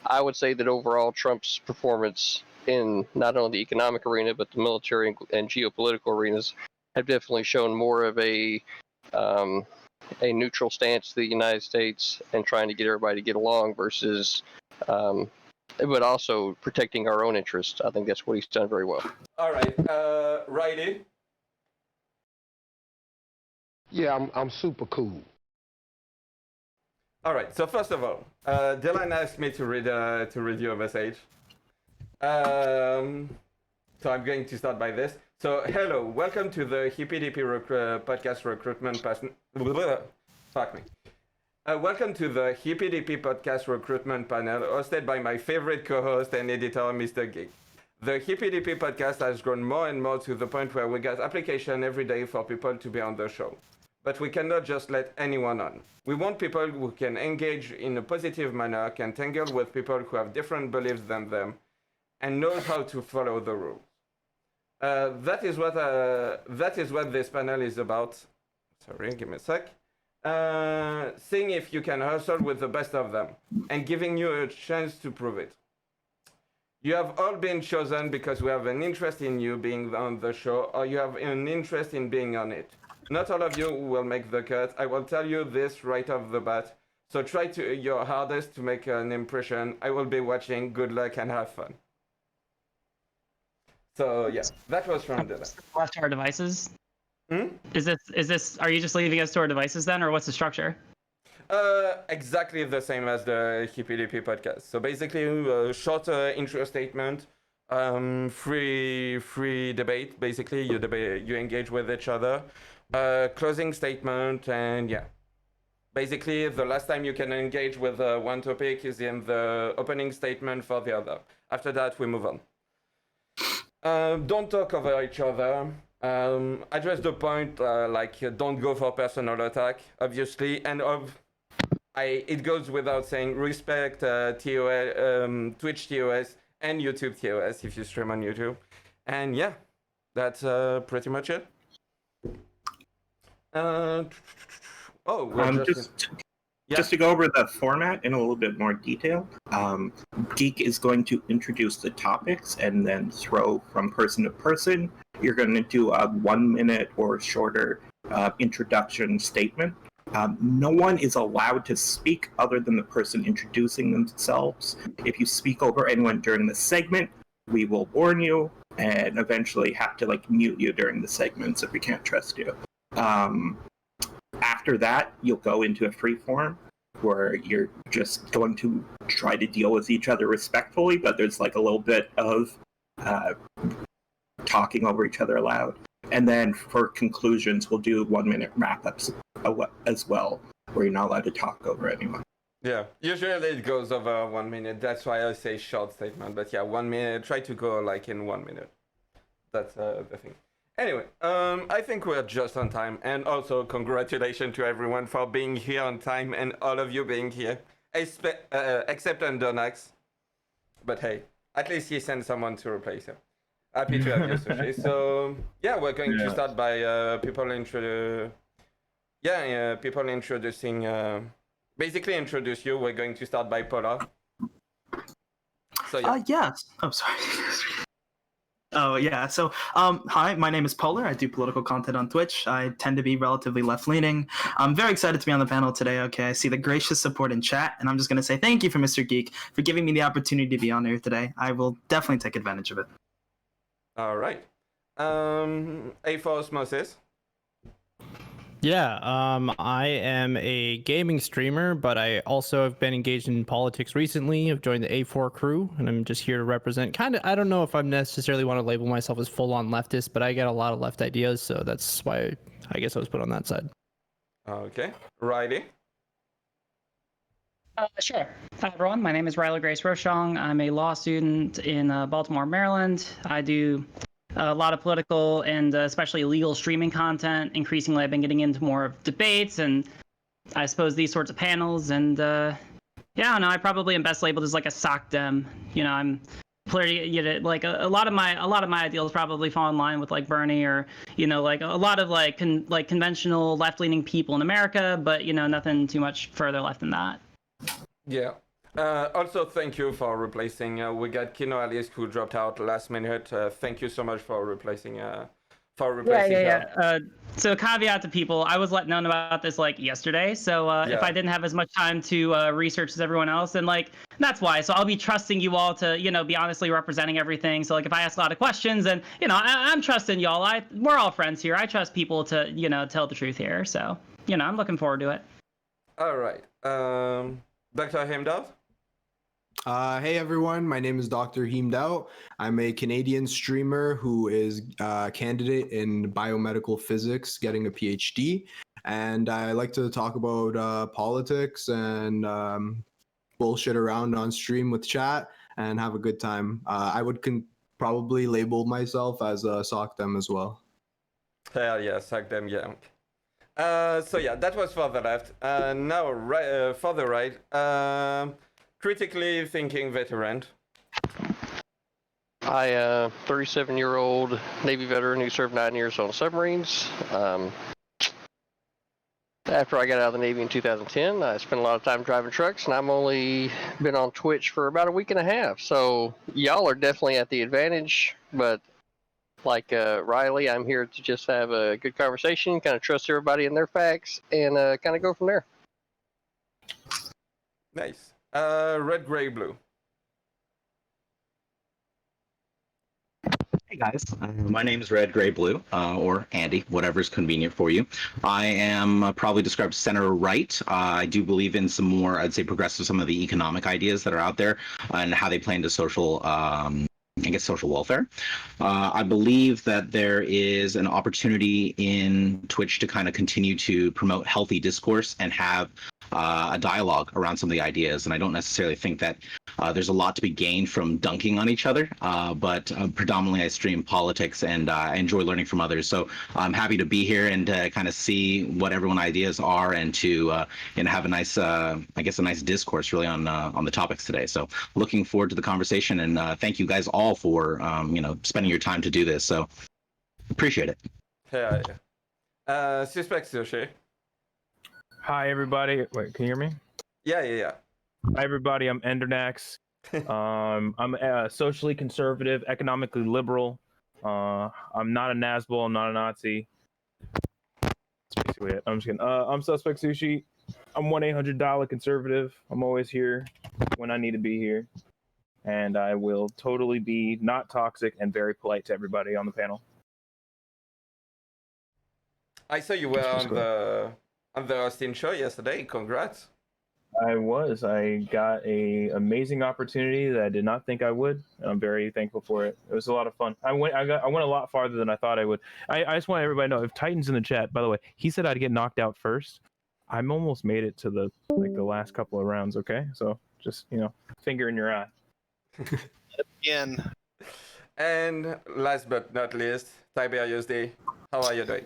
I would say that overall Trump's performance in not only the economic arena but the military and geopolitical arenas have definitely shown more of a neutral stance to the United States and trying to get everybody to get along versus, but also protecting our own interests. I think that's what he's done very well. All right, Riley. Yeah, I'm super cool. All right. So first of all, Dylan asked me to read you a message. So I'm going to start by this. So hello, welcome to the Hippy Dippy podcast recruitment. Fuck me. Welcome to the Hippy Dippy podcast recruitment panel, hosted by my favorite co-host and editor, Mr. Geek. The Hippy Dippy podcast has grown more and more to the point where we get application every day for people to be on the show. But we cannot just let anyone on. We want people who can engage in a positive manner, can tangle with people who have different beliefs than them, and know how to follow the rules. That is what this panel is about. Sorry, give me a sec. Seeing if you can hustle with the best of them, and giving you a chance to prove it. You have all been chosen because we have an interest in you being on the show, or you have an interest in being on it. Not all of you will make the cut. I will tell you this right off the bat. So try your hardest to make an impression. I will be watching. Good luck and have fun. So yeah, that was from Dylan. Left to our devices. Hmm? Is this? Are you just leaving us to our devices then, or what's the structure? Exactly the same as the Hippy Dippy podcast. So basically, a short intro statement, free debate. Basically, you engage with each other. Closing statement, and yeah. Basically, the last time you can engage with one topic is in the opening statement for the other. After that, we move on. Don't talk over each other. Address the point, don't go for personal attack, obviously, and it goes without saying, respect TOS, Twitch TOS and YouTube TOS if you stream on YouTube. And yeah, that's pretty much it. Just to go over the format in a little bit more detail, Geek is going to introduce the topics and then throw from person to person. You're going to do a 1 minute or shorter introduction statement. No one is allowed to speak other than the person introducing themselves. If you speak over anyone during the segment, we will warn you and eventually have to mute you during the segments if we can't trust you. After that, you'll go into a free form where you're just going to try to deal with each other respectfully, but there's a little bit of talking over each other aloud. And then for conclusions, we'll do 1 minute wrap-ups as well, where you're not allowed to talk over anyone. Yeah, usually it goes over 1 minute. That's why I say short statement. But yeah, 1 minute. Try to go in 1 minute. That's the thing. Anyway, I think we're just on time, and also congratulations to everyone for being here on time and all of you being here, except Undernax. But hey, at least he sent someone to replace him. Happy to have you, Sushi. So yeah, we're going to start by people introducing. Basically, introduce you. We're going to start by Polar. So yeah. Yes. Oh, sorry. Oh, yeah. So, hi, my name is Polar. I do political content on Twitch. I tend to be relatively left-leaning. I'm very excited to be on the panel today, okay? I see the gracious support in chat, and I'm just going to say thank you for Mr. Geek for giving me the opportunity to be on here today. I will definitely take advantage of it. All right. A for Osmosis. Yeah, I am a gaming streamer, but I also have been engaged in politics recently. I've joined the A4 crew, and I'm just here to represent I don't know if I necessarily want to label myself as full-on leftist, but I get a lot of left ideas, so that's why I guess I was put on that side. Okay. Riley? Sure. Hi, everyone. My name is RileyGraceRoshong. I'm a law student in Baltimore, Maryland. I do a lot of political and especially legal streaming content. Increasingly, I've been getting into more of debates and I suppose these sorts of panels. And I I probably am best labeled as a sock dem. I'm pretty, a lot of my ideals probably fall in line with Bernie or a lot of conventional left leaning people in America, but nothing too much further left than that. Yeah. Also, thank you for replacing. We got Kino Alice who dropped out last minute. Thank you so much for replacing. Her. So caveat to people, I was let known about this like yesterday. So if I didn't have as much time to research as everyone else, then like that's why. So I'll be trusting you all to be honestly representing everything. So like if I ask a lot of questions, and I'm trusting y'all. We're all friends here. I trust people to tell the truth here. So I'm looking forward to it. All right, Dr. Heem. Hey everyone, my name is Dr. Heem. I'm a Canadian streamer who is a candidate in biomedical physics, getting a PhD, and I like to talk about politics and bullshit around on stream with chat and have a good time. I would probably label myself as a SOCDEM as well. Hell yeah, SOCDEM, yeah. So yeah, that was for the left. Now for the right. Critically thinking veteran. I 37-year-old Navy veteran who served 9 years on submarines. After I got out of the Navy in 2010, I spent a lot of time driving trucks, and I've only been on Twitch for about a week and a half. So y'all are definitely at the advantage, but like Riley, I'm here to just have a good conversation, kind of trust everybody and their facts, and kind of go from there. Nice. Red, gray, blue. Hey guys, my name is Red, Gray, Blue, or Andy, whatever's convenient for you. I am probably described center right. I do believe in some more, I'd say, progressive, some of the economic ideas that are out there and how they play into social, social welfare. I believe that there is an opportunity in Twitch to kind of continue to promote healthy discourse and have a dialogue around some of the ideas. And I don't necessarily think that there's a lot to be gained from dunking on each other, but predominantly I stream politics and I enjoy learning from others. So I'm happy to be here and kind of see what everyone's ideas are and to have a nice, a nice discourse really on the topics today. So looking forward to the conversation and thank you guys all for, spending your time to do this. So appreciate it. Yeah. Suspect Sushi. Hi, everybody. Wait, can you hear me? Yeah. Hi, everybody. I'm Endernax. I'm socially conservative, economically liberal. I'm not a Nazbol. I'm not a Nazi. That's basically it. I'm just kidding. I'm Suspect Sushi. I'm $1-800 conservative. I'm always here when I need to be here. And I will totally be not toxic and very polite to everybody on the panel. I saw you were on the Austin show yesterday. Congrats. I was. I got a amazing opportunity that I did not think I would. And I'm very thankful for it. It was a lot of fun. I went a lot farther than I thought I would. I just want everybody to know, if Titan's in the chat, by the way, he said I'd get knocked out first. I'm almost made it to the last couple of rounds, okay? So just, finger in your eye. Again. And last but not least, Tiberius D. How are you doing?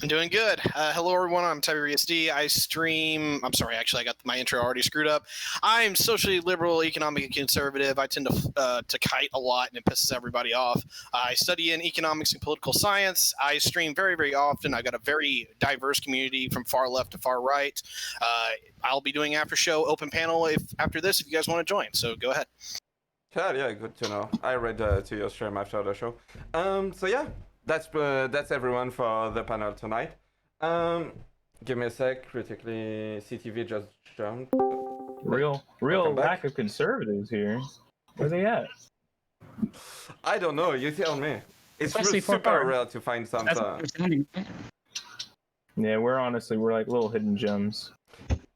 I'm doing good. Hello, everyone. I'm Tiberius D. I stream. I'm sorry, actually, I got my intro already screwed up. I'm socially liberal, economic, and conservative. I tend to kite a lot, and it pisses everybody off. I study in economics and political science. I stream very, very often. I got a very diverse community from far left to far right. I'll be doing after show open panel after this if you guys want to join. So go ahead. Yeah, good to know. I read to your stream after the show. So yeah. That's everyone for the panel tonight. Give me a sec. Critically, CTV just jumped. Real lack of conservatives here. Where are they at? I don't know. You tell me. It's super rare to find some. Yeah, we're like little hidden gems.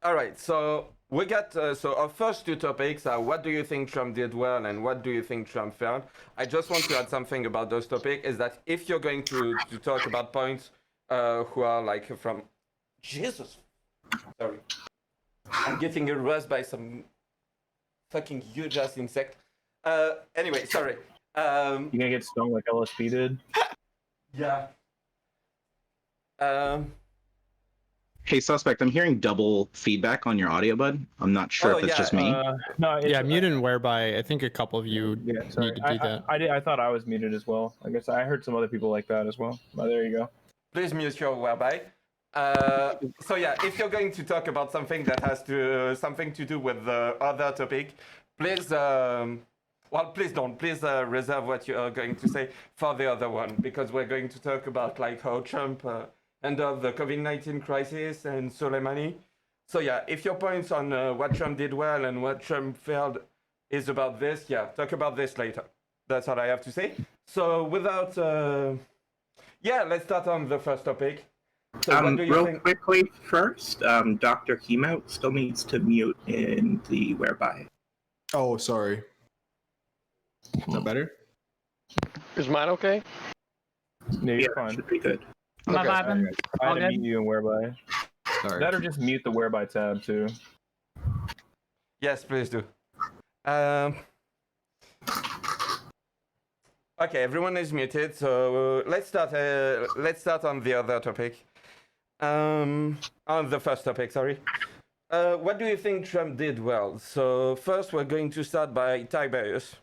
All right, so we got so our first two topics are what do you think Trump did well and what do you think Trump failed. I just want to add something about those topics is that if you're going to talk about points who are like from Jesus, sorry, I'm getting harassed by some fucking huge ass insect. Anyway, sorry. You gonna get stung like LSP did? Yeah. Hey, Suspect, I'm hearing double feedback on your audio, bud. I'm not sure if it's just me. No, muted and whereby I think a couple of you need to do that. I thought I was muted as well. I guess I heard some other people like that as well. But there you go. Please mute your whereby. So yeah, if you're going to talk about something that has something to do with the other topic, please, please don't. Please reserve what you are going to say for the other one, because we're going to talk about like how Trump handled the COVID-19 crisis and Soleimani. So yeah, if your points on what Trump did well and what Trump failed is about this, yeah, talk about this later. That's all I have to say. So without, let's start on the first topic. So what do you think? Quickly first, Dr. Heem still needs to mute in the whereby. Oh, sorry. Is that better? Is mine okay? No, you're fine. Should be good. Am I vibing? I All had to good? mute you in whereby. Sorry. That or just mute the whereby tab too. Yes, please do. Okay, everyone is muted, so let's start on the other topic. On the first topic, sorry. What do you think Trump did well? So first, we're going to start by Tiberius.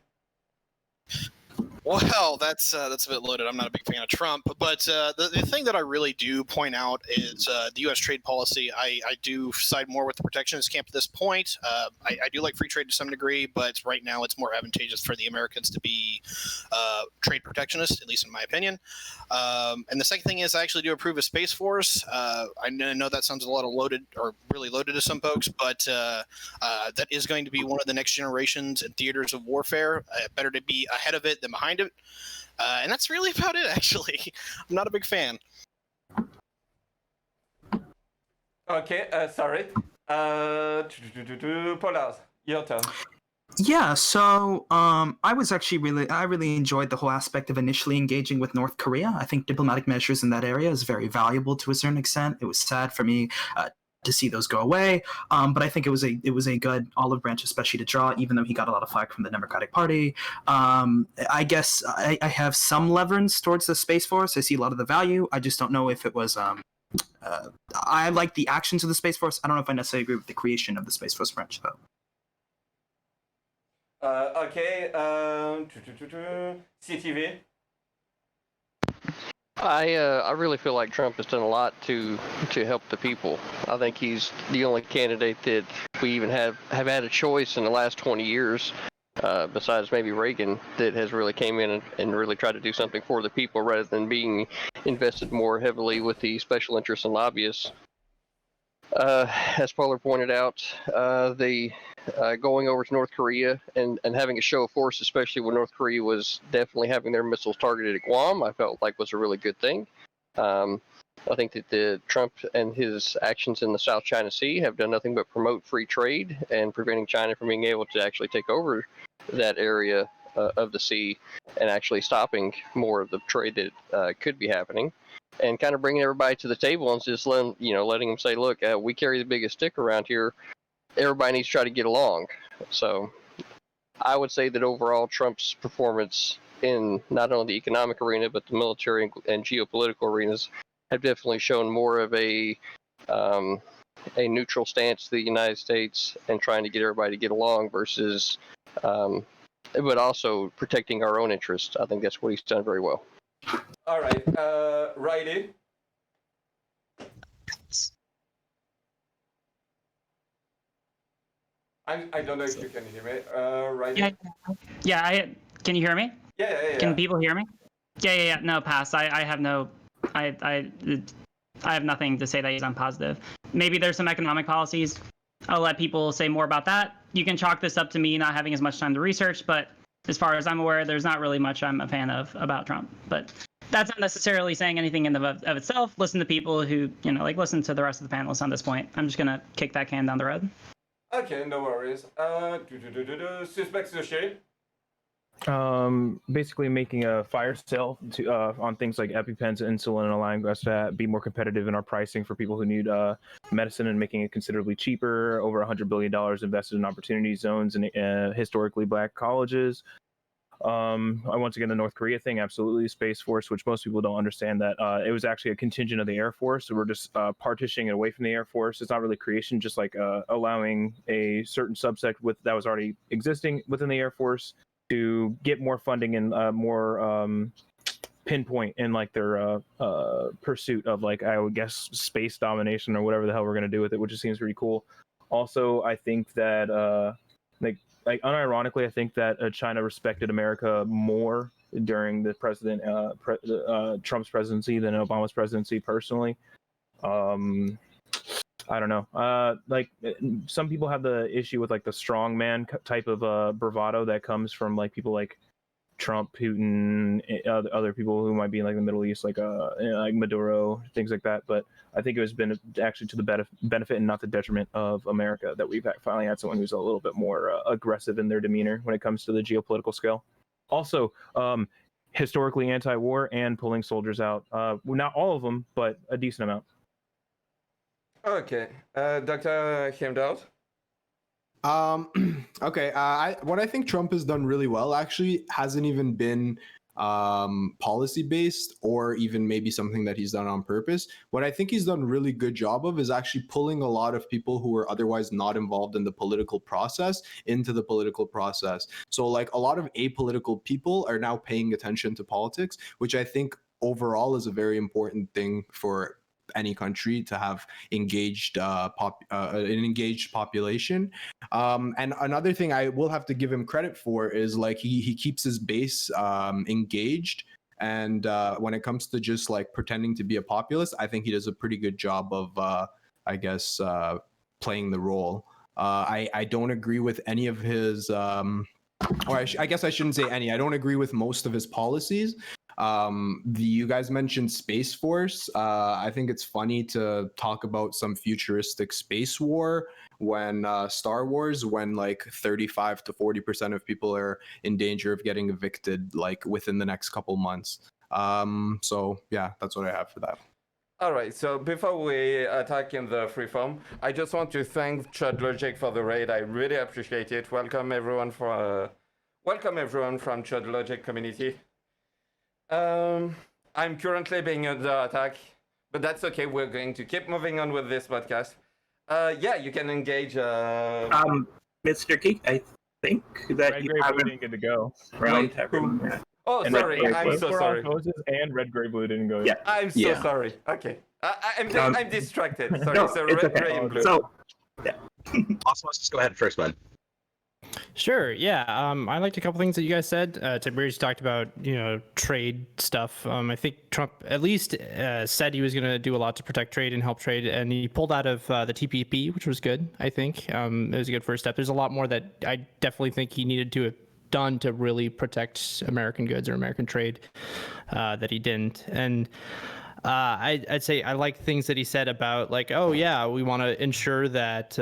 Well, that's a bit loaded. I'm not a big fan of Trump, but the thing that I really do point out is the U.S. trade policy. I do side more with the protectionist camp at this point. I do like free trade to some degree, but right now it's more advantageous for the Americans to be trade protectionist, at least in my opinion. And the second thing is I actually do approve of Space Force. I know that sounds a lot of loaded or really loaded to some folks, but that is going to be one of the next generations in theaters of warfare. Better to be ahead of it than behind it. And that's really about it, actually. I'm not a big fan. Okay, sorry. Polar, your turn. Yeah, so I really enjoyed the whole aspect of initially engaging with North Korea. I think diplomatic measures in that area is very valuable to a certain extent. It was sad for me to see those go away, but I think it was a good olive branch, especially to draw, even though he got a lot of flack from the Democratic Party. I guess I have some leverage towards the Space Force. I see a lot of the value. I just don't know if it was. I like the actions of the Space Force. I don't know if I necessarily agree with the creation of the Space Force branch, though. Okay, CTV. I really feel like Trump has done a lot to help the people. I think he's the only candidate that we even have had a choice in the last 20 years, besides maybe Reagan, that has really came in and really tried to do something for the people rather than being invested more heavily with the special interests and lobbyists. As Polar pointed out, the going over to North Korea and having a show of force, especially when North Korea was definitely having their missiles targeted at Guam, I felt like was a really good thing. I think that the Trump and his actions in the South China Sea have done nothing but promote free trade and preventing China from being able to actually take over that area of the sea and actually stopping more of the trade that could be happening. And kind of bringing everybody to the table and just letting them say, look, we carry the biggest stick around here. Everybody needs to try to get along. So I would say that overall Trump's performance in not only the economic arena, but the military and geopolitical arenas have definitely shown more of a neutral stance to the United States and trying to get everybody to get along versus, but also protecting our own interests. I think that's what he's done very well. All right, Riley. I don't know if you can hear me. Riley. Yeah. Can you hear me? Yeah. Can people hear me? Yeah. No, pass. I have no. I have nothing to say that I'm positive. Maybe there's some economic policies. I'll let people say more about that. You can chalk this up to me not having as much time to research, but as far as I'm aware, there's not really much I'm a fan of about Trump. But that's not necessarily saying anything in of itself. Listen to people who, listen to the rest of the panelists on this point. I'm just going to kick that can down the road. Okay, no worries. Suspect Sushi. Basically making a fire sale to on things like EpiPens, insulin, and allowing us to be more competitive in our pricing for people who need medicine and making it considerably cheaper. Over $100 billion invested in opportunity zones and historically black colleges. Once again, the North Korea thing, absolutely. Space Force, which most people don't understand that it was actually a contingent of the Air Force. So we're just partitioning it away from the Air Force. It's not really creation, just like allowing a certain subsect that was already existing within the Air Force to get more funding and more pinpoint in like their pursuit of like, I would guess, space domination or whatever the hell we're gonna do with it, which just seems pretty cool. Also, I think that like unironically, I think that China respected America more during the Trump's presidency than Obama's presidency. Personally, I don't know. Like some people have the issue with like the strongman type of bravado that comes from like people like Trump, Putin, other people who might be in like the Middle East, like like Maduro, things like that. But I think it has been actually to the benefit and not the detriment of America that we've finally had someone who's a little bit more aggressive in their demeanor when it comes to the geopolitical scale. Also, historically anti-war and pulling soldiers out. Not all of them, but a decent amount. Okay, Dr. Heemdall. Okay. What I think Trump has done really well actually hasn't even been policy based or even maybe something that he's done on purpose. What I think he's done a really good job of is actually pulling a lot of people who were otherwise not involved in the political process into the political process. So like a lot of apolitical people are now paying attention to politics, which I think overall is a very important thing for any country to have engaged an engaged population. And another thing I will have to give him credit for is like he keeps his base engaged. And when it comes to just like pretending to be a populist, I think he does a pretty good job of I guess playing the role. I don't agree with any of his or I guess I shouldn't say any. I don't agree with most of his policies. You guys mentioned Space Force. I think it's funny to talk about some futuristic space war when Star Wars, when like 35 to 40% of people are in danger of getting evicted like within the next couple months. So yeah, that's what I have for that. All right, so before we attack in the freeform, I just want to thank Chud Logic for the raid. I really appreciate it. Welcome everyone from Chud Logic community. I'm currently being under attack, but that's okay. We're going to keep moving on with this podcast. Yeah, you can engage. Mr. Geek, I think that Red you Gray have Blue didn't get to go. round everyone. Oh, And sorry. Red, I'm so sorry. And Red Gray Blue didn't go. Yeah. I'm so Yeah. sorry. Okay. I'm distracted. Sorry. No, So it's Red, okay. Gray, and Blue. So, yeah. Osmos, just go ahead first, bud. Sure. Yeah. I liked a couple things that you guys said. Tiberius talked about, trade stuff. I think Trump at least said he was going to do a lot to protect trade and help trade, and he pulled out of the TPP, which was good. I think it was a good first step. There's a lot more that I definitely think he needed to have done to really protect American goods or American trade that he didn't. And I'd say I like things that he said about like, oh yeah, we want to ensure that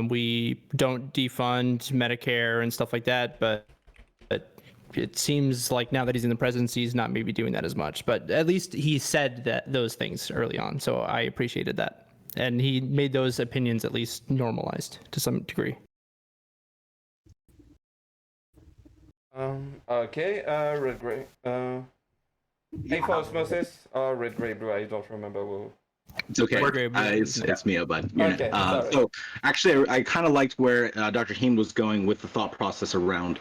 we don't defund Medicare and stuff like that. But it seems like now that he's in the presidency, he's not maybe doing that as much. But at least he said those things early on, so I appreciated that, and he made those opinions at least normalized to some degree. Okay. Red, Gray. Hey, for Osmosis or Red, Gray, Blue. I don't remember who. It's okay. It's me, bud. Okay, So actually, I kind of liked where Dr. Heem was going with the thought process around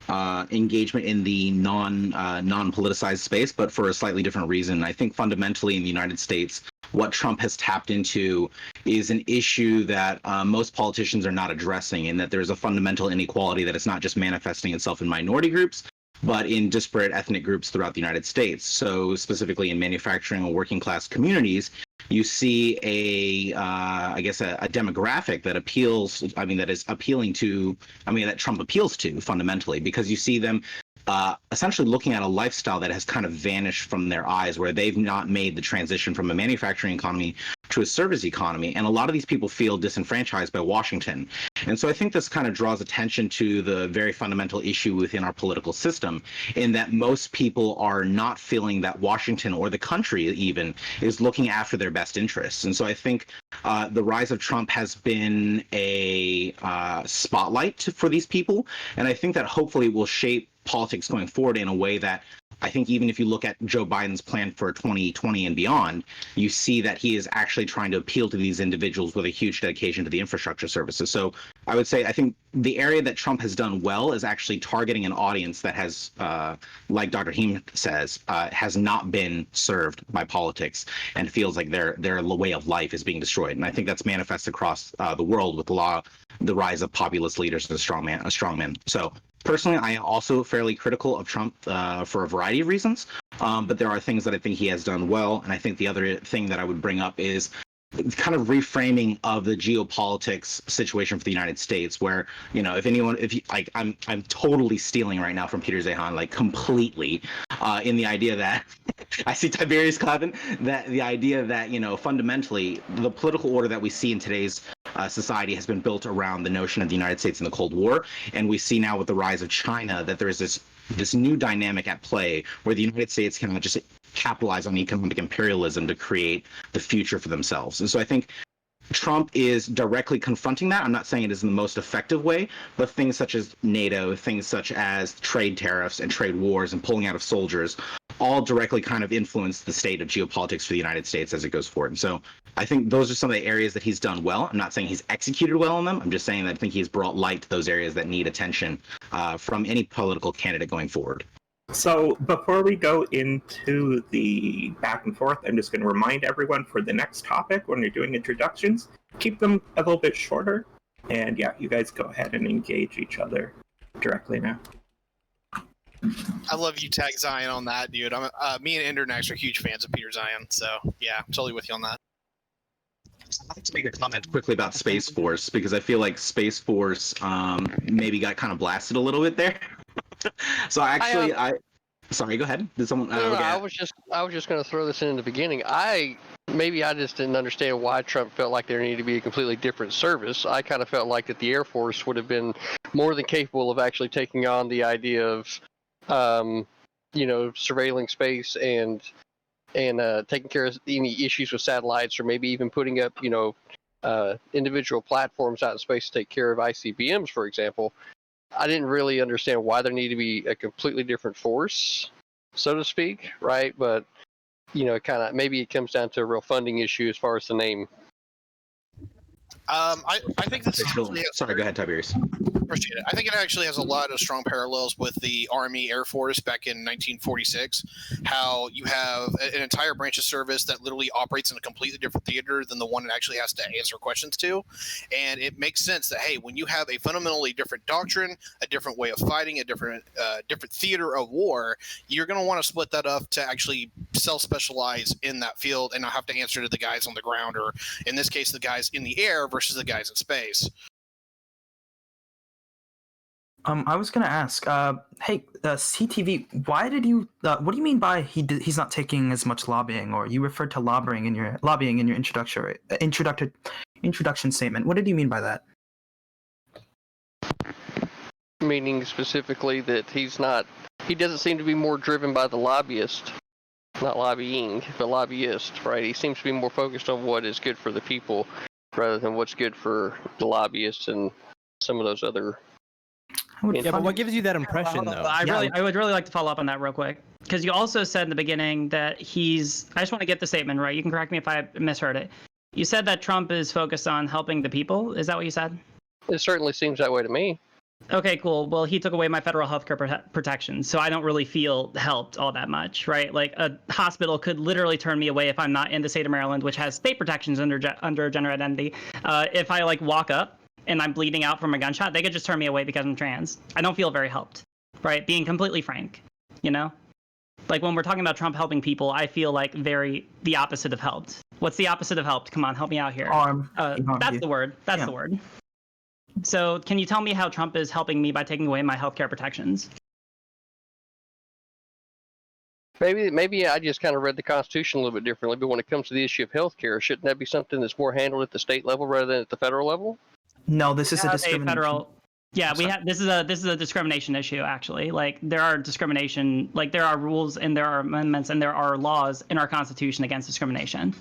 engagement in the non-politicized space, but for a slightly different reason. I think fundamentally in the United States, what Trump has tapped into is an issue that most politicians are not addressing, in that there's a fundamental inequality that is not just manifesting itself in minority groups, but in disparate ethnic groups throughout the United States. So specifically in manufacturing or working class communities, you see a demographic that that Trump appeals to fundamentally, because you see them essentially looking at a lifestyle that has kind of vanished from their eyes, where they've not made the transition from a manufacturing economy to a service economy. And a lot of these people feel disenfranchised by Washington. And so I think this kind of draws attention to the very fundamental issue within our political system, in that most people are not feeling that Washington or the country even is looking after their best interests. And so I think the rise of Trump has been a spotlight for these people. And I think that hopefully will shape politics going forward in a way that I think even if you look at Joe Biden's plan for 2020 and beyond, you see that he is actually trying to appeal to these individuals with a huge dedication to the infrastructure services. So I would say I think the area that Trump has done well is actually targeting an audience that has, like Dr. Heem says, has not been served by politics and feels like their way of life is being destroyed. And I think that's manifest across the world with the rise of populist leaders and strongmen. So personally, I am also fairly critical of Trump for a variety of reasons, but there are things that I think he has done well. And I think the other thing that I would bring up is kind of reframing of the geopolitics situation for the United States, where, I'm totally stealing right now from Peter Zehan, like completely, in the idea that I see Tiberius clapping, that the idea that, fundamentally the political order that we see in today's society has been built around the notion of the United States in the Cold War, and we see now with the rise of China that there is this new dynamic at play where the United States can just capitalize on economic imperialism to create the future for themselves. And so I think Trump is directly confronting that. I'm not saying it is in the most effective way, but things such as NATO, things such as trade tariffs and trade wars and pulling out of soldiers all directly kind of influence the state of geopolitics for the United States as it goes forward. And so I think those are some of the areas that he's done well. I'm not saying he's executed well on them. I'm just saying that I think he's brought light to those areas that need attention from any political candidate going forward. So before we go into the back and forth, I'm just going to remind everyone for the next topic, when you're doing introductions, keep them a little bit shorter. And yeah, you guys go ahead and engage each other directly now. I love you, Tag Zion, on that, dude. Me and Internex are huge fans of Peter Zion, so yeah, I'm totally with you on that. I'd like to make a comment quickly about Space Force, because I feel like Space Force maybe got kind of blasted a little bit there. So actually, sorry, go ahead. Did someone? No, I was just going to throw this in the beginning. I just didn't understand why Trump felt like there needed to be a completely different service. I kind of felt like that the Air Force would have been more than capable of actually taking on the idea of, surveilling space and taking care of any issues with satellites, or maybe even putting up, individual platforms out in space to take care of ICBMs, for example. I didn't really understand why there needed to be a completely different force, so to speak, right? But, maybe it comes down to a real funding issue as far as the name. I think this is sorry, go ahead, Tiberius. Appreciate it. I think it actually has a lot of strong parallels with the Army Air Force back in 1946, how you have an entire branch of service that literally operates in a completely different theater than the one it actually has to answer questions to. And it makes sense that, hey, when you have a fundamentally different doctrine, a different way of fighting, a different theater of war, you're going to want to split that up to actually self-specialize in that field and not have to answer to the guys on the ground, or in this case, the guys in the air versus the guys in space. I was gonna ask, hey, CTV, why did you? What do you mean by he's not taking as much lobbying, or you referred to lobbying in your introduction statement? What did you mean by that? Meaning specifically that he doesn't seem to be more driven by the lobbyist, not lobbying, but lobbyist, right? He seems to be more focused on what is good for the people rather than what's good for the lobbyists and some of those other. Yeah, but what gives you that impression, though? I would really like to follow up on that real quick, because you also said in the beginning that I just want to get the statement right. You can correct me if I misheard it. You said that Trump is focused on helping the people. Is that what you said? It certainly seems that way to me. Okay, cool. Well, he took away my federal healthcare protections, so I don't really feel helped all that much, right? Like, a hospital could literally turn me away if I'm not in the state of Maryland, which has state protections under gender identity. If I walk up and I'm bleeding out from a gunshot, they could just turn me away because I'm trans. I don't feel very helped, right? Being completely frank, Like, when we're talking about Trump helping people, I feel like the opposite of helped. What's the opposite of helped? Come on, help me out here. That's the word. That's the word. So can you tell me how Trump is helping me by taking away my healthcare protections? Maybe I just kind of read the Constitution a little bit differently, but when it comes to the issue of healthcare, shouldn't that be something that's more handled at the state level rather than at the federal level? No, this is a discrimination. This is a discrimination issue, actually. Like, there are there are rules and there are amendments and there are laws in our Constitution against discrimination.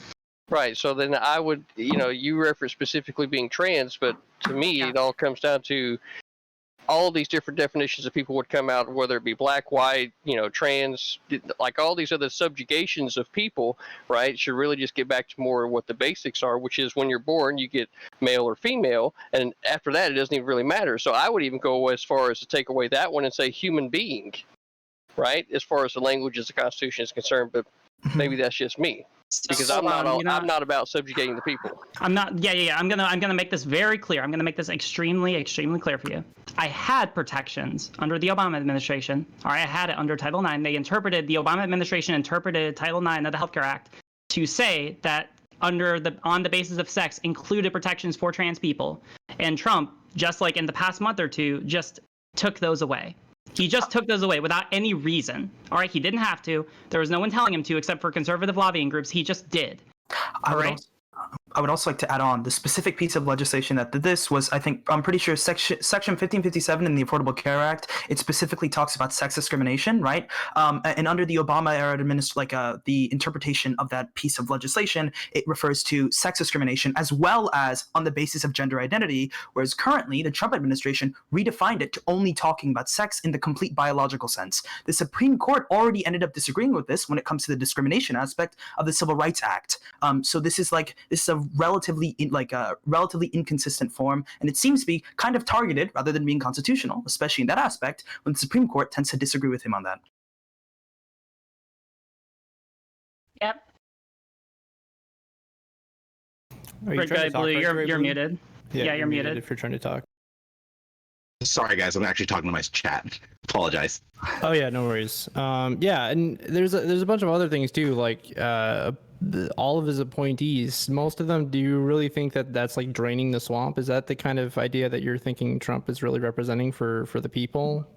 Right. So then I would, you reference specifically being trans, but to me, it all comes down to all these different definitions that people would come out, whether it be black, white, trans, like all these other subjugations of people, right, should really just get back to more what the basics are, which is when you're born, you get male or female, and after that, it doesn't even really matter. So I would even go as far as to take away that one and say human being, right, as far as the language as the Constitution is concerned, but maybe that's just me. Because I'm not about subjugating the people. I'm not. Yeah. I'm gonna make this very clear. I'm gonna make this extremely clear for you. I had protections under the Obama administration. All right, I had it under Title IX. The Obama administration interpreted Title IX of the Health Care Act to say that on the basis of sex included protections for trans people. And Trump, just like in the past month or two, just took those away. He just took those away without any reason. All right, he didn't have to. There was no one telling him to except for conservative lobbying groups. He just did. I would also like to add on the specific piece of legislation that did this was, I'm pretty sure section 1557 in the Affordable Care Act. It specifically talks about sex discrimination, right? And under the Obama era the interpretation of that piece of legislation, it refers to sex discrimination as well as on the basis of gender identity, whereas currently the Trump administration redefined it to only talking about sex in the complete biological sense. The Supreme Court already ended up disagreeing with this when it comes to the discrimination aspect of the Civil Rights Act. So this is a relatively inconsistent form, and it seems to be kind of targeted rather than being constitutional, especially in that aspect when the Supreme Court tends to disagree with him on that. Yep. Red Guy Blue, you're muted. Yeah, you're muted if you're trying to talk. Sorry, guys, I'm actually talking to my chat. Apologize. Oh yeah, no worries. Yeah, and there's a bunch of other things too, like all of his appointees. Most of them. Do you really think that that's like draining the swamp? Is that the kind of idea that you're thinking Trump is really representing for the people?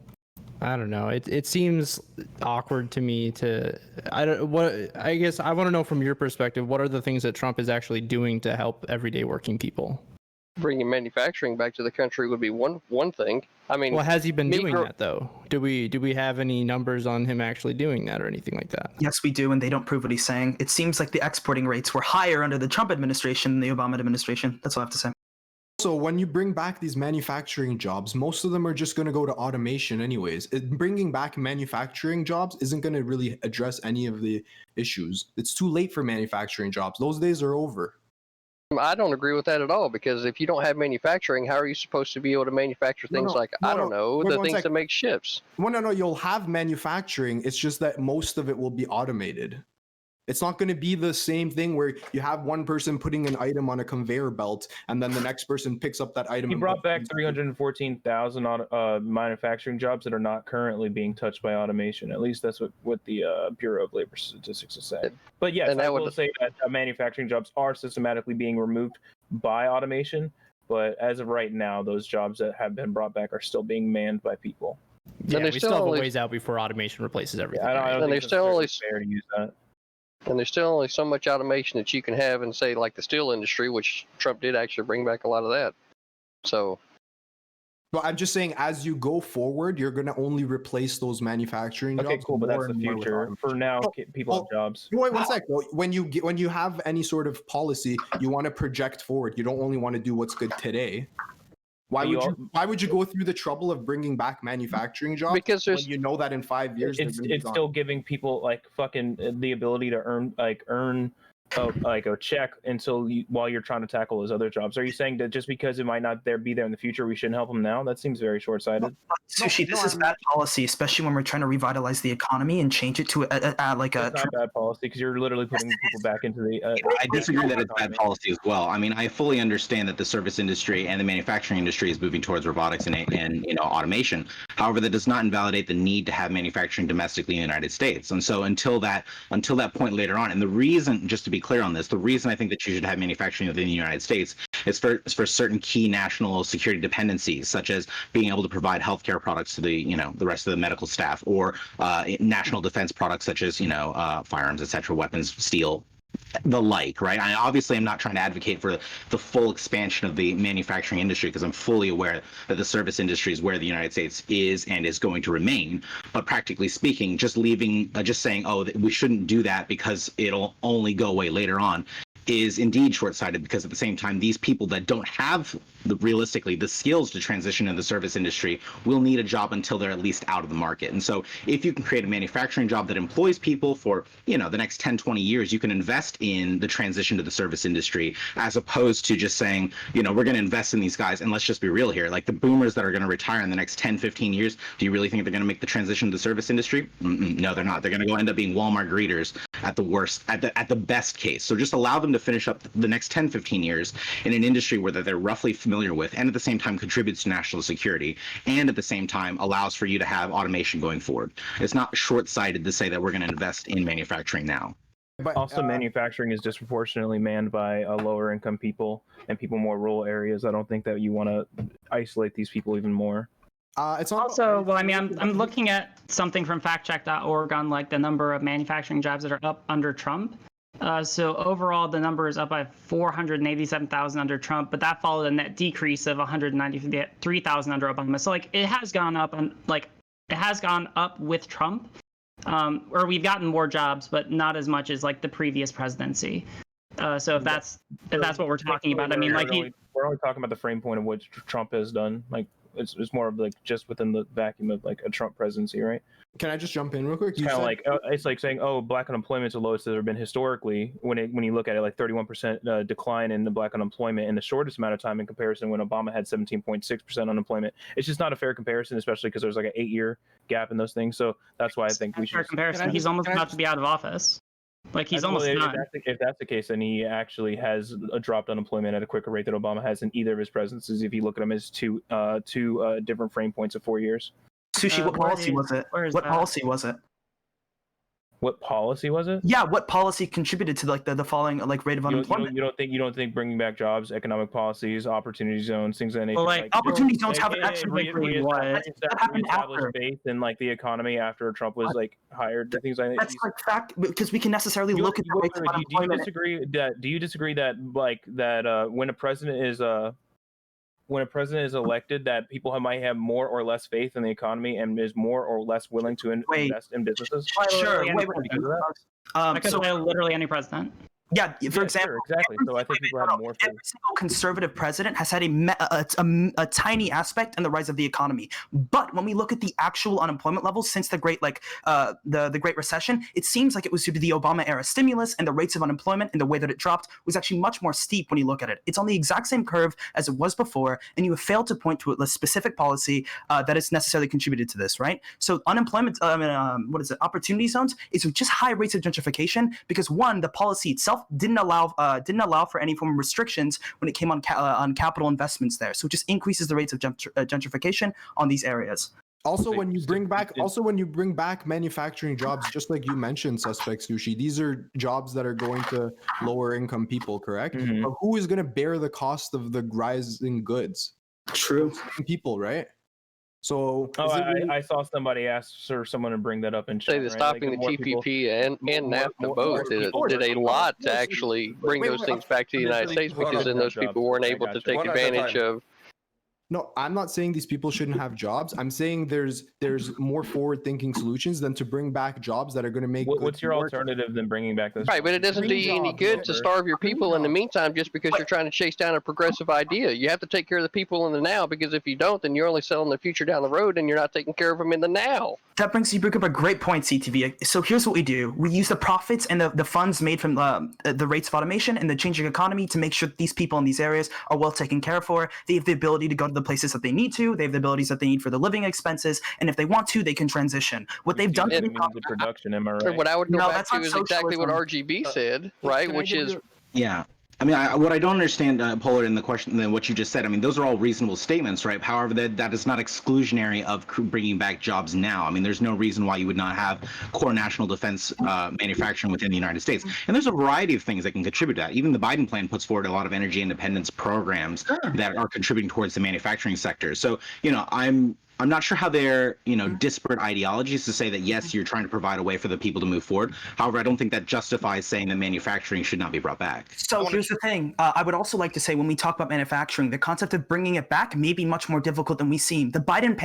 I don't know. It seems awkward to me I guess I want to know from your perspective, what are the things that Trump is actually doing to help everyday working people? Bringing manufacturing back to the country would be one thing. I mean, well, has he been doing that though? Do we have any numbers on him actually doing that or anything like that? Yes, we do, and they don't prove what he's saying. It seems like the exporting rates were higher under the Trump administration than the Obama administration. That's all I have to say. So when you bring back these manufacturing jobs, most of them are just going to go to automation anyways. Bringing back manufacturing jobs isn't going to really address any of the issues. It's too late for manufacturing jobs. Those days are over. I don't agree with that at all, because if you don't have manufacturing, how are you supposed to be able to manufacture things the things that make ships? No, you'll have manufacturing. It's just that most of it will be automated. It's not going to be the same thing where you have one person putting an item on a conveyor belt and then the next person picks up that item. He brought back 314,000 manufacturing jobs that are not currently being touched by automation. At least that's what the Bureau of Labor Statistics is saying. But yes, I will say that manufacturing jobs are systematically being removed by automation. But as of right now, those jobs that have been brought back are still being manned by people. Yeah, we still have a ways out before automation replaces everything. I don't think it's fair to use that. And there's still only so much automation that you can have in, say, like the steel industry, which Trump did actually bring back a lot of that. So. But I'm just saying, as you go forward, you're going to only replace those manufacturing jobs. Okay, cool, but that's the future. For now, people have jobs. Wait one sec. When you have any sort of policy, you want to project forward. You don't only want to do what's good today. Why would you go through the trouble of bringing back manufacturing jobs? Because when you know that in 5 years it's still giving people like fucking the ability to earn a check while you're trying to tackle those other jobs. Are you saying that just because it might not be there in the future, we shouldn't help them now? That seems very short-sighted. Sushi, this is bad policy, especially when we're trying to revitalize the economy and change it to It's not bad policy because you're literally putting people back into the. I disagree that it's bad policy as well. I mean, I fully understand that the service industry and the manufacturing industry is moving towards robotics and automation. However, that does not invalidate the need to have manufacturing domestically in the United States. And so until that point later on, and the reason, just to be clear on this, the reason I think that you should have manufacturing within the United States is for certain key national security dependencies, such as being able to provide healthcare products to the rest of the medical staff, or national defense products such as firearms, etc., weapons, steel, the like, right? I obviously am not trying to advocate for the full expansion of the manufacturing industry, because I'm fully aware that the service industry is where the United States is and is going to remain. But practically speaking, just saying, we shouldn't do that because it'll only go away later on, is indeed short-sighted, because at the same time, these people that don't have realistically the skills to transition in the service industry will need a job until they're at least out of the market. And so if you can create a manufacturing job that employs people for, the next 10, 20 years, you can invest in the transition to the service industry, as opposed to just saying, we're going to invest in these guys. And let's just be real here. Like, the boomers that are going to retire in the next 10, 15 years, do you really think they're going to make the transition to the service industry? No, they're not. They're going to go end up being Walmart greeters at the worst, at the best case. So just allow them to finish up the next 10, 15 years in an industry where they're roughly familiar with, and at the same time contributes to national security, and at the same time allows for you to have automation going forward. It's not short-sighted to say that we're going to invest in manufacturing now. But also, manufacturing is disproportionately manned by lower income people and people in more rural areas. I don't think that you want to isolate these people even more. It's also, well, I mean, I'm looking at something from factcheck.org on like the number of manufacturing jobs that are up under Trump. So overall, the number is up by 487,000 under Trump, but that followed a net decrease of 193,000 under Obama. So like it has gone up, with Trump, or we've gotten more jobs, but not as much as like the previous presidency. So if that's what we're talking about, I mean, like we're only talking about the frame point of what Trump has done. Like it's more of like just within the vacuum of like a Trump presidency, right? Can I just jump in real quick? It's kind of like it's like saying, black unemployment's the lowest it's ever been historically. When you look at it, like 31% decline in the black unemployment in the shortest amount of time in comparison when Obama had 17.6% unemployment. It's just not a fair comparison, especially because there's like an 8-year gap in those things. So that's why I think we should. Fair comparison. He's almost about to be out of office. Like he's almost done. If that's the case, then he actually has dropped unemployment at a quicker rate than Obama has in either of his presidencies. If you look at them as two different frame points of 4 years. Sushi, what policy was it? What policy was it? What policy was it? Yeah, what policy contributed to like the falling like rate of unemployment? You don't think bringing back jobs, economic policies, opportunity zones, things of that nature. Well, like opportunity zones haven't actually happened after faith in like the economy after Trump was like hired. Things like that. That's like fact, because we can necessarily look at the rates of unemployment. Do you disagree that when a president is elected, that people might have more or less faith in the economy and is more or less willing to invest in businesses? Sure. Because literally any president. Yeah, for example, exactly. So I think people have more faith. Every single conservative president has had a tiny aspect in the rise of the economy. But when we look at the actual unemployment levels since the Great the Great Recession, it seems like it was due to the Obama era stimulus, and the rates of unemployment and the way that it dropped was actually much more steep when you look at it. It's on the exact same curve as it was before, and you have failed to point to a specific policy that has necessarily contributed to this, right? So unemployment, opportunity zones is just high rates of gentrification because one, the policy itself didn't allow for any form of restrictions when it came on capital investments there. So it just increases the rates of gentrification on these areas. Also, when you bring back manufacturing jobs, just like you mentioned, Suspect Sushi, these are jobs that are going to lower income people, correct? Mm-hmm. But who is going to bear the cost of the rising goods? True. People, right? So I saw somebody ask someone to bring that up and say that stopping the TPP and NAFTA both did a lot to actually bring those things back to the United States, because then those people weren't able to take advantage of. No, I'm not saying these people shouldn't have jobs. I'm saying there's more forward-thinking solutions than to bring back jobs that are going to make. What's your alternative than bringing back those? Right, but it doesn't do you any good to starve your people in the meantime just because you're trying to chase down a progressive idea. You have to take care of the people in the now, because if you don't, then you're only selling the future down the road, and you're not taking care of them in the now. That brings you up a great point, CTV. So here's what we do: we use the profits and the funds made from the rates of automation and the changing economy to make sure that these people in these areas are well taken care of. They have the ability to go to the places that they need to. They have the abilities that they need for the living expenses, and if they want to, they can transition. What they've done to the production, am I right? What I would go back to is exactly what RGB said, right? Which is I mean, what I don't understand, Polar, in the question, than what you just said. I mean, those are all reasonable statements, right? However, that is not exclusionary of bringing back jobs now. I mean, there's no reason why you would not have core national defense manufacturing within the United States. And there's a variety of things that can contribute to that. Even the Biden plan puts forward a lot of energy independence programs that are contributing towards the manufacturing sector. So, I'm not sure how they're, disparate ideologies to say that, yes, you're trying to provide a way for the people to move forward. However, I don't think that justifies saying that manufacturing should not be brought back. So here's the thing. I would also like to say when we talk about manufacturing, the concept of bringing it back may be much more difficult than we seem. The Biden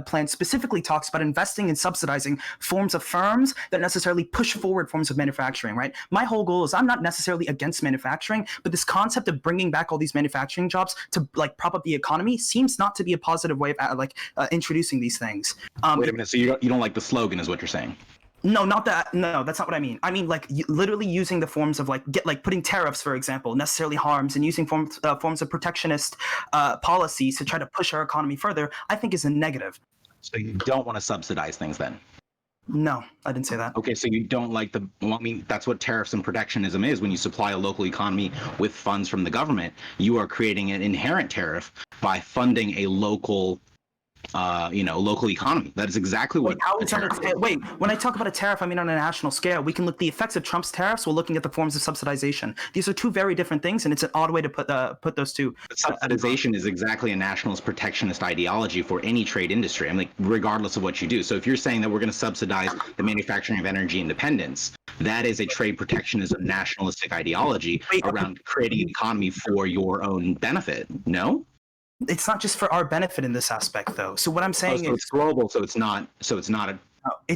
plan specifically talks about investing and subsidizing forms of firms that necessarily push forward forms of manufacturing, right? My whole goal is I'm not necessarily against manufacturing, but this concept of bringing back all these manufacturing jobs to like prop up the economy seems not to be a positive way of introducing these things. Wait a minute. So you don't like the slogan, is what you're saying? No, not that. No, that's not what I mean. I mean, literally using the forms of putting tariffs, for example, necessarily harms, and using forms of protectionist policies to try to push our economy further, I think is a negative. So you don't want to subsidize things then? No, I didn't say that. Okay, so you don't like that's what tariffs and protectionism is. When you supply a local economy with funds from the government, you are creating an inherent tariff by funding a local local economy. That is exactly what. Wait, when I talk about a tariff, I mean on a national scale. We can look the effects of Trump's tariffs while looking at the forms of subsidization. These are two very different things, and it's an odd way to put those two. But subsidization is exactly a nationalist protectionist ideology for any trade industry. I mean, regardless of what you do. So if you're saying that we're going to subsidize the manufacturing of energy independence, that is a trade protectionism nationalistic ideology around creating an economy for your own benefit. No? It's not just for our benefit in this aspect, though. So what I'm saying is it's global. So it's not a.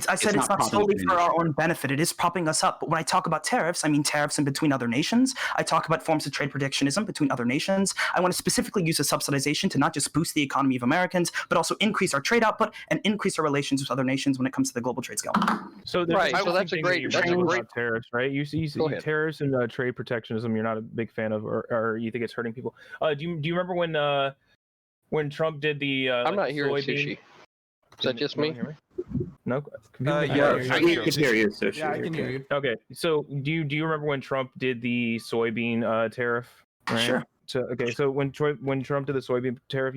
I said it's not solely for our own benefit. It is propping us up. But when I talk about tariffs, I mean tariffs in between other nations. I talk about forms of trade protectionism between other nations. I want to specifically use a subsidization to not just boost the economy of Americans, but also increase our trade output and increase our relations with other nations when it comes to the global trade scale. So that's a great tariffs, right? You see tariffs and trade protectionism. You're not a big fan of, or you think it's hurting people. Do you remember when Trump did the? I'm not hearing sushi. Is that just me? No. Yeah, I can hear you. Sushi. Yeah, I can hear you. Okay, so do you remember when Trump did the soybean tariff? Right? Sure. So when Trump did the soybean tariff,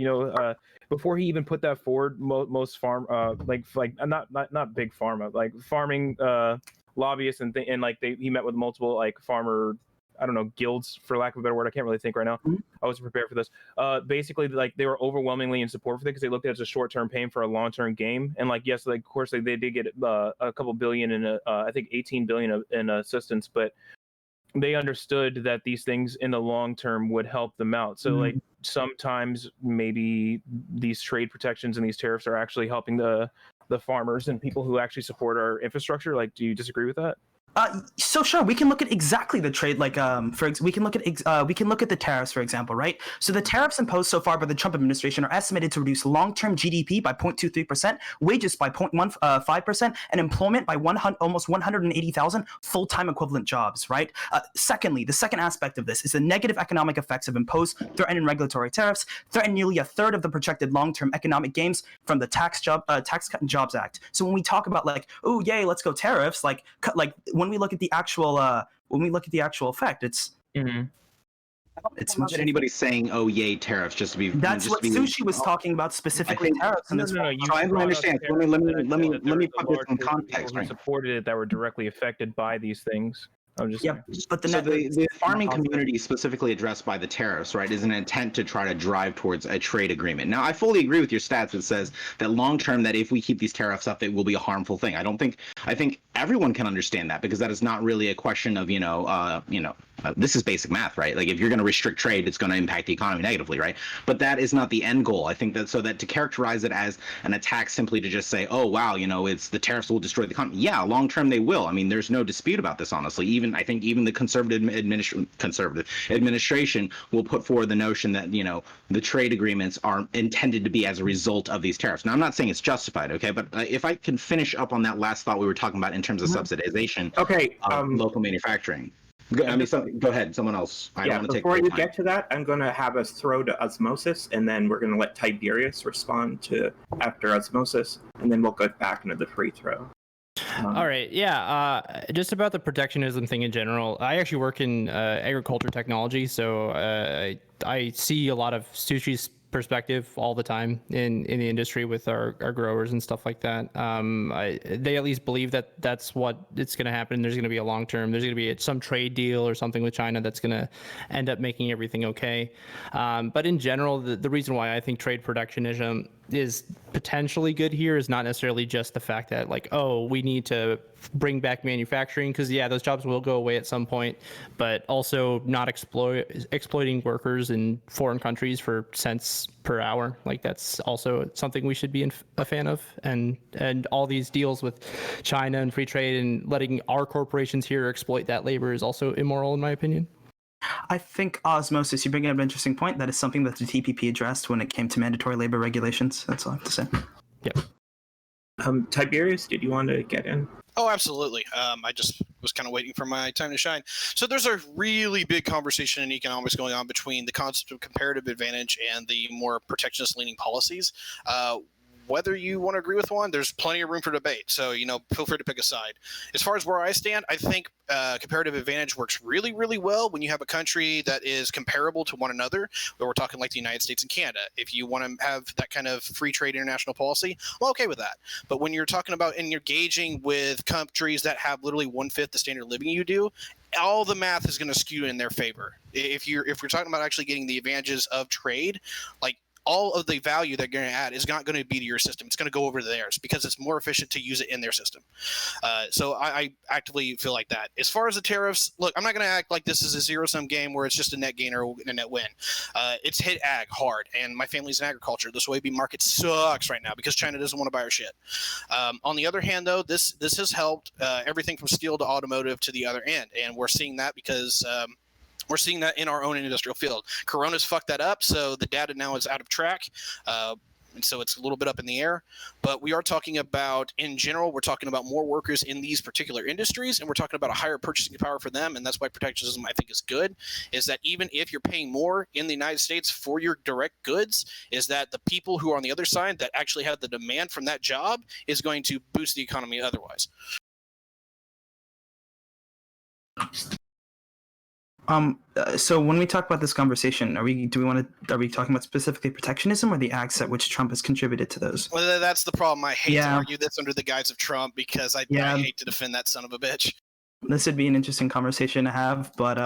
before he even put that forward, most farm not big pharma, like farming lobbyists and he met with multiple farmer, I don't know, guilds, for lack of a better word. I can't really think right now. Mm-hmm. I wasn't prepared for this. Basically, they were overwhelmingly in support for it because they looked at it as a short-term pain for a long-term game. And yes, of course, they did get a couple billion in I think 18 billion in assistance, but they understood that these things in the long term would help them out. So sometimes maybe these trade protections and these tariffs are actually helping the farmers and people who actually support our infrastructure. Do you disagree with that? So sure, we can look at exactly the trade. We can look at the tariffs, for example, right? So the tariffs imposed so far by the Trump administration are estimated to reduce long-term GDP by 0.23%, wages by 0.15%, and employment by almost 180,000 full-time equivalent jobs, right? Secondly, the second aspect of this is the negative economic effects of imposed, threatened, and regulatory tariffs threaten nearly a third of the projected long-term economic gains from the Tax Cut and Jobs Act. So when we talk about oh yay, let's go tariffs, when we look at the actual effect, it's it's not that anybody's saying, "Oh, yay, tariffs!" Just to be. That's what Sushi was talking about specifically. Tariffs. No. I understand. Let me put this in context. Who supported it that were directly affected by these things. I'm just but the farming community specifically addressed by the tariffs, right, is an intent to try to drive towards a trade agreement. Now, I fully agree with your stats that says that long term, that if we keep these tariffs up, it will be a harmful thing. I think everyone can understand that, because that is not really a question of this is basic math, right? If you're going to restrict trade, it's going to impact the economy negatively, right? But that is not the end goal. I think that to characterize it as an attack simply to just say, oh wow, it's the tariffs will destroy the economy. Yeah, long term they will. I mean, there's no dispute about this, honestly. I think even the conservative administration will put forward the notion that the trade agreements are intended to be as a result of these tariffs. Now, I'm not saying it's justified, okay, but if I can finish up on that last thought we were talking about in terms of subsidization, okay, local manufacturing. Go ahead, someone else. Before you get to that, I'm going to have us throw to osmosis, and then we're going to let Tiberius respond to after osmosis, and then we'll go back into the free throw. All right. Yeah. Just about the protectionism thing in general. I actually work in agriculture technology, so I see a lot of Sushi's perspective all the time in the industry with our growers and stuff like that. They at least believe that that's what it's going to happen. There's going to be a long term. There's going to be some trade deal or something with China that's going to end up making everything okay. But in general, the reason why I think trade protectionism is potentially good here is not necessarily just the fact that like, oh, we need to bring back manufacturing, because yeah, those jobs will go away at some point, but also not exploiting workers in foreign countries for cents per hour. Like that's also something we should be a fan of. And all these deals with China and free trade and letting our corporations here exploit that labor is also immoral in my opinion. I think osmosis, you bring up an interesting point. That is something that the TPP addressed when it came to mandatory labor regulations. That's all I have to say. Yep. Tiberius, did you want to get in? Oh, absolutely. I just was kind of waiting for my time to shine. So there's a really big conversation in economics going on between the concept of comparative advantage and the more protectionist-leaning policies. Whether you want to agree with one, there's plenty of room for debate. So, feel free to pick a side. As far as where I stand, I think comparative advantage works really, really well when you have a country that is comparable to one another, where we're talking like the United States and Canada. If you want to have that kind of free trade international policy, I'm okay with that. But when you're talking about and you're engaging with countries that have literally 1/5 the standard of living you do, all the math is going to skew in their favor. If we're talking about actually getting the advantages of trade, like all of the value that you're going to add is not going to be to your system. It's going to go over to theirs because it's more efficient to use it in their system. So I actively feel like that. As far as the tariffs, look, I'm not going to act like this is a zero-sum game where it's just a net gain or a net win. It's hit ag hard, and my family's in agriculture. The soybean market sucks right now because China doesn't want to buy our shit. On the other hand, though, this has helped everything from steel to automotive to the other end, and we're seeing that because we're seeing that in our own industrial field. Corona's fucked that up, so the data now is out of track, and so it's a little bit up in the air. But we are talking about, in general, we're talking about more workers in these particular industries, and we're talking about a higher purchasing power for them, and that's why protectionism, I think, is good, is that even if you're paying more in the United States for your direct goods, is that the people who are on the other side that actually have the demand from that job is going to boost the economy otherwise. So when we talk about this conversation, are we talking about specifically protectionism or the acts at which Trump has contributed to those? Well, that's the problem. I hate to argue this under the guise of Trump because I hate to defend that son of a bitch. This would be an interesting conversation to have, but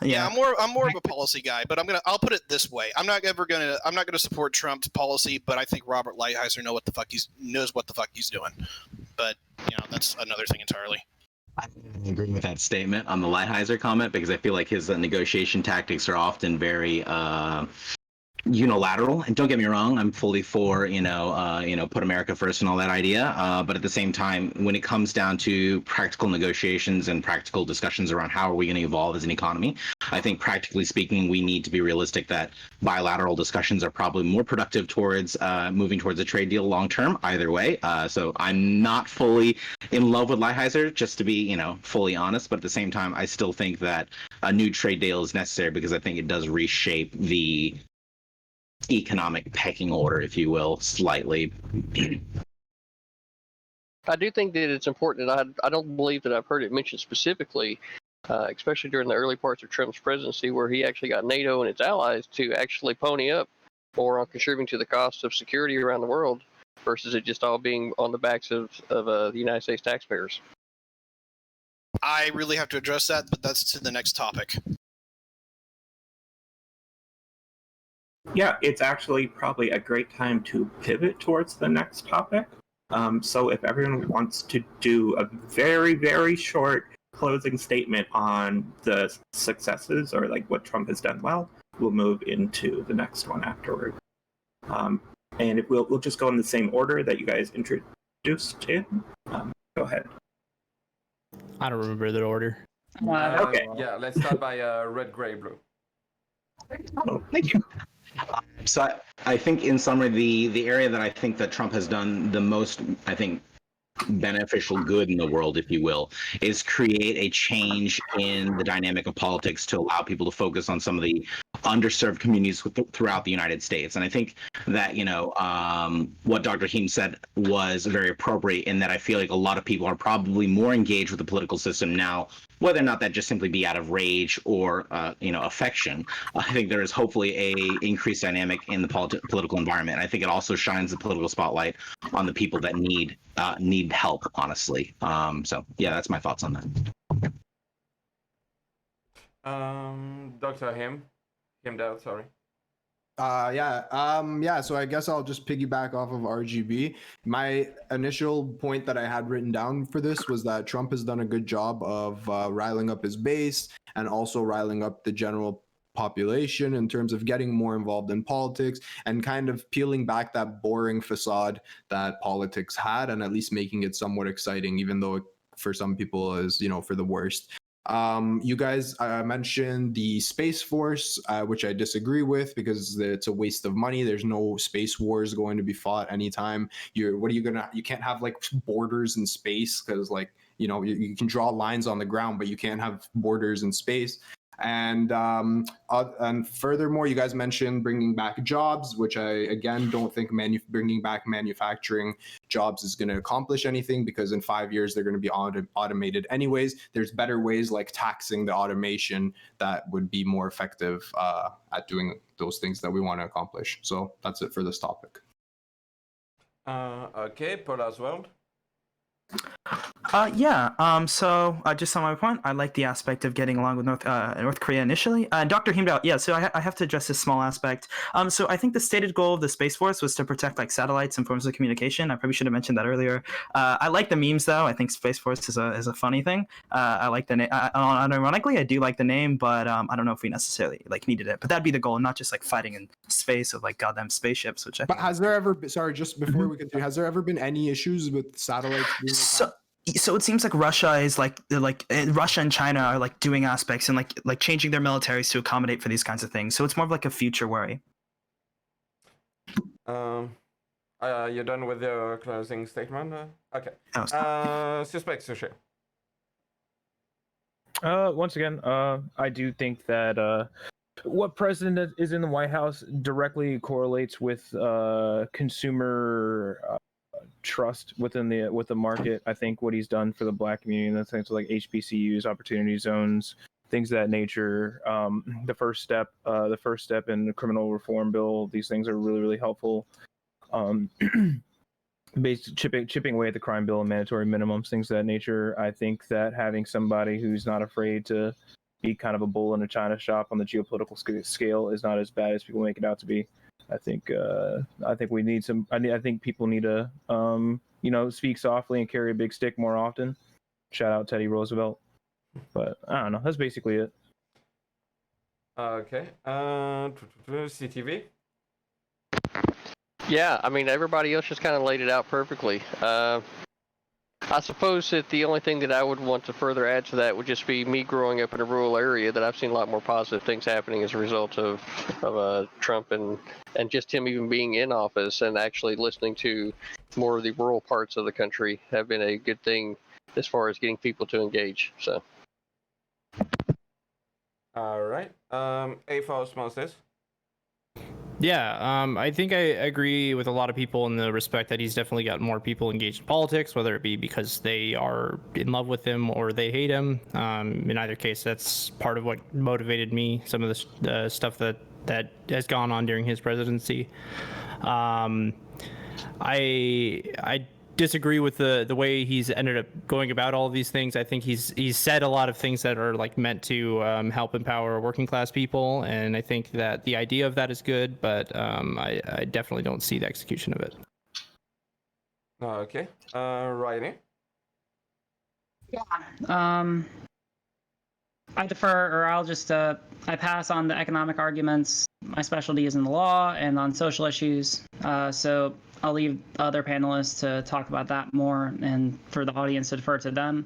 yeah, I'm more of a policy guy, but I'll put it this way: I'm not gonna support Trump's policy, but I think Robert Lighthizer knows what the fuck he's doing. But that's another thing entirely. I agree with that statement on the Lighthizer comment because I feel like his negotiation tactics are often very unilateral. And don't get me wrong, I'm fully for put America first and all that idea. But at the same time, when it comes down to practical negotiations and practical discussions around how are we going to evolve as an economy, I think practically speaking, we need to be realistic that bilateral discussions are probably more productive towards moving towards a trade deal long term. Either way, so I'm not fully in love with Lighthizer, just to be fully honest. But at the same time, I still think that a new trade deal is necessary because I think it does reshape the economic pecking order, if you will, slightly. I do think that it's important, and I don't believe that I've heard it mentioned specifically, especially during the early parts of Trump's presidency, where he actually got NATO and its allies to actually pony up more on contributing to the cost of security around the world versus it just all being on the backs of the United States taxpayers. I really have to address that, but that's to the next topic. Yeah, it's actually probably a great time to pivot towards the next topic. So if everyone wants to do a very, very short closing statement on the successes or like what Trump has done well, we'll move into the next one afterward. And if we'll just go in the same order that you guys introduced in. Go ahead. I don't remember the order. Okay. Yeah, let's start by red, gray, blue. Oh, thank you. So I think in summary, the area that I think that Trump has done the most, I think, beneficial good in the world, if you will, is create a change in the dynamic of politics to allow people to focus on some of the underserved communities throughout the United States. And I think that, what Dr. Heem said was very appropriate in that I feel like a lot of people are probably more engaged with the political system now, whether or not that just simply be out of rage or, affection. I think there is hopefully a increased dynamic in the political environment. And I think it also shines the political spotlight on the people that need help, honestly. So yeah, that's my thoughts on that. Dr. Heem Dowd, sorry. So I guess I'll just piggyback off of RGB. My initial point that I had written down for this was that Trump has done a good job of riling up his base and also riling up the general population in terms of getting more involved in politics and kind of peeling back that boring facade that politics had and at least making it somewhat exciting, even though for some people is, for the worst. You guys mentioned the Space Force, which I disagree with because it's a waste of money. There's no space wars going to be fought anytime. You can't have like borders in space because you can draw lines on the ground, but you can't have borders in space. And furthermore, you guys mentioned bringing back jobs, which I, again, don't think bringing back manufacturing jobs is going to accomplish anything because in 5 years, they're going to be automated anyways. There's better ways like taxing the automation that would be more effective at doing those things that we want to accomplish. So that's it for this topic. Okay, Paul as well. So just on my point, I like the aspect of getting along with North Korea initially. Dr. Heem, so I have to address this small aspect. So I think the stated goal of the Space Force was to protect like satellites and forms of communication. I probably should have mentioned that earlier. I like the memes though. I think Space Force is a funny thing. I like the name. Unironically, I do like the name, but I don't know if we necessarily needed it. But that'd be the goal, not just like fighting in space with like goddamn spaceships. Which But has there ever been, sorry, just before we continue, has there ever been any issues with satellites being So it seems like Russia is Russia and China are like doing aspects and like changing their militaries to accommodate for these kinds of things. So it's more of like a future worry. You're done with your closing statement? Okay. Suspect Sushi. Once again, I do think that what president is in the White House directly correlates with consumer trust within the market. I think what he's done for the Black community, and things like HBCUs, opportunity zones, things of that nature. The first step in the criminal reform bill. These things are really, really helpful. Chipping away at the crime bill and mandatory minimums, things of that nature. I think that having somebody who's not afraid to be kind of a bull in a china shop on the geopolitical scale is not as bad as people make it out to be. I think we need some. I think people need to, speak softly and carry a big stick more often. Shout out Teddy Roosevelt. But I don't know. That's basically it. Okay. CTV. Yeah, I mean, everybody else just kind of laid it out perfectly. I suppose that the only thing that I would want to further add to that would just be me growing up in a rural area, that I've seen a lot more positive things happening as a result of Trump and just him even being in office, and actually listening to more of the rural parts of the country have been a good thing as far as getting people to engage. So. All right. A for osmosis. Yeah, I think I agree with a lot of people in the respect that he's definitely got more people engaged in politics, whether it be because they are in love with him or they hate him. In either case, that's part of what motivated me, some of the stuff that has gone on during his presidency. I disagree with the way he's ended up going about all of these things. I think he's said a lot of things that are meant to help empower working class people, and I think that the idea of that is good, but I definitely don't see the execution of it. Okay. Riley. Yeah. I defer, or I'll just I pass on the economic arguments. My specialty is in the law and on social issues, so I'll leave other panelists to talk about that more, and for the audience to defer to them.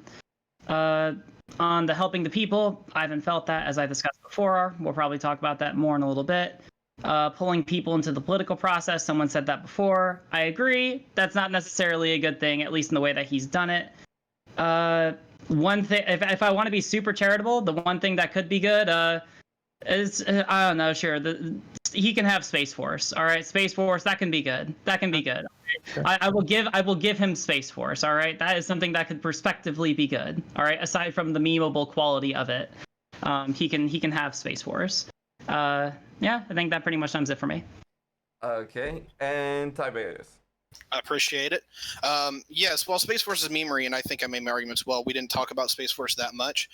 On the helping the people, I haven't felt that, as I discussed before. We'll probably talk about that more in a little bit. Pulling people into the political process, someone said that before. I agree. That's not necessarily a good thing, at least in the way that he's done it. One thing, if I want to be super charitable, the one thing that could be good is, I don't know, sure, he can have Space Force. All right, Space Force, that can be good. That can be good. Sure. I will give him Space Force. All right, that is something that could prospectively be good. All right, aside from the memeable quality of it, he can have Space Force. Yeah, I think that pretty much sums it for me. Okay, and Tiberius. I appreciate it. Yes, well, Space Force is memery, and I think I made my arguments well. We didn't talk about Space Force that much.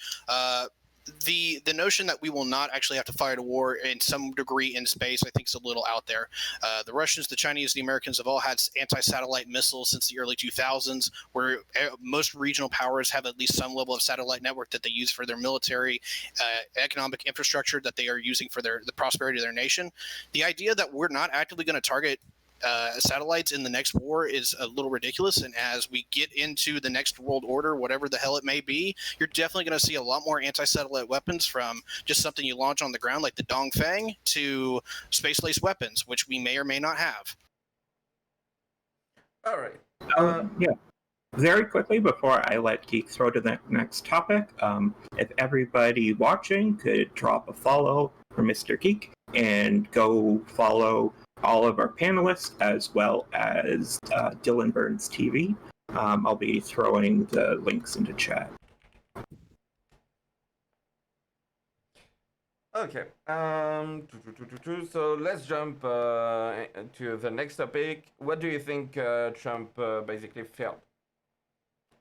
the notion that we will not actually have to fight a war in some degree in space, I think, is a little out there. The Russians, the Chinese, the Americans have all had anti-satellite missiles since the early 2000s, where most regional powers have at least some level of satellite network that they use for their military, economic infrastructure that they are using for the prosperity of their nation. The idea that we're not actively going to target satellites in the next war is a little ridiculous, and as we get into the next world order, whatever the hell it may be, you're definitely going to see a lot more anti-satellite weapons, from just something you launch on the ground like the Dongfeng to space-laced weapons, which we may or may not have. All right. Yeah. Very quickly, before I let Geek throw to the next topic, if everybody watching could drop a follow for Mr. Geek and go follow all of our panelists as well as DylanBurns TV. I'll be throwing the links into chat. Okay. So let's jump to the next topic. What do you think Trump basically failed?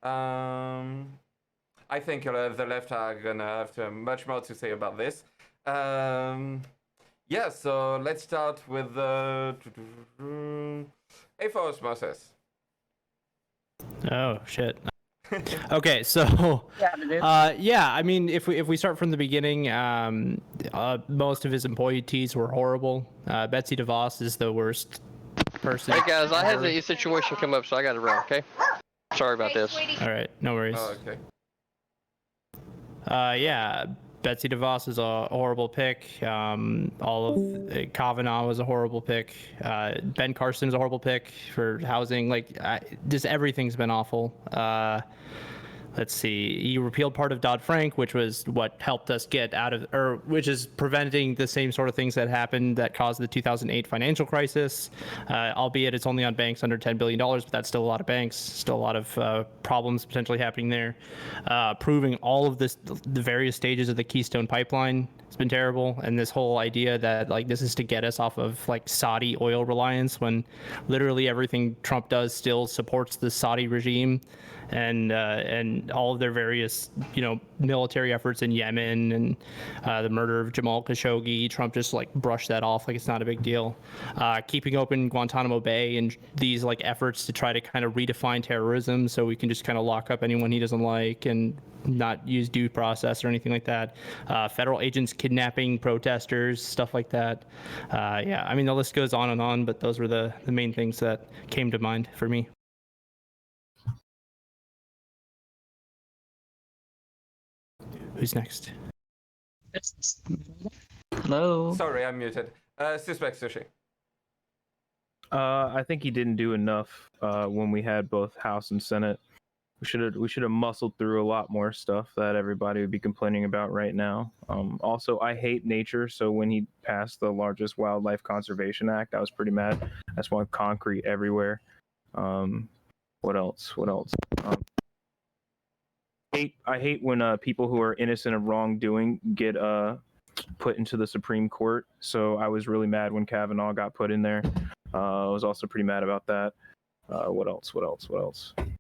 I think the left are gonna have much more to say about this. Yeah, so let's start with A for osmosis. Oh shit. Okay, so yeah, I mean, if we start from the beginning, most of his employees were horrible. Betsy DeVos is the worst person. Hey guys, I had the situation come up, so I got to run. Okay, sorry about this. All right, no worries. Oh, okay. Yeah, Betsy DeVos is a horrible pick. All of Kavanaugh was a horrible pick. Ben Carson's a horrible pick for housing. Like, just everything's been awful. Let's see. He repealed part of Dodd-Frank, which was what helped us get out of, or which is preventing the same sort of things that happened that caused the 2008 financial crisis. Albeit it's only on banks under $10 billion, but that's still a lot of banks, still a lot of problems potentially happening there. Approving all of this, the various stages of the Keystone Pipeline, it's been terrible. And this whole idea that like this is to get us off of like Saudi oil reliance, when literally everything Trump does still supports the Saudi regime and all of their various, you know, military efforts in Yemen and the murder of Jamal Khashoggi. Trump just like brushed that off like it's not a big deal. Keeping open Guantanamo Bay and these like efforts to try to kind of redefine terrorism so we can just kind of lock up anyone he doesn't like and not use due process or anything like that. Federal agents kidnapping protesters, stuff like that. Yeah, I mean, the list goes on, but those were the main things that came to mind for me. Who's next? Hello. Sorry, I'm muted. Suspect Sushi. I think he didn't do enough when we had both House and Senate. We should have muscled through a lot more stuff that everybody would be complaining about right now. Also, I hate nature, so when he passed the largest wildlife conservation act, I was pretty mad. I just want concrete everywhere. What else? I hate when people who are innocent of wrongdoing get put into the Supreme Court. So I was really mad when Kavanaugh got put in there. I was also pretty mad about that. What else?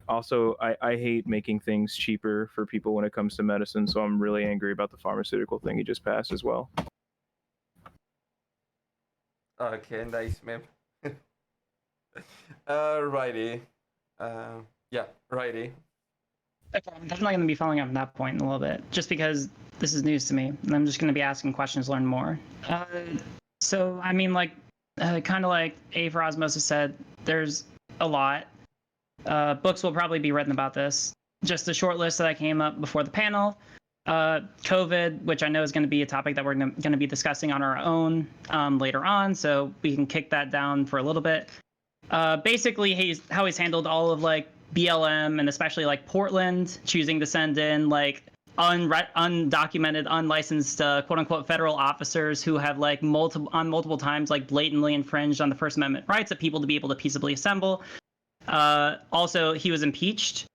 Also, I hate making things cheaper for people when it comes to medicine, so I'm really angry about the pharmaceutical thing he just passed as well. Okay, nice, man. Righty. Yeah, righty. I'm definitely going to be following up on that point in a little bit, just because this is news to me, and I'm just going to be asking questions to learn more. So, I mean, like, kind of like A for Osmosis said, there's a lot. Books will probably be written about this. Just a short list that I came up before the panel. COVID, which I know is going to be a topic that we're going to be discussing on our own later on, so we can kick that down for a little bit. Basically, how he's handled all of, like, BLM and especially like Portland choosing to send in like undocumented, unlicensed quote unquote federal officers who have like multiple times like blatantly infringed on the First Amendment rights of people to be able to peaceably assemble. Also, he was impeached.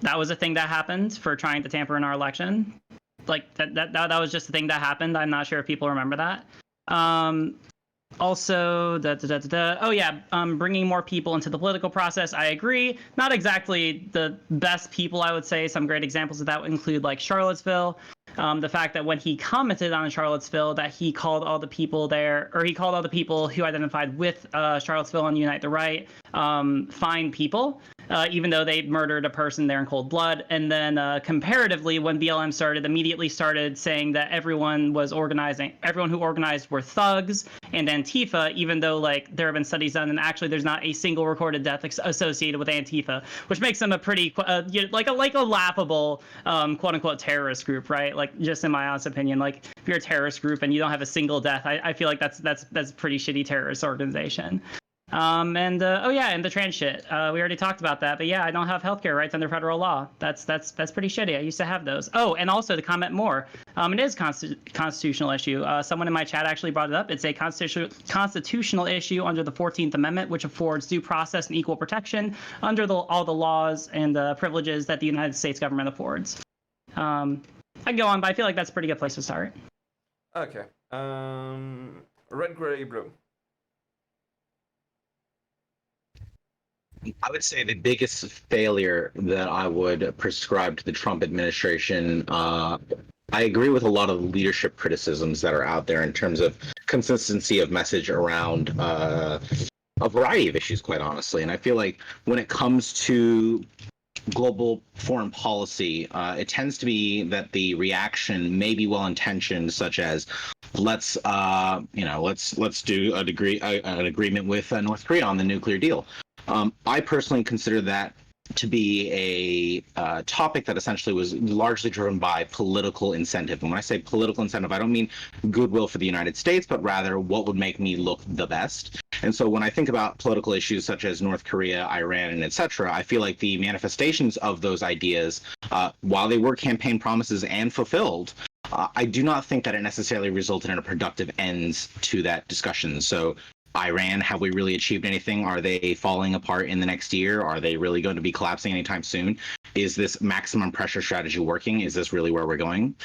That was a thing that happened for trying to tamper in our election. Like that was just a thing that happened. I'm not sure if people remember that. Also, oh yeah, bringing more people into the political process. I agree. Not exactly the best people, I would say. Some great examples of that would include like Charlottesville. the fact that when he commented on Charlottesville, that he called all the people there, or he called all the people who identified with Charlottesville and Unite the Right fine people, even though they murdered a person there in cold blood. And then comparatively, when BLM immediately started saying that everyone who organized were thugs and Antifa, even though like there have been studies done and actually there's not a single recorded death associated with Antifa, which makes them a pretty like a laughable quote unquote terrorist group, right? Like just in my honest opinion, like if you're a terrorist group and you don't have a single death, I feel like that's a pretty shitty terrorist organization. And the trans shit. We already talked about that, but yeah, I don't have healthcare rights under federal law. That's pretty shitty. I used to have those. Oh, and also to comment more, it is constitutional issue. Someone in my chat actually brought it up. It's a constitutional issue under the 14th Amendment, which affords due process and equal protection under all the laws and privileges that the United States government affords. I can go on, but I feel like that's a pretty good place to start. Okay. Red, gray, blue. I would say the biggest failure that I would prescribe to the Trump administration, I agree with a lot of the leadership criticisms that are out there in terms of consistency of message around a variety of issues, quite honestly. And I feel like when it comes to global foreign policy, it tends to be that the reaction may be well-intentioned, such as let's do an agreement with North Korea on the nuclear deal. I personally consider that to be a topic that essentially was largely driven by political incentive. And when I say political incentive, I don't mean goodwill for the United States, but rather what would make me look the best. And so when I think about political issues such as North Korea, Iran, and etc., I feel like the manifestations of those ideas, while they were campaign promises and fulfilled, I do not think that it necessarily resulted in a productive end to that discussion. So Iran, have we really achieved anything? Are they falling apart in the next year? Are they really going to be collapsing anytime soon? Is this maximum pressure strategy working? Is this really where we're going?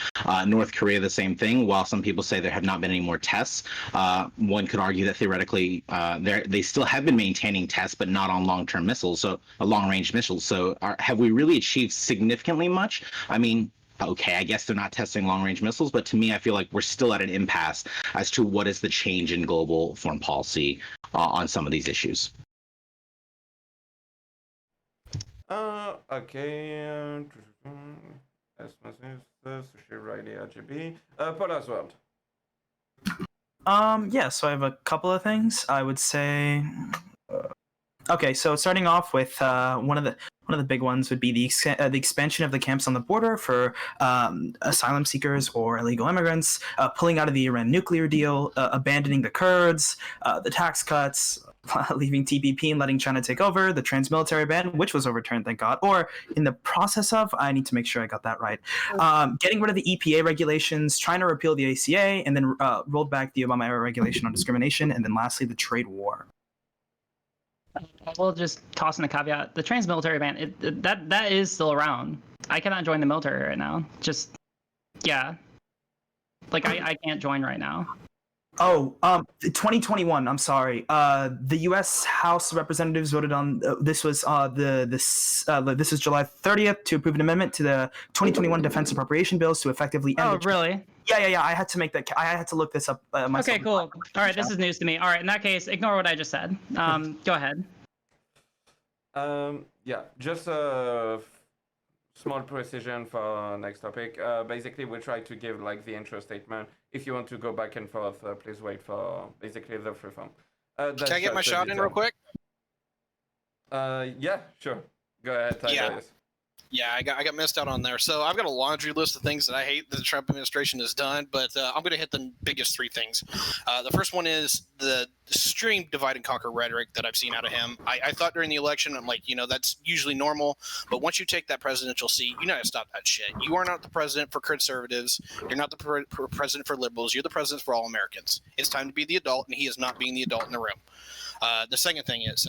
North Korea, the same thing. While some people say there have not been any more tests, one could argue that theoretically they still have been maintaining tests, but not on long-term missiles, so long-range missiles. So have we really achieved significantly much? I mean, okay, I guess they're not testing long-range missiles, but to me, I feel like we're still at an impasse as to what is the change in global foreign policy on some of these issues. Okay. Paul as well. So I have a couple of things. I would say. Okay, so starting off with one of the big ones would be the expansion of the camps on the border for asylum seekers or illegal immigrants, pulling out of the Iran nuclear deal, abandoning the Kurds, the tax cuts, leaving TPP and letting China take over, the trans-military ban, which was overturned, thank God, or in the process of, I need to make sure I got that right, getting rid of the EPA regulations, trying to repeal the ACA, and then rolled back the Obama-era regulation on discrimination, and then lastly, the trade war. We'll just toss in a caveat. The trans-military ban, that is still around. I cannot join the military right now. Just, yeah. Like, I can't join right now. Oh, 2021. I'm sorry. The U.S. House of Representatives voted on this was this is July 30th to approve an amendment to the 2021 Defense Appropriation Bills to effectively end. Oh, really? Yeah. I had to make that. I had to look this up myself. Okay, cool. All right, this is news to me. All right, in that case, ignore what I just said. Go ahead. Yeah, just a small precision for next topic. Basically, we try to give like the intro statement. If you want to go back and forth, please wait for basically the free form. Can I get my shot in real quick? Yeah, sure. Go ahead, Tyler. Yeah, I got missed out on there. So I've got a laundry list of things that I hate that the Trump administration has done, but I'm going to hit the biggest three things. The first one is the extreme divide and conquer rhetoric that I've seen out of him. I thought during the election, I'm like, that's usually normal, but once you take that presidential seat, you know how to stop that shit. You are not the president for conservatives. You're not the president for liberals. You're the president for all Americans. It's time to be the adult, and he is not being the adult in the room. The second thing is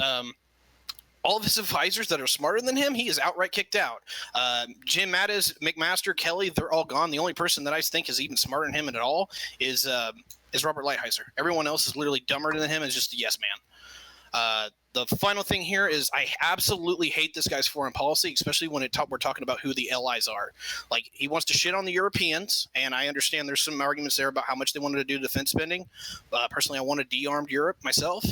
all of his advisors that are smarter than him, he is outright kicked out. Jim Mattis, McMaster, Kelly, they're all gone. The only person that I think is even smarter than him at all is Robert Lighthizer. Everyone else is literally dumber than him, is just a yes man. The final thing here is I absolutely hate this guy's foreign policy, especially when we're talking about who the allies are. Like, he wants to shit on the Europeans, and I understand there's some arguments there about how much they wanted to do defense spending. Personally, I want to de-arm Europe myself.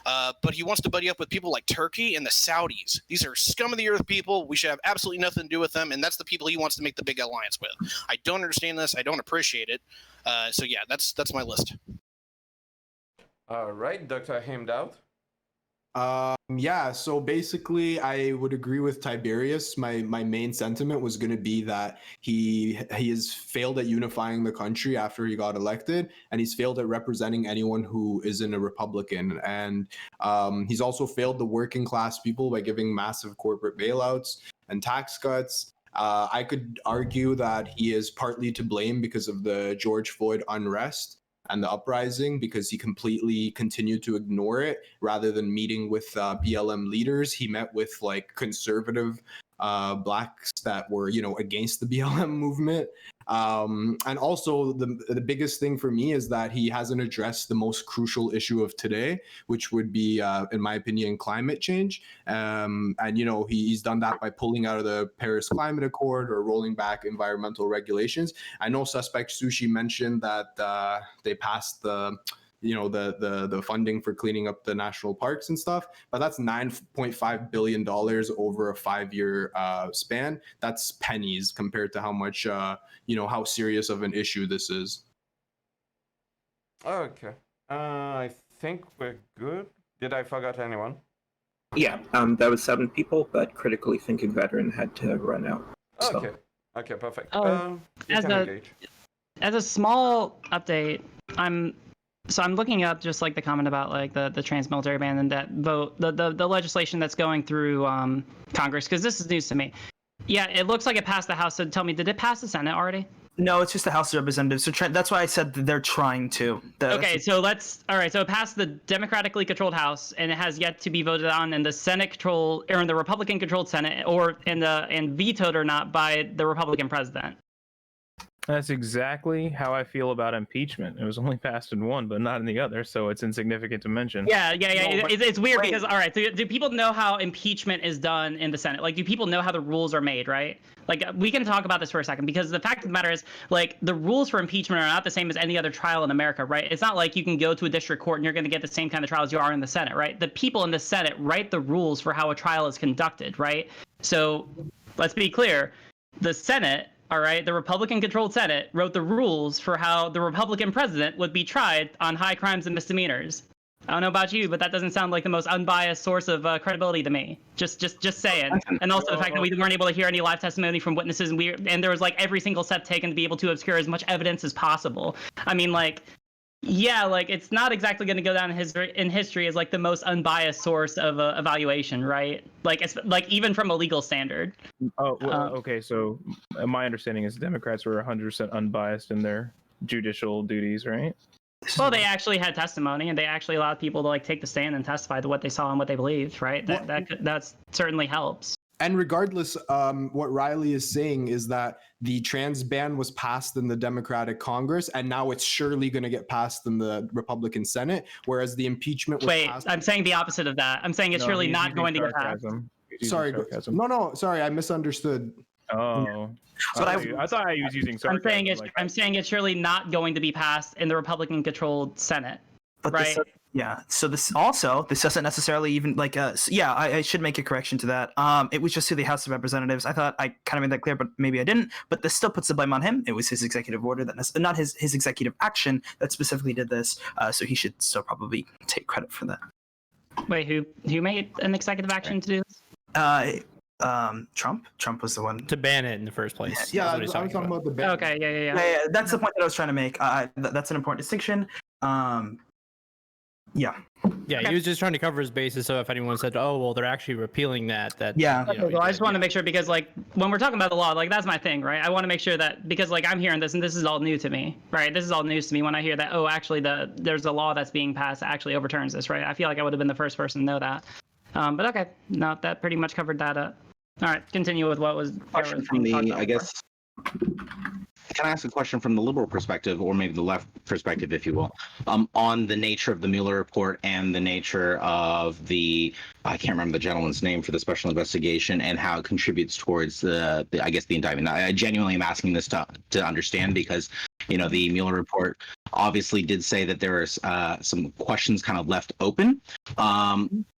But he wants to buddy up with people like Turkey and the Saudis. These are scum of the earth people. We should have absolutely nothing to do with them, and that's the people he wants to make the big alliance with. I don't understand this. I don't appreciate it. So yeah, that's my list. All right, Dr. Heemdout. Yeah, so basically I would agree with Tiberius. My main sentiment was going to be that he has failed at unifying the country after he got elected, and he's failed at representing anyone who isn't a Republican. And he's also failed the working class people by giving massive corporate bailouts and tax cuts. I could argue that he is partly to blame because of the George Floyd unrest and the uprising, because he completely continued to ignore it rather than meeting with BLM leaders. He met with like conservative blacks that were, against the BLM movement. And also the biggest thing for me is that he hasn't addressed the most crucial issue of today, which would be, in my opinion, climate change. And, he's done that by pulling out of the Paris Climate Accord or rolling back environmental regulations. I know Suspect Sushi mentioned that they passed the funding for cleaning up the national parks and stuff, but that's $9.5 billion over a 5-year span. That's pennies compared to how much, how serious of an issue this is. Okay. I think we're good. Did I forget anyone? Yeah, that was 7 people, but critically thinking veteran had to run out. So. Okay, perfect. As a small update, I'm looking up just like the comment about like the trans military ban and that vote, the legislation that's going through Congress, because this is news to me. Yeah, it looks like it passed the House. So tell me, did it pass the Senate already? No, it's just the House of Representatives. So that's why I said that they're trying to. Okay, so so it passed the democratically controlled House, and it has yet to be voted on in the in the Republican controlled Senate, and vetoed or not by the Republican president. That's exactly how I feel about impeachment. It was only passed in one, but not in the other, so it's insignificant to mention. Yeah. It's weird because, all right, so do people know how impeachment is done in the Senate? Like, do people know how the rules are made, right? Like, we can talk about this for a second, because the fact of the matter is, like, the rules for impeachment are not the same as any other trial in America, right? It's not like you can go to a district court and you're going to get the same kind of trial as you are in the Senate, right? The people in the Senate write the rules for how a trial is conducted, right? So let's be clear. The Senate, all right, the Republican-controlled Senate wrote the rules for how the Republican president would be tried on high crimes and misdemeanors. I don't know about you, but that doesn't sound like the most unbiased source of credibility to me. Just saying. And also the fact that we weren't able to hear any live testimony from witnesses, and there was like every single step taken to be able to obscure as much evidence as possible. I mean, like, yeah, like, it's not exactly going to go down in history as like the most unbiased source of evaluation, right? Like, it's like even from a legal standard. Okay. So my understanding is Democrats were 100% unbiased in their judicial duties, right? Well, they actually had testimony, and they actually allowed people to like take the stand and testify to what they saw and what they believed, right? That certainly helps. And regardless, what Riley is saying is that the trans ban was passed in the Democratic Congress, and now it's surely going to get passed in the Republican Senate, whereas the impeachment was passed. I'm saying the opposite of that. I'm saying it's surely not going to get passed. Sorry, sorry, I misunderstood. Oh. I thought I was using sarcasm. I'm saying it's surely not going to be passed in the Republican-controlled Senate, but right? So this doesn't necessarily even like I should make a correction to that. It was just to the House of Representatives. I thought I kind of made that clear, but maybe I didn't. But this still puts the blame on him. It was his executive order not his executive action that specifically did this. So he should still probably take credit for that. Wait, who made an executive action to do this? Trump was the one to ban it in the first place. Yeah, I was talking about the ban. Okay, yeah. That's the point that I was trying to make. That's an important distinction. Yeah, he was just trying to cover his bases. So if anyone said, "Oh, well, they're actually repealing that," Well, I just want to make sure, because like when we're talking about the law, like that's my thing, right? I want to make sure that, because like I'm hearing this and this is all new to me, right? This is all news to me when I hear that. Oh, actually, there's a law that's being passed that actually overturns this, right? I feel like I would have been the first person to know that. But okay, no, that pretty much covered that up. All right, continue with what was. Question from me, I guess. can I ask a question from the liberal perspective, or maybe the left perspective, if you will, on the nature of the Mueller report and the nature of I can't remember the gentleman's name for the special investigation, and how it contributes towards the I guess the indictment. I genuinely am asking this to understand, because the Mueller report obviously did say that there are some questions kind of left open.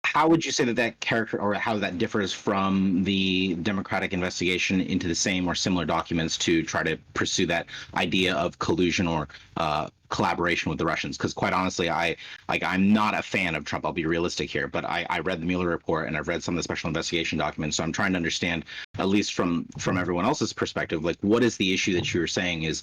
How would you say that character, or how that differs from the Democratic investigation into the same or similar documents to try to pursue that idea of collusion or collaboration with the Russians? Because quite honestly, I'm not a fan of Trump. I'll be realistic here, but I read the Mueller report and I've read some of the special investigation documents, so I'm trying to understand, at least from everyone else's perspective, like, what is the issue that you were saying is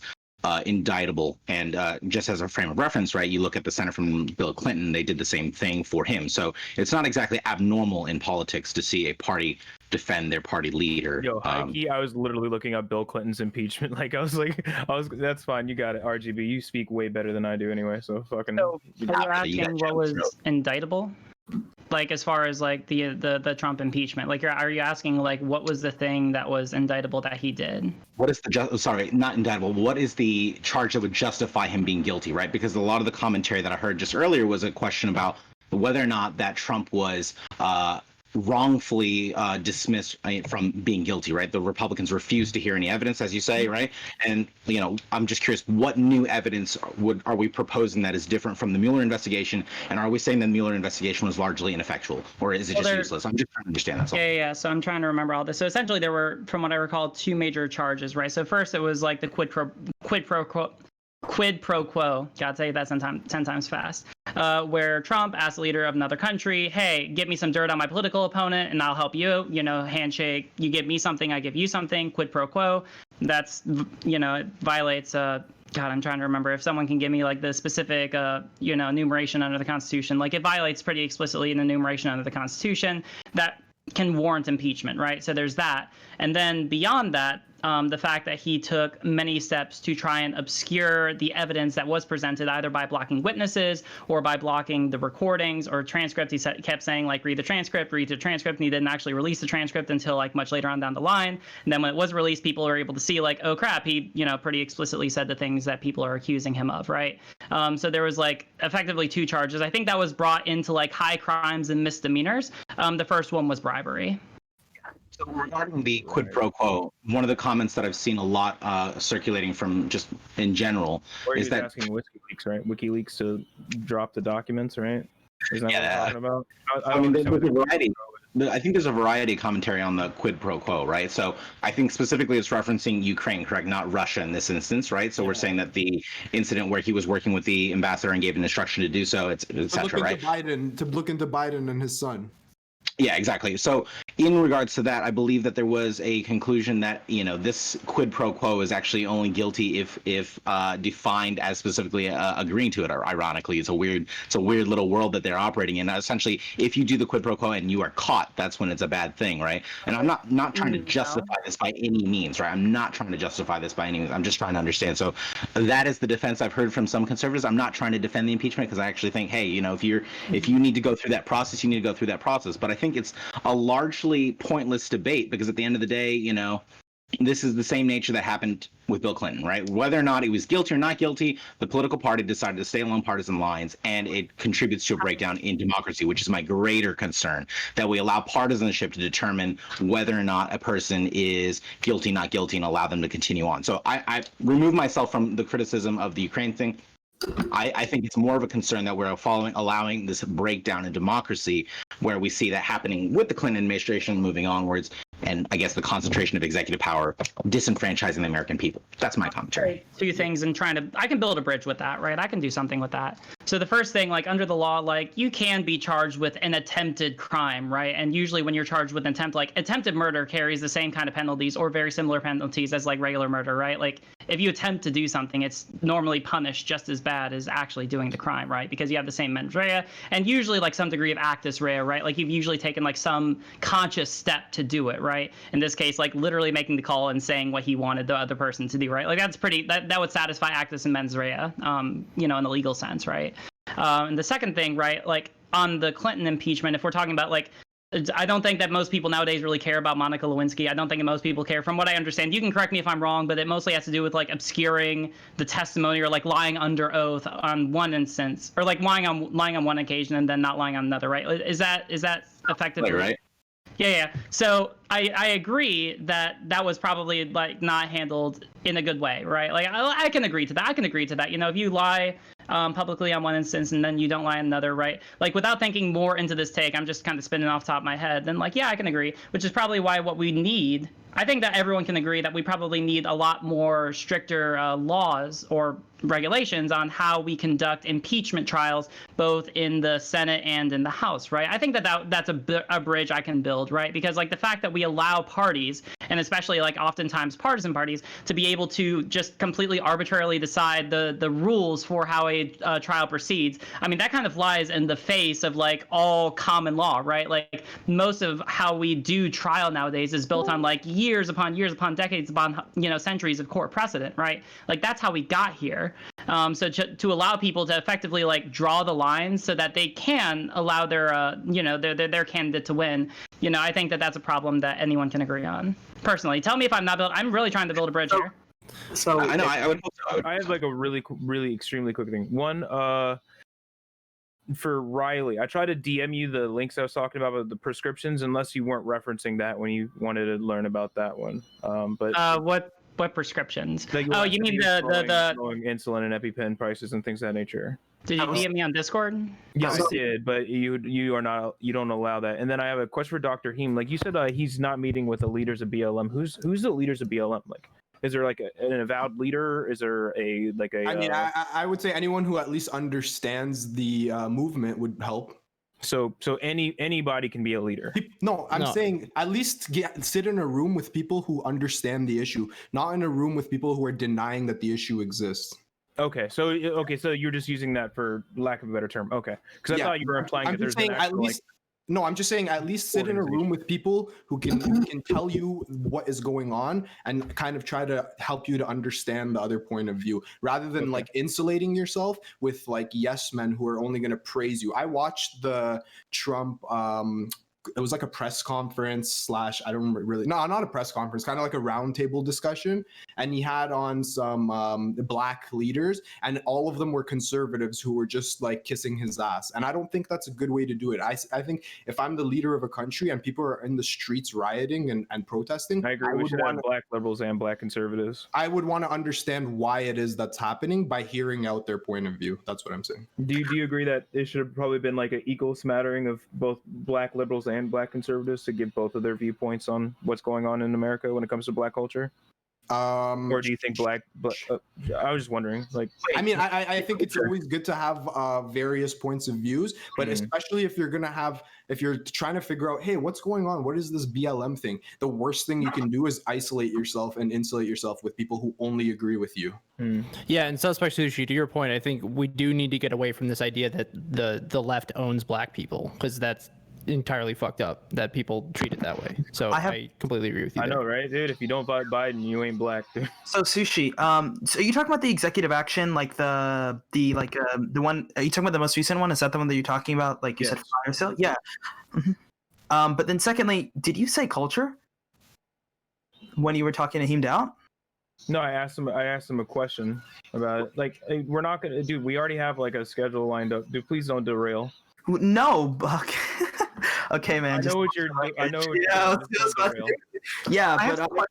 indictable? And just as a frame of reference, right, you look at the Senator from Bill Clinton, they did the same thing for him. So it's not exactly abnormal in politics to see a party defend their party leader. Yo, Hippy, I was literally looking up Bill Clinton's impeachment. Like, that's fine. You got it, RGB. You speak way better than I do anyway, so fucking. So are you asking what was indictable? Like, as far as like the Trump impeachment, like, are you asking like what was the thing that was indictable that he did? What is not indictable. What is the charge that would justify him being guilty, right? Because a lot of the commentary that I heard just earlier was a question about whether or not that Trump was wrongfully dismissed from being guilty, right? The Republicans refused to hear any evidence, as you say, right? And I'm just curious, what new evidence are we proposing that is different from the Mueller investigation? And are we saying that the Mueller investigation was largely ineffectual, or is it just useless? I'm just trying to understand that. Yeah. So I'm trying to remember all this. So essentially, there were, from what I recall, two major charges, right? So first, it was like the quid pro quo, gotta say that 10 times fast, where Trump asked the leader of another country, hey, get me some dirt on my political opponent and I'll help you, handshake, you give me something, I give you something, quid pro quo. That's, it violates, God, I'm trying to remember if someone can give me like the specific, enumeration under the Constitution. Like, it violates pretty explicitly an enumeration under the Constitution that can warrant impeachment, right? So there's that. And then beyond that, the fact that he took many steps to try and obscure the evidence that was presented, either by blocking witnesses or by blocking the recordings or transcript. He kept saying, like, read the transcript, and he didn't actually release the transcript until like much later on down the line. And then when it was released, people were able to see, like, oh crap, he pretty explicitly said the things that people are accusing him of, right? So there was like effectively two charges. I think that was brought into like high crimes and misdemeanors. The first one was bribery. So regarding the quid pro quo, one of the comments that I've seen a lot circulating from just in general is that asking WikiLeaks, right? WikiLeaks to drop the documents, right? Is that what you're talking about? I mean, there's a variety. I think there's a variety of commentary on the quid pro quo, right? So I think specifically it's referencing Ukraine, correct? Not Russia in this instance, right? So we're saying that the incident where he was working with the ambassador and gave an instruction to do so, etc., right? To look into Biden and his son. Yeah, exactly. So in regards to that, I believe that there was a conclusion that, this quid pro quo is actually only guilty if defined as specifically agreeing to it. Or ironically, it's a weird little world that they're operating in. Essentially, if you do the quid pro quo and you are caught, that's when it's a bad thing, right? And I'm not trying to justify this by any means, right? I'm not trying to justify this by any means. I'm just trying to understand. So that is the defense I've heard from some conservatives. I'm not trying to defend the impeachment, because I actually think, hey, if you need to go through that process, you need to go through that process. But I think it's a largely pointless debate, because at the end of the day, this is the same nature that happened with Bill Clinton, right? Whether or not he was guilty or not guilty, the political party decided to stay along partisan lines, and it contributes to a breakdown in democracy, which is my greater concern, that we allow partisanship to determine whether or not a person is guilty, not guilty, and allow them to continue on. So I remove myself from the criticism of the Ukraine thing. I think it's more of a concern that we're allowing this breakdown in democracy, where we see that happening with the Clinton administration moving onwards, and I guess the concentration of executive power disenfranchising the American people. That's my commentary. Two things, and I can build a bridge with that, right? I can do something with that. So the first thing, like, under the law, like, you can be charged with an attempted crime, right? And usually when you're charged with attempted murder carries the same kind of penalties or very similar penalties as like regular murder, right? Like, if you attempt to do something, it's normally punished just as bad as actually doing the crime, right? Because you have the same mens rea and usually like some degree of actus rea, right? Like, you've usually taken like some conscious step to do it, right? In this case, like literally making the call and saying what he wanted the other person to do, right? Like, that's that would satisfy actus and mens rea, in the legal sense, right? And the second thing, right, like on the Clinton impeachment, if we're talking about like I don't think that most people nowadays really care about Monica Lewinsky. I don't think that most people care. From what I understand, you can correct me if I'm wrong, but it mostly has to do with like obscuring the testimony or like lying under oath on one instance, or like lying on one occasion and then not lying on another. Right? Is that effectively Right? Yeah. So I agree that was probably like not handled in a good way, right? Like I can agree to that. You know, if you lie publicly on one instance and then you don't lie on another, right? Like without thinking more into this take, I'm just kind of spinning off the top of my head. Then like, yeah, I can agree, which is probably why what we need. I think that everyone can agree that we probably need a lot more stricter laws or regulations on how we conduct impeachment trials, both in the Senate and in the House, right? I think that's a bridge I can build, right? Because like the fact that we allow parties, and especially like oftentimes partisan parties, to be able to just completely arbitrarily decide the rules for how a trial proceeds. I mean, that kind of flies in the face of like all common law, right? Like most of how we do trial nowadays is built on like years upon decades upon centuries of court precedent, right? Like that's how we got here. So to allow people to effectively like draw the lines so that they can allow their their candidate to win, I think that's a problem that anyone can agree on. Personally, tell me if I'm not building. I'm really trying to build a bridge here. So I know. I would hope so. I have like a really extremely quick thing. One, for Riley, I tried to DM you the links I was talking about the prescriptions, unless you weren't referencing that when you wanted to learn about that one. But what prescriptions? Like, oh, you mean the insulin and EpiPen prices and things of that nature? Did you DM me on Discord? Yes, I did, but you don't allow that. And then I have a question for Dr. Heem. Like you said, he's not meeting with the leaders of BLM. Who's the leaders of BLM? Like, is there like an avowed leader? Is there I mean, I would say anyone who at least understands the movement would help. So anybody can be a leader. No, I'm saying at least sit in a room with people who understand the issue, not in a room with people who are denying that the issue exists. Okay, so you're just using that for lack of a better term. Okay, because I thought you were implying that there's an actual, No, I'm just saying at least sit in a room with people who can tell you what is going on and kind of try to help you to understand the other point of view, rather than like insulating yourself with like yes men who are only going to praise you. I watched the Trump it was like a press conference / I don't remember really. No, not a press conference, kind of like a roundtable discussion. And he had on some black leaders, and all of them were conservatives who were just like kissing his ass. And I don't think that's a good way to do it. I think if I'm the leader of a country and people are in the streets rioting and protesting, I agree. We should have black liberals and black conservatives. I would want to understand why it is that's happening by hearing out their point of view. That's what I'm saying. Do you agree that it should have probably been like an equal smattering of both black liberals and black conservatives to give both of their viewpoints on what's going on in America when it comes to black culture? Or do you think I was just wondering. Like, I mean, I think it's always good to have various points of views, but especially if you're trying to figure out, hey, what's going on? What is this BLM thing? The worst thing you can do is isolate yourself and insulate yourself with people who only agree with you. Yeah, and Suspect Sushi, to your point, I think we do need to get away from this idea that the left owns black people, because that's entirely fucked up that people treat it that way. So I completely agree with you. I know, right, dude? If you don't vote Biden, you ain't black, dude. So Sushi, so you talking about the executive action, like the one? Are you talking about the most recent one? Is that the one that you're talking about? Like you said, fire sale? Yeah. Mm-hmm. But then secondly, did you say culture when you were talking to Heem Dow? No, I asked him a question about it. Like, hey, we're not gonna, dude. We already have like a schedule lined up. Dude, please don't derail. No, Buck. Okay, man. I know what you're. Yeah, but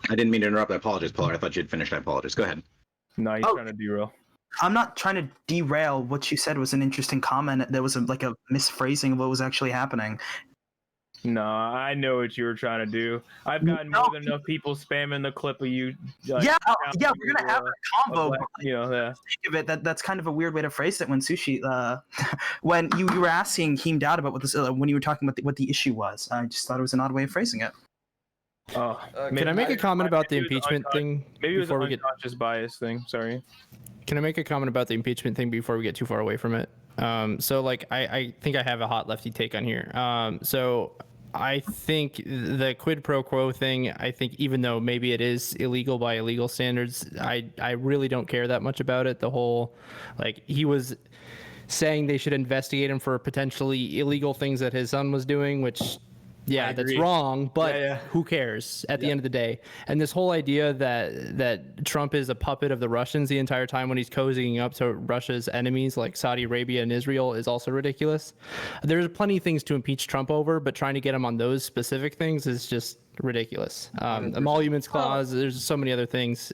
I didn't mean to interrupt. I apologize, Polar. I thought you'd finished. I apologize. Go ahead. No, he's trying to derail. I'm not trying to derail. What you said was an interesting comment. There was a misphrasing of what was actually happening. No, I know what you were trying to do. I've gotten more than enough people spamming the clip of you. Like, yeah, we're gonna have a combo. Think of it. That's kind of a weird way to phrase it. When Sushi, when you were asking Heem Dow about what this, when you were talking about what the issue was, I just thought it was an odd way of phrasing it. Can I make a comment about the impeachment thing? Maybe it was an unconscious bias thing. Sorry. Can I make a comment about the impeachment thing before we get too far away from it? So like I think I have a hot lefty take on here. So I think the quid pro quo thing, I think even though maybe it is illegal by illegal standards, I really don't care that much about it. The whole, like, he was saying they should investigate him for potentially illegal things that his son was doing, which, yeah, that's wrong, but who cares at the end of the day? And this whole idea that Trump is a puppet of the Russians the entire time when he's cozying up to Russia's enemies like Saudi Arabia and Israel is also ridiculous. There's plenty of things to impeach Trump over, but trying to get him on those specific things is just ridiculous. Emoluments clause, there's so many other things.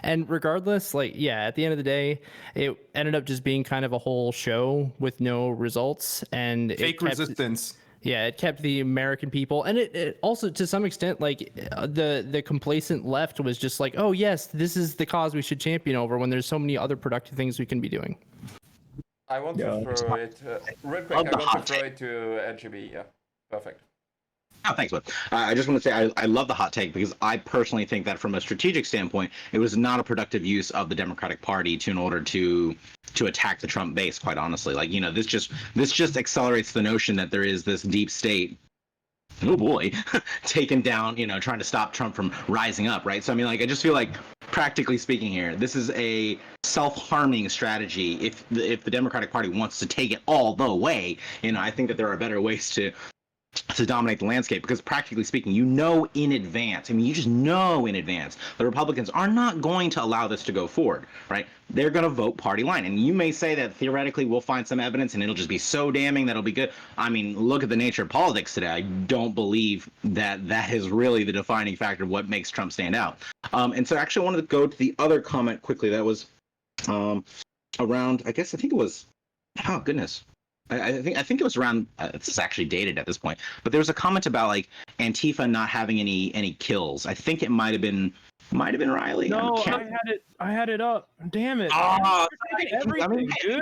And regardless, like, yeah, at the end of the day, it ended up just being kind of a whole show with no results and fake resistance. Yeah, it kept the American people, and it also, to some extent, like the complacent left was just like, oh yes, this is the cause we should champion over, when there's so many other productive things we can be doing. I want to throw it real quick. I want to throw it to LGB. Yeah, perfect. Oh, thanks, bud. I just want to say I love the hot take because I personally think that from a strategic standpoint, it was not a productive use of the Democratic Party in order to attack the Trump base. Quite honestly, like, you know, this just accelerates the notion that there is this deep state. Oh boy, taken down, you know, trying to stop Trump from rising up, right? So I mean, like, I just feel like, practically speaking here, this is a self-harming strategy. If the Democratic Party wants to take it all the way, you know, I think that there are better ways to dominate the landscape, because practically speaking, you know in advance, I mean, you just know in advance, the Republicans are not going to allow this to go forward, right? They're going to vote party line. And you may say that theoretically we'll find some evidence and it'll just be so damning that it'll be good. I mean, look at the nature of politics today. I don't believe that is really the defining factor of what makes Trump stand out. And so actually I wanted to go to the other comment quickly that was around, I think it was, oh goodness. I think it was around. It's actually dated at this point, but there was a comment about like Antifa not having any kills. I think it might have been Riley. No, I had it up. Damn it! Oh, everything, dude.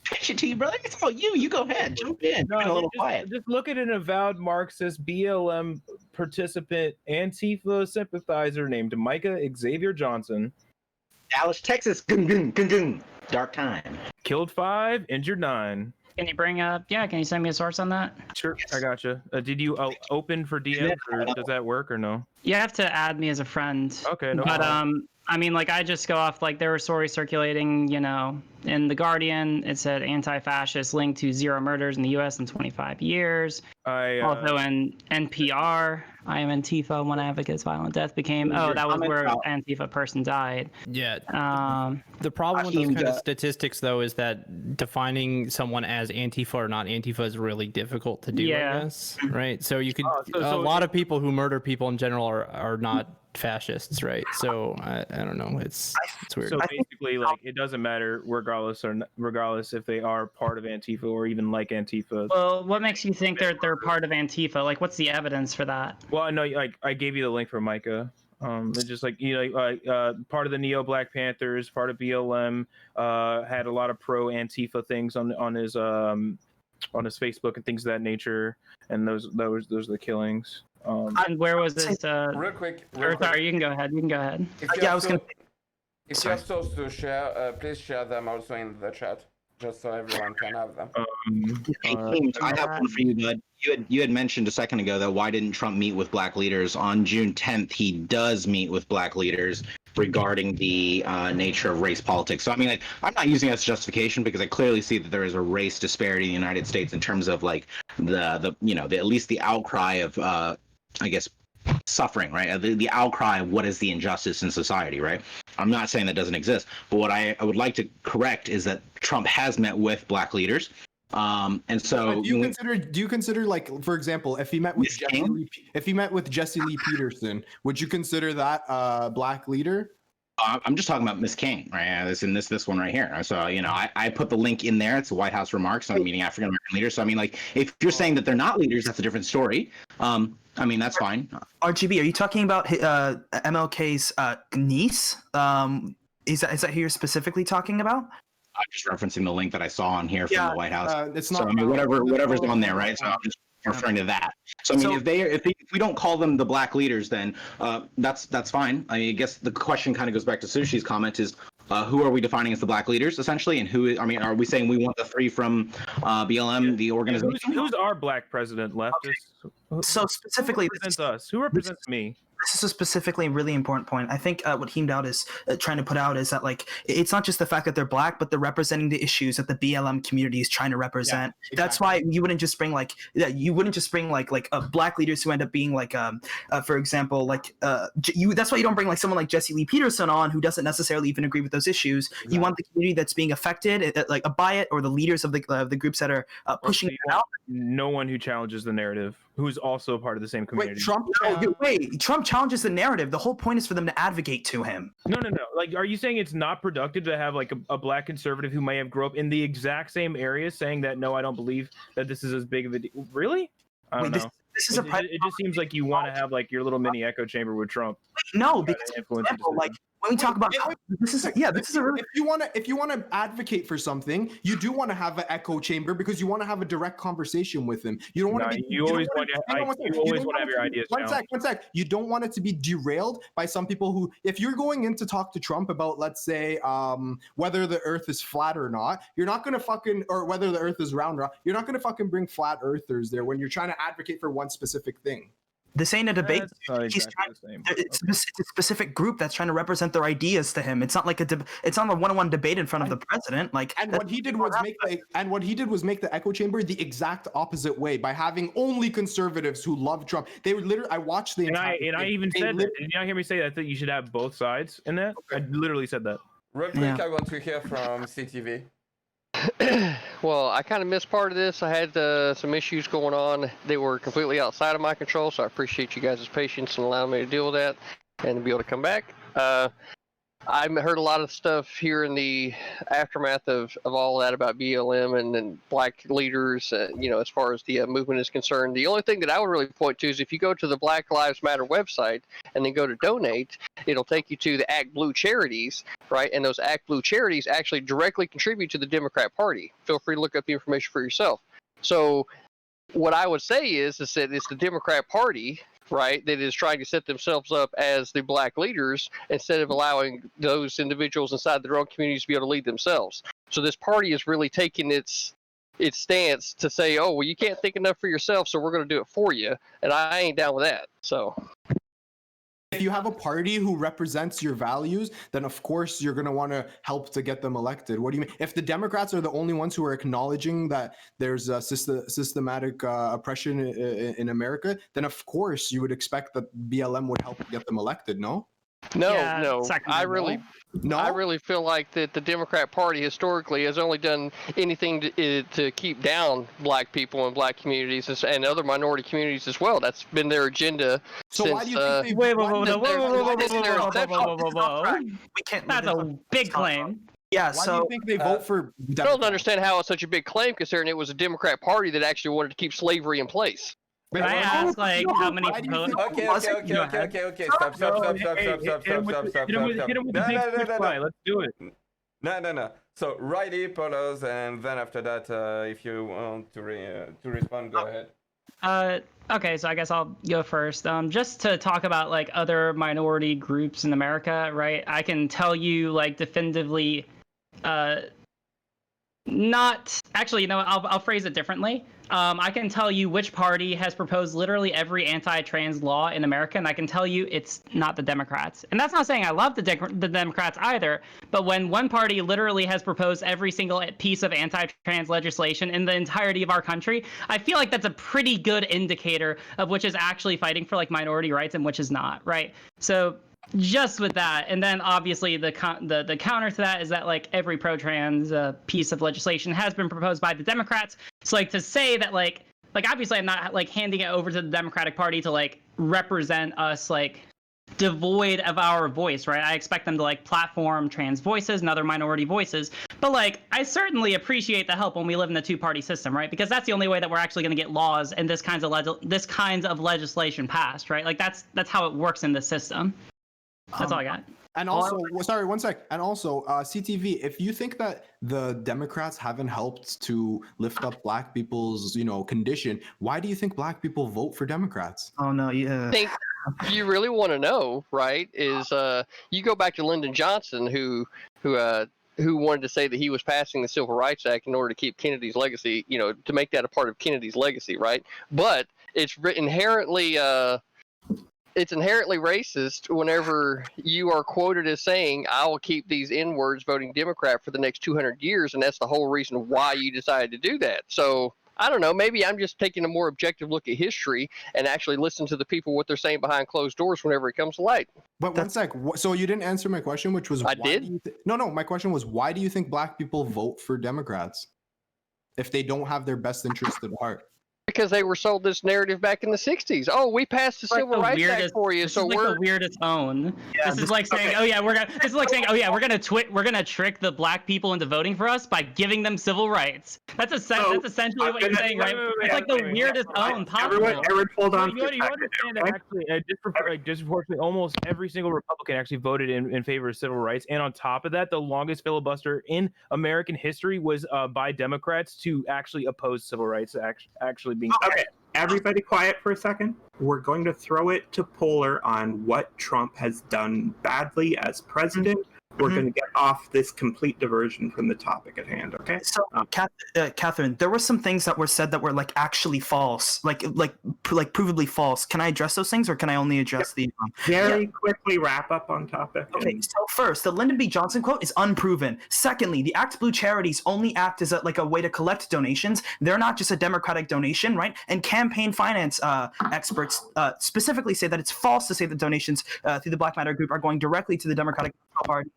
Pitch it to you, brother. It's all you. You go ahead. Jump in. No, a little quiet. Just look at an avowed Marxist BLM participant, Antifa sympathizer named Micah Xavier Johnson. Dallas, Texas. Gung, gung, gung, gung. Dark time. Killed 5, injured 9. Can you bring up? Yeah, can you send me a source on that? Sure, I gotcha. Did you open for DMs, or does that work or no? You have to add me as a friend. Okay, no But problem. I mean, like, I just go off, like, there were stories circulating, you know, in The Guardian. It said anti-fascist linked to 0 murders in the U.S. in 25 years. Also in NPR, I am Antifa, one advocate's violent death became. Oh, that was where an Antifa person died. Yeah. The problem with those kind of statistics, though, is that defining someone as Antifa or not Antifa is really difficult to do, I guess. Right? So you could, a lot of people who murder people in general are not fascists, right? So I don't know. It's weird. So basically, like, it doesn't matter regardless if they are part of Antifa or even like Antifa. Well, what makes you think they're part of Antifa? Like, what's the evidence for that? Well, I know, like, I gave you the link for Micah. It's just like, you know, part of the Neo Black Panthers, part of BLM, had a lot of pro Antifa things on his Facebook and things of that nature, and those are the killings. And where was this? Real quick. Sorry, you can go ahead. Yeah, I was gonna. If you have those to share, please share them also in the chat, just so everyone can have them. I have one for you, bud. You had mentioned a second ago that why didn't Trump meet with black leaders? On June 10th, he does meet with black leaders regarding the nature of race politics. So I mean, like, I'm not using that as justification because I clearly see that there is a race disparity in the United States in terms of like the you know, at least the outcry of I guess suffering, right? The outcry of what is the injustice in society, right? I'm not saying that doesn't exist, but what I would like to correct is that Trump has met with black leaders. And so do you consider, like, for example, if he met with Jesse Lee Peterson, would you consider that a black leader? I'm just talking about Miss King, right? This one right here. So, you know, I put the link in there. It's the White House remarks on meeting African American leaders. So, I mean, like, if you're saying that they're not leaders, that's a different story. I mean, that's fine. RGB, are you talking about MLK's niece? Is that who you're specifically talking about? I'm just referencing the link that I saw on here from the White House. It's not. So, I mean, whatever's on there, right? So I'm just referring to that. So I mean, if we don't call them the black leaders, then that's fine. I mean, I guess the question kind of goes back to Sushi's comment: is who are we defining as the black leaders essentially, and who? I mean, are we saying we want the 3 from BLM, the organization? Who's our black president? Leftist. So specifically, who represents us? Who represents me? this is a specifically really important point. I think what Heem is trying to put out is that like it's not just the fact that they're black, but they're representing the issues that the BLM community is trying to represent. Yeah, exactly. That's why you wouldn't just bring like black leaders who end up being like for example that's why you don't bring like someone like Jesse Lee Peterson on who doesn't necessarily even agree with those issues. Exactly. You want the community that's being affected by it, or the leaders of the groups that are pushing it out. No one who challenges the narrative, who's also part of the same community. Trump challenges the narrative. The whole point is for them to advocate to him. No. Like, are you saying it's not productive to have like a black conservative who may have grown up in the exact same area saying that, no, I don't believe that this is as big of a deal? Really? I don't know. This is it just seems like you want to have like your little mini echo chamber with Trump. No, because like when we talk about this is a really, if you want to advocate for something, you do want to have an echo chamber because you want to have a direct conversation with him. You don't want to be. You always want to have your ideas. One sec. You don't want it to be derailed by some people who, if you're going in to talk to Trump about, let's say, whether the Earth is flat or not, you're not gonna or whether the Earth is round or not, you're not gonna bring flat Earthers there when you're trying to advocate for one specific thing. This ain't a debate. It's a specific group that's trying to represent their ideas to him. It's not like it's not a one-on-one debate in front of the president. What he did was make the echo chamber the exact opposite way by having only conservatives who love Trump. They were literally. I watched the entire. And I even said that. Did you not hear me say that? That you should have both sides in that. Okay. I literally said that. Real quick, I want to hear from CTV. Well, I kind of missed part of this. I had some issues going on. They were completely outside of my control, so I appreciate you guys' patience and allowing me to deal with that and to be able to come back. I heard a lot of stuff here in the aftermath of all that about BLM and black leaders, as far as the movement is concerned. The only thing that I would really point to is if you go to the Black Lives Matter website and then go to donate, it'll take you to the Act Blue charities, right? And those Act Blue charities actually directly contribute to the Democrat Party. Feel free to look up the information for yourself. So what I would say is that it's the Democrat Party, right, that is trying to set themselves up as the black leaders instead of allowing those individuals inside their own communities to be able to lead themselves. So this party is really taking its stance to say, oh, well, you can't think enough for yourself, so we're going to do it for you. And I ain't down with that. So if you have a party who represents your values, then of course you're going to want to help to get them elected. What do you mean? If the Democrats are the only ones who are acknowledging that there's a systematic oppression in America, then of course you would expect that BLM would help get them elected, no? No. I really feel like that the Democrat Party historically has only done anything to keep down black people and black communities and other minority communities as well. That's been their agenda. So since, why do you think we can't? That's a big claim. Yeah, why do you think they vote for Democrats? I don't understand how it's such a big claim considering it was a Democrat Party that actually wanted to keep slavery in place. Can I ask, how many proposals? Okay. Stop. Let's do it. No. So, Riley, Polos, and then after that, if you want to respond, go ahead. Okay, so I guess I'll go first. Just to talk about other minority groups in America, right? I can tell you definitively, not actually. I'll phrase it differently. I can tell you which party has proposed literally every anti-trans law in America, and I can tell you it's not the Democrats. And that's not saying I love the Democrats either, but when one party literally has proposed every single piece of anti-trans legislation in the entirety of our country, I feel like that's a pretty good indicator of which is actually fighting for minority rights and which is not, right? So just with that, and then obviously the counter to that is that every pro-trans piece of legislation has been proposed by the Democrats. So to say that obviously I'm not handing it over to the Democratic Party to represent us devoid of our voice, right? I expect them to platform trans voices and other minority voices, but I certainly appreciate the help when we live in the two-party system, right? Because that's the only way that we're actually going to get laws and this kinds of legislation passed, right? That's how it works in this system. That's all I got. And also, sorry, one sec. And also, CTV, if you think that the Democrats haven't helped to lift up black people's, condition, why do you think black people vote for Democrats? Oh no, yeah. I think you really want to know, right? Is you go back to Lyndon Johnson, who wanted to say that he was passing the Civil Rights Act in order to keep Kennedy's legacy, to make that a part of Kennedy's legacy, right? But it's inherently it's inherently racist whenever you are quoted as saying, I will keep these N-words voting Democrat for the next 200 years, and that's the whole reason why you decided to do that. So, I don't know, maybe I'm just taking a more objective look at history and actually listen to the people, what they're saying behind closed doors whenever it comes to light. But one sec. So you didn't answer my question, which was I did? No, my question was, why do you think black people vote for Democrats if they don't have their best interest at heart? Because they were sold this narrative back in the 60s. Oh, we passed the Civil Rights Act for you, so we're the weirdest own. Yeah, this is like saying, oh yeah, we're gonna trick the black people into voting for us by giving them civil rights. That's essentially what you're saying, right? It's like the weirdest own possible. Everyone, hold on. You understand that actually, disproportionately, almost every single Republican actually voted in favor of civil rights, and on top of that, the longest filibuster in American history was by Democrats to actually oppose civil rights actually being. Okay, everybody quiet for a second. We're going to throw it to Polar on what Trump has done badly as president. We're going to get off this complete diversion from the topic at hand, okay? So, Catherine, there were some things that were said that were like actually false, like provably false. Can I address those things, or can I only address the very quickly wrap up on topic? Okay, so first, the Lyndon B. Johnson quote is unproven. Secondly, the Act Blue charities only act as a way to collect donations. They're not just a democratic donation, right? And campaign finance experts specifically say that it's false to say that donations through the Black Matter Group are going directly to the Democratic Party.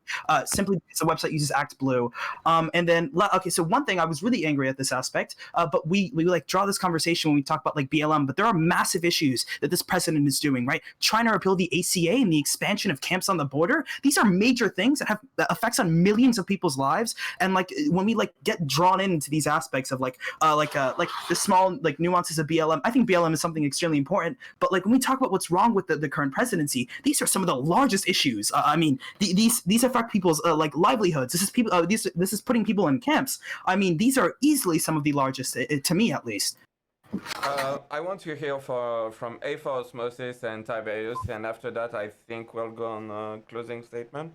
Simply because the website uses Act Blue. And then, okay, so one thing, I was really angry at this aspect, but we like draw this conversation when we talk about like BLM, but there are massive issues that this president is doing, right? Trying to repeal the ACA and the expansion of camps on the border. These are major things that have effects on millions of people's lives. And like when we like get drawn into these aspects of like the small like nuances of BLM, I think BLM is something extremely important. But like when we talk about what's wrong with the current presidency, these are some of the largest issues. I mean, these affect people's like livelihoods. This is people. This is putting people in camps. I mean, these are easily some of the largest, to me at least. I want to hear from A for Osmosis and Tiberius, and after that, I think we'll go on closing statement.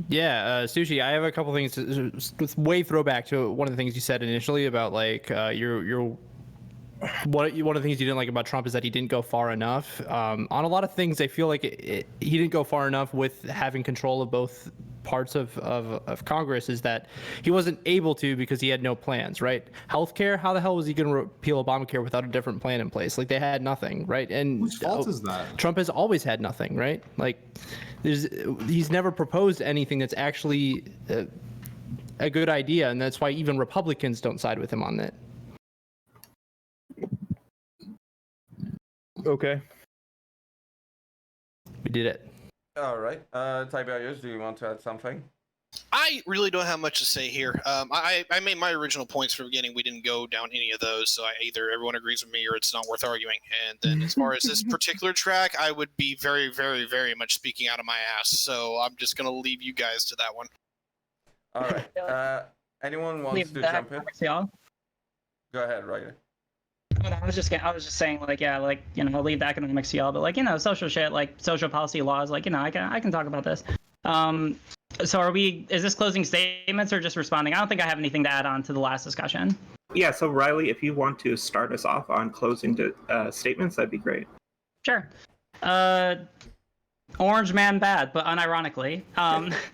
Yeah, Sushi, I have a couple things to way throwback to one of the things you said initially about like your one of the things you didn't like about Trump is that he didn't go far enough. On a lot of things, I feel like he didn't go far enough with having control of both parts of Congress, is that he wasn't able to because he had no plans, right? Healthcare, how the hell was he going to repeal Obamacare without a different plan in place? Like, they had nothing, right? And whose fault is that? Trump has always had nothing, right? Like, he's never proposed anything that's actually a good idea, and that's why even Republicans don't side with him on that. Okay. We did it. All right. Tiberius, do you want to add something? I really don't have much to say here. I made my original points from the beginning. We didn't go down any of those, so either everyone agrees with me or it's not worth arguing. And then as far as this particular track, I would be very, very, very much speaking out of my ass. So I'm just going to leave you guys to that one. All right. Anyone wants to jump in? Go ahead, Riley. I was just saying, like, yeah, like, you know, leave the economics to y'all, but like, you know, social shit, like social policy laws, like, you know, I can talk about this. So is this closing statements or just responding? I don't think I have anything to add on to the last discussion. Yeah, so Riley, if you want to start us off on closing statements, that'd be great. Sure. Orange man bad, but unironically.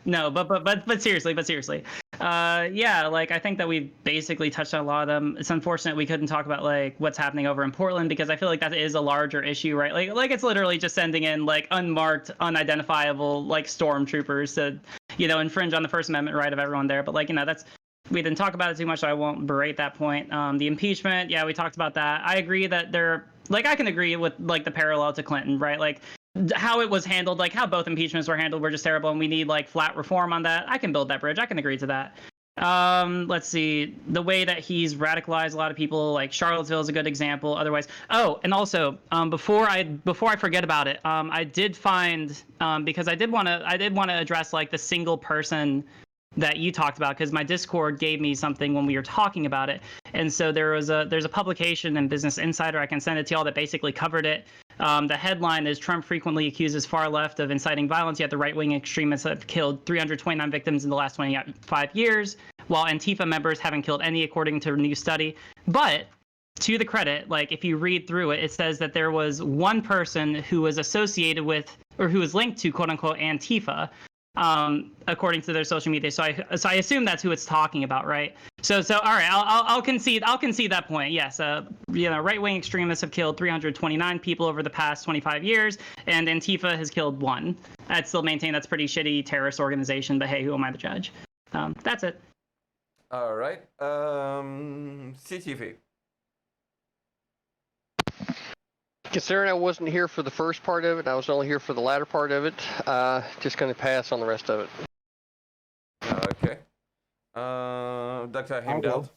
No, but seriously. Yeah, like, I think that we basically touched on a lot of them. It's unfortunate we couldn't talk about like what's happening over in Portland, because I feel like that is a larger issue, right? Like it's literally just sending in like unmarked, unidentifiable like stormtroopers to, you know, infringe on the First Amendment right of everyone there. But like, you know, we didn't talk about it too much, so I won't berate that point. The impeachment, yeah, we talked about that. I agree that I can agree with like the parallel to Clinton, right? Like, how it was handled, like how both impeachments were handled were just terrible, and we need like flat reform on that. I can build that bridge. I can agree to that. Let's see, the way that he's radicalized a lot of people, like Charlottesville is a good example. Otherwise, and also before I forget about it, I did find because I did want to address like the single person that you talked about, because my Discord gave me something when we were talking about it, and so there's a publication in Business Insider, I can send it to y'all, that basically covered it. The headline is Trump frequently accuses far left of inciting violence, yet the right-wing extremists have killed 329 victims in the last 25 years, while Antifa members haven't killed any, according to a new study. But to the credit, like if you read through it, it says that there was one person who was associated with or who was linked to quote unquote Antifa, according to their social media. So I assume that's who it's talking about, right? So all right, I'll concede that point. Yes, right-wing extremists have killed 329 people over the past 25 years, and Antifa has killed 1. I'd still maintain that's pretty shitty terrorist organization, but hey, who am I to judge? That's it. All right. CTV. Considering I wasn't here for the first part of it, I was only here for the latter part of it. Just going to pass on the rest of it. Okay. Dr. Heem.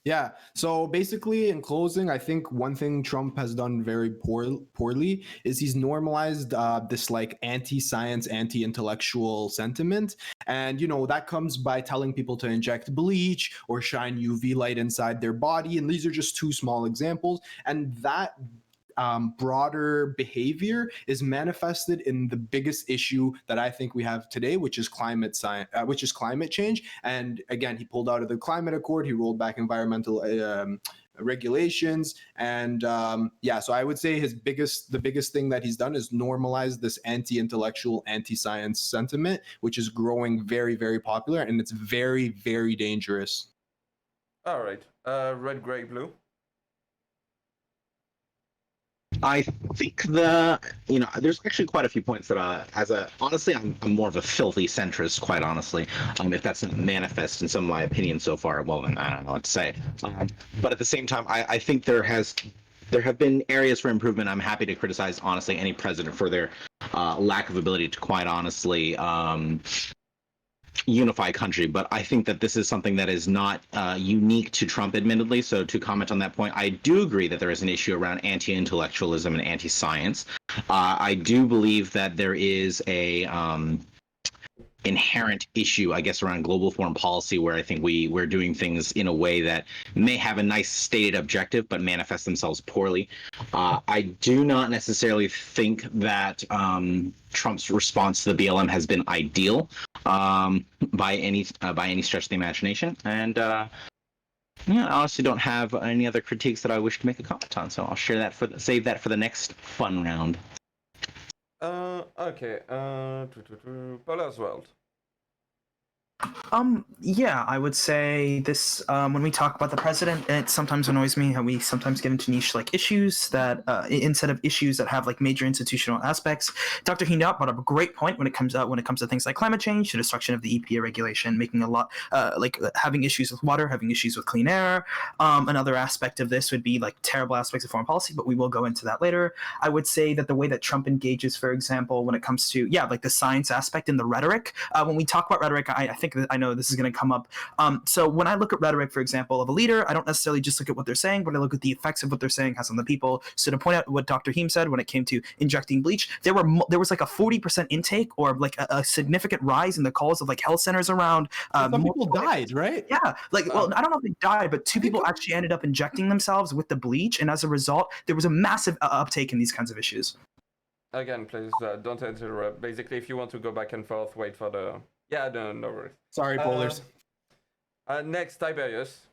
Yeah. So basically, in closing, I think one thing Trump has done very poorly is he's normalized this like anti-science, anti-intellectual sentiment, and that comes by telling people to inject bleach or shine UV light inside their body, and these are just 2 small examples, and that broader behavior is manifested in the biggest issue that I think we have today, which is climate change. And again, he pulled out of the climate accord. He rolled back environmental regulations, and so I would say the biggest thing that he's done is normalize this anti-intellectual, anti-science sentiment, which is growing very, very popular, and it's very, very dangerous. All right, red, gray, blue. I think there's actually quite a few points that, honestly, I'm more of a filthy centrist, quite honestly. If that's manifest in some of my opinions so far, well, then I don't know what to say. But at the same time, I think there have been areas for improvement. I'm happy to criticize, honestly, any president for their lack of ability to, quite honestly, unify country, but I think that this is something that is not unique to Trump, admittedly. So to comment on that point, I do agree that there is an issue around anti-intellectualism and anti-science. I do believe that there is a inherent issue, I guess, around global foreign policy, where I think we're doing things in a way that may have a nice stated objective but manifest themselves poorly. I do not necessarily think that Trump's response to the BLM has been ideal by any stretch of the imagination, and I honestly don't have any other critiques that I wish to make a comment on, so I'll save that for the next fun round. Okay. Paula's World. Yeah, I would say this, when we talk about the president, it sometimes annoys me how we sometimes get into niche like issues that instead of issues that have like major institutional aspects. Dr. Heem brought up a great point when it comes to things like climate change, the destruction of the EPA regulation, making a lot having issues with water, having issues with clean air. Another aspect of this would be like terrible aspects of foreign policy, but we will go into that later. I would say that the way that Trump engages, for example, when it comes to like the science aspect and the rhetoric, when we talk about rhetoric, I think that I know this is going to come up. So when I look at rhetoric, for example, of a leader, I don't necessarily just look at what they're saying, but I look at the effects of what they're saying has on the people. So to point out what Dr. Heem said when it came to injecting bleach, there was like a 40% intake or like a significant rise in the calls of like health centers around. Some people died, right? Yeah, well, I don't know if they died, but 2 people actually ended up injecting themselves with the bleach, and as a result, there was a massive uptake in these kinds of issues. Again, please don't interrupt. Basically, if you want to go back and forth, wait for the... Yeah, no worries. Sorry, Polars. Next, Tiberius.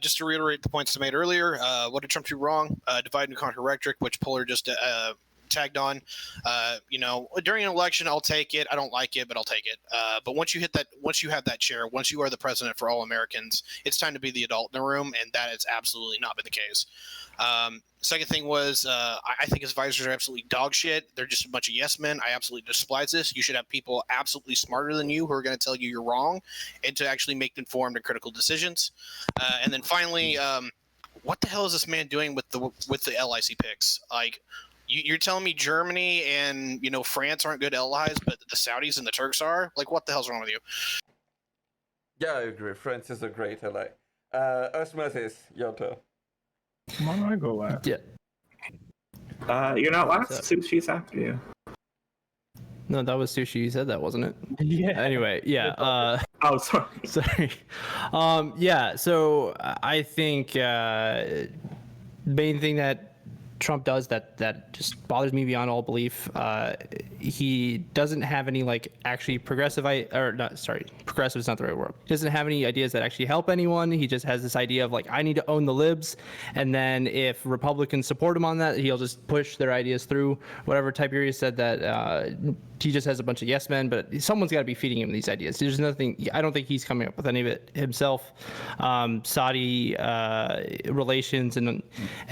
Just to reiterate the points I made earlier, what did Trump do wrong? Divide and conquer rhetoric, which Polar just tagged on. During an election, I'll take it. I don't like it, but I'll take it. But once you have that chair, once you are the president for all Americans, it's time to be the adult in the room, and that has absolutely not been the case. Second thing was, I think his advisors are absolutely dog shit. They're just a bunch of yes men. I absolutely despise this. You should have people absolutely smarter than you who are going to tell you you're wrong and to actually make informed and critical decisions. And then finally, what the hell is this man doing with the LIC picks? Like, you're telling me Germany and France aren't good allies, but the Saudis and the Turks are? Like, what the hell's wrong with you? Yeah, I agree. France is a great ally. Osmosis, your turn. Why don't I go last? Yeah. You're not last. Sushi's after you. No, that was Sushi. You said that, wasn't it? Yeah. Anyway, yeah. Oh, sorry. Sorry. Yeah. So I think main thing that Trump does that just bothers me beyond all belief. He doesn't have any like actually progressive progressive is not the right word. He doesn't have any ideas that actually help anyone. He just has this idea of like, I need to own the libs, and then if Republicans support him on that, he'll just push their ideas through. Whatever Tiberius said that he just has a bunch of yes men, but someone's got to be feeding him these ideas. There's nothing. I don't think he's coming up with any of it himself. Saudi relations and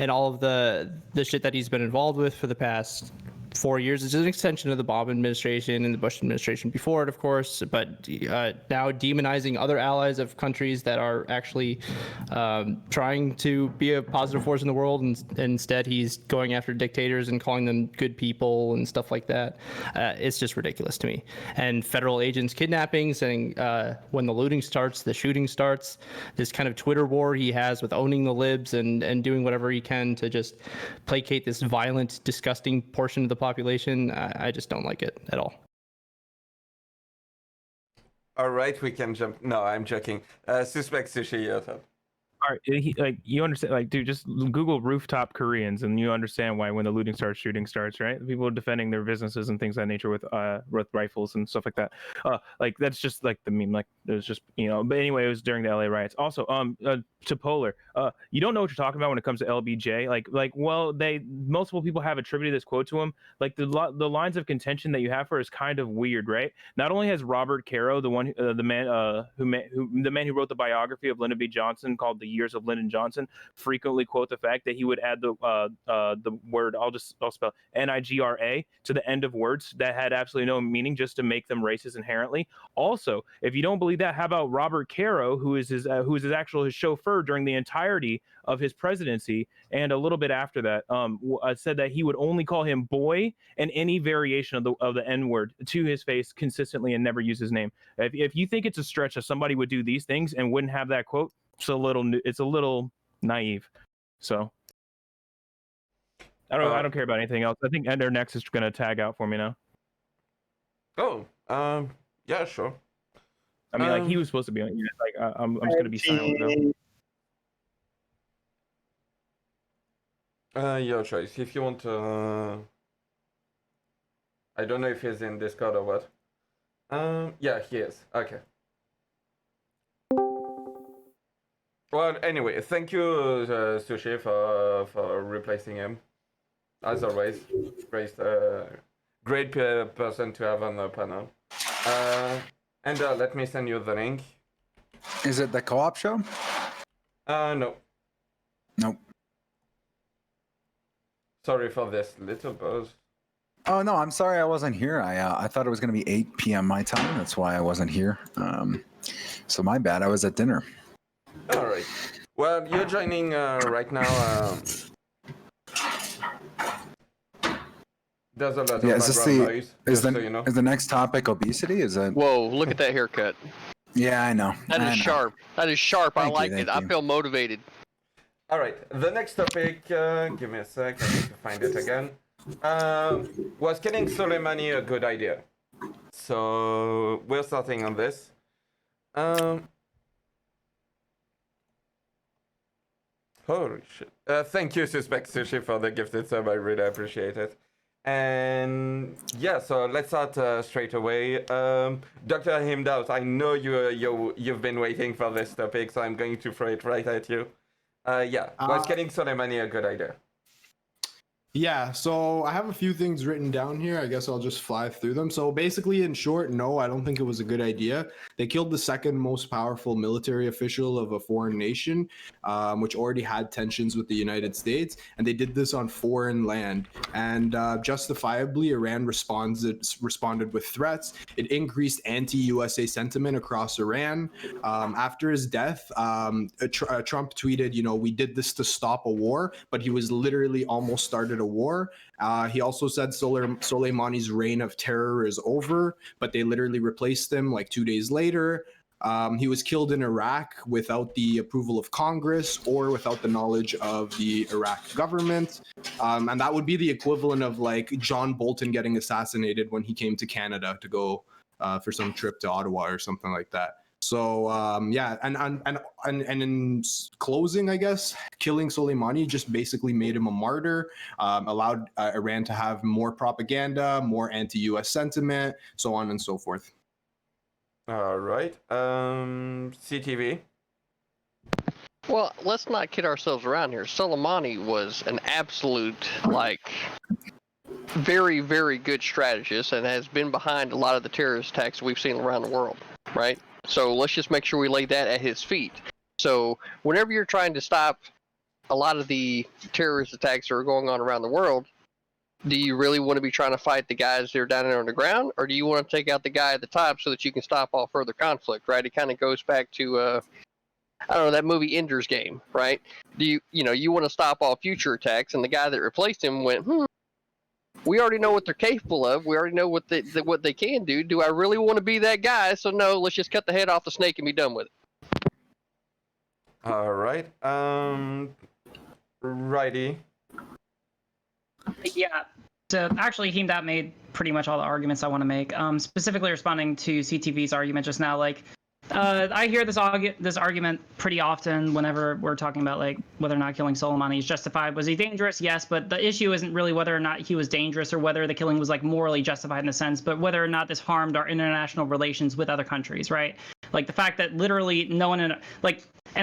all of the shit that he's been involved with for the past 4 years is an extension of the Obama administration and the Bush administration before it, of course, but now demonizing other allies of countries that are actually trying to be a positive force in the world, and instead he's going after dictators and calling them good people and stuff like that. It's just ridiculous to me. And federal agents kidnapping, saying when the looting starts, the shooting starts, this kind of Twitter war he has with owning the libs and doing whatever he can to just placate this violent, disgusting portion of the population. I just don't like it at all. All right, we can jump. No, I'm joking. Suspect Sushi, your thought. All right, you understand, like, dude, just Google rooftop Koreans and you understand why when the looting starts, shooting starts, right? People are defending their businesses and things of that nature with rifles and stuff like that. Like, that's just like the meme. Like, there's just, but anyway, it was during the LA riots. Also, to Polar, you don't know what you're talking about when it comes to LBJ. Well, multiple people have attributed this quote to him. Like, the lines of contention that you have for is kind of weird, right? Not only has Robert Caro, the man who wrote the biography of Lyndon B. Johnson called The Years of Lyndon Johnson, frequently quote the fact that he would add the word, I'll spell NIGRA to the end of words that had absolutely no meaning just to make them racist inherently. Also, if you don't believe that, how about Robert Caro, who is his chauffeur during the entirety of his presidency and a little bit after that, said that he would only call him boy and any variation of the N-word to his face consistently and never use his name. If you think it's a stretch that somebody would do these things and wouldn't have that quote, it's a little naive. So I don't care about anything else. I think Ender Next is going to tag out for me now. Oh, yeah, sure. I mean, like, he was supposed to be on. Like, I'm just going to be silent now. Your choice. If you want to, I don't know if he's in Discord or what. Yeah, he is. Okay. Well, anyway, thank you, Sushi, for replacing him. As always, great person to have on the panel. And let me send you the link. Is it the co-op show? No. Nope. Sorry for this little pause. Oh no, I'm sorry I wasn't here. I thought it was going to be 8 p.m. my time. That's why I wasn't here. So my bad. I was at dinner. All right. Well, you're joining right now. There's a lot of background noise. Is the next topic obesity? Is that? Whoa! Look at that haircut. Yeah, I know. That is sharp. That is sharp. I like it. I feel motivated. All right. The next topic. Give me a sec. I need to find it again. Was killing Soleimani a good idea? So we're starting on this. Holy shit. Thank you, Suspect Sushi, for the gifted sub. I really appreciate it. And yeah, so let's start straight away. Dr. Heem, I know you've been waiting for this topic, so I'm going to throw it right at you. Was killing Soleimani a good idea? Yeah, so I have a few things written down here. I guess I'll just fly through them. So basically, in short, no, I don't think it was a good idea. They killed the second most powerful military official of a foreign nation, which already had tensions with the United States, and they did this on foreign land. And justifiably, Iran responded with threats. It increased anti-USA sentiment across Iran. After his death, Trump tweeted, we did this to stop a war, but he was literally almost started a war. He also said Soleimani's reign of terror is over, but they literally replaced him like 2 days later. He was killed in Iraq without the approval of Congress or without the knowledge of the Iraq government. And that would be the equivalent of like John Bolton getting assassinated when he came to Canada to go for some trip to Ottawa or something like that. So yeah, and in closing, I guess, killing Soleimani just basically made him a martyr, allowed Iran to have more propaganda, more anti-U.S. sentiment, so on and so forth. All right. CTV. Well, let's not kid ourselves around here. Soleimani was an absolute, like, very, very good strategist and has been behind a lot of the terrorist attacks we've seen around the world, right? So let's just make sure we lay that at his feet. So whenever you're trying to stop a lot of the terrorist attacks that are going on around the world, do you really want to be trying to fight the guys that are down there on the ground, or do you want to take out the guy at the top so that you can stop all further conflict, right? It kind of goes back to I don't know, that movie Ender's Game, right? You want to stop all future attacks, and the guy that replaced him went, we already know what they're capable of. We already know what they can do. Do I really want to be that guy? So no, let's just cut the head off the snake and be done with it. All right. Righty. Yeah. So actually, Heem made pretty much all the arguments I want to make. Specifically responding to CTV's argument just now, like, I hear this argument pretty often whenever we're talking about like whether or not killing Soleimani is justified. Was he dangerous? Yes, but the issue isn't really whether or not he was dangerous or whether the killing was like morally justified in a sense, but whether or not this harmed our international relations with other countries, right? Like the fact that literally no one and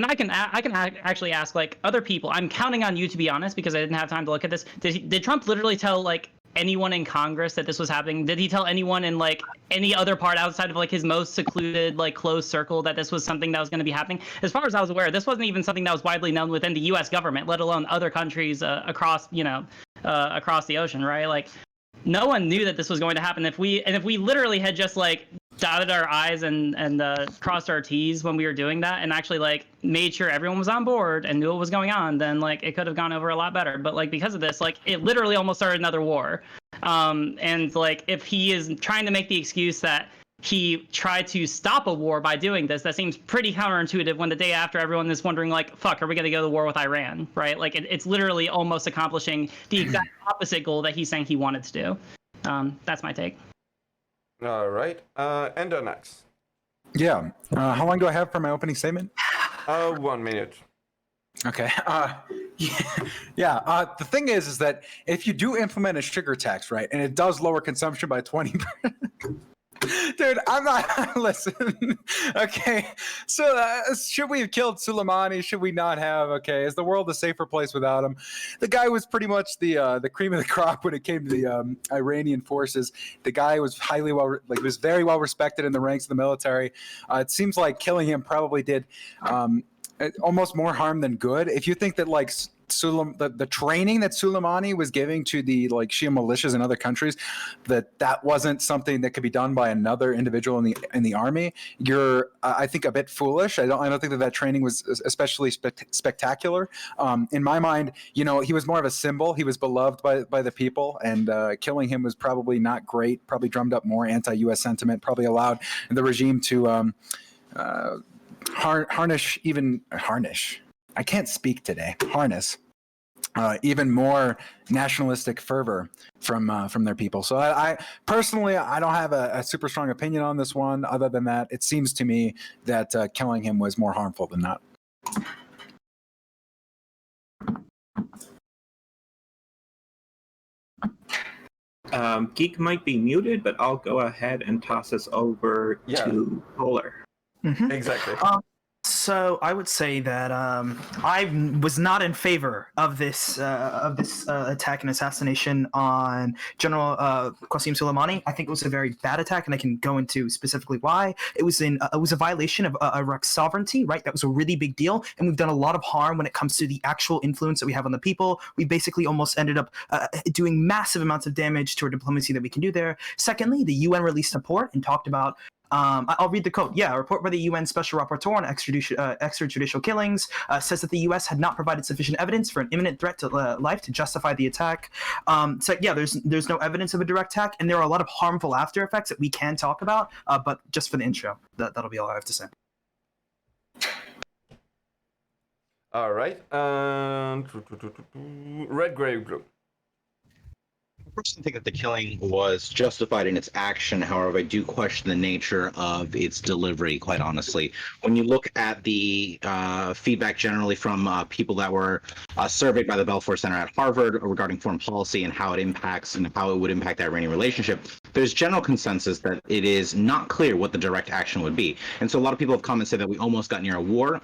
I can actually ask like other people. I'm counting on you to be honest because I didn't have time to look at this. Did Trump literally tell like anyone in Congress that this was happening? Did he tell anyone in like any other part outside of like his most secluded like closed circle that this was something that was going to be happening? As far as I was aware, this wasn't even something that was widely known within the U.S. government, let alone other countries across the ocean, right? Like no one knew that this was going to happen. If we literally had just like dotted our I's and crossed our T's when we were doing that and actually like made sure everyone was on board and knew what was going on, then like it could have gone over a lot better. But like because of this, like it literally almost started another war. And like if he is trying to make the excuse that he tried to stop a war by doing this, that seems pretty counterintuitive when the day after everyone is wondering like, fuck, are we going to go to war with Iran, right? Like it's literally almost accomplishing the exact opposite goal that he's saying he wanted to do. That's my take. All right. Endo next. Yeah. How long do I have for my opening statement? 1 minute. Okay. Yeah. The thing is that if you do implement a sugar tax, right, and it does lower consumption by 20%, dude, I'm not listen. Okay. So should we have killed Soleimani? Should we not have? Okay. Is the world a safer place without him? The guy was pretty much the cream of the crop when it came to the Iranian forces. The guy was was very well respected in the ranks of the military. It seems like killing him probably did almost more harm than good. If you think that like the training that Soleimani was giving to the like Shia militias in other countries, that wasn't something that could be done by another individual in the army, you're I think a bit foolish. I don't think that training was especially spectacular. In my mind, he was more of a symbol. He was beloved by the people, and killing him was probably not great. Probably drummed up more anti-U.S. sentiment. Probably allowed the regime to harness. I can't speak today. Harness even more nationalistic fervor from their people. So I personally, I don't have a super strong opinion on this one. Other than that, it seems to me that killing him was more harmful than not. Geek might be muted, but I'll go ahead and toss this over to Polar. Mm-hmm. Exactly. So I would say that I was not in favor of this attack and assassination on General Qasem Soleimani. I think it was a very bad attack, and I can go into specifically why. It was a violation of Iraq's sovereignty, right? That was a really big deal, and we've done a lot of harm when it comes to the actual influence that we have on the people. We basically almost ended up doing massive amounts of damage to our diplomacy that we can do there. Secondly, the UN released a report and talked about. I'll read the quote. Yeah, a report by the UN Special Rapporteur on extrajudicial killings says that the U.S. had not provided sufficient evidence for an imminent threat to life to justify the attack. So yeah, there's no evidence of a direct attack, and there are a lot of harmful after effects that we can talk about. But just for the intro, that'll be all I have to say. All right. Red, gray, blue. personally think that the killing was justified in its action. However, I do question the nature of its delivery, quite honestly. When you look at the feedback generally from people that were surveyed by the Balfour Center at Harvard regarding foreign policy and how it impacts and how it would impact the Iranian relationship, there's general consensus that it is not clear what the direct action would be. And so a lot of people have commented that we almost got near a war.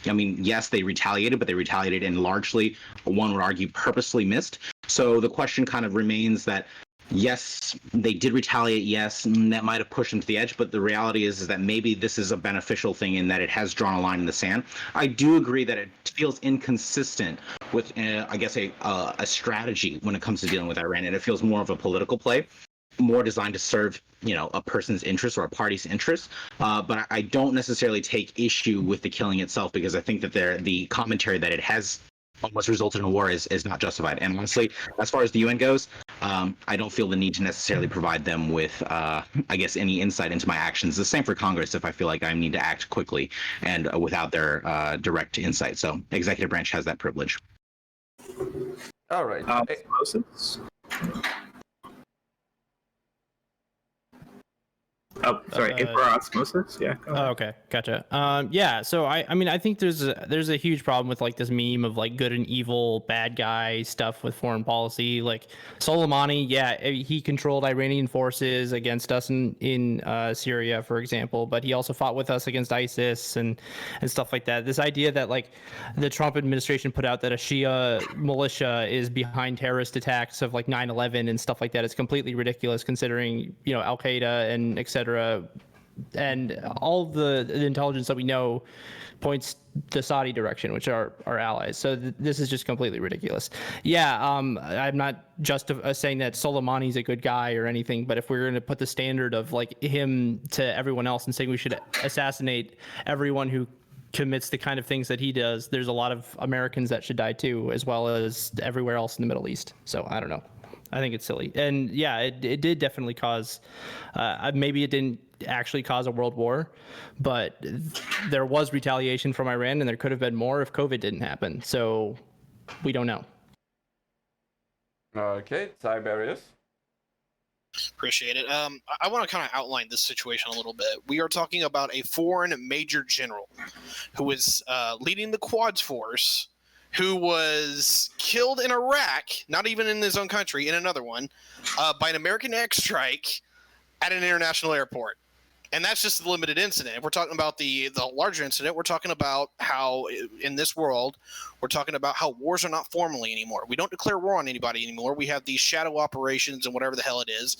I mean, yes, they retaliated, but they retaliated in largely, one would argue, purposely missed. So the question kind of remains that, yes, they did retaliate, yes, and that might have pushed them to the edge, but the reality is that maybe this is a beneficial thing in that it has drawn a line in the sand. I do agree that it feels inconsistent with, I guess, a strategy when it comes to dealing with Iran, and it feels more of a political play, more designed to serve, a person's interest or a party's interest. But I don't necessarily take issue with the killing itself, because I think that the commentary that it has almost resulted in a war is not justified. And honestly, as far as the UN goes, I don't feel the need to necessarily provide them with, I guess, any insight into my actions. The same for Congress if I feel like I need to act quickly and without their direct insight. So executive branch has that privilege. All right. Oh, sorry, infra osmosis. Yeah. Oh, okay, gotcha. Yeah. So I mean, I think there's a huge problem with like this meme of like good and evil, bad guy stuff with foreign policy. Like Soleimani, yeah, he controlled Iranian forces against us in Syria, for example, but he also fought with us against ISIS and stuff like that. This idea that like the Trump administration put out that a Shia militia is behind terrorist attacks of like 9/11 and stuff like that is completely ridiculous, considering Al Qaeda and etc. And all the intelligence that we know points the Saudi direction, which are our allies. So this is just completely ridiculous. Yeah, I'm not just saying that Soleimani's a good guy or anything, but if we're going to put the standard of like him to everyone else and saying we should assassinate everyone who commits the kind of things that he does, there's a lot of Americans that should die too, as well as everywhere else in the Middle East. So I don't know. I think it's silly. And yeah, it did definitely cause, maybe it didn't actually cause a world war, but there was retaliation from Iran, and there could have been more if COVID didn't happen. So we don't know. Okay, Tiberius. Appreciate it. I want to kind of outline this situation a little bit. We are talking about a foreign major general who is leading the Quds Force, who was killed in Iraq, not even in his own country, in another one, by an American airstrike at an international airport. And that's just the limited incident. If we're talking about the larger incident, we're talking about how in this world, we're talking about how wars are not formally anymore. We don't declare war on anybody anymore. We have these shadow operations and whatever the hell it is.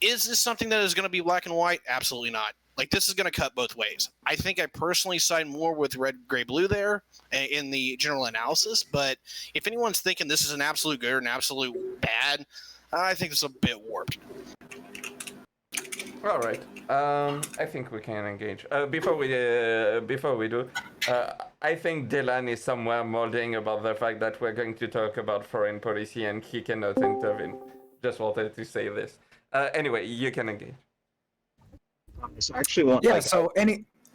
Is this something that is going to be black and white? Absolutely not. Like, this is going to cut both ways. I think I personally side more with red, gray, blue there in the general analysis. But if anyone's thinking this is an absolute good or an absolute bad, I think it's a bit warped. All right. I think we can engage. Before we do, I think Dylan is somewhere molding about the fact that we're going to talk about foreign policy and he cannot intervene. Just wanted to say this. Anyway, you can engage.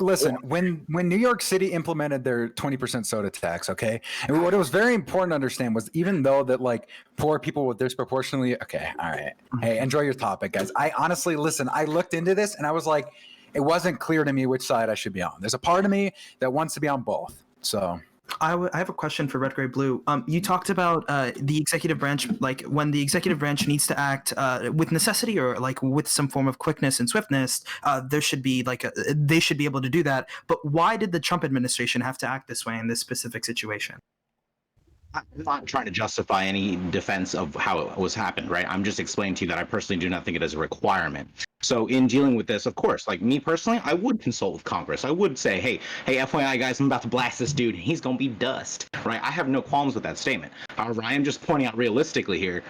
Listen, when New York City implemented their 20% soda tax, okay, and what it was very important to understand was, even though that like poor people were disproportionately, okay, all right, hey, enjoy your topic, guys. I honestly, listen, I looked into this and I was like, it wasn't clear to me which side I should be on. There's a part of me that wants to be on both. So I have a question for Red, Gray, Blue. You talked about the executive branch, like when the executive branch needs to act with necessity or like with some form of quickness and swiftness, there should be like they should be able to do that. But why did the Trump administration have to act this way in this specific situation? I'm not trying to justify any defense of how it was happened, right? I'm just explaining to you that I personally do not think it is a requirement. So in dealing with this, of course, like me personally, I would consult with Congress. I would say, hey, FYI guys, I'm about to blast this dude. He's going to be dust, right? I have no qualms with that statement. However, I am just pointing out realistically here,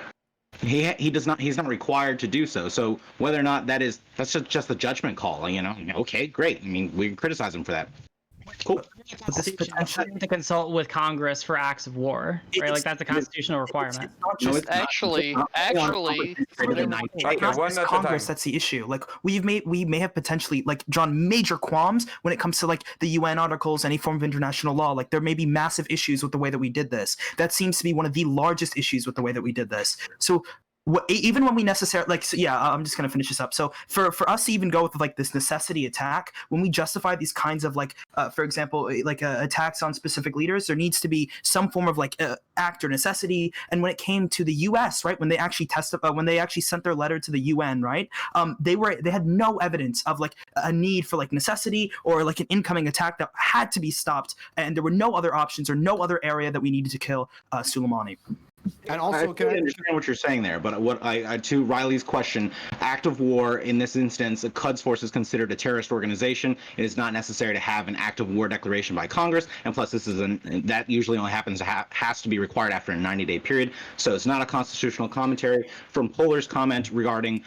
he's not required to do so. So whether or not that's just a judgment call, okay, great. I mean, we can criticize him for that. Cool. This potentially to consult with Congress for acts of war, right? Like that's a constitutional requirement. It's actually. Congress, that's the issue. Like we may have potentially like drawn major qualms when it comes to like the UN articles, any form of international law. Like there may be massive issues with the way that we did this. That seems to be one of the largest issues with the way that we did this. So even when we necessarily I'm just gonna finish this up. So for us to even go with like this necessity attack, when we justify these kinds of like for example attacks on specific leaders, there needs to be some form of like act or necessity. And when it came to the U.S., right, when they actually when they actually sent their letter to the UN, right, they had no evidence of like a need for like necessity or like an incoming attack that had to be stopped, and there were no other options or no other area that we needed to kill Soleimani. And also, I understand what you're saying there, but what I to Riley's question, act of war in this instance, a Quds force is considered a terrorist organization. It is not necessary to have an act of war declaration by Congress, and plus, this is that usually only has to be required after a 90-day period. So it's not a constitutional commentary. From Polar's comment regarding,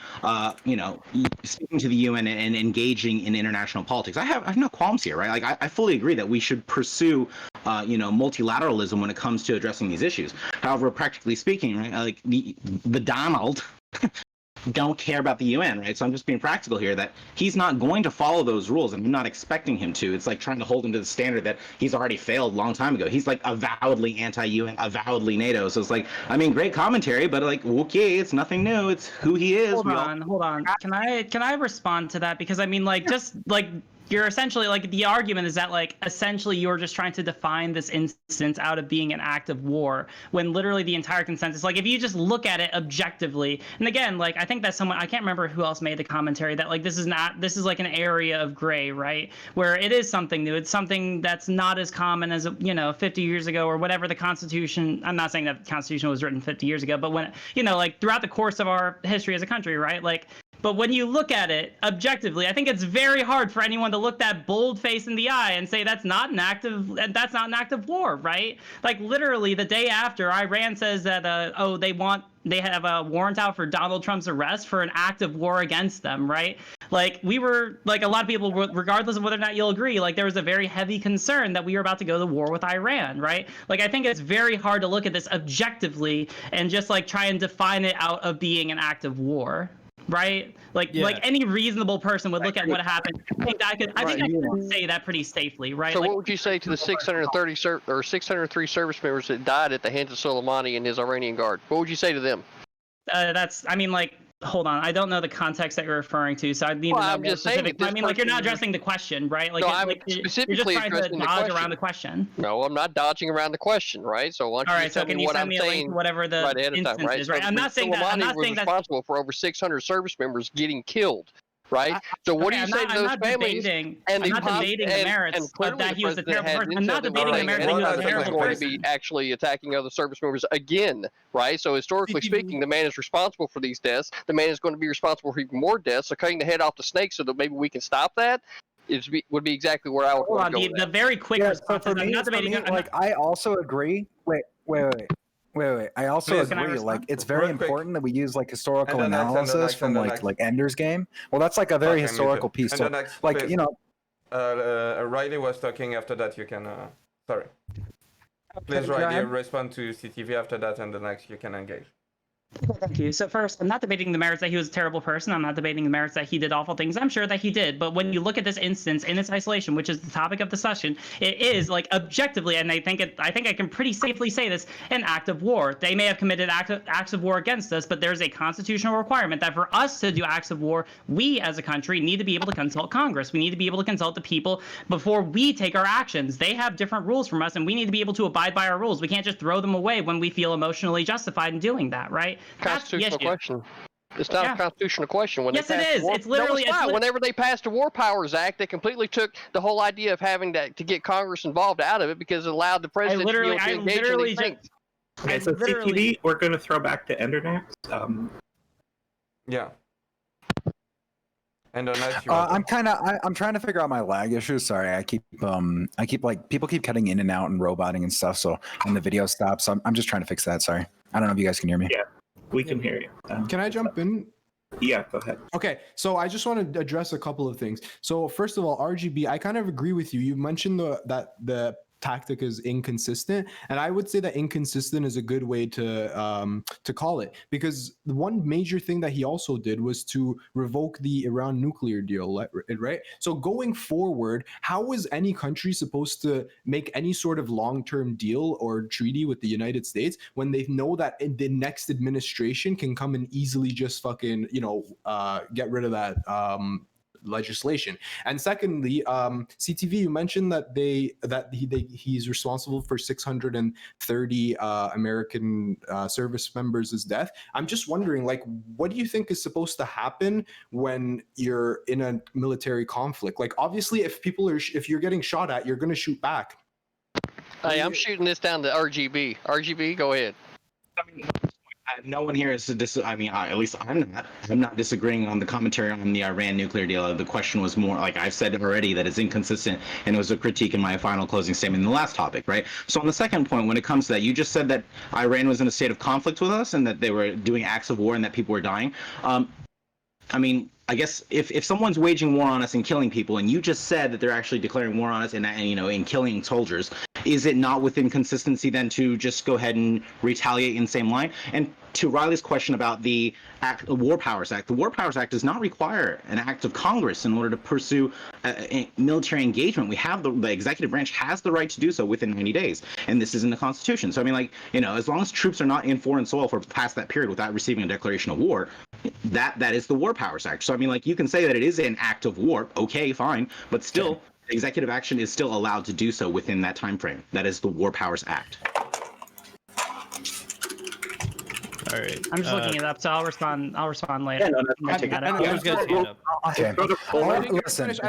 speaking to the UN and engaging in international politics, I have no qualms here, right? Like I fully agree that we should pursue, multilateralism when it comes to addressing these issues. However, practically speaking, right, like the Donald don't care about the UN, right? So I'm just being practical here that he's not going to follow those rules, and I'm not expecting him to. It's like trying to hold him to the standard that he's already failed a long time ago. He's like avowedly anti-UN, avowedly NATO. So it's like, I mean, great commentary, but like, okay, it's nothing new. It's who he is. Hold on. Can I respond to that? Because I mean, like, just like, you're essentially like, the argument is that like essentially you're just trying to define this instance out of being an act of war, when literally the entire consensus, like if you just look at it objectively, and again, like I think that someone, I can't remember who else made the commentary that like this is like an area of gray, right, where it is something new, it's something that's not as common as 50 years ago or whatever the Constitution. I'm not saying that the Constitution was written 50 years ago, but when like throughout the course of our history as a country, right, like. But when you look at it objectively, I think it's very hard for anyone to look that bold face in the eye and say that's not an act of war, right? Like literally the day after, Iran says that they have a warrant out for Donald Trump's arrest for an act of war against them, right? Like we were like a lot of people, regardless of whether or not you'll agree, like there was a very heavy concern that we were about to go to war with Iran, right? Like I think it's very hard to look at this objectively and just like try and define it out of being an act of war. Right, like any reasonable person would look at what happened. I think I can say that pretty safely, right? So like, what would you say to the 603 service members that died at the hands of Soleimani and his Iranian guard? What would you say to them? Hold on, I don't know the context that you're referring to, so I need to know I'm more just specific. saying I mean, like you're not addressing the question, right? Like, no, I'm you're specifically just trying to dodge around the question. No, I'm not dodging around the question, right? So why don't you tell me what I'm saying whatever the right ahead of time, right? Is, right? I'm not saying that. I'm not saying that's responsible for over 600 service members getting killed. Right. So what do you say to those families? I'm not debating the merits of that he was a terrible person. I'm not debating the merits that he was a terrible person. Going to be actually attacking other service members again, right? So historically speaking, the man is responsible for these deaths. The man is going to be responsible for even more deaths. So cutting the head off the snake so that maybe we can stop that would be exactly where I would want to go. The very quick response is I'm not debating. I also agree. Wait. I also agree. Like, it's very important that we use like historical analysis from like Ender's Game. Well, that's like a very historical piece. So, like, Riley was talking. After that, you can. Sorry. Please, Riley, respond to CTV after that, and the next you can engage. Thank you. So first, I'm not debating the merits that he was a terrible person. I'm not debating the merits that he did awful things. I'm sure that he did. But when you look at this instance in its isolation, which is the topic of discussion, it is like objectively, and I think I can pretty safely say this, an act of war. They may have committed acts of war against us, but there's a constitutional requirement that for us to do acts of war, we as a country need to be able to consult Congress. We need to be able to consult the people before we take our actions. They have different rules from us, and we need to be able to abide by our rules. We can't just throw them away when we feel emotionally justified in doing that, right? Constitutional question. It's not a constitutional question. Yes, it is. It's literally. Whenever they passed the War Powers Act, they completely took the whole idea of having to get Congress involved out of it because it allowed the president to engage in these things. Okay, so CTV, we're going to throw back to Endernax. Yeah. And I'm trying to figure out my lag issue. Sorry, I keep like people keep cutting in and out and roboting and stuff. So and the video stops. So I'm just trying to fix that. Sorry. I don't know if you guys can hear me. Yeah, we can hear you. Can I jump in? Yeah, go ahead. Okay, so I just want to address a couple of things. So first of all, RGB, I kind of agree with you. You mentioned that the tactic is inconsistent, and I would say that inconsistent is a good way to call it, because the one major thing that he also did was to revoke the Iran nuclear deal, right? So going forward, how is any country supposed to make any sort of long-term deal or treaty with the United States when they know that the next administration can come and easily just fucking, get rid of that legislation? And secondly, CTV, you mentioned that he's responsible for 630 American service members' death. I'm just wondering, like, what do you think is supposed to happen when you're in a military conflict? Like, obviously, if you're getting shot at, you're going to shoot back. Hey, I'm shooting this down to RGB. RGB, go ahead. I mean, no one here is at least I'm not disagreeing on the commentary on the Iran nuclear deal. The question was more like I've said already that it's inconsistent, and it was a critique in my final closing statement in the last topic, right? So on the second point, when it comes to that, you just said that Iran was in a state of conflict with us and that they were doing acts of war and that people were dying. I mean, I guess if someone's waging war on us and killing people, and you just said that they're actually declaring war on us and killing soldiers, is it not within consistency then to just go ahead and retaliate in the same line? And to Riley's question about the War Powers Act, the War Powers Act does not require an act of Congress in order to pursue military engagement. We have the executive branch has the right to do so within 90 days, and this is in the Constitution. So I mean, as long as troops are not in foreign soil for past that period without receiving a declaration of war, that is the War Powers Act. So I mean, you can say that it is an act of war, okay, fine, but still, executive action is still allowed to do so within that time frame. That is the War Powers Act. All right. I'm just looking it up, so I'll respond later. Yeah, no, that's Okay.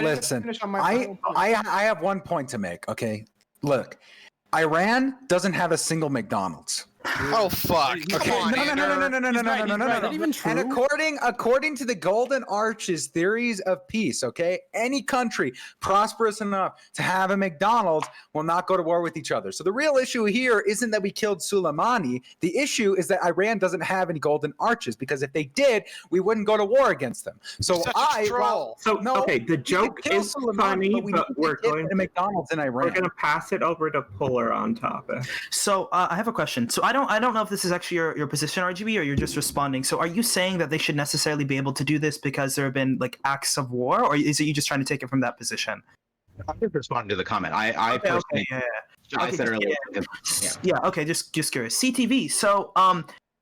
Listen. I have one point to make. Okay. Look, Iran doesn't have a single McDonald's. Oh fuck! Okay. No. And according to the Golden Arch's theories of peace, okay, any country prosperous enough to have a McDonald's will not go to war with each other. So the real issue here isn't that we killed Soleimani. The issue is that Iran doesn't have any Golden Arches, because if they did, we wouldn't go to war against them. So the joke is funny, but we're going to McDonald's in Iran. We're going to pass it over to Puller on topic. So I have a question. So I don't know if this is actually your position, RGB, or you're just responding. So are you saying that they should necessarily be able to do this because there have been acts of war, or is it you just trying to take it from that position? I'm just responding to the comment. I said earlier. Okay, just curious. CTV. So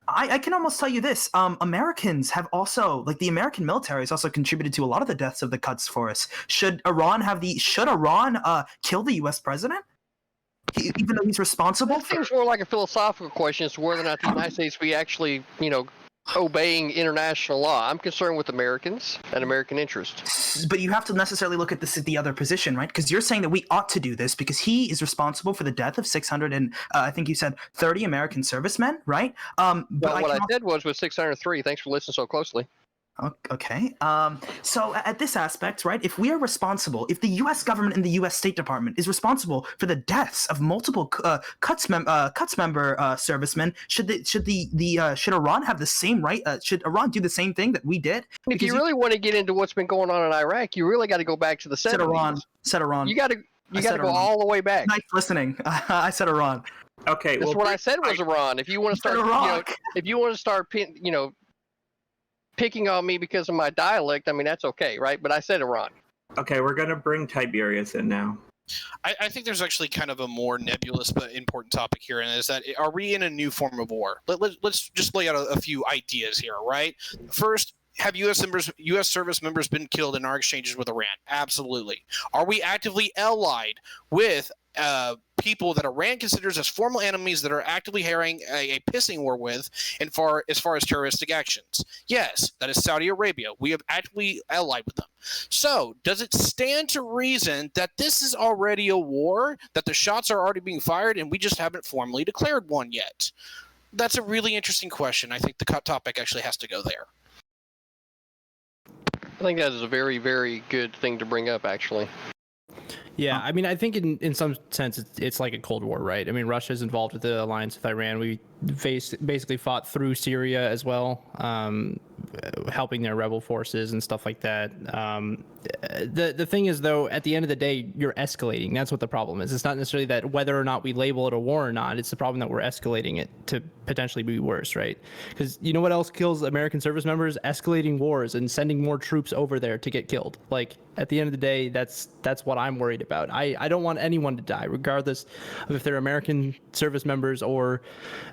I can almost tell you this. Americans have also, the American military has also contributed to a lot of the deaths of the Quds Force. Should Iran kill the U.S. president? Even though he's responsible? That seems more like a philosophical question as to whether or not the United States be actually, obeying international law. I'm concerned with Americans and American interests. But you have to necessarily look at the other position, right? Because you're saying that we ought to do this because he is responsible for the death of 600 and I think you said 30 American servicemen, right? But what I said was 603. Thanks for listening so closely. Okay. So at this aspect, right, if we are responsible, if the U.S. government and the U.S. State Department is responsible for the deaths of multiple Quds member servicemen, should Iran have the same right? Should Iran do the same thing that we did? If you really want to get into what's been going on in Iraq, you really got to go back to the 70s. Said Iran. You got to go all the way back. Nice listening. I said Iran. Okay. That's what I said was Iran. If you want to start, picking on me because of my dialect, I mean, that's okay, right? But I said Iran. Okay, we're going to bring Tiberius in now. I think there's actually kind of a more nebulous but important topic here, and is that are we in a new form of war? Let's just lay out a few ideas here, right? First, have U.S. service members been killed in our exchanges with Iran? Absolutely. Are we actively allied with people that Iran considers as formal enemies that are actively having a pissing war with as far as terroristic actions? Yes, that is Saudi Arabia. We have actively allied with them. So does it stand to reason that this is already a war, that the shots are already being fired and we just haven't formally declared one yet? That's a really interesting question. I think the topic actually has to go there. I think that is a very, very good thing to bring up, actually. Yeah, I mean, I think in some sense it's like a Cold War, right? I mean, Russia's involved with the alliance with Iran. We basically fought through Syria as well. helping their rebel forces and stuff like that. The thing is, though, at the end of the day, you're escalating. That's what the problem is. It's not necessarily that whether or not we label it a war or not. It's the problem that we're escalating it to potentially be worse, right? Because you know what else kills American service members? Escalating wars and sending more troops over there to get killed. Like, at the end of the day, that's what I'm worried about. I don't want anyone to die, regardless of if they're American service members or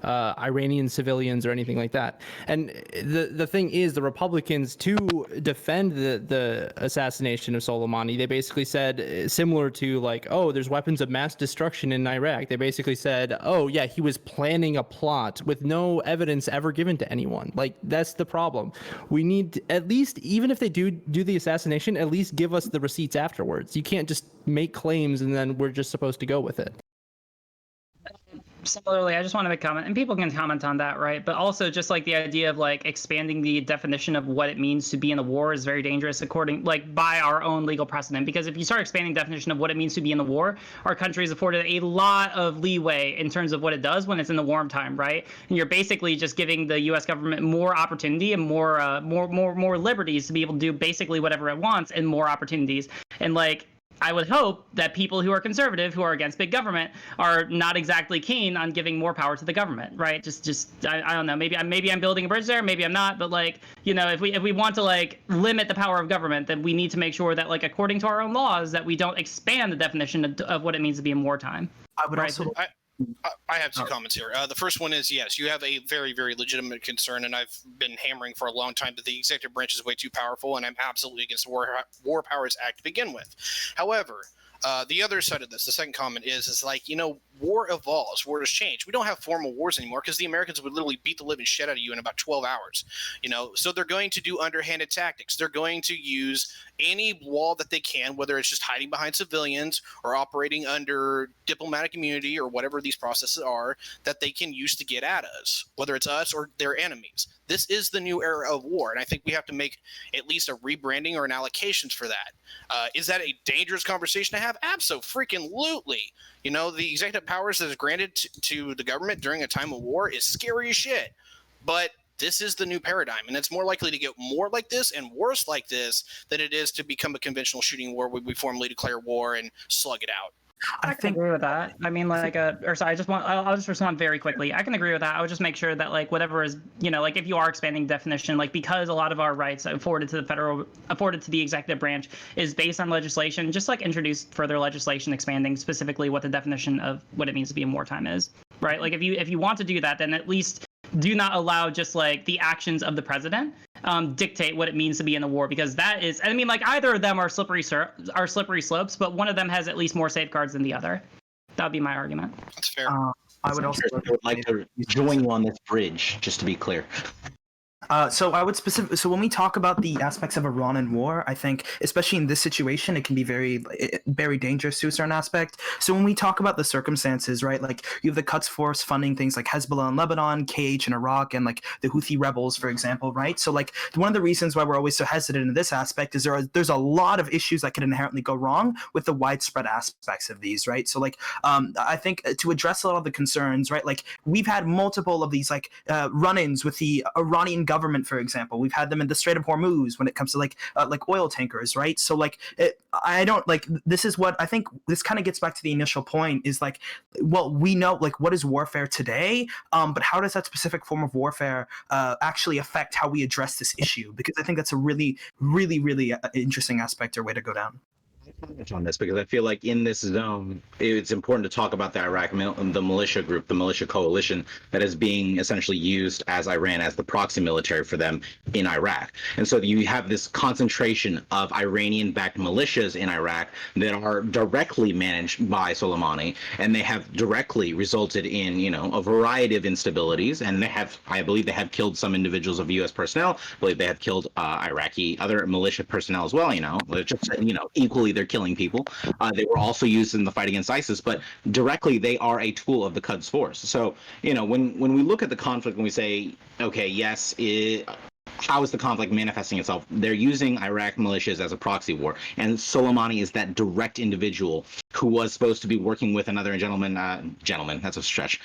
Iranian civilians or anything like that. And the thing is, the Republicans, to defend the assassination of Soleimani, they basically said, similar to like, oh, there's weapons of mass destruction in Iraq. They basically said, oh yeah, he was planning a plot with no evidence ever given to anyone. Like, that's the problem. We need, at least, even if they do the assassination, at least give us the receipts afterwards. You can't just make claims and then we're just supposed to go with it. Similarly, I just want to make a comment, and people can comment on that, right? But also, just like the idea of like expanding the definition of what it means to be in a war is very dangerous, by our own legal precedent. Because if you start expanding the definition of what it means to be in the war, our country is afforded a lot of leeway in terms of what it does when it's in the warm time, right? And you're basically just giving the U.S. government more opportunity and more liberties to be able to do basically whatever it wants, and more opportunities. And like, I would hope that people who are conservative, who are against big government, are not exactly keen on giving more power to the government, right? I don't know. Maybe I'm building a bridge there. Maybe I'm not. But like, you know, if we want to like limit the power of government, then we need to make sure that like according to our own laws that we don't expand the definition of what it means to be in wartime. I would also. I have two comments here. The first one is, yes, you have a very, very legitimate concern, and I've been hammering for a long time that the executive branch is way too powerful, and I'm absolutely against the War Powers Act to begin with. However, the other side of this, the second comment is like, you know, war evolves, war has changed. We don't have formal wars anymore because the Americans would literally beat the living shit out of you in about 12 hours, you know. So they're going to do underhanded tactics. They're going to use any wall that they can, whether it's just hiding behind civilians or operating under diplomatic immunity or whatever these processes are that they can use to get at us, whether it's us or their enemies. This is the new era of war, and I think we have to make at least a rebranding or an allocations for that. Is that a dangerous conversation to have? Absolutely. You know, the executive powers that is granted to the government during a time of war is scary as shit. But this is the new paradigm, and it's more likely to get more like this and worse like this than it is to become a conventional shooting war where we formally declare war and slug it out. I can agree with that. I mean, like, I'll just respond very quickly. I can agree with that. I would just make sure that, like, whatever is, you know, like, if you are expanding definition, like, because a lot of our rights afforded to the executive branch is based on legislation, just like introduce further legislation expanding specifically what the definition of what it means to be in wartime is, right? Like, if you want to do that, then at least do not allow just like the actions of the president dictate what it means to be in the war, because that is, I mean, like, either of them are slippery slopes, but one of them has at least more safeguards than the other. That would be my argument. That's fair. I would also like to join you on this bridge, just to be clear. So when we talk about the aspects of Iran and war, I think, especially in this situation, it can be very, very dangerous to a certain aspect. So when we talk about the circumstances, right, like you have the Quds Force funding things like Hezbollah in Lebanon, KH in Iraq, and like the Houthi rebels, for example, right? So like one of the reasons why we're always so hesitant in this aspect is there's a lot of issues that could inherently go wrong with the widespread aspects of these, right? So like I think to address a lot of the concerns, right, like we've had multiple of these like run-ins with the Iranian government, for example. We've had them in the Strait of Hormuz when it comes to like oil tankers, right? So like I don't like, this is what I think this kind of gets back to the initial point is like, well, we know like what is warfare today, but how does that specific form of warfare actually affect how we address this issue? Because I think that's a really, really, really interesting aspect or way to go down. On this, because I feel like in this zone, it's important to talk about the the militia group, the militia coalition that is being essentially used as Iran as the proxy military for them in Iraq. And so you have this concentration of Iranian-backed militias in Iraq that are directly managed by Soleimani, and they have directly resulted in, you know, a variety of instabilities. And they have, I believe, they have killed some individuals of U.S. personnel. I believe they have killed Iraqi other militia personnel as well. You know, just, you know, equally they're killing people. They were also used in the fight against ISIS, but directly they are a tool of the Quds Force. So, you know, when we look at the conflict and we say, okay, yes, how is the conflict manifesting itself? They're using Iraq militias as a proxy war, and Soleimani is that direct individual who was supposed to be working with another gentleman, that's a stretch.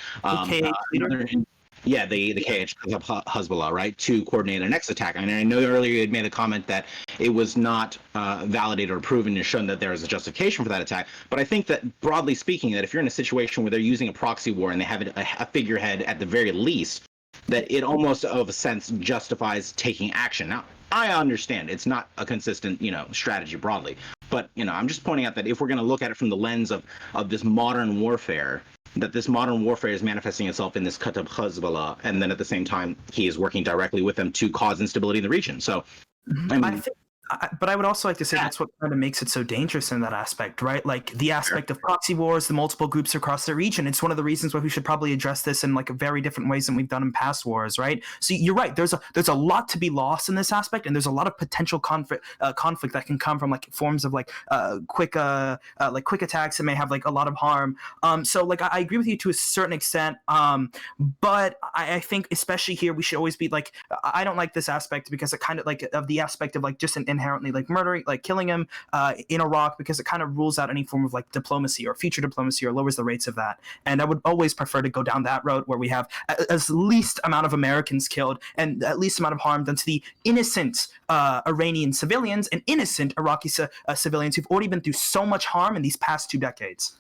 Yeah, the KH Hezbollah, right, to coordinate a next attack. And I know earlier you had made a comment that it was not validated or proven and shown that there is a justification for that attack. But I think that, broadly speaking, that if you're in a situation where they're using a proxy war and they have a figurehead at the very least, that it almost, of a sense, justifies taking action. Now, I understand it's not a consistent, strategy broadly. But, I'm just pointing out that if we're going to look at it from the lens of this modern warfare, that this modern warfare is manifesting itself in this Kataib Hezbollah, and then at the same time, he is working directly with them to cause instability in the region. So, but I would also like to say that's what kind of makes it so dangerous in that aspect, right? Like the aspect of proxy wars, the multiple groups across the region. It's one of the reasons why we should probably address this in like very different ways than we've done in past wars, right? So you're right. There's a lot to be lost in this aspect, and there's a lot of potential conflict that can come from like forms of quick attacks that may have like a lot of harm. So like I agree with you to a certain extent, but I think especially here we should always be like, I don't like this aspect because it kind of like of the aspect of like just an inherently like murdering, like killing him in Iraq, because it kind of rules out any form of like diplomacy or future diplomacy or lowers the rates of that. And I would always prefer to go down that road where we have as least amount of Americans killed and at least amount of harm done to the innocent Iranian civilians and innocent Iraqi civilians who've already been through so much harm in these past 2 decades.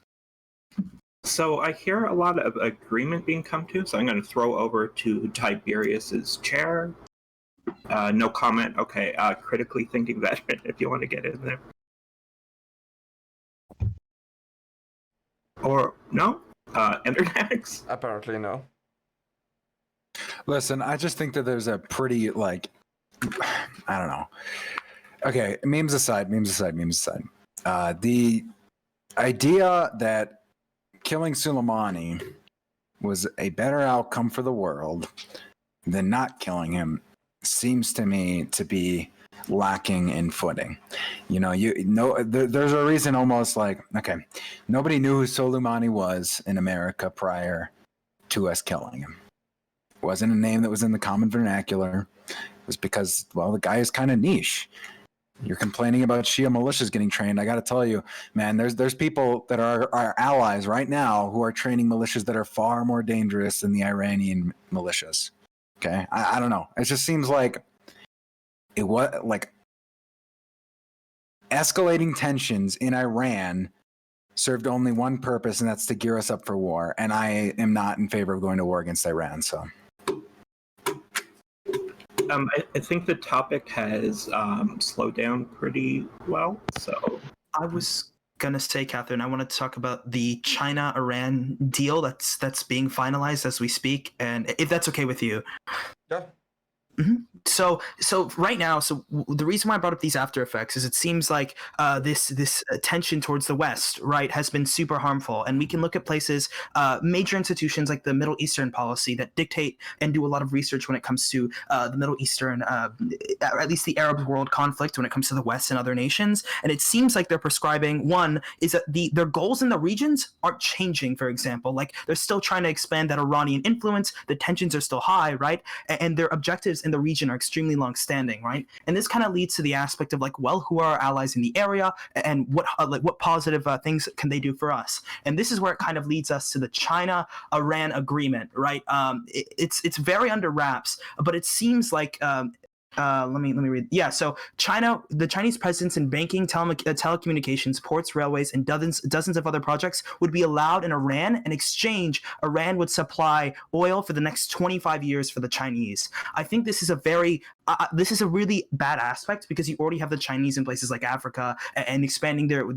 So I hear a lot of agreement being come to, so I'm going to throw over to Tiberius's chair. No comment. Okay. Critically thinking veteran, if you want to get in there. Or no? Internex? Apparently no. Listen, I just think that there's a pretty I don't know. Okay, memes aside. The idea that killing Soleimani was a better outcome for the world than not killing him seems to me to be lacking in footing. There's a reason almost like, okay, nobody knew who Soleimani was in America prior to us killing him. It wasn't a name that was in the common vernacular. It was because, well, the guy is kind of niche. You're complaining about Shia militias getting trained. I got to tell you, man, there's people that are our allies right now who are training militias that are far more dangerous than the Iranian militias. Okay, I don't know. It just seems like it was like escalating tensions in Iran served only one purpose, and that's to gear us up for war. And I am not in favor of going to war against Iran. So, I think the topic has slowed down pretty well. So, I was gonna say, Catherine, I want to talk about the China-Iran deal that's being finalized as we speak, and if that's okay with you. Yeah. Mm-hmm. So right now, the reason why I brought up these after effects is it seems like this tension towards the West, right, has been super harmful, and we can look at places, major institutions like the Middle Eastern policy that dictate and do a lot of research when it comes to the Middle Eastern, at least the Arab world conflict when it comes to the West and other nations, and it seems like they're prescribing one is that their goals in the regions aren't changing. For example, like they're still trying to expand that Iranian influence, the tensions are still high, right, and their objectives in the region are extremely long-standing, right? And this kind of leads to the aspect of like, well, who are our allies in the area, and what positive things can they do for us? And this is where it kind of leads us to the China-Iran agreement, right? It's very under wraps, but it seems like let me read. Yeah, so the Chinese presence in banking, telecommunications, ports, railways, and dozens of other projects would be allowed in Iran. In exchange, Iran would supply oil for the next 25 years for the Chinese. I think this is a really bad aspect because you already have the Chinese in places like Africa and expanding their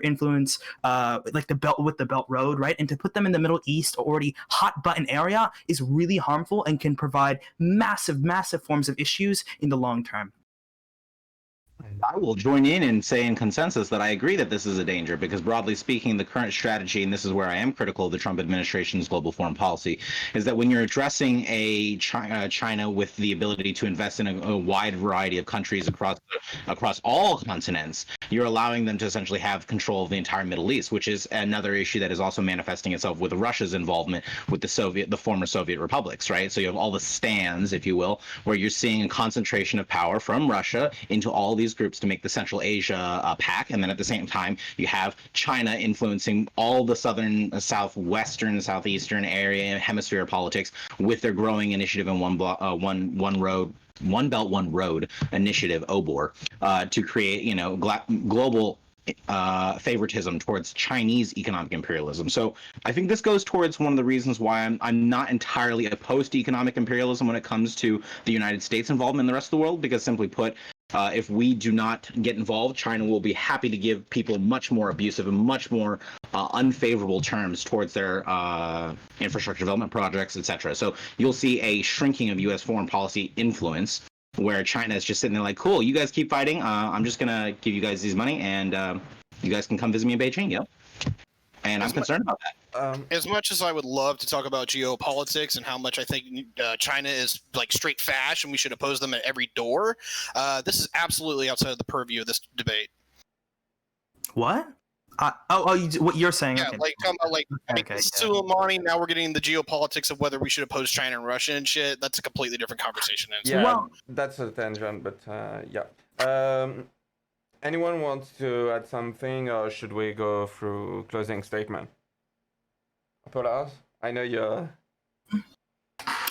influence, like the Belt Road, right? And to put them in the Middle East, already hot button area, is really harmful and can provide massive forms of issues in the long term. I will join in saying consensus that I agree that this is a danger because, broadly speaking, the current strategy, and this is where I am critical of the Trump administration's global foreign policy, is that when you're addressing a China with the ability to invest in a wide variety of countries across all continents, you're allowing them to essentially have control of the entire Middle East, which is another issue that is also manifesting itself with Russia's involvement with the former Soviet republics, right? So you have all the stands, if you will, where you're seeing a concentration of power from Russia into all these groups to make the Central Asia pact, and then at the same time you have China influencing all the southern, southwestern, southeastern area hemisphere politics with their growing initiative in One Belt, One Road initiative, OBOR, to create, global favoritism towards Chinese economic imperialism. So I think this goes towards one of the reasons why I'm not entirely opposed to economic imperialism when it comes to the United States involvement in the rest of the world, because simply put, if we do not get involved, China will be happy to give people much more abusive and much more unfavorable terms towards their infrastructure development projects, etc. So you'll see a shrinking of U.S. foreign policy influence, where China is just sitting there like, cool, you guys keep fighting. I'm just going to give you guys this money, and you guys can come visit me in Beijing, And I'm concerned about that. As much as I would love to talk about geopolitics and how much I think China is like straight fash and we should oppose them at every door, this is absolutely outside of the purview of this debate. What? What you're saying? Yeah, okay. like talking about Okay, Soleimani. Now we're getting into the geopolitics of whether we should oppose China and Russia and shit. That's a completely different conversation. Yeah, that's a tangent, but yeah. Anyone wants to add something, or should we go through closing statement? Apollos, I know you're...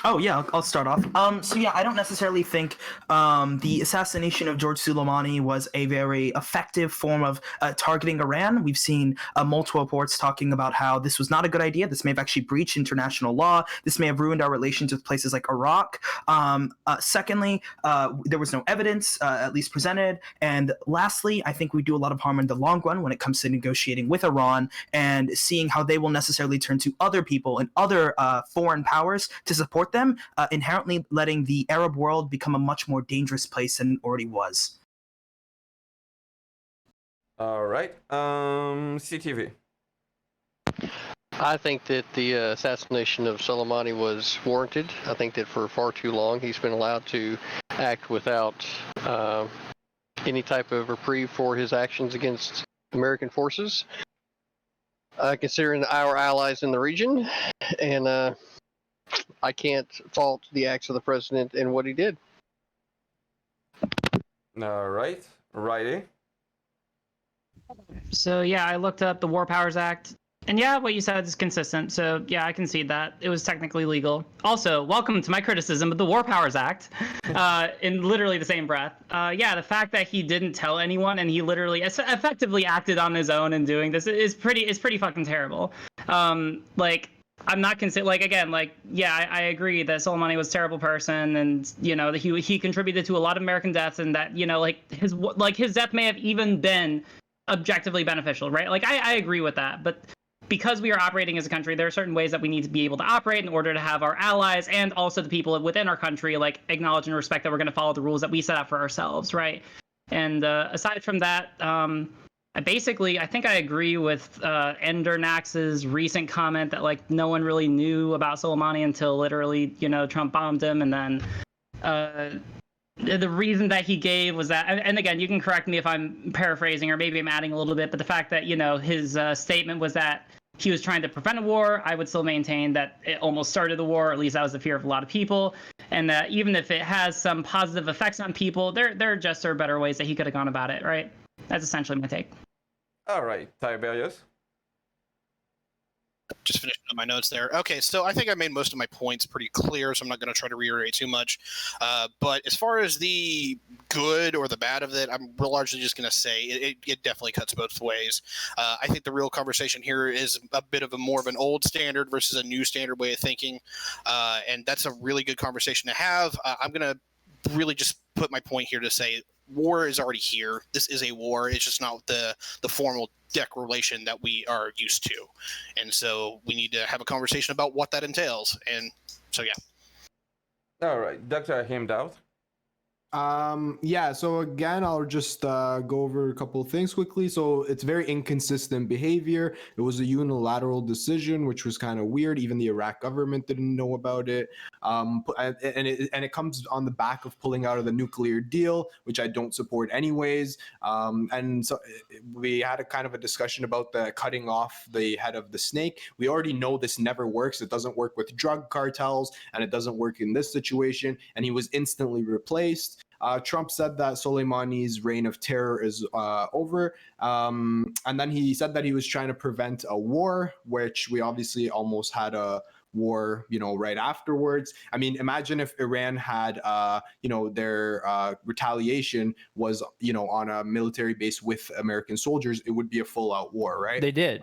Oh yeah, I'll start off. So yeah, I don't necessarily think the assassination of George Soleimani was a very effective form of targeting Iran. We've seen multiple reports talking about how this was not a good idea. This may have actually breached international law. This may have ruined our relations with places like Iraq. Secondly, there was no evidence, at least presented. And lastly, I think we do a lot of harm in the long run when it comes to negotiating with Iran and seeing how they will necessarily turn to other people and other foreign powers to support them, inherently letting the Arab world become a much more dangerous place than it already was. All right. CTV. I think that the assassination of Soleimani was warranted. I think that for far too long he's been allowed to act without any type of reprieve for his actions against American forces, considering our allies in the region. And I can't fault the acts of the president and what he did. All right. Riley. So yeah, I looked up the War Powers Act, and yeah, what you said is consistent. So yeah, I concede that it was technically legal. Also, welcome to my criticism of the War Powers Act, in literally the same breath. Yeah, the fact that he didn't tell anyone and he literally effectively acted on his own in doing this is pretty fucking terrible. I'm not yeah, I agree that Soleimani was a terrible person, and that he contributed to a lot of American deaths, and that his death may have even been objectively beneficial, right? I agree with that, but because we are operating as a country, there are certain ways that we need to be able to operate in order to have our allies and also the people within our country acknowledge and respect that we're going to follow the rules that we set out for ourselves, right? And aside from that, I think I agree with Endernax's recent comment that no one really knew about Soleimani until literally Trump bombed him, and then the reason that he gave was that, and again, you can correct me if I'm paraphrasing or maybe I'm adding a little bit, but the fact that his statement was that he was trying to prevent a war. I would still maintain that it almost started the war, or at least that was the fear of a lot of people, and that even if it has some positive effects on people, there just are better ways that he could have gone about it, right? That's essentially my take. All right, Tiberius. Just finishing up my notes there. Okay, so I think I made most of my points pretty clear, so I'm not going to try to reiterate too much. But as far as the good or the bad of it, I'm largely just going to say it definitely cuts both ways. I think the real conversation here is a bit of more of an old standard versus a new standard way of thinking, and that's a really good conversation to have. I'm going to really just put my point here to say war is already here. This is a war. It's just not the formal declaration that we are used to. And so we need to have a conversation about what that entails. And so, yeah. All right. Dr. Heem. Yeah, so again, I'll just go over a couple of things quickly. So it's very inconsistent behavior. It was a unilateral decision, which was kind of weird. Even the Iraq government didn't know about it. And it comes on the back of pulling out of the nuclear deal, which I don't support anyways. And so we had a kind of a discussion about the cutting off the head of the snake. We already know this never works. It doesn't work with drug cartels, and it doesn't work in this situation. And he was instantly replaced. Trump said that Soleimani's reign of terror is over. And then he said that he was trying to prevent a war, which we obviously almost had a war, right afterwards. I mean, imagine if Iran had, their retaliation was, on a military base with American soldiers, it would be a full-out war, right? They did.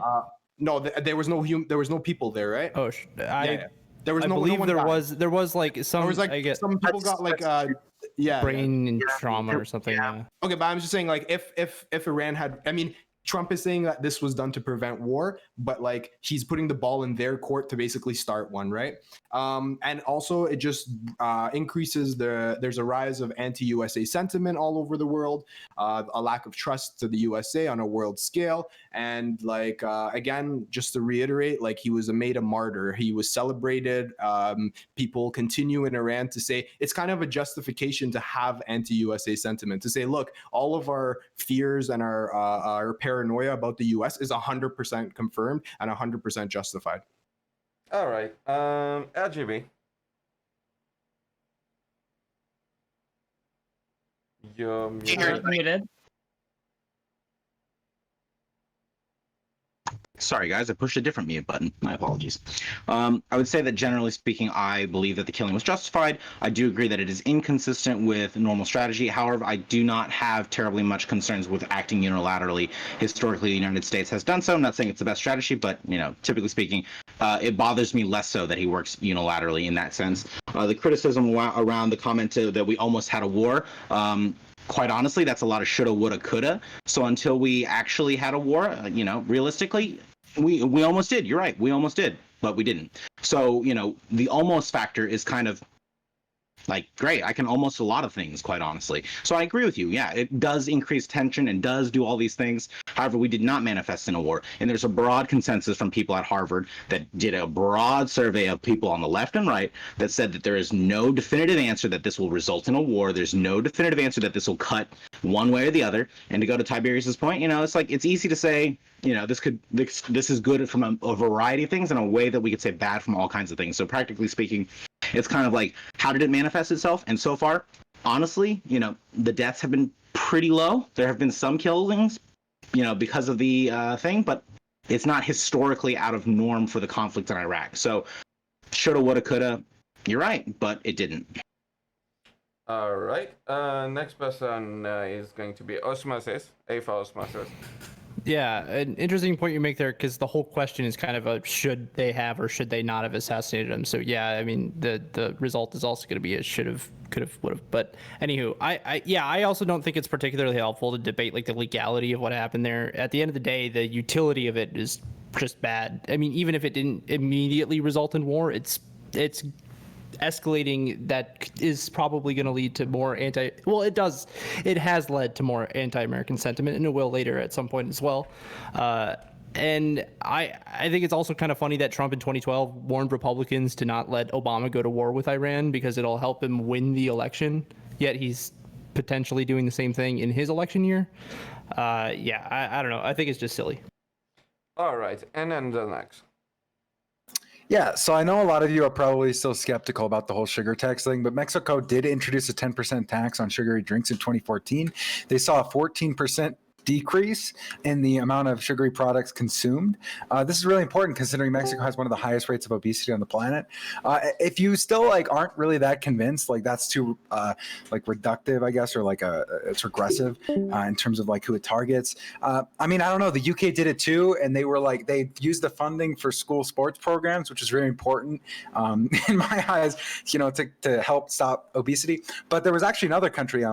No, there was no people there, right? Oh, yeah. There was I believe no there was like some. There was like I guess some people got like brain trauma or something. Yeah. Okay, but I'm just saying, like, if Iran had, I mean, Trump is saying that this was done to prevent war, but like he's putting the ball in their court to basically start one, right? And also it just increases there's a rise of anti-USA sentiment all over the world, a lack of trust to the USA on a world scale, and like again, just to reiterate, like he was made a martyr. He was celebrated. People continue in Iran to say it's kind of a justification to have anti-USA sentiment, to say, look, all of our fears and our paranoia about the US is 100% confirmed and 100% justified. All right. RGB. You're muted. Sorry, guys, I pushed a different mute button. My apologies. I would say that generally speaking, I believe that the killing was justified. I do agree that it is inconsistent with normal strategy. However, I do not have terribly much concerns with acting unilaterally. Historically, the United States has done so. I'm not saying it's the best strategy, but, typically speaking, it bothers me less so that he works unilaterally in that sense. The criticism around the comment that we almost had a war, quite honestly, that's a lot of shoulda, woulda, coulda. So until we actually had a war, realistically, we almost did. You're right. We almost did, but we didn't. So, the almost factor is kind of like, great, I can almost a lot of things, quite honestly. So I agree with you. Yeah, it does increase tension and does do all these things. However, we did not manifest in a war. And there's a broad consensus from people at Harvard that did a broad survey of people on the left and right that said that there is no definitive answer that this will result in a war. There's no definitive answer that this will cut one way or the other. And to go to Tiberius's point, it's like, it's easy to say, this is good from a variety of things, and a way that we could say bad from all kinds of things. So practically speaking, it's kind of like, how did it manifest itself? And so far, honestly, the deaths have been pretty low. There have been some killings, because of the thing, but it's not historically out of norm for the conflict in Iraq. So shoulda, woulda, coulda, you're right, but it didn't. All right. Next person is going to be Osmosis, A for Osmosis. Yeah, an interesting point you make there, because the whole question is kind of a should they have or should they not have assassinated him. So yeah, I mean the result is also going to be a should have, could have, would have. But anywho, I also don't think it's particularly helpful to debate like the legality of what happened there. At the end of the day, the utility of it is just bad. I mean, even if it didn't immediately result in war, it's escalating that is probably going to lead to more it has led to more anti-American sentiment, and it will later at some point as well. And I think it's also kind of funny that Trump in 2012 warned Republicans to not let Obama go to war with Iran because it'll help him win the election, yet he's potentially doing the same thing in his election year. I don't know. I think it's just silly. All right, and then the next. Yeah, so I know a lot of you are probably still skeptical about the whole sugar tax thing, but Mexico did introduce a 10% tax on sugary drinks in 2014. They saw a 14% decrease in the amount of sugary products consumed. This is really important considering Mexico has one of the highest rates of obesity on the planet. If you still aren't really that convinced, that's too reductive, I guess, or it's regressive in terms of who it targets. I don't know. The UK did it too, and they were they used the funding for school sports programs, which is really important in my eyes, to help stop obesity. But there was actually another country,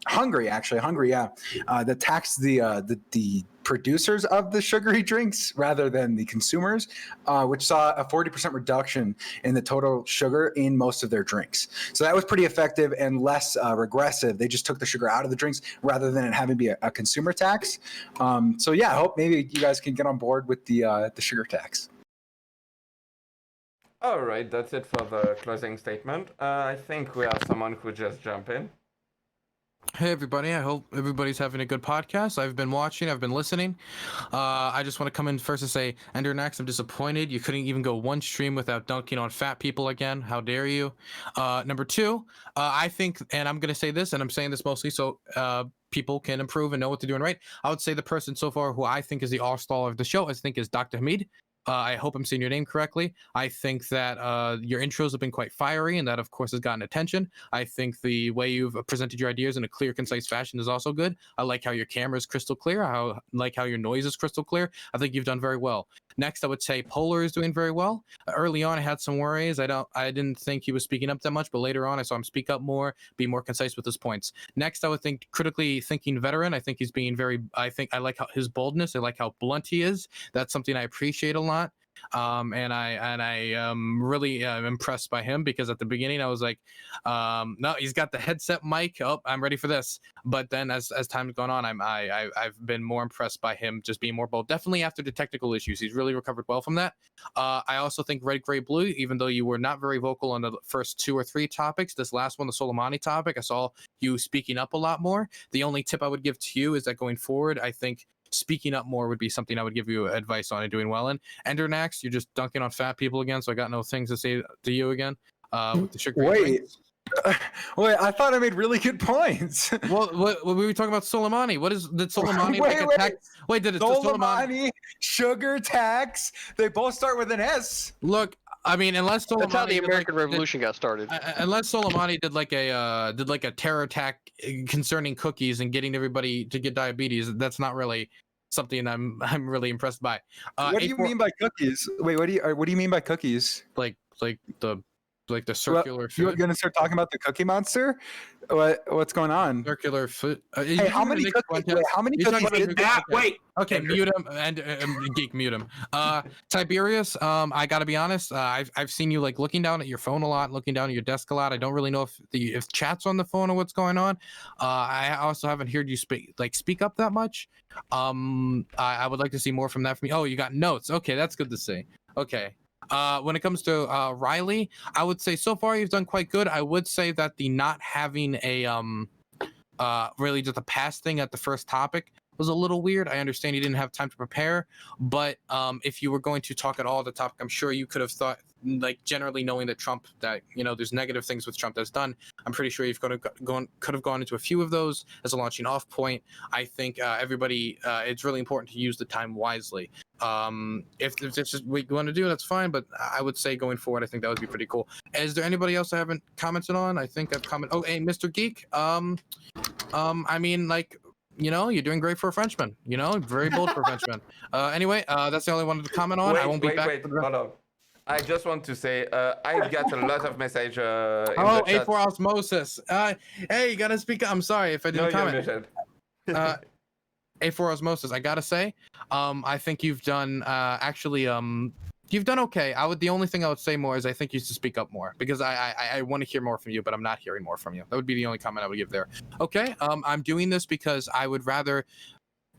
Hungary, that taxed the the producers of the sugary drinks rather than the consumers, which saw a 40% reduction in the total sugar in most of their drinks. So that was pretty effective and less regressive. They just took the sugar out of the drinks rather than it having to be a consumer tax. So yeah, I hope maybe you guys can get on board with the sugar tax. All right, that's it for the closing statement. I think we have someone who just jumped in. Hey everybody, I hope everybody's having a good podcast. I've been watching, I've been listening. I just want to come in first to say, Endernax, I'm disappointed. You couldn't even go one stream without dunking on fat people again. How dare you? Number two, I think, and I'm going to say this, and I'm saying this mostly so people can improve and know what they're doing right. I would say the person so far who I think is the all-star of the show, I think is Dr. Hamid. I hope I'm saying your name correctly. I think that your intros have been quite fiery, and that, of course, has gotten attention. I think the way you've presented your ideas in a clear, concise fashion is also good. I like how your camera is crystal clear. I like how your noise is crystal clear. I think you've done very well. Next, I would say Polar is doing very well. Early on, I had some worries. I didn't think he was speaking up that much, but later on, I saw him speak up more, be more concise with his points. Next, I would think critically thinking veteran. I think he's being very. I like his boldness. I like how blunt he is. That's something I appreciate a lot. And I really impressed by him, because at the beginning I was like, no, he's got the headset mic. Oh, I'm ready for this. But then as time's gone on, I've been more impressed by him just being more bold. Definitely after the technical issues, he's really recovered well from that. I also think Red, Gray, Blue, even though you were not very vocal on the first 2 or 3 topics, this last one, the Soleimani topic, I saw you speaking up a lot more. The only tip I would give to you is that going forward, I think speaking up more would be something I would give you advice on and doing well in. Endernax, you're just dunking on fat people again, so I got no things to say to you again. With the sugar Wait, I thought I made really good points. Well, we were talking about Soleimani. Did Soleimani attack? Wait, did it Soleimani, sugar tax? They both start with an S. Look, I mean, unless Soleimani, that's how the American Revolution got started. Unless Soleimani did like a terror attack concerning cookies and getting everybody to get diabetes, that's not really something I'm really impressed by. What do you mean by cookies? Wait, what do you mean by cookies? Like the circular food. You're gonna start talking about the Cookie Monster? What's going on? Circular food. Hey, how many cookies? Wait, how many cookies did that? Wait. Okay, mute him and Geek, mute him. Tiberius, I gotta be honest. I've seen you like looking down at your phone a lot, looking down at your desk a lot. I don't really know if chat's on the phone or what's going on. I also haven't heard you speak up that much. I would like to see more from that from you. Oh, you got notes. Okay, that's good to see. Okay. When it comes to Riley, I would say so far you've done quite good. I would say that the not having a really just a pass thing at the first topic was a little weird. I understand you didn't have time to prepare, but if you were going to talk at all the topic, I'm sure you could have thought, like generally knowing that Trump, that there's negative things with Trump that's done. I'm pretty sure you've could have gone into a few of those as a launching off point. I think everybody, it's really important to use the time wisely. If it's just what you want to do, that's fine. But I would say going forward, I think that would be pretty cool. Is there anybody else I haven't commented on? I think I've commented. Oh, hey, Mr. Geek. I mean, like, you're doing great for a Frenchman. Very bold for a Frenchman. Anyway, that's the only one to comment on. I won't be back. Wait, hold on. I just want to say, I've got a lot of messages in the chat. A4 Osmosis. Hey, you gotta speak up. I'm sorry if I didn't comment. A4 Osmosis, I gotta say, I think you've done you've done okay. The only thing I would say more is I think you should speak up more, because I want to hear more from you, but I'm not hearing more from you. That would be the only comment I would give there. Okay, I'm doing this because I would rather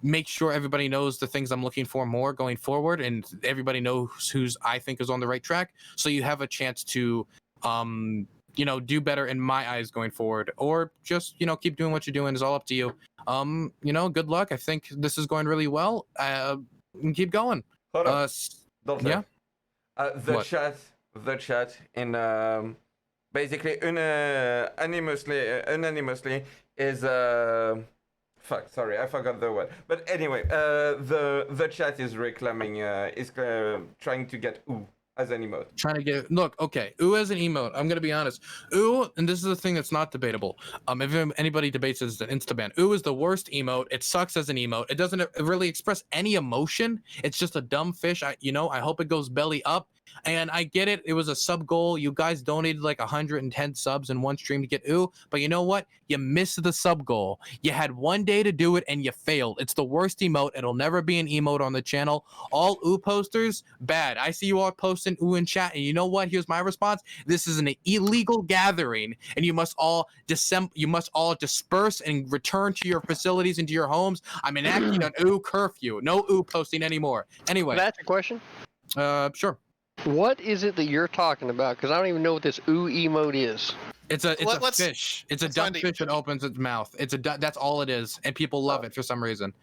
make sure everybody knows the things I'm looking for more going forward, and everybody knows who's I think is on the right track, so you have a chance to do better in my eyes going forward, or just keep doing what you're doing. Is all up to you. Good luck. I think this is going really well. Keep going. Hold on. Yeah. The chat in basically unanimously is fuck, sorry, I forgot the word. But anyway, the chat is reclaiming is trying to get ooh as an emote. Trying to get okay, ooh as an emote. I'm gonna be honest. Ooh, and this is the thing that's not debatable. If anybody debates it, it's an insta-ban. Ooh is the worst emote. It sucks as an emote. It doesn't really express any emotion. It's just a dumb fish. I hope it goes belly up And I get it. It was a sub goal. You guys donated like 110 subs in one stream to get ooh. But you know what? You missed the sub goal. You had one day to do it and you failed. It's the worst emote. It'll never be an emote on the channel. All ooh posters, bad. I see you all posting ooh in chat. And you know what? Here's my response. This is an illegal gathering and you must all disperse and return to your facilities and to your homes. I'm enacting an ooh curfew. No ooh posting anymore. Anyway. Can I ask a question? Sure. What is it that you're talking about? Because I don't even know what this ooh emote is. It's a fish. It's a dumb fish that opens its mouth. That's all it is, and people love it for some reason.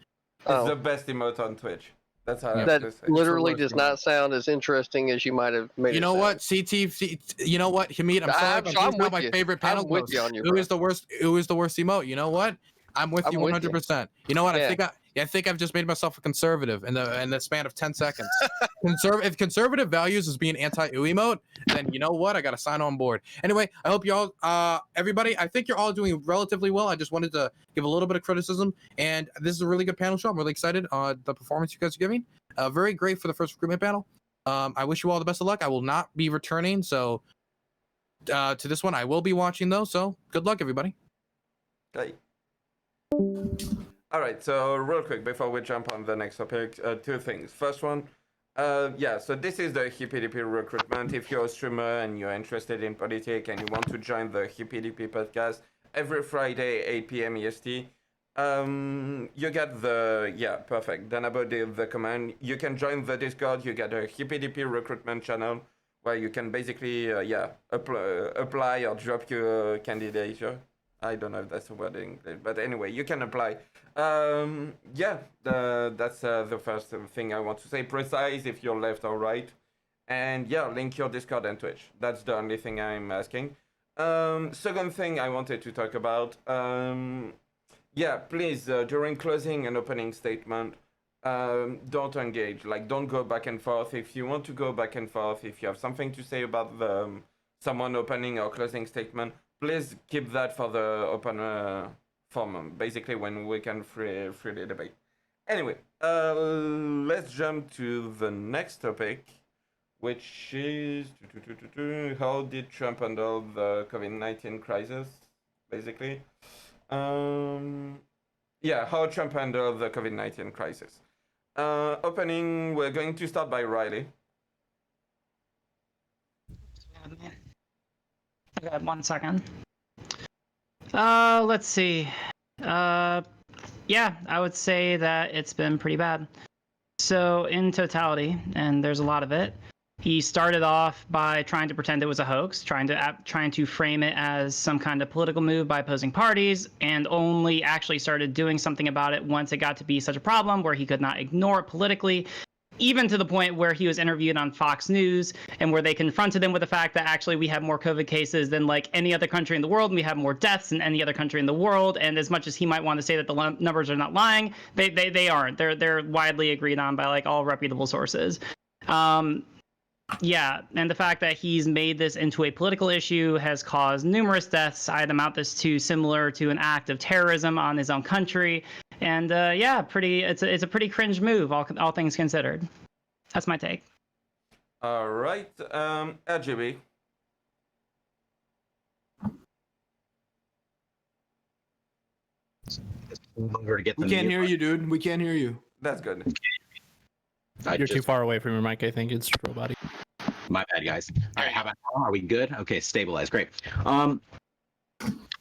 It's the best emote on Twitch. That's how that literally does not sound as interesting as you might have made it. You know what, CTV? You know what, Hamid? I'm sorry, but he's not my favorite panel. I'm with you on your. Who is the worst? Who is the worst emote? You know what? I'm with you 100%. You know what? Yeah. I think I've just made myself a conservative in the span of 10 seconds. If conservative values is being anti-ooh emote, then you know what? I got to sign on board. Anyway, I hope you all, everybody, I think you're all doing relatively well. I just wanted to give a little bit of criticism, and this is a really good panel show. I'm really excited on the performance you guys are giving. Very great for the first recruitment panel. I wish you all the best of luck. I will not be returning, so to this one, I will be watching though. So good luck, everybody. Okay. All right, so real quick before we jump on the next topic, two things. First one, so this is the HippyDP recruitment. If you're a streamer and you're interested in politics and you want to join the HippyDP podcast every Friday, 8 p.m. EST, you get perfect. Then about the command, you can join the Discord. You get a HippyDP recruitment channel where you can basically, apply or drop your candidature. I don't know if that's the word in English, but anyway, you can apply. That's the first thing I want to say. Precise if you're left or right. And link your Discord and Twitch. That's the only thing I'm asking. Second thing I wanted to talk about. Please, during closing and opening statement, don't engage. Like, don't go back and forth. If you want to go back and forth, if you have something to say about someone opening or closing statement, please keep that for the open forum, basically when we can freely debate. Anyway, let's jump to the next topic, which is how did Trump handle the COVID-19 crisis, basically. How Trump handled the COVID-19 crisis. Opening, we're going to start by Riley. Okay, 1 second. Let's see. I would say that it's been pretty bad. So in totality, and there's a lot of it, he started off by trying to pretend it was a hoax, trying to frame it as some kind of political move by opposing parties, and only actually started doing something about it once it got to be such a problem where he could not ignore it politically. Even to the point where he was interviewed on Fox News and where they confronted him with the fact that actually we have more COVID cases than like any other country in the world, and we have more deaths than any other country in the world. And as much as he might want to say that the numbers are not lying, they aren't. They're widely agreed on by like all reputable sources. And the fact that he's made this into a political issue has caused numerous deaths. I'd amount this to similar to an act of terrorism on his own country. And it's a pretty cringe move, all things considered. That's my take. All right, RGB. We can't hear you, dude. We can't hear you. That's good. You're too far away from your mic, I think. It's robot. My bad, guys. All right, how about now? Are we good? Okay, stabilized. Great.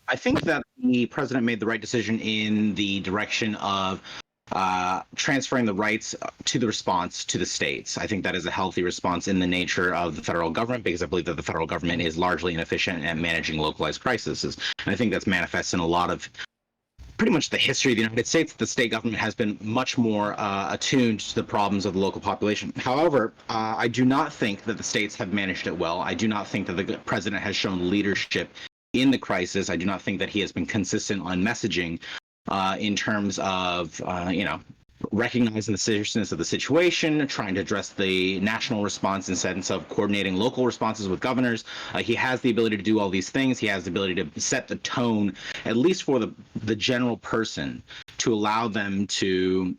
I think that the president made the right decision in the direction of transferring the rights to the response to the states. I think that is a healthy response in the nature of the federal government, because I believe that the federal government is largely inefficient at managing localized crises. And I think that's manifest in a lot of pretty much the history of the United States. The state government has been much more attuned to the problems of the local population. However, I do not think that the states have managed it well. I do not think that the president has shown leadership in the crisis. I do not think that he has been consistent on messaging in terms of, recognizing the seriousness of the situation, trying to address the national response instead of coordinating local responses with governors. He has the ability to do all these things. He has the ability to set the tone, at least for the general person, to allow them to,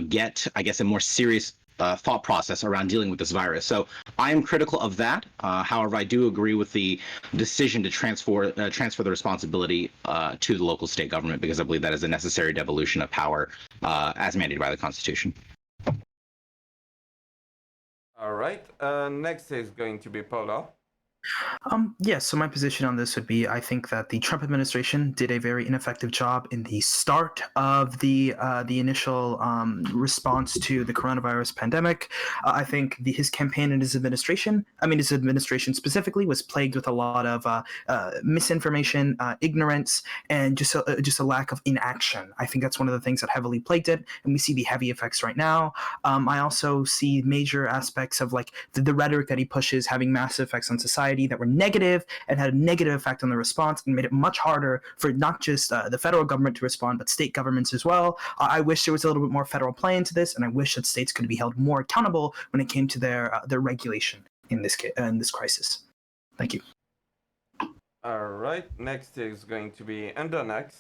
get, I guess, a more serious thought process around dealing with this virus. So I am critical of that. However, I do agree with the decision to transfer the responsibility to the local state government, because I believe that is a necessary devolution of power as mandated by the Constitution. All right. Next is going to be Paula. Yes, so my position on this would be, I think that the Trump administration did a very ineffective job in the start of the initial response to the coronavirus pandemic. I think his campaign and his administration specifically, was plagued with a lot of misinformation, ignorance, and just a lack of inaction. I think that's one of the things that heavily plagued it, and we see the heavy effects right now. I also see major aspects of like the rhetoric that he pushes having massive effects on society that were negative and had a negative effect on the response and made it much harder for not just the federal government to respond, but state governments as well. I wish there was a little bit more federal play into this, and I wish that states could be held more accountable when it came to their regulation in this crisis. Thank you. All right. Next is going to be Endonex.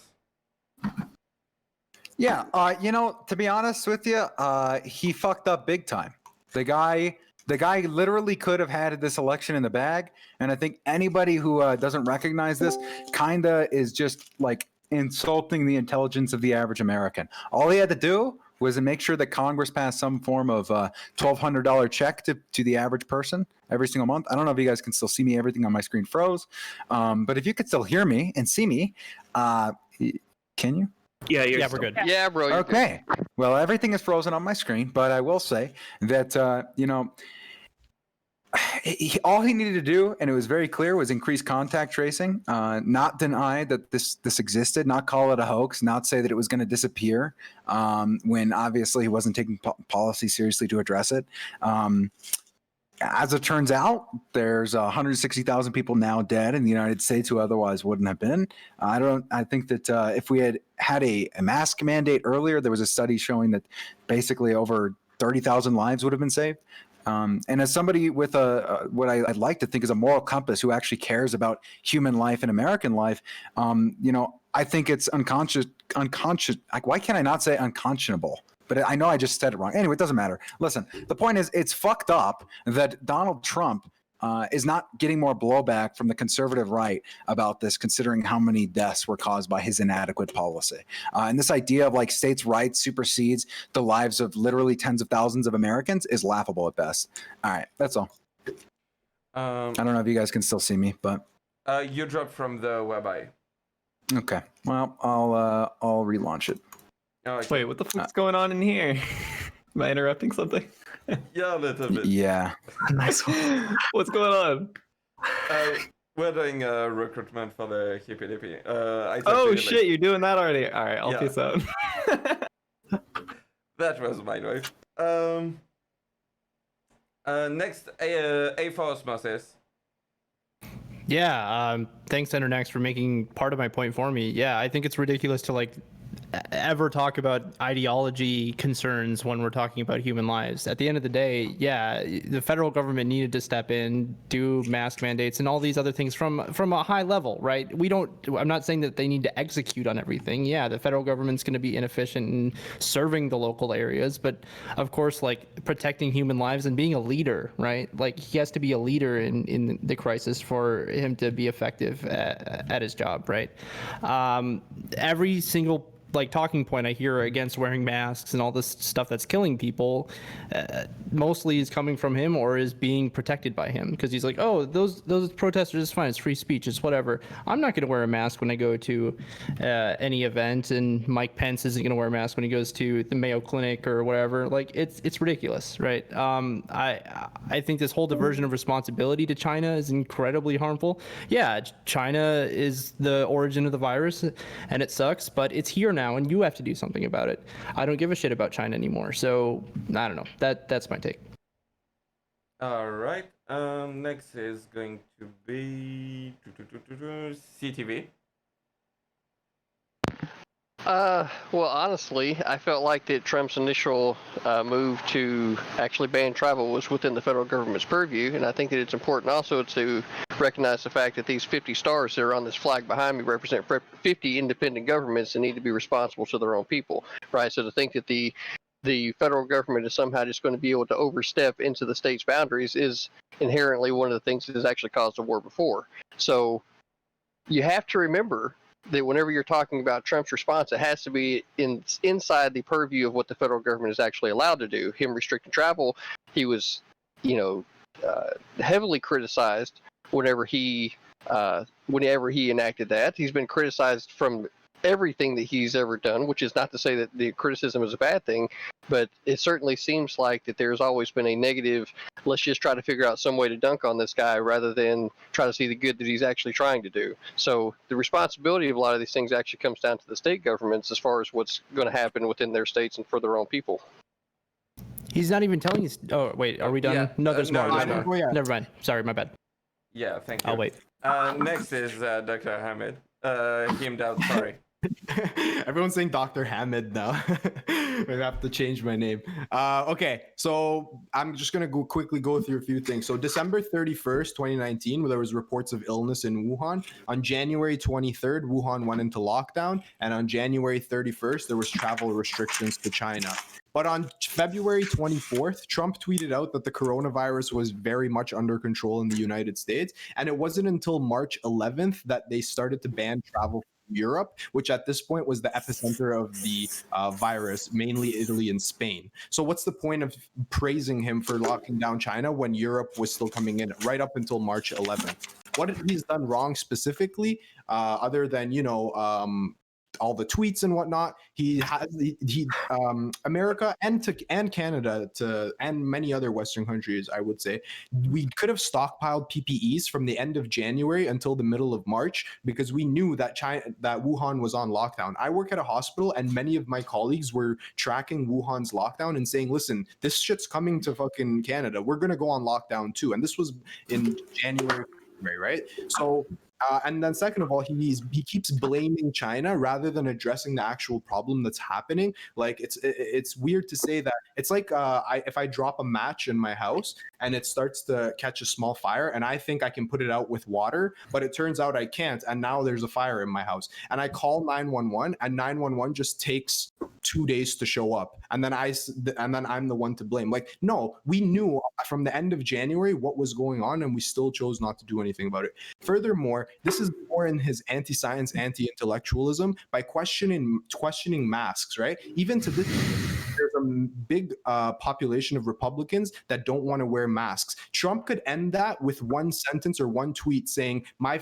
Yeah, to be honest with you, he fucked up big time. The guy literally could have had this election in the bag, and I think anybody who doesn't recognize this kinda is just like insulting the intelligence of the average American. All he had to do was make sure that Congress passed some form of $1,200 check to the average person every single month. I don't know if you guys can still see me. Everything on my screen froze, but if you could still hear me and see me, can you? Yeah, we're good. Yeah, bro. Okay. Well, everything is frozen on my screen, but I will say that all he needed to do, and it was very clear, was increase contact tracing, not deny that this existed, not call it a hoax, not say that it was going to disappear when obviously he wasn't taking policy seriously to address it. As it turns out, there's 160,000 people now dead in the United States who otherwise wouldn't have been. I think that if we had a mask mandate earlier, there was a study showing that basically over 30,000 lives would have been saved. And as somebody with what I'd like to think is a moral compass who actually cares about human life and American life, I think it's unconscious. Like, why can't I not say unconscionable? But I know I just said it wrong. Anyway, it doesn't matter. Listen, the point is, it's fucked up that Donald Trump is not getting more blowback from the conservative right about this, considering how many deaths were caused by his inadequate policy. And this idea of like states' rights supersedes the lives of literally tens of thousands of Americans is laughable at best. All right, that's all. I don't know if you guys can still see me, but you dropped from the WebEye. Okay. Well, I'll relaunch it. Wait, what the fuck's going on in here? Am I interrupting something? Yeah, a little bit. Yeah. Nice one. What's going on? We're doing recruitment for the Hippy Dippy. Oh shit, you're doing that already? All right, I'll peace out. That was my noise. Next, A for Osmosis. Yeah, thanks Endernax for making part of my point for me. Yeah, I think it's ridiculous to like ever talk about ideology concerns when we're talking about human lives. At the end of the day, yeah, the federal government needed to step in, do mask mandates and all these other things from a high level, right? I'm not saying that they need to execute on everything. Yeah, the federal government's going to be inefficient in serving the local areas, but of course, like protecting human lives and being a leader, right? Like he has to be a leader in the crisis for him to be effective at his job, right? Every single like talking point I hear against wearing masks and all this stuff that's killing people mostly is coming from him or is being protected by him, because he's like, oh, those protesters, it's fine, it's free speech, it's whatever. I'm not going to wear a mask when I go to any event, and Mike Pence isn't going to wear a mask when he goes to the Mayo Clinic or whatever. Like it's ridiculous, right? I think this whole diversion of responsibility to China is incredibly harmful. Yeah, China is the origin of the virus and it sucks, but it's here now and you have to do something about it. I don't give a shit about China anymore. So I don't know. That's my take. All right. Next is going to be CTV. Well, honestly, I felt like that Trump's initial move to actually ban travel was within the federal government's purview, and I think that it's important also to recognize the fact that these 50 stars that are on this flag behind me represent 50 independent governments that need to be responsible to their own people, right? So to think that the the federal government is somehow just going to be able to overstep into the state's boundaries is inherently one of the things that has actually caused a war before. So you have to remember that whenever you're talking about Trump's response, it has to be inside the purview of what the federal government is actually allowed to do. Him restricting travel, he was, heavily criticized whenever he enacted that. He's been criticized from everything that he's ever done, which is not to say that the criticism is a bad thing, but it certainly seems like that there's always been a negative, let's just try to figure out some way to dunk on this guy rather than try to see the good that he's actually trying to do. So the responsibility of a lot of these things actually comes down to the state governments as far as what's going to happen within their states and for their own people. He's not even telling us. Oh, wait, are we done? Yeah. No, there's no, more. no, no. Never mind. Sorry, my bad. Yeah, thank you. I'll wait. Next is Dr. Hamid. Heemed out, sorry. Everyone's saying Dr. Hamid now. I have to change my name. Okay, so I'm just going to quickly go through a few things. So December 31st, 2019, there was reports of illness in Wuhan. On January 23rd, Wuhan went into lockdown. And on January 31st, there was travel restrictions to China. But on February 24th, Trump tweeted out that the coronavirus was very much under control in the United States. And it wasn't until March 11th that they started to ban travel from Europe, which at this point was the epicenter of the virus, mainly Italy and Spain. So what's the point of praising him for locking down China when Europe was still coming in right up until March 11th? What he's done wrong specifically, other than, all the tweets and whatnot, America and Canada and many other Western countries, I would say, we could have stockpiled PPEs from the end of January until the middle of March because we knew that that Wuhan was on lockdown. I work at a hospital, and many of my colleagues were tracking Wuhan's lockdown and saying, "Listen, this shit's coming to fucking Canada. We're gonna go on lockdown too." And this was in January, right? So. And then second of all, he keeps blaming China rather than addressing the actual problem that's happening. Like it's weird to say that. It's like if I drop a match in my house and it starts to catch a small fire and I think I can put it out with water, but it turns out I can't, and now there's a fire in my house. And I call 911, and 911 just takes 2 days to show up, and then I'm the one to blame. Like, no, we knew from the end of January what was going on, and we still chose not to do anything about it. Furthermore, this is more in his anti-science, anti-intellectualism by questioning masks, right? Even to this, there's a big population of Republicans that don't want to wear masks. Trump could end that with one sentence or one tweet saying, my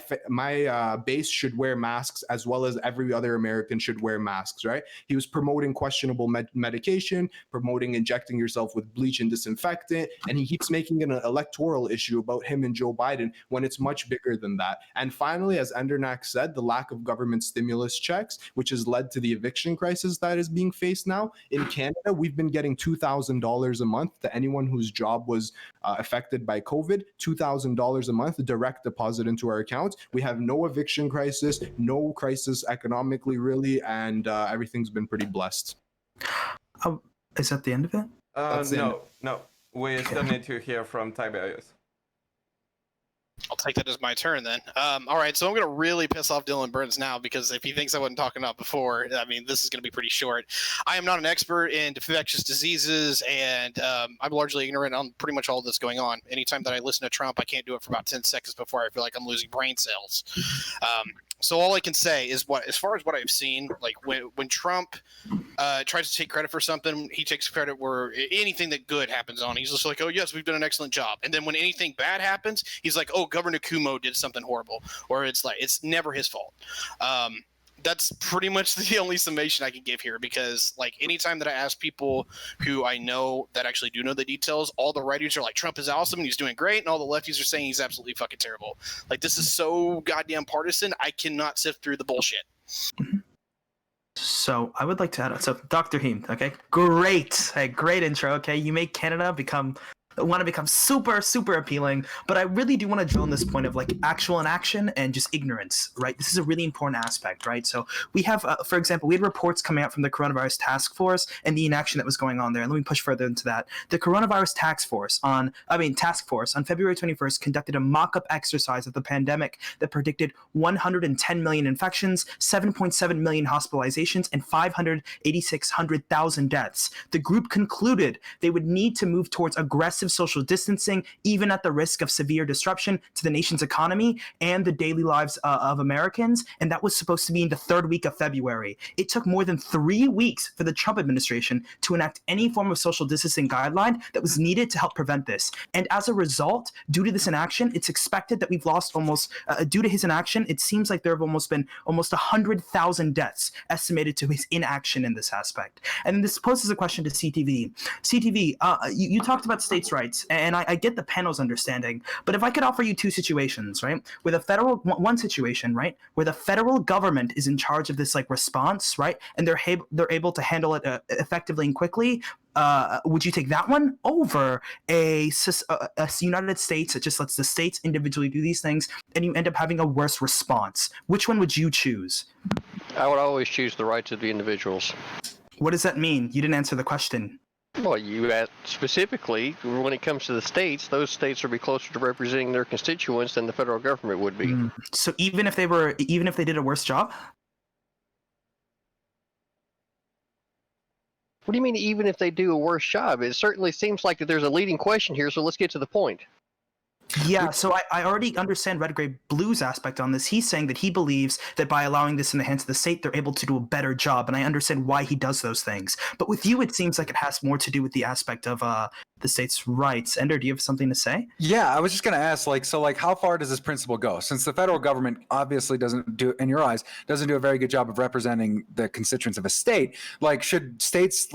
base should wear masks as well as every other American should wear masks, right? He was promoting questionable medication, promoting injecting yourself with bleach and disinfectant, and he keeps making it an electoral issue about him and Joe Biden when it's much bigger than that. And finally, as Endernack said, the lack of government stimulus checks, which has led to the eviction crisis that is being faced now. In Canada, we've been getting $2,000 a month to anyone whose job was affected by COVID, $2,000 a month direct deposit into our accounts. We have no eviction crisis, no crisis economically, really, and everything's been pretty blessed. Is that the end of it? No. We still need to hear from Tiberius. I'll take that as my turn then. All right, so I'm going to really piss off DylanBurns now because if he thinks I wasn't talking about before, I mean, this is going to be pretty short. I am not an expert in infectious diseases, and I'm largely ignorant on pretty much all that's going on. Anytime that I listen to Trump, I can't do it for about 10 seconds before I feel like I'm losing brain cells. So all I can say is as far as what I've seen, like when Trump tries to take credit for something, he takes credit where anything that good happens on. He's just like, oh, yes, we've done an excellent job. And then when anything bad happens, he's like, oh, Governor Cuomo did something horrible. Or it's like, it's never his fault. That's pretty much the only summation I can give here because, like, anytime that I ask people who I know that actually do know the details, all the righties are like, Trump is awesome and he's doing great, and all the lefties are saying he's absolutely fucking terrible. Like, this is so goddamn partisan, I cannot sift through the bullshit. So I would like to add, so Dr. Heem, okay? Great intro, okay? You make Canada become want to become super, super appealing, but I really do want to drill on this point of like actual inaction and just ignorance, right? This is a really important aspect, right? So we have, for example, we had reports coming out from the coronavirus task force and the inaction that was going on there. And let me push further into that. The coronavirus task force on February 21st conducted a mock-up exercise of the pandemic that predicted 110 million infections, 7.7 million hospitalizations, and 586,000 deaths. The group concluded they would need to move towards aggressive social distancing, even at the risk of severe disruption to the nation's economy and the daily lives of Americans. And that was supposed to be in the third week of February. It took more than 3 weeks for the Trump administration to enact any form of social distancing guideline that was needed to help prevent this. And as a result, due to this inaction, it's expected that we've lost due to his inaction, it seems like there have been almost 100,000 deaths estimated to his inaction in this aspect. And this poses a question to CTV. CTV, you talked about states' rights, and I get the panel's understanding, but if I could offer you two situations, right? With one situation, right, where the federal government is in charge of this like response, right, and they're able to handle it effectively and quickly, would you take that one over a United States that just lets the states individually do these things and you end up having a worse response? Which one would you choose? I would always choose the rights of the individuals. What does that mean? You didn't answer the question. Well, you asked specifically, when it comes to the states, those states would be closer to representing their constituents than the federal government would be. So even if they did a worse job? What do you mean, even if they do a worse job? It certainly seems like that there's a leading question here, so let's get to the point. Yeah, so I already understand Red Gray Blue's aspect on this. He's saying that he believes that by allowing this in the hands of the state, they're able to do a better job, and I understand why he does those things. But with you, it seems like it has more to do with the aspect of the state's rights. Ender, do you have something to say? Yeah, I was just going to ask, how far does this principle go? Since the federal government obviously doesn't do, in your eyes, doesn't do a very good job of representing the constituents of a state, should states,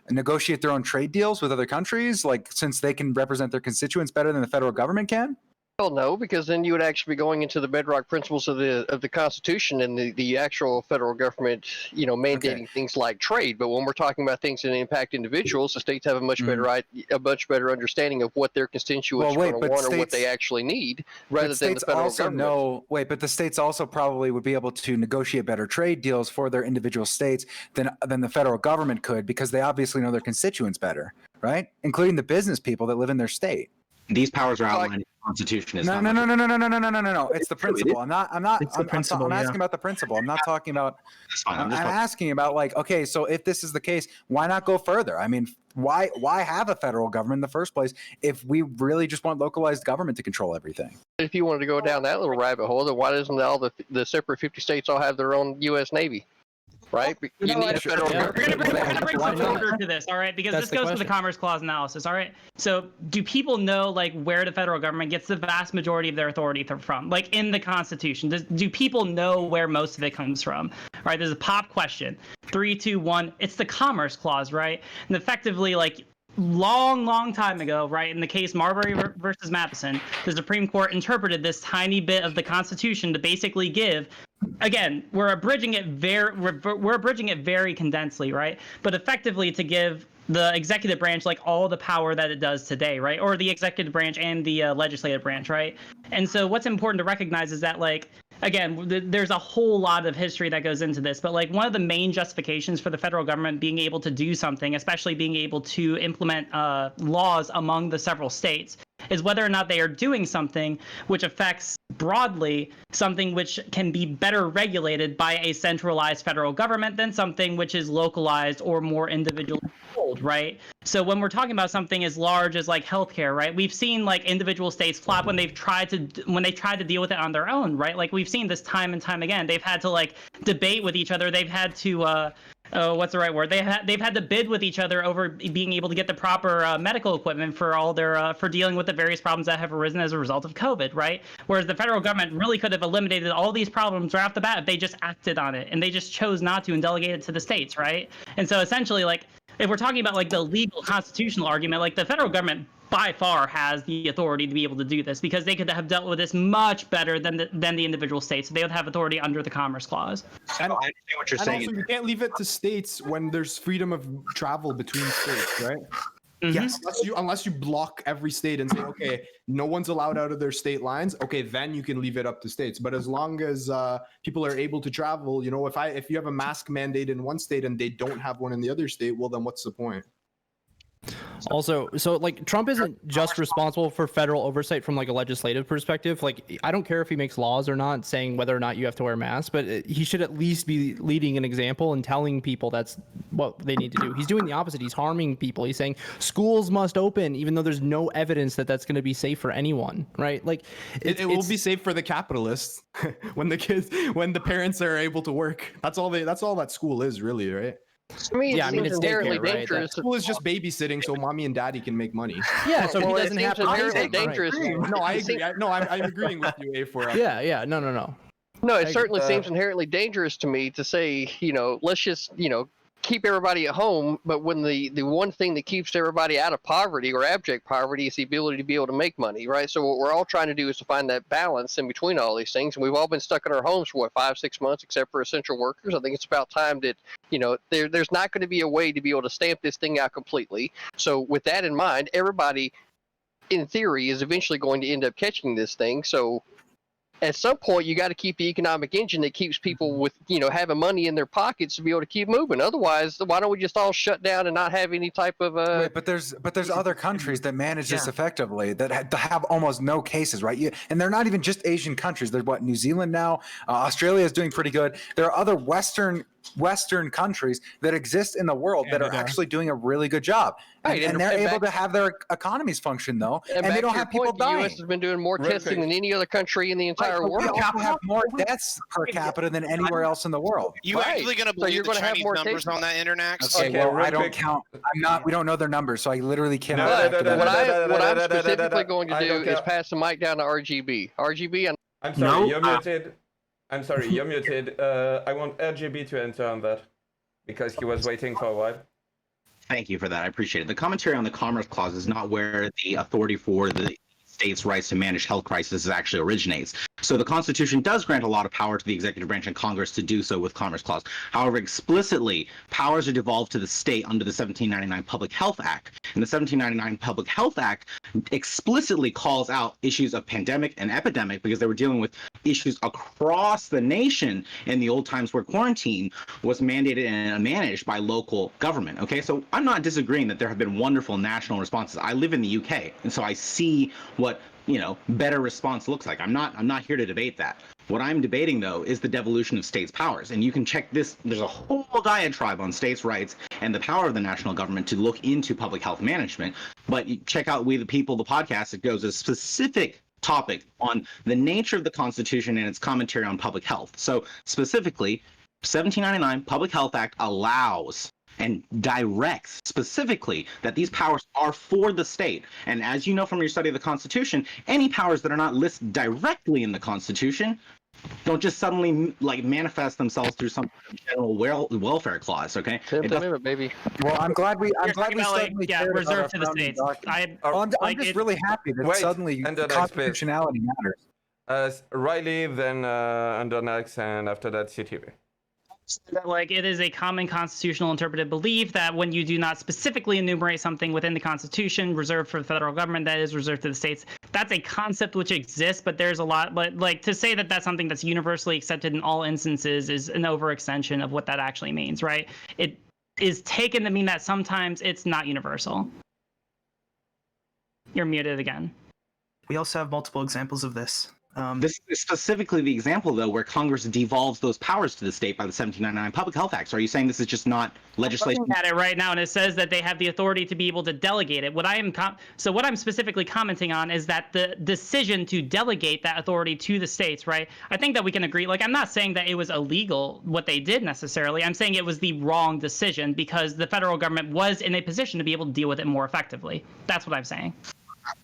negotiate their own trade deals with other countries, since they can represent their constituents better than the federal government can? Well, no, because then you would actually be going into the bedrock principles of the Constitution and the actual federal government, mandating things like trade. But when we're talking about things that impact individuals, the states have a much better understanding of what their constituents are going to want or what they actually need, rather than the federal government. But the states also probably would be able to negotiate better trade deals for their individual states than the federal government could, because they obviously know their constituents better, right? Including the business people that live in their state. These powers are outlined in the Constitution. No. It's the principle. I'm asking about the principle. I'm not talking about. I'm asking about okay, so if this is the case, why not go further? I mean, why have a federal government in the first place if we really just want localized government to control everything? If you wanted to go down that little rabbit hole, then why doesn't all the separate 50 states all have their own U.S. Navy? Right? You need a federal government. We're going to bring some order to this, all right? Because this goes to the Commerce Clause analysis, all right? So do people know, where the federal government gets the vast majority of their authority from? In the Constitution, do people know where most of it comes from? All right, there's a pop question. 3, 2, 1. It's the Commerce Clause, right? And effectively, long time ago, right, in the case Marbury versus Matheson, the Supreme Court interpreted this tiny bit of the Constitution to basically give, again, we're abridging it very condensely, right, but effectively to give the executive branch all the power that it does today, right, or the executive branch and the legislative branch, right. And so what's important to recognize is that again, there's a whole lot of history that goes into this, but one of the main justifications for the federal government being able to do something, especially being able to implement laws among the several states, is whether or not they are doing something which affects broadly something which can be better regulated by a centralized federal government than something which is localized or more individually controlled, right? So when we're talking about something as large as healthcare, right? We've seen individual states flop when they've tried to deal with it on their own, right? We've seen this time and time again. They've had to debate with each other. They've had to what's the right word? They've had to bid with each other over being able to get the proper medical equipment for all their for dealing with the various problems that have arisen as a result of COVID, right? Whereas the federal government really could have eliminated all these problems right off the bat if they just acted on it, and they just chose not to and delegated it to the states, right? And so essentially, if we're talking about the legal constitutional argument, the federal government by far has the authority to be able to do this, because they could have dealt with this much better than the individual states. So they would have authority under the Commerce Clause. I understand what you're saying. Also, you can't leave it to states when there's freedom of travel between states, right? Yes. Unless you block every state and say, okay, no one's allowed out of their state lines. Okay, then you can leave it up to states. But as long as people are able to travel, if you have a mask mandate in one state and they don't have one in the other state, well, then what's the point? Also, so like Trump isn't just responsible for federal oversight from like a legislative perspective. Like, I don't care if he makes laws or not saying whether or not you have to wear masks, but he should at least be leading an example and telling people that's what they need to do. He's doing the opposite. He's harming people. He's saying schools must open, even though there's no evidence that that's going to be safe for anyone, right? Like, it will be safe for the capitalists when the parents are able to work. That's all that school is, really, right? I mean, it's inherently daycare, dangerous. Right? School is just babysitting, so mommy and daddy can make money. Yeah, so he doesn't have to. Inherently dangerous. No, I agree. I'm agreeing with you, A4. Yeah. No. No, it certainly seems inherently dangerous to me to say, let's just, keep everybody at home. But when the one thing that keeps everybody out of poverty or abject poverty is the ability to be able to make money, right? So what we're all trying to do is to find that balance in between all these things. And we've all been stuck in our homes for 5-6 months, except for essential workers. I think it's about time that, there's not going to be a way to be able to stamp this thing out completely. So with that in mind, everybody, in theory, is eventually going to end up catching this thing. So at some point, you got to keep the economic engine that keeps people with, having money in their pockets to be able to keep moving. Otherwise, why don't we just all shut down and not have any type of Wait, but there's other countries that manage this effectively that have almost no cases, right? And they're not even just Asian countries. They're New Zealand now. Australia is doing pretty good. There are other Western countries that exist in the world that are actually doing a really good job. Right, and they're able to have their economies function, though, and they don't have people dying. The U.S. has been doing more testing than any other country in the entire world. We have more deaths per capita than anywhere else in the world. You actually going to believe the Chinese numbers on that Internet? Okay, well, I don't count. We don't know their numbers, so I literally cannot. What I'm specifically going to do is pass the mic down to RGB. RGB, I'm sorry, you're muted. I'm sorry, you're muted. I want RGB to enter on that because he was waiting for a while. Thank you for that. I appreciate it. The commentary on the Commerce Clause is not where the authority for the states' rights to manage health crises actually originates. So the Constitution does grant a lot of power to the executive branch and Congress to do so with Commerce Clause. However, explicitly, powers are devolved to the state under the 1799 Public Health Act. And the 1799 Public Health Act explicitly calls out issues of pandemic and epidemic because they were dealing with issues across the nation in the old times where quarantine was mandated and managed by local government. Okay, so I'm not disagreeing that there have been wonderful national responses. I live in the UK, and so I see what better response looks like. I'm not here to debate that. What I'm debating, though, is the devolution of states' powers. And you can check this. There's a whole diatribe on states' rights and the power of the national government to look into public health management. But you check out We the People, the podcast. It goes a specific topic on the nature of the Constitution and its commentary on public health. So specifically, 1799 Public Health Act allows and directs specifically that these powers are for the state. And as you know from your study of the Constitution, any powers that are not listed directly in the Constitution don't just suddenly manifest themselves through some general welfare clause. Okay, baby. Well, I'm glad we suddenly cared reserved to the states. I'm just really happy that suddenly constitutionality matters. Riley, then under next, and after that CTV. It is a common constitutional interpretive belief that when you do not specifically enumerate something within the Constitution reserved for the federal government, that is reserved to the states. That's a concept which exists, but there's a lot. But to say that that's something that's universally accepted in all instances is an overextension of what that actually means, right? It is taken to mean that sometimes it's not universal. You're muted again. We also have multiple examples of this. This is specifically the example, though, where Congress devolves those powers to the state by the 1799 Public Health Act. So are you saying this is just not legislation? I'm looking at it right now, and it says that they have the authority to be able to delegate it. What I'm specifically commenting on is that the decision to delegate that authority to the states, right? I think that we can agree. I'm not saying that it was illegal what they did necessarily. I'm saying it was the wrong decision because the federal government was in a position to be able to deal with it more effectively. That's what I'm saying.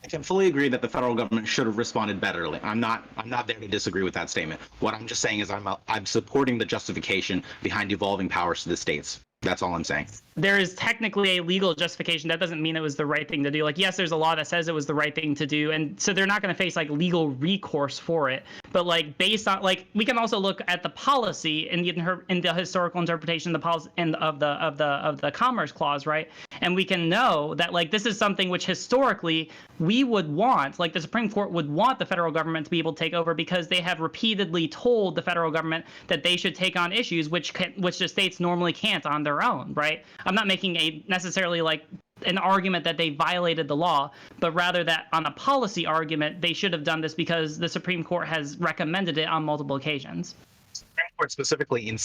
I can fully agree that the federal government should have responded betterly. I'm not there to disagree with that statement. What I'm just saying is I'm supporting the justification behind devolving powers to the states. That's all I'm saying. There is technically a legal justification. That doesn't mean it was the right thing to do. Yes, there's a law that says it was the right thing to do, and so they're not going to face legal recourse for it. But like based on like we can also look at the policy in the historical interpretation of the policy and of the Commerce Clause, right? And we can know that like this is something which historically we would want, like the Supreme Court would want the federal government to be able to take over because they have repeatedly told the federal government that they should take on issues which the states normally can't on their own, right? I'm not making a necessarily like an argument that they violated the law, but rather that on a policy argument, they should have done this because the Supreme Court has recommended it on multiple occasions. Supreme Court specifically in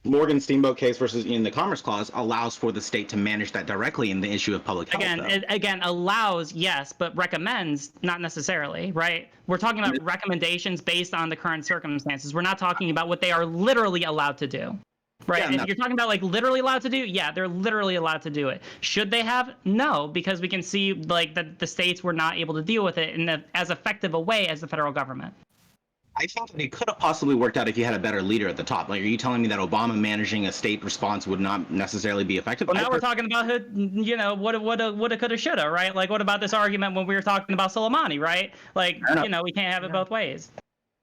Morgan Steamboat case versus in the Commerce Clause allows for the state to manage that directly in the issue of public health. Again, allows, yes, but recommends not necessarily, right? We're talking about recommendations based on the current circumstances. We're not talking about what they are literally allowed to do. Right. Yeah, if you're talking about like literally allowed to do, yeah, they're literally allowed to do it. Should they have? No, because we can see like that the states were not able to deal with it in as effective a way as the federal government. I think it could have possibly worked out if you had a better leader at the top. Like, are you telling me that Obama managing a state response would not necessarily be effective? Well, now we're talking about who, you know, woulda, coulda, shoulda, right? Like, what about this argument when we were talking about Soleimani, right? Like, you know, we can't have it both ways.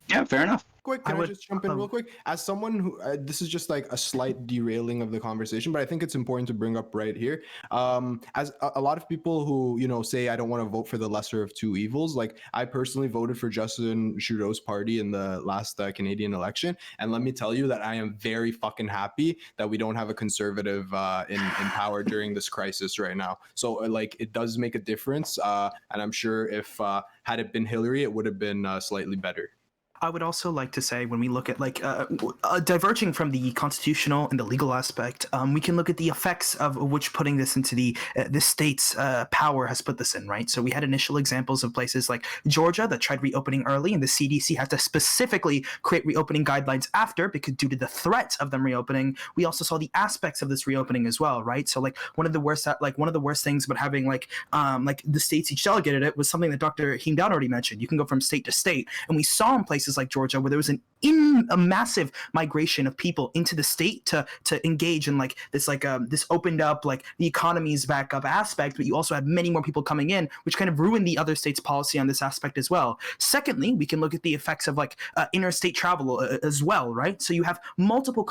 Yeah, fair enough. Quick, can I just jump in real quick? As someone who, this is just like a slight derailing of the conversation, but I think it's important to bring up right here. As a lot of people who, you know, say I don't want to vote for the lesser of two evils, like I personally voted for Justin Trudeau's party in the last Canadian election, and let me tell you that I am very fucking happy that we don't have a conservative in power during this crisis right now. So like it does make a difference, and I'm sure if had it been Hillary, it would have been slightly better. I would also like to say when we look at like diverging from the constitutional and the legal aspect, we can look at the effects of which putting this into the state's power has put this in, right? So we had initial examples of places like Georgia that tried reopening early, and the CDC had to specifically create reopening guidelines after because due to the threat of them reopening. We also saw the aspects of this reopening as well, right? So like one of the worst things about having like the states each delegated it was something that Dr. Heem already mentioned. You can go from state to state, and we saw in places like Georgia where there was a massive migration of people into the state to engage in like this this opened up like the economy's back up aspect, but you also had many more people coming in, which kind of ruined the other states' policy on this aspect as well. Secondly, we can look at the effects of like interstate travel as well, right? So you have multiple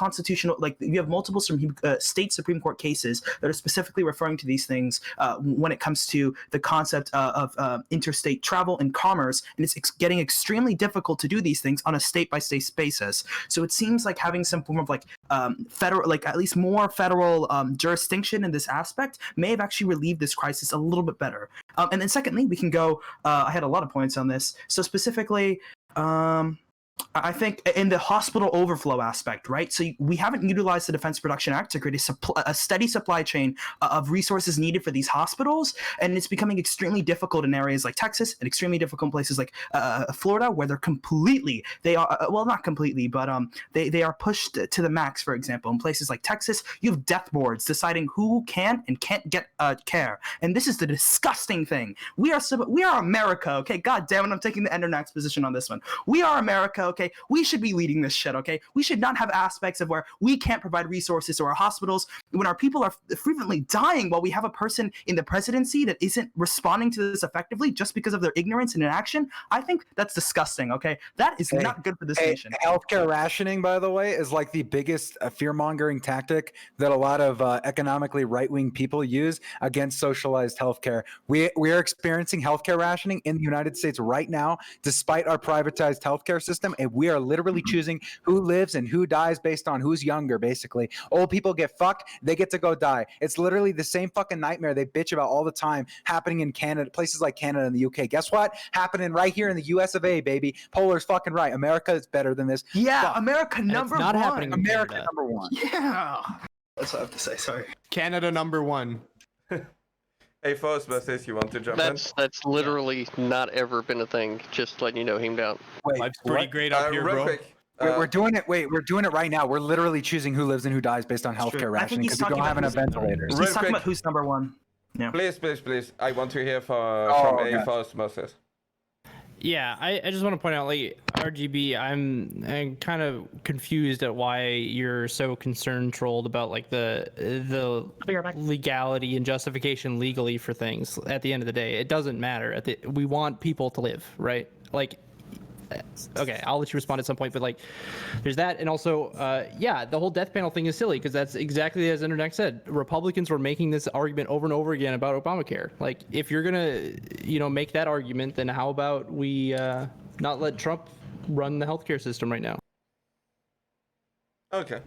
state Supreme Court cases that are specifically referring to these things when it comes to the concept of interstate travel and commerce, and it's getting extremely difficult to do these things on a state-by-state basis. So it seems like having some form of like federal, like at least more federal jurisdiction in this aspect may have actually relieved this crisis a little bit better. And then secondly, we can go, I had a lot of points on this. So specifically, I think in the hospital overflow aspect, right? So we haven't utilized the Defense Production Act to create a steady supply chain of resources needed for these hospitals, and it's becoming extremely difficult in areas like Texas and extremely difficult in places like Florida, where they're not completely, but they are pushed to the max. For example, in places like Texas, you have death boards deciding who can and can't get care, and this is the disgusting thing. We are America, okay? God damn it, I'm taking the Endernax position on this one. We are America. Okay, we should be leading this shit. Okay, we should not have aspects of where we can't provide resources to our hospitals when our people are frequently dying while we have a person in the presidency that isn't responding to this effectively just because of their ignorance and inaction. I think that's disgusting. Okay, that is not good for this nation. Healthcare rationing, by the way, is like the biggest fear-mongering tactic that a lot of economically right-wing people use against socialized healthcare. We are experiencing healthcare rationing in the United States right now, despite our privatized healthcare system. And we are literally choosing who lives and who dies based on who's younger, basically. Old people get fucked, they get to go die. It's literally the same fucking nightmare they bitch about all the time happening in Canada, places like Canada and the UK. Guess what? Happening right here in the US of A, baby. Polar's fucking right. America is better than this. Yeah, Fuck. America number it's not one. happening in America Canada. number one. Yeah. That's what I have to say. Sorry. Canada number one. Hey, Ghostbusters, you want to jump in? That's literally not ever been a thing. Just letting you know, Heem down. Wait, Life's pretty great up here, real bro. quick. we're doing it. Wait, we're doing it right now. We're literally choosing who lives and who dies based on healthcare rationing because we don't have enough ventilators. He's talking about who's number one. Yeah. Please. I want to hear from Ghostbusters. Yeah, I just want to point out, like, RGB, I'm kind of confused at why you're so concerned, trolled about like the legality and justification legally for things. At the end of the day, it doesn't matter. We want people to live, right? Like, okay, I'll let you respond at some point, but like, there's that, and also, the whole death panel thing is silly because that's exactly as Internet said. Republicans were making this argument over and over again about Obamacare. Like, if you're gonna, make that argument, then how about we not let Trump run the healthcare system right now? Okay.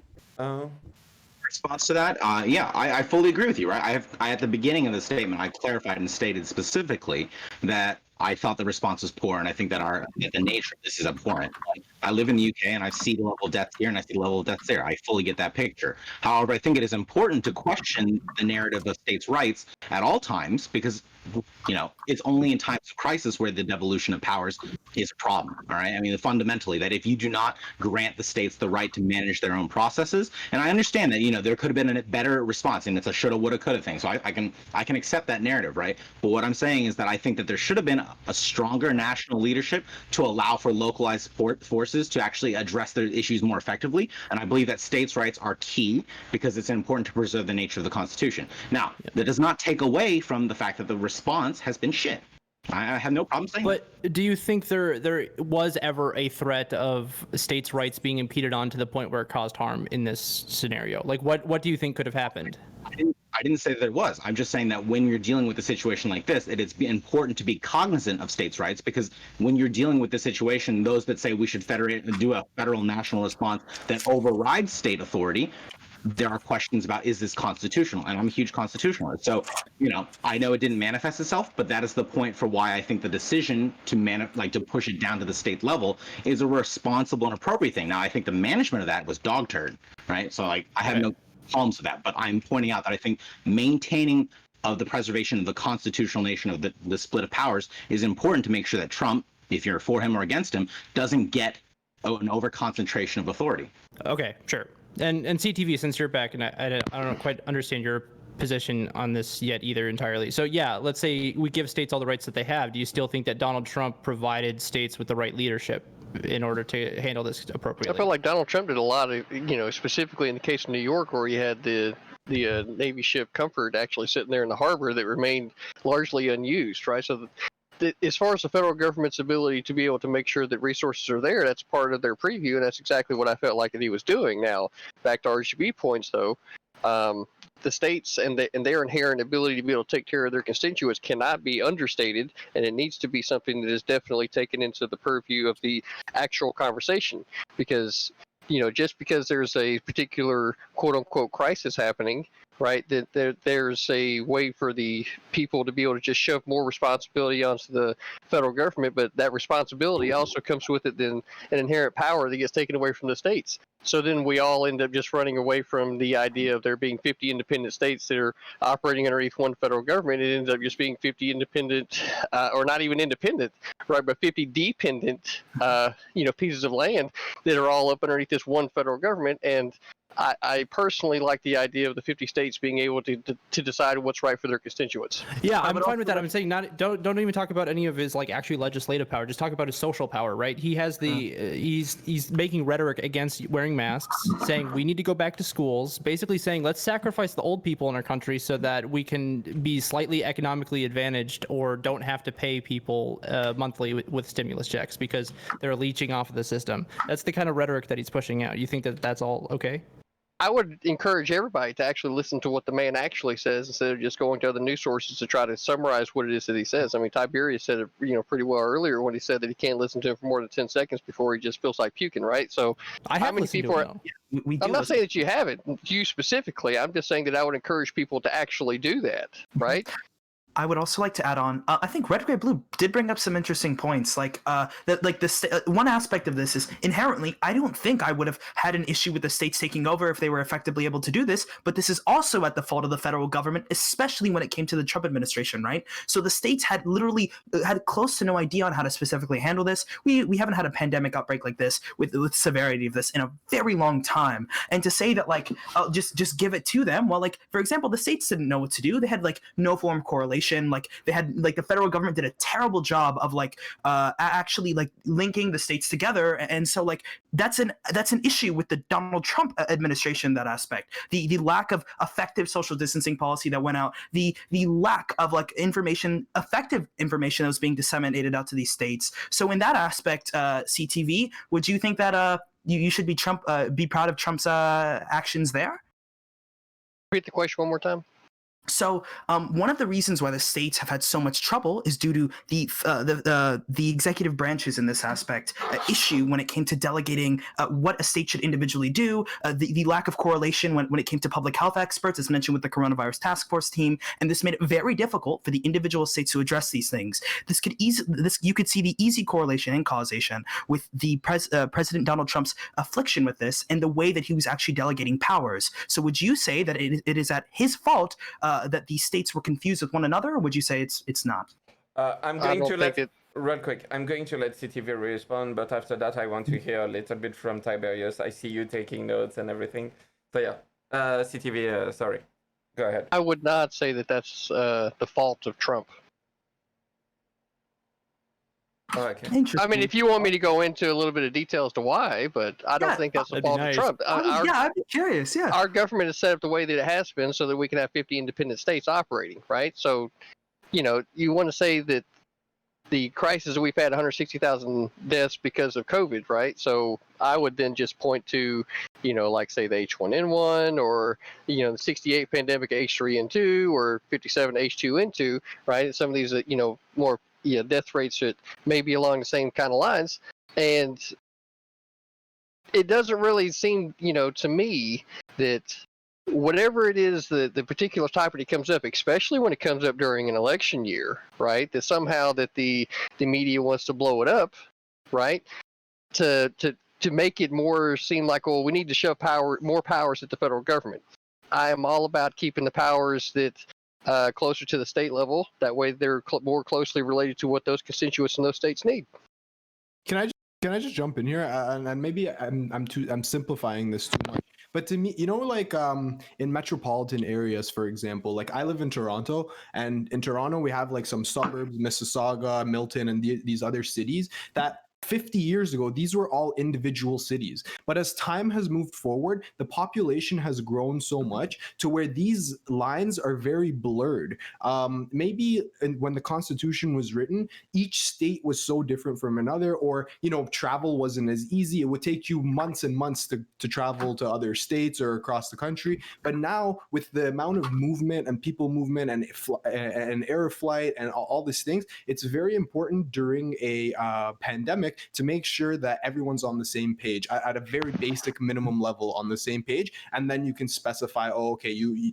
Response to that, I fully agree with you. Right, I at the beginning of the statement, I clarified and stated specifically that I thought the response was poor, and I think that the nature of this is abhorrent. Like, I live in the UK, and I see the level of deaths here, and I see the level of deaths there. I fully get that picture. However, I think it is important to question the narrative of states' rights at all times, because it's only in times of crisis where the devolution of powers is a problem. All right, I mean, fundamentally, that if you do not grant the states the right to manage their own processes, and I understand that there could have been a better response, and it's a shoulda, woulda, coulda thing. So I can accept that narrative, right? But what I'm saying is that I think that there should have been a stronger national leadership to allow for localized forces to actually address their issues more effectively. And I believe that states' rights are key because it's important to preserve the nature of the Constitution. Now, that does not take away from the fact that the response has been shit. I have no problem saying that. But do you think there was ever a threat of states' rights being impeded on to the point where it caused harm in this scenario? Like, what do you think could have happened? I didn't say that there was. I'm just saying that when you're dealing with a situation like this, it is important to be cognizant of states' rights, because when you're dealing with the situation, those that say we should federate and do a federal national response that overrides state authority, there are questions about, is this constitutional? And I'm a huge constitutionalist. So, I know it didn't manifest itself, but that is the point for why I think the decision to push it down to the state level is a responsible and appropriate thing. Now, I think the management of that was dog turd, right? So, I have no problems with that, but I'm pointing out that I think maintaining of the preservation of the constitutional nation of the split of powers is important to make sure that Trump, if you're for him or against him, doesn't get an overconcentration of authority. Okay, sure. And CTV, since you're back, and I don't quite understand your position on this yet either entirely. So let's say we give states all the rights that they have. Do you still think that Donald Trump provided states with the right leadership in order to handle this appropriately? I feel like Donald Trump did a lot of, specifically in the case of New York, where you had the Navy ship Comfort actually sitting there in the harbor that remained largely unused, right? So as far as the federal government's ability to be able to make sure that resources are there, that's part of their preview, and that's exactly what I felt like that he was doing. Now, back to RGB points, though, the states and their inherent ability to be able to take care of their constituents cannot be understated, and it needs to be something that is definitely taken into the purview of the actual conversation. Because, just because there's a particular quote-unquote crisis happening, right, that there's a way for the people to be able to just shove more responsibility onto the federal government, but that responsibility also comes with it then an inherent power that gets taken away from the states. So then we all end up just running away from the idea of there being 50 independent states that are operating underneath one federal government. It ends up just being 50 independent, or not even independent, right, but 50 dependent, pieces of land that are all up underneath this one federal government. And I personally like the idea of the 50 states being able to decide what's right for their constituents. Yeah, I'm fine with that. I'm saying don't even talk about any of his actually legislative power. Just talk about his social power, right? He has he's making rhetoric against wearing masks, saying we need to go back to schools, basically saying let's sacrifice the old people in our country so that we can be slightly economically advantaged or don't have to pay people monthly with stimulus checks because they're leeching off of the system. That's the kind of rhetoric that he's pushing out. You think that that's all okay? I would encourage everybody to actually listen to what the man actually says instead of just going to other news sources to try to summarize what it is that he says. I mean, Tiberius said it, pretty well earlier when he said that he can't listen to him for more than 10 seconds before he just feels like puking, right? So how many people are... I'm not saying that you haven't, you specifically. I'm just saying that I would encourage people to actually do that, right? I would also like to add on. I think Red Gray Blue did bring up some interesting points. One aspect of this is inherently, I don't think I would have had an issue with the states taking over if they were effectively able to do this. But this is also at the fault of the federal government, especially when it came to the Trump administration, right? So the states had literally had close to no idea on how to specifically handle this. We haven't had a pandemic outbreak like this with severity of this in a very long time. And to say that just give it to them, well, for example, the states didn't know what to do. They had no form of correlation correlation. Like they had like the federal government did a terrible job of like actually like linking the states together, and so like that's an issue with the Donald Trump administration. That aspect, the lack of effective social distancing policy that went out, the lack of like effective information that was being disseminated out to these states. So in that aspect, CTV, would you think that you should be proud of Trump's actions there? Repeat the question one more time. So one of the reasons why the states have had so much trouble is due to the executive branches in this aspect issue when it came to delegating what a state should individually do, the lack of correlation when it came to public health experts, as mentioned with the coronavirus task force team, and this made it very difficult for the individual states to address these things. You could see the easy correlation and causation with the President Donald Trump's affliction with this and the way that he was actually delegating powers. So would you say that it is at his fault that these states were confused with one another, or would you say it's not? I'm going to let real quick. I'm going to let CTV respond, but after that, I want to hear a little bit from Tiberius. I see you taking notes and everything. So yeah, CTV. Sorry, go ahead. I would not say that that's the fault of Trump. Oh, okay. I mean, if you want me to go into a little bit of detail as to why, but I don't think that's the fault of Trump. I'd be curious. Yeah, our government is set up the way that it has been so that we can have 50 independent states operating, right? So, you want to say that the crisis we've had 160,000 deaths because of COVID, right? So I would then just point to, like say the H1N1 or, the 68 pandemic H3N2 or 57 H2N2, right? Some of these, more death rates that may be along the same kind of lines. And it doesn't really seem, to me that whatever it is the particular topic that comes up, especially when it comes up during an election year, right, that somehow that the media wants to blow it up, right, to make it more seem like, well, we need to shove more powers at the federal government. I am all about keeping the powers that closer to the state level. That way they're more closely related to what those constituents in those states need. Can I just jump in here? And maybe I'm simplifying this too much. But to me, like in metropolitan areas, for example, like I live in Toronto, and in Toronto we have like some suburbs, Mississauga, Milton, and these other cities that 50 years ago, these were all individual cities. But as time has moved forward, the population has grown so much to where these lines are very blurred. Maybe when the Constitution was written, each state was so different from another, or, travel wasn't as easy. It would take you months and months to travel to other states or across the country. But now with the amount of movement and people movement and air flight and all these things, it's very important during a pandemic to make sure that everyone's on the same page at a very basic minimum level on the same page, and then you can specify,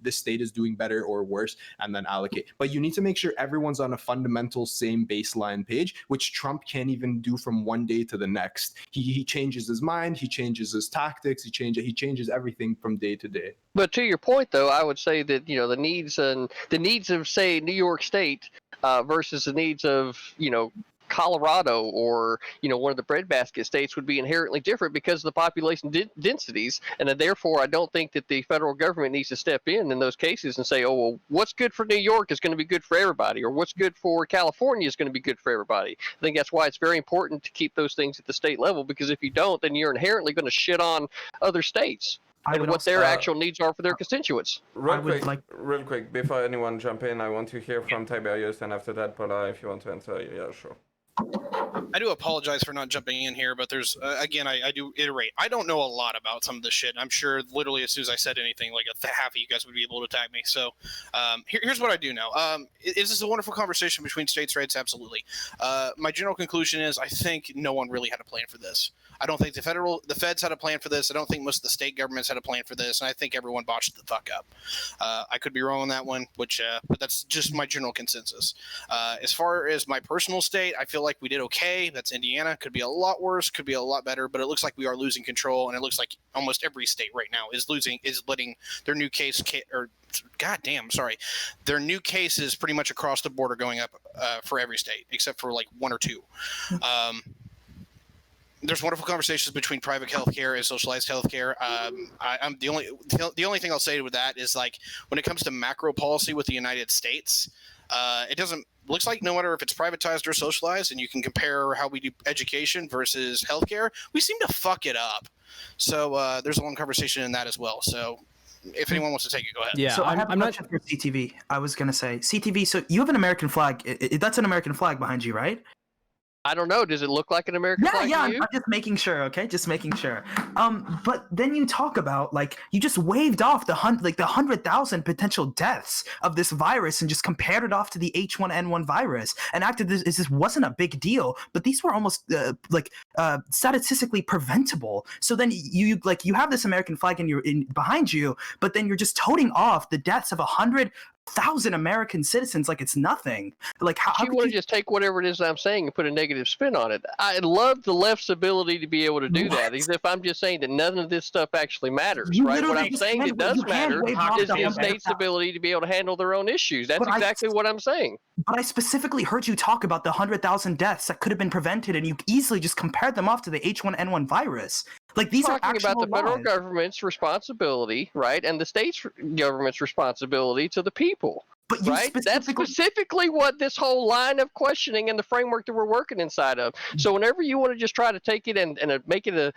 this state is doing better or worse, and then allocate. But you need to make sure everyone's on a fundamental same baseline page, which Trump can't even do from one day to the next. He changes his mind, he changes his tactics, he changes everything from day to day. But to your point, though, I would say that the needs of, say, New York State versus the needs of Colorado or one of the breadbasket states would be inherently different because of the population densities, and therefore I don't think that the federal government needs to step in those cases and say, oh, well, what's good for New York is going to be good for everybody, or what's good for California is going to be good for everybody. I think that's why it's very important to keep those things at the state level, because if you don't, then you're inherently going to shit on other states and what their actual needs are for their constituents. Real quick, before anyone jump in, I want to hear from Tiberius, and after that, Paula, if you want to answer, yeah, sure. I do apologize for not jumping in here, but there's again, I do iterate. I don't know a lot about some of this shit. I'm sure literally as soon as I said anything, like half of you guys would be able to attack me. So here's what I do know. Is this a wonderful conversation between states' rights? Absolutely. My general conclusion is I think no one really had a plan for this. I don't think the feds had a plan for this. I don't think most of the state governments had a plan for this, and I think everyone botched the fuck up. I could be wrong on that one, but that's just my general consensus. As far as my personal state, I feel like we did okay. That's Indiana. Could be a lot worse, could be a lot better, but it looks like we are losing control, and it looks like almost every state right now is letting their new their new cases pretty much across the border going up for every state except for like one or two. There's wonderful conversations between private healthcare and socialized healthcare. I'm the only thing I'll say with that is, like, when it comes to macro policy with the United States, It doesn't looks like no matter if it's privatized or socialized, and you can compare how we do education versus healthcare, we seem to fuck it up. So there's a long conversation in that as well. So if anyone wants to take it, go ahead. Yeah, So I have I'm a not. question for CTV. I was gonna say CTV. So you have an American flag. That's an American flag behind you, right? I don't know. Does it look like an American flag Yeah. to you? I'm just making sure. Okay, just making sure. But then you talk about like you just waved off the 100,000 potential deaths of this virus and just compared it off to the H1N1 virus and acted this wasn't a big deal. But these were almost statistically preventable. So then you have this American flag behind you, but then you're just toting off the deaths of 100,000 American citizens like it's nothing. Like how you want to just take whatever it is I'm saying and put a negative spin on it. I love the left's ability to be able to do that. As if I'm just saying that none of this stuff actually matters, right? What I'm saying that does matter is the state's ability to be able to handle their own issues. That's exactly what I'm saying. But I specifically heard you talk about the 100,000 deaths that could have been prevented, and you easily just compared them off to the H1N1 virus. Like these are talking about the federal government's responsibility, right, and the state's government's responsibility to the people. But you right? That's specifically what this whole line of questioning and the framework that we're working inside of. So whenever you want to just try to take it and make it a,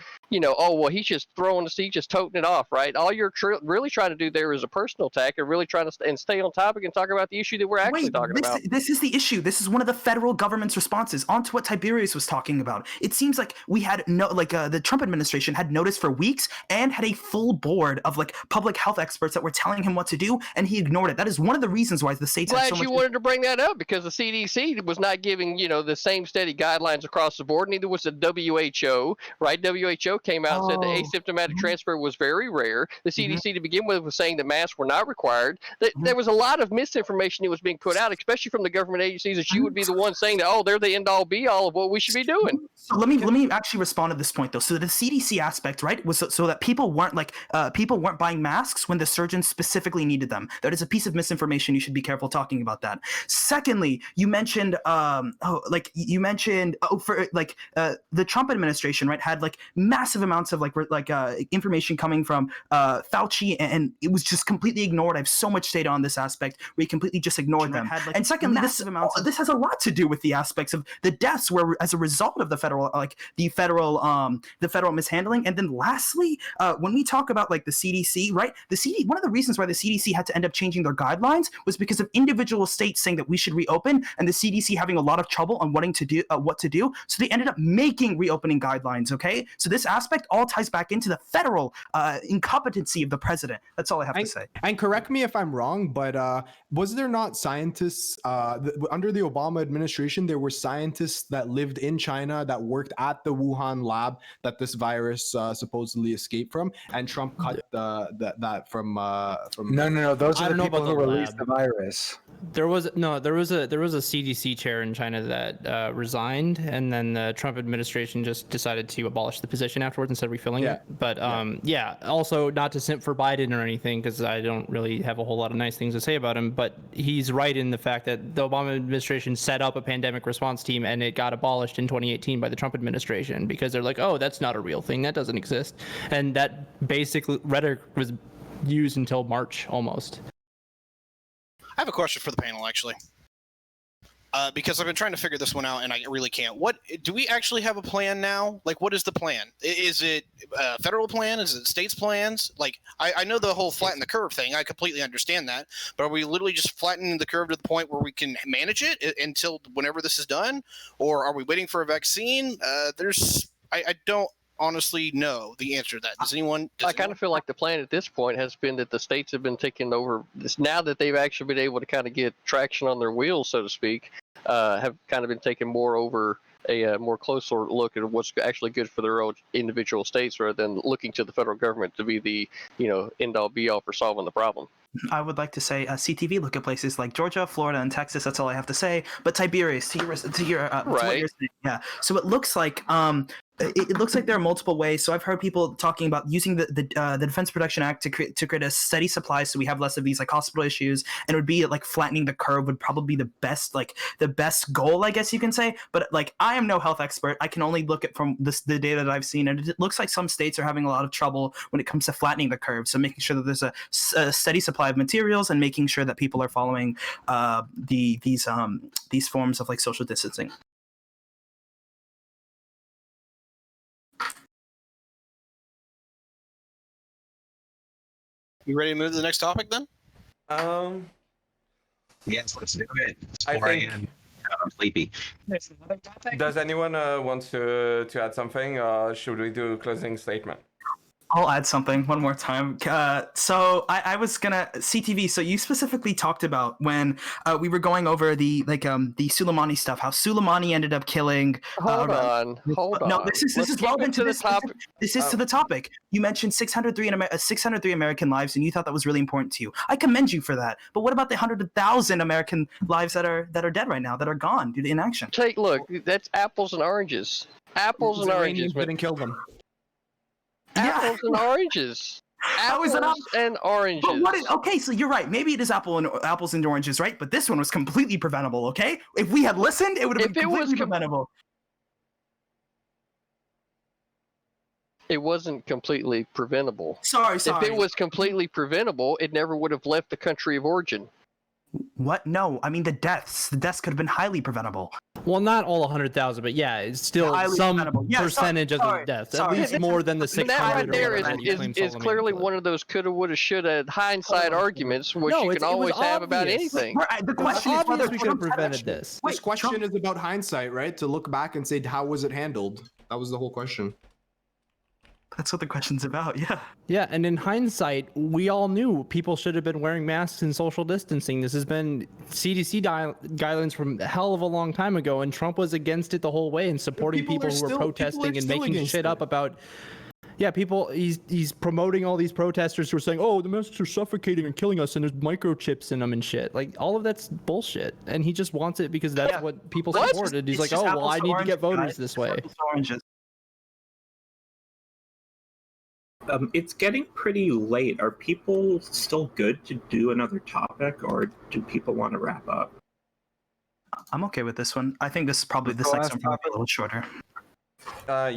oh, well, he's just throwing the seat, just toting it off, right? All you're really trying to do there is a personal attack and really trying to stay on topic and talk about the issue that we're actually talking about. This is the issue. This is one of the federal government's responses onto what Tiberius was talking about. It seems like we had the Trump administration had noticed for weeks and had a full board of public health experts that were telling him what to do, and he ignored it. That is one of the reasons why the states have so much. Glad you wanted to bring that up because the CDC was not giving, the same steady guidelines across the board. Neither was the WHO, right? WHO came out and said the asymptomatic transfer was very rare. The CDC to begin with was saying that masks were not required. There was a lot of misinformation that was being put out, especially from the government agencies, that you would be the one saying that, they're the end all be all of what we should be doing. So let me actually respond to this point though. So the CDC aspect, right, was so that people weren't buying masks when the surgeons specifically needed them. That is a piece of misinformation. You should be careful talking about that. Secondly, you mentioned the Trump administration, right, had massive amounts of information coming from Fauci, and it was just completely ignored. I have so much data on this aspect where he completely just ignored them. And secondly, this has a lot to do with the aspects of the deaths where as a result of the federal mishandling. And then lastly, when we talk about the CDC, right, one of the reasons why the CDC had to end up changing their guidelines was because of individual states saying that we should reopen, and the CDC having a lot of trouble on what to do. So they ended up making reopening guidelines. Okay, so this aspect all ties back into the federal incompetency of the president. That's all I have to say. And correct me if I'm wrong, but was there not scientists under the Obama administration? There were scientists that lived in China that worked at the Wuhan lab that this virus supposedly escaped from, and Trump cut that from. No. Those are the people who released the virus. There was a CDC chair in China that resigned, and then the Trump administration just decided to abolish the position afterwards instead of refilling it. But also not to simp for Biden or anything, because I don't really have a whole lot of nice things to say about him. But he's right in the fact that the Obama administration set up a pandemic response team, and it got abolished in 2018 by the Trump administration because they're like, oh, that's not a real thing, that doesn't exist, and that basically rhetoric was used until March almost. I have a question for the panel, actually, because I've been trying to figure this one out, and I really can't. What do we actually have a plan now? What is the plan? Is it a federal plan? Is it states' plans? I know the whole flatten the curve thing. I completely understand that. But are we literally just flattening the curve to the point where we can manage it until whenever this is done? Or are we waiting for a vaccine? I don't honestly know the answer to that. Does anyone? I kind of feel like the plan at this point has been that the states have been taking over this now that they've actually been able to kind of get traction on their wheels, so to speak, have kind of been taking more over a more closer look at what's actually good for their own individual states rather than looking to the federal government to be the, end all be all for solving the problem. I would like to say CTV, look at places like Georgia, Florida, and Texas. That's all I have to say. But Tiberius, to your what you're saying, yeah. So it looks like it looks like there are multiple ways. So I've heard people talking about using the Defense Production Act to create a steady supply, so we have less of these like hospital issues, and it would be like flattening the curve would probably be the best goal, I guess you can say. But like, I am no health expert. I can only look at from the data that I've seen, and it looks like some states are having a lot of trouble when it comes to flattening the curve. So making sure that there's a steady supply of materials and making sure that people are following these forms of like social distancing. You ready to move to the next topic then? Yes, let's do it. It's I 4 think- a.m. I'm sleepy. There's another topic. Does anyone want to add something, or should we do a closing statement? I'll add something one more time. So I was gonna CTV. So you specifically talked about when we were going over the Soleimani stuff. How Soleimani ended up killing. Hold on. No, this Let's is keep relevant it to the this topic. This is to the topic. You mentioned 603 American lives, and you thought that was really important to you. I commend you for that. But what about the 100,000 American lives that are dead right now, that are gone due to inaction? Look, that's apples and oranges. Apples and oranges. Didn't kill them. Apples and oranges. How is it Apples and oranges. But what is, okay, so you're right. Maybe it is apples and oranges, right? But this one was completely preventable, okay? If we had listened, it would have been completely preventable. It wasn't completely preventable. Sorry. If it was completely preventable, it never would have left the country of origin. What? No, I mean the deaths. The deaths could have been highly preventable. Well, not all 100,000, but yeah, it's still Highly some preventable. Yeah, percentage of the deaths. At least more than the 600 That right or there whatever that you claim is Soleimani clearly killed. one of those coulda, woulda, shoulda hindsight arguments, which No, you it can was always have about obvious. anything. The question is whether we could have prevented this. This question is about hindsight, right? To look back and say, how was it handled? That was the whole question. That's what the question's about, yeah. Yeah, and in hindsight, we all knew people should have been wearing masks and social distancing. This has been CDC guidelines from a hell of a long time ago, and Trump was against it the whole way and supporting people who were protesting and making shit up about. Yeah, he's promoting all these protesters who are saying, oh, the masks are suffocating and killing us and there's microchips in them and shit. Like, all of that's bullshit. And he just wants it because that's what people supported. He's like, oh, well, I need to get voters this way. It's getting pretty late. Are people still good to do another topic, or do people want to wrap up? I'm okay with this one. I think this is probably this next one probably a little shorter. I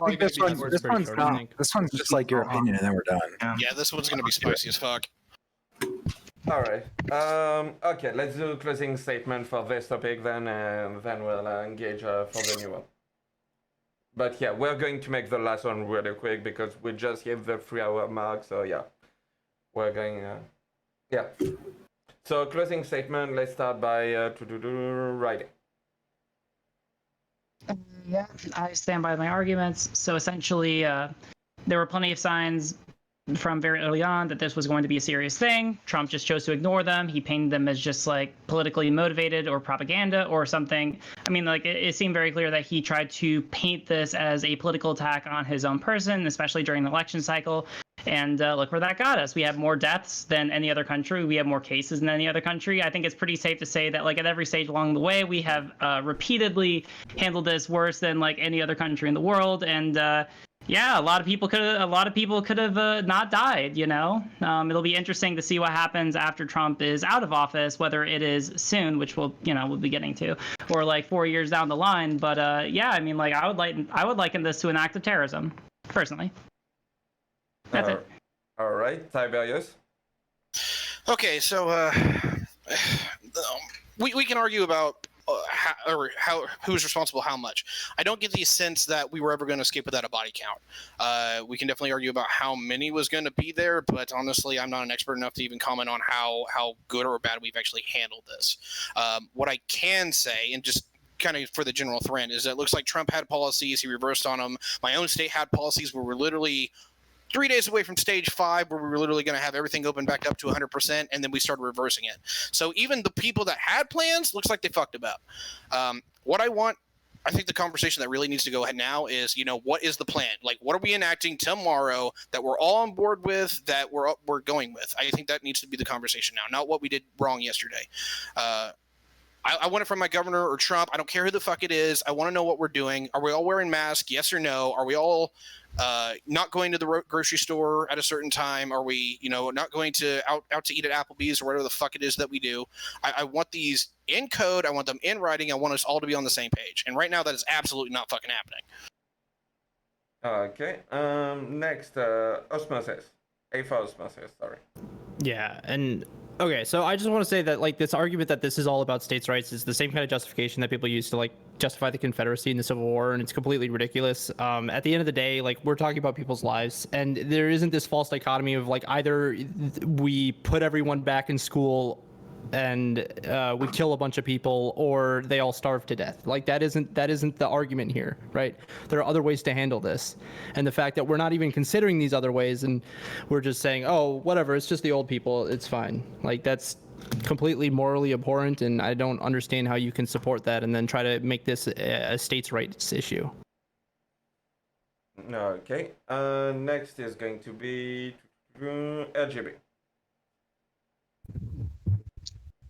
think this one's not. This one's just like your opinion, and then we're done. Yeah, this one's gonna be spicy as fuck. All right. Okay, let's do a closing statement for this topic then, and then we'll engage for the new one. But yeah, we're going to make the last one really quick because we just hit the 3-hour mark. So yeah, we're going. Yeah. So closing statement. Let's start by writing. Yeah, I stand by my arguments. So essentially, there were plenty of signs from very early on that this was going to be a serious thing. Trump just chose to ignore them. He painted them as just like politically motivated or propaganda or something. I mean, like it seemed very clear that he tried to paint this as a political attack on his own person, especially during the election cycle. And look where that got us. We have more deaths than any other country. We have more cases than any other country. I think it's pretty safe to say that, like, at every stage along the way, we have repeatedly handled this worse than like any other country in the world. And yeah, a lot of people could have not died. You know, it'll be interesting to see what happens after Trump is out of office, whether it is soon, which we'll be getting to, or like 4 years down the line. But yeah, I mean, like I would liken this to an act of terrorism, personally. That's it. All right, Tiberius. Okay, so we can argue about how who's responsible how much. I don't get the sense that we were ever going to escape without a body count. We can definitely argue about how many was going to be there, but honestly, I'm not an expert enough to even comment on how good or bad we've actually handled this. What I can say, and just kind of for the general thread, is that it looks like Trump had policies, he reversed on them. My own state had policies where we're literally 3 days away from stage 5, where we were literally going to have everything open back up to 100%, and then we started reversing it. So even the people that had plans looks like they fucked about. I think the conversation that really needs to go ahead now is, what is the plan? Like, what are we enacting tomorrow that we're all on board with, that we're going with? I think that needs to be the conversation now, not what we did wrong yesterday. I want it from my governor or Trump. I don't care who the fuck it is. I want to know what we're doing. Are we all wearing masks? Yes or no? Are we all not going to the grocery store at a certain time? Are we, not going to out to eat at Applebee's or whatever the fuck it is that we do? I want these in code. I want them in writing. I want us all to be on the same page. And right now, that is absolutely not fucking happening. Okay. Next, osmosis. Osmosis, sorry. Yeah, and okay, so I just want to say that like this argument that this is all about states' rights is the same kind of justification that people use to like justify the Confederacy and the Civil War, and it's completely ridiculous. At the end of the day, like we're talking about people's lives, and there isn't this false dichotomy of like either we put everyone back in school and we kill a bunch of people or they all starve to death. Like that isn't the argument here, right? There are other ways to handle this, and the fact that we're not even considering these other ways and we're just saying, oh, whatever, it's just the old people, it's fine. Like that's completely morally abhorrent, and I don't understand how you can support that and then try to make this a states' rights issue. Okay. Next is going to be LGB.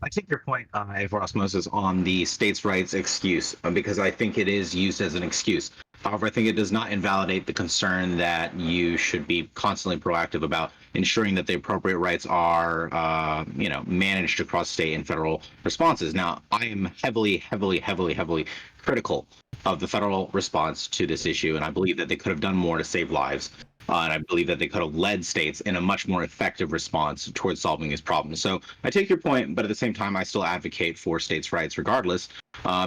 I take your point, for osmosis, on the states' rights excuse, because I think it is used as an excuse. However, I think it does not invalidate the concern that you should be constantly proactive about ensuring that the appropriate rights are, managed across state and federal responses. Now, I am heavily critical of the federal response to this issue, and I believe that they could have done more to save lives. And I believe that they could have led states in a much more effective response towards solving these problems. So I take your point, but at the same time, I still advocate for states' rights regardless,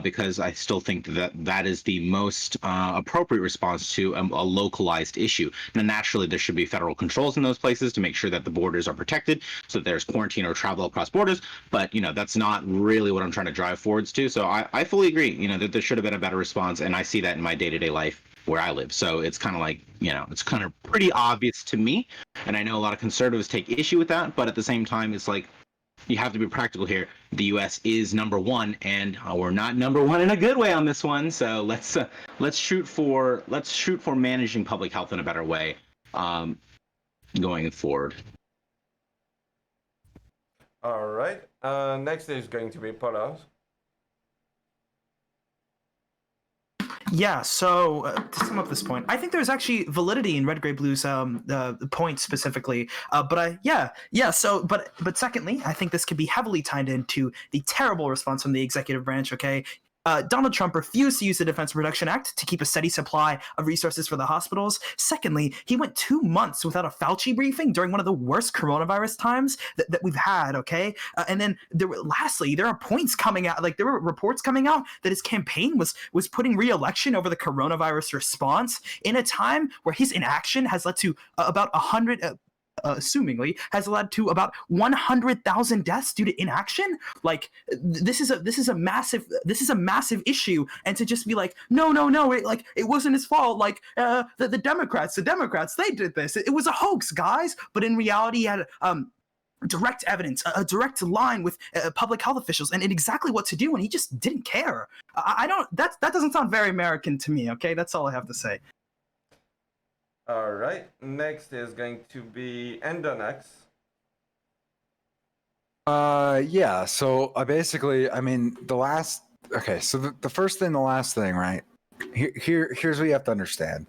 because I still think that that is the most appropriate response to a localized issue. Now, naturally, there should be federal controls in those places to make sure that the borders are protected, so that there's quarantine or travel across borders. But, that's not really what I'm trying to drive forwards to. So I fully agree, that there should have been a better response, and I see that in my day-to-day life where I live. So it's kind of like, it's kind of pretty obvious to me. And I know a lot of conservatives take issue with that, but at the same time, it's like, you have to be practical here. The U.S. is number one, and we're not number one in a good way on this one. So let's shoot for managing public health in a better way, going forward. All right. Next is going to be Polos. Yeah, so to sum up this point, I think there's actually validity in Red Gray Blue's point specifically. But secondly, I think this could be heavily tied into the terrible response from the executive branch. Okay. Donald Trump refused to use the Defense Production Act to keep a steady supply of resources for the hospitals. Secondly, he went 2 months without a Fauci briefing during one of the worst coronavirus times that we've had, okay? And then lastly, there are points coming out, like there were reports coming out that his campaign was putting re-election over the coronavirus response in a time where his inaction has led to about 100... assumingly has led to about 100,000 deaths due to inaction. Like this is a massive issue, and to just be like no it wasn't his fault, like the Democrats they did this, it was a hoax, guys. But in reality, he had direct evidence, a direct line with public health officials and exactly what to do, and he just didn't care. That doesn't sound very American to me. Okay, that's all I have to say. All right. Next is going to be Endonex. Yeah. So basically, so the first thing, the last thing, right? Here's what you have to understand.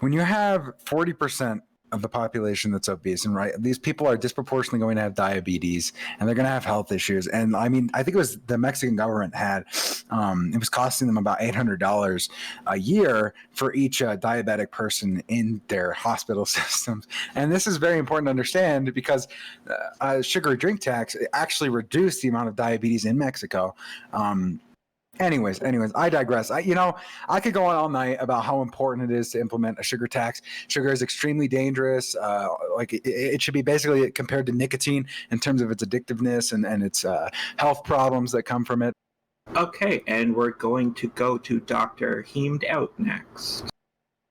When you have 40% of the population that's obese, and right, these people are disproportionately going to have diabetes, and they're going to have health issues. And I think it was the Mexican government had, it was costing them about $800 a year for each diabetic person in their hospital systems. And this is very important to understand because sugar drink tax actually reduced the amount of diabetes in Mexico. Anyways, I digress. I could go on all night about how important it is to implement a sugar tax. Sugar is extremely dangerous. It should be basically compared to nicotine in terms of its addictiveness and its health problems that come from it. Okay, and we're going to go to Dr. Heemed out next.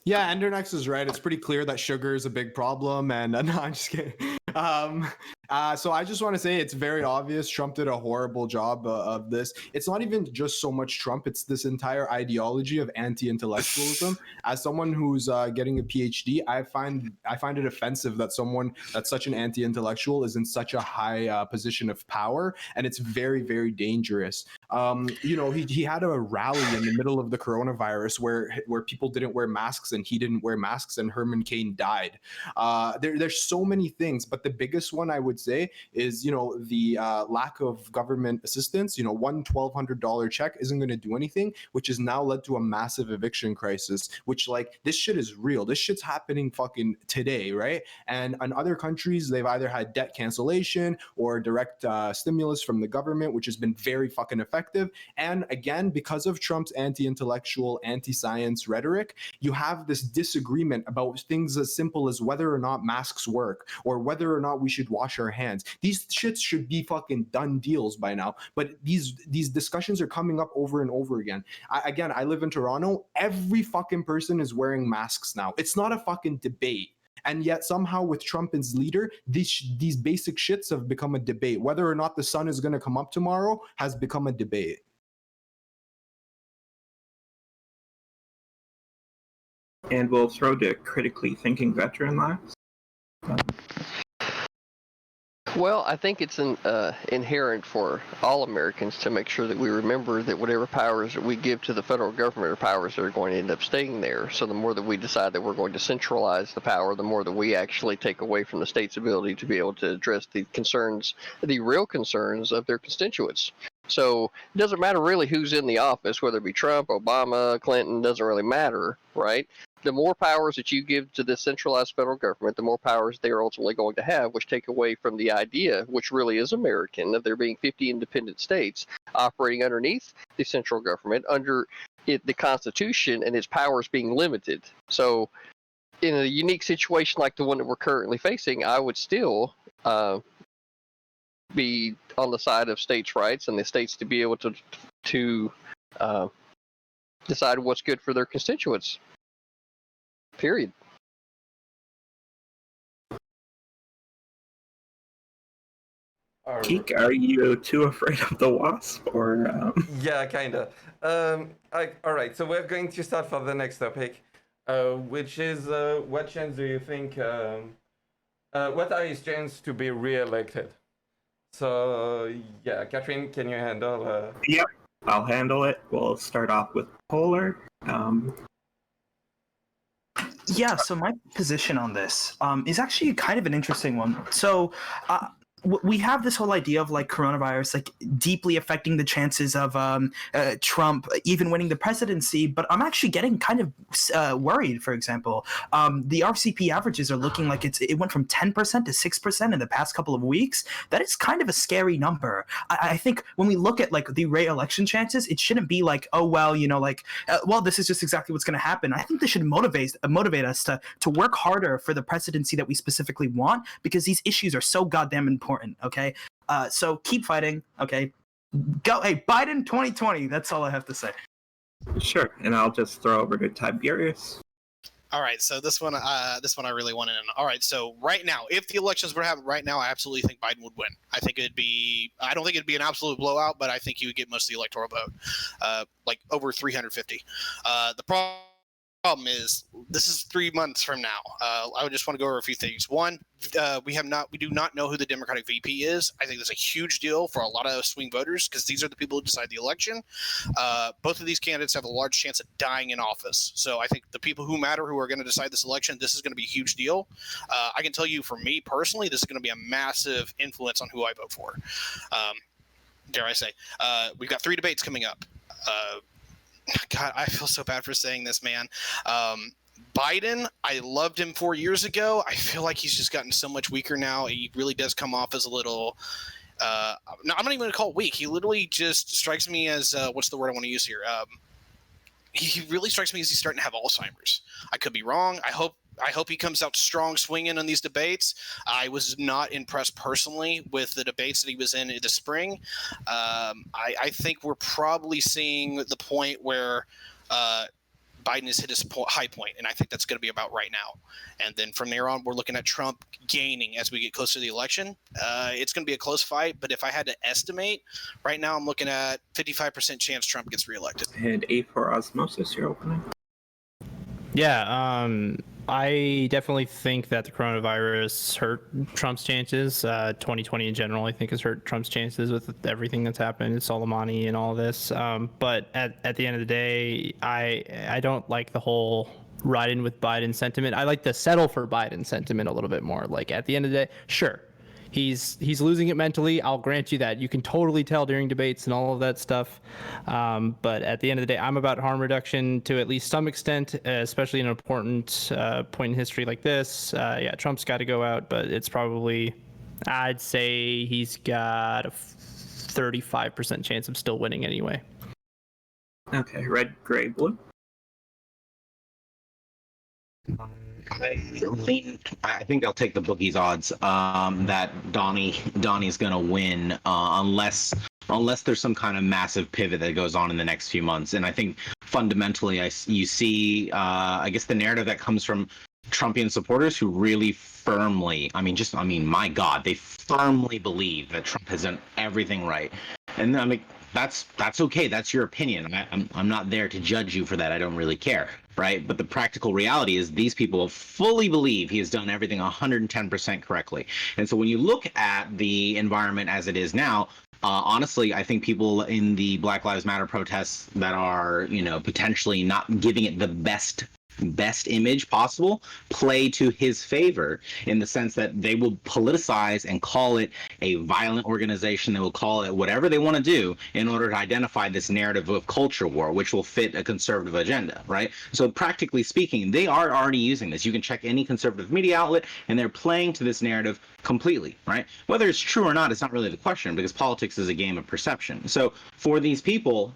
Yeah, Endernex is right. It's pretty clear that sugar is a big problem, and no, I'm just kidding. So I just want to say it's very obvious Trump did a horrible job of this. It's not even just so much Trump, it's this entire ideology of anti-intellectualism. As someone who's getting a PhD, I find it offensive that someone that's such an anti-intellectual is in such a high position of power, and it's very, very dangerous. He had a rally in the middle of the coronavirus where people didn't wear masks and he didn't wear masks and Herman Cain died. There's so many things, but the biggest one I would say is the lack of government assistance. One $1,200 check isn't going to do anything, which has now led to a massive eviction crisis, which this shit is real. This shit's happening fucking today, right? And in other countries, they've either had debt cancellation or direct stimulus from the government, which has been very fucking effective. And again, because of Trump's anti-intellectual, anti-science rhetoric, you have this disagreement about things as simple as whether or not masks work or whether or not we should wash our hands. These shits should be fucking done deals by now, but these discussions are coming up over and over again. I live in Toronto. Every fucking person is wearing masks now. It's not a fucking debate. And yet somehow with Trump as leader, these basic shits have become a debate. Whether or not the sun is going to come up tomorrow has become a debate. And we'll throw to critically thinking veteran last. Well, I think it's inherent for all Americans to make sure that we remember that whatever powers that we give to the federal government are powers that are going to end up staying there. So the more that we decide that we're going to centralize the power, the more that we actually take away from the state's ability to be able to address the concerns, the real concerns of their constituents. So it doesn't matter really who's in the office, whether it be Trump, Obama, Clinton, doesn't really matter, right? The more powers that you give to the centralized federal government, the more powers they are ultimately going to have, which take away from the idea, which really is American, of there being 50 independent states operating underneath the central government, under the Constitution, and its powers being limited. So in a unique situation like the one that we're currently facing, I would still be on the side of states' rights and the states to be able to decide what's good for their constituents. Period. Geek, are you too afraid of the wasp, or? Yeah, kinda. All right, so we're going to start for the next topic, which is what chance do you think? What are his chances to be re-elected? So yeah, Catherine, can you handle? Yep, I'll handle it. We'll start off with Polar. Yeah, so my position on this is actually kind of an interesting one. So we have this whole idea of coronavirus deeply affecting the chances of Trump even winning the presidency, but I'm actually getting kind of worried. For example, the RCP averages are looking like it went from 10% to 6% in the past couple of weeks. That is kind of a scary number. I think when we look at the re-election chances, it shouldn't be oh well, well, this is just exactly what's going to happen. I think this should motivate us to work harder for the presidency that we specifically want, because these issues are so goddamn important. Okay, so keep fighting. Okay, go. Hey, Biden 2020. That's all I have to say. Sure, and I'll just throw over to Tiberius. All right, so this one I really want to know. All right, so right now, if the elections were to happen right now, I absolutely think Biden would win. I don't think it'd be an absolute blowout, but I think he would get most of the electoral vote, over 350. The problem is this is 3 months from now. I would just want to go over a few things. One, we do not know who the Democratic VP is. I think that's a huge deal for a lot of swing voters, because these are the people who decide the election. Both of these candidates have a large chance of dying in office. So I think the people who matter, who are going to decide this election, this is going to be a huge deal. I can tell you, for me personally, this is going to be a massive influence on who I vote for. Dare I say. We've got 3 debates coming up. God, I feel so bad for saying this, man. Biden, I loved him 4 years ago. I feel like he's just gotten so much weaker now. He really does come off as a little no, I'm not even going to call it weak. He literally just strikes me as what's the word I want to use here? He really strikes me as he's starting to have Alzheimer's. I could be wrong. I hope he comes out strong swinging on these debates. I was not impressed personally with the debates that he was in the spring. I think we're probably seeing the point where Biden has hit his high point, and I think that's going to be about right now. And then from there on, we're looking at Trump gaining as we get closer to the election. It's going to be a close fight, but if I had to estimate, right now I'm looking at 55% chance Trump gets reelected. And A for Osmosis, you're opening. Yeah, I definitely think that the coronavirus hurt Trump's chances. 2020 in general, I think, has hurt Trump's chances with everything that's happened, Soleimani and all this. But at the end of the day, I don't like the whole ride in with Biden sentiment. I like the settle for Biden sentiment a little bit more. Like, at the end of the day, sure, he's losing it mentally. I'll grant you that. You can totally tell during debates and all of that stuff. But at the end of the day, I'm about harm reduction to at least some extent, especially in an important point in history like this. Yeah, Trump's got to go out, but it's probably, I'd say he's got a 35% chance of still winning anyway. Okay, red, gray, blue. I think I'll take the bookies odds that Donnie's gonna win unless there's some kind of massive pivot that goes on in the next few months. And I think fundamentally, you see, I guess the narrative that comes from Trumpian supporters who really firmly, my God, they firmly believe that Trump has done everything right. And I mean, that's okay. That's your opinion. I'm not there to judge you for that. I don't really care, right? But the practical reality is these people fully believe he has done everything 110% correctly. And so when you look at the environment as it is now, honestly, I think people in the Black Lives Matter protests that are, potentially not giving it the best image possible play to his favor, in the sense that they will politicize and call it a violent organization. They will call it whatever they want to do in order to identify this narrative of culture war, which will fit a conservative agenda, right? So practically speaking, they are already using this. You can check any conservative media outlet and they're playing to this narrative completely, right? Whether it's true or not, it's not really the question, because politics is a game of perception. So for these people,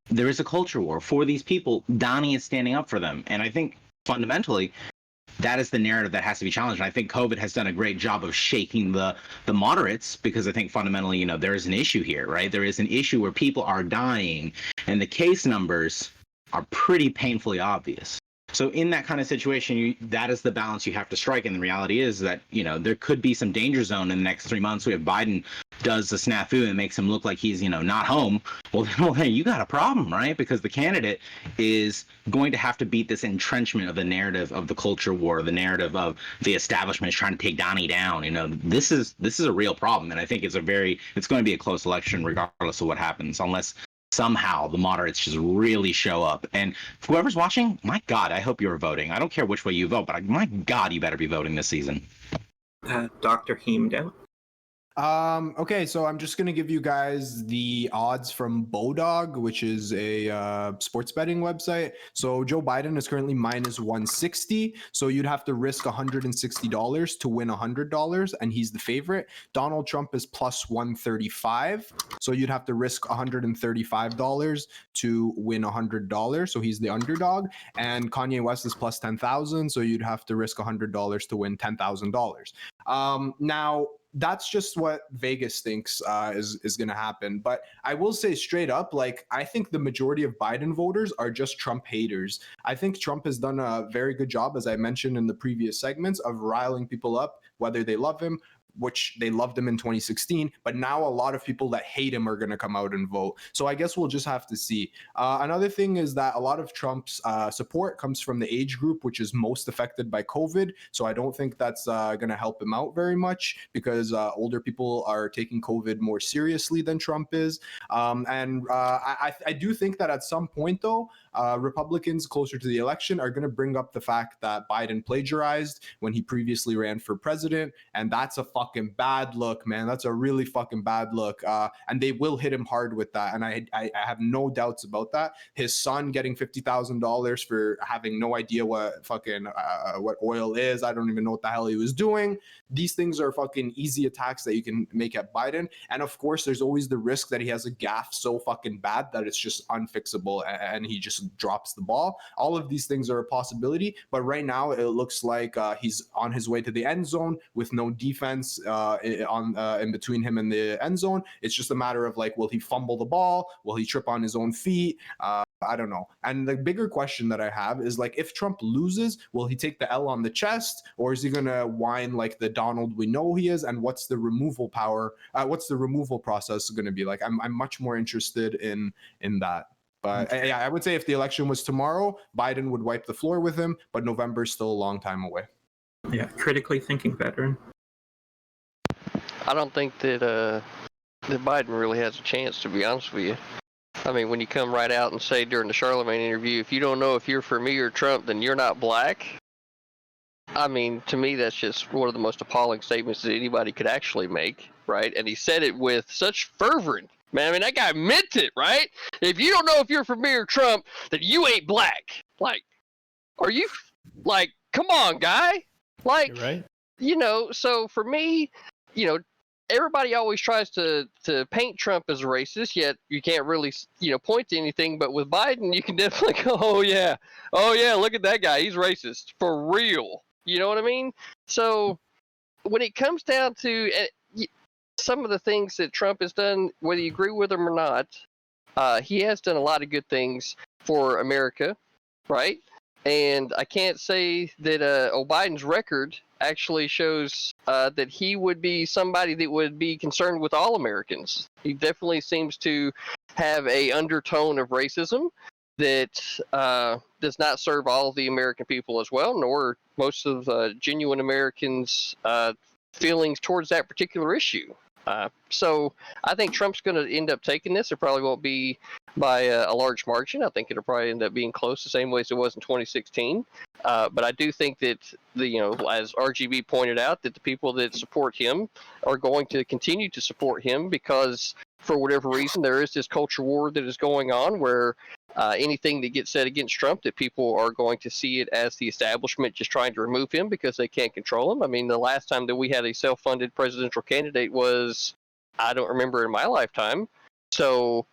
there is a culture war. For these people, Donnie is standing up for them. And I think fundamentally, that is the narrative that has to be challenged. And I think COVID has done a great job of shaking the moderates, because I think fundamentally, there is an issue here, right? There is an issue where people are dying and the case numbers are pretty painfully obvious. So in that kind of situation, that is the balance you have to strike. And the reality is that, there could be some danger zone in the next 3 months. We have Biden does the snafu and makes him look like he's, not home. Well, then you got a problem, right? Because the candidate is going to have to beat this entrenchment of the narrative of the culture war, the narrative of the establishment is trying to take Donnie down. This is a real problem. And I think it's going to be a close election regardless of what happens, unless somehow the moderates just really show up. And whoever's watching, my God, I hope you're voting. I don't care which way you vote, but my God, you better be voting this season. Dr. Heem down. Okay, so I'm just gonna give you guys the odds from Bodog, which is a sports betting website. So Joe Biden is currently minus 160. So you'd have to risk $160 to win $100, and he's the favorite. Donald Trump is plus 135. So you'd have to risk $135 to win $100. So he's the underdog. And Kanye West is plus 10,000. So you'd have to risk $100 to win $10,000. Now, that's just what Vegas thinks is going to happen. But I will say straight up, I think the majority of Biden voters are just Trump haters. I think Trump has done a very good job, as I mentioned in the previous segments, of riling people up, whether they love him, which they loved him in 2016, but now a lot of people that hate him are going to come out and vote. So I guess we'll just have to see. Another thing is that a lot of Trump's support comes from the age group, which is most affected by COVID. So I don't think that's going to help him out very much, because older people are taking COVID more seriously than Trump is. I do think that at some point, though, Republicans closer to the election are going to bring up the fact that Biden plagiarized when he previously ran for president, and that's a fucking bad look, man. That's a really fucking bad look. And they will hit him hard with that. And I have no doubts about that. His son getting $50,000 for having no idea what fucking what oil is. I don't even know what the hell he was doing. These things are fucking easy attacks that you can make at Biden. And of course, there's always the risk that he has a gaffe so fucking bad that it's just unfixable and he just drops the ball. All of these things are a possibility. But right now, it looks like he's on his way to the end zone with no defense. distance in between him and the end zone. It's just a matter of like, will he fumble the ball? Will he trip on his own feet? I don't know. And the bigger question that I have is like, if Trump loses, will he take the L on the chest, or is he gonna whine like the Donald we know he is? And what's the removal power? What's the removal process going to be like? I'm much more interested in that. But yeah, I would say if the election was tomorrow, Biden would wipe the floor with him. But November is still a long time away. Yeah, critically thinking veteran. I don't think that Biden really has a chance, to be honest with you. I mean, when you come right out and say during the Charlemagne interview, if you don't know if you're for me or Trump, then you're not black. I mean, to me, that's just one of the most appalling statements that anybody could actually make, right? And he said it with such fervor. Man, I mean, that guy meant it, right? If you don't know if you're for me or Trump, then you ain't black. Like, are you, like, come on, guy. Like, You're right. You know, so for me, you know, everybody always tries to paint Trump as a racist, yet you can't really, you know, point to anything. But with Biden, you can definitely go, oh yeah, look at that guy, he's racist for real. You know what I mean? So when it comes down to some of the things that Trump has done, whether you agree with him or not, he has done a lot of good things for America, right? And I can't say that Biden's record actually shows that he would be somebody that would be concerned with all Americans. He definitely seems to have a undertone of racism that does not serve all of the American people as well, nor most of genuine Americans' feelings towards that particular issue. So I think Trump's going to end up taking this. It probably won't be by a large margin. I think it'll probably end up being close, the same way as it was in 2016. But I do think that as RGB pointed out, that the people that support him are going to continue to support him because, for whatever reason, there is this culture war that is going on where anything that gets said against Trump, that people are going to see it as the establishment just trying to remove him because they can't control him. I mean, the last time that we had a self-funded presidential candidate was, I don't remember in my lifetime. So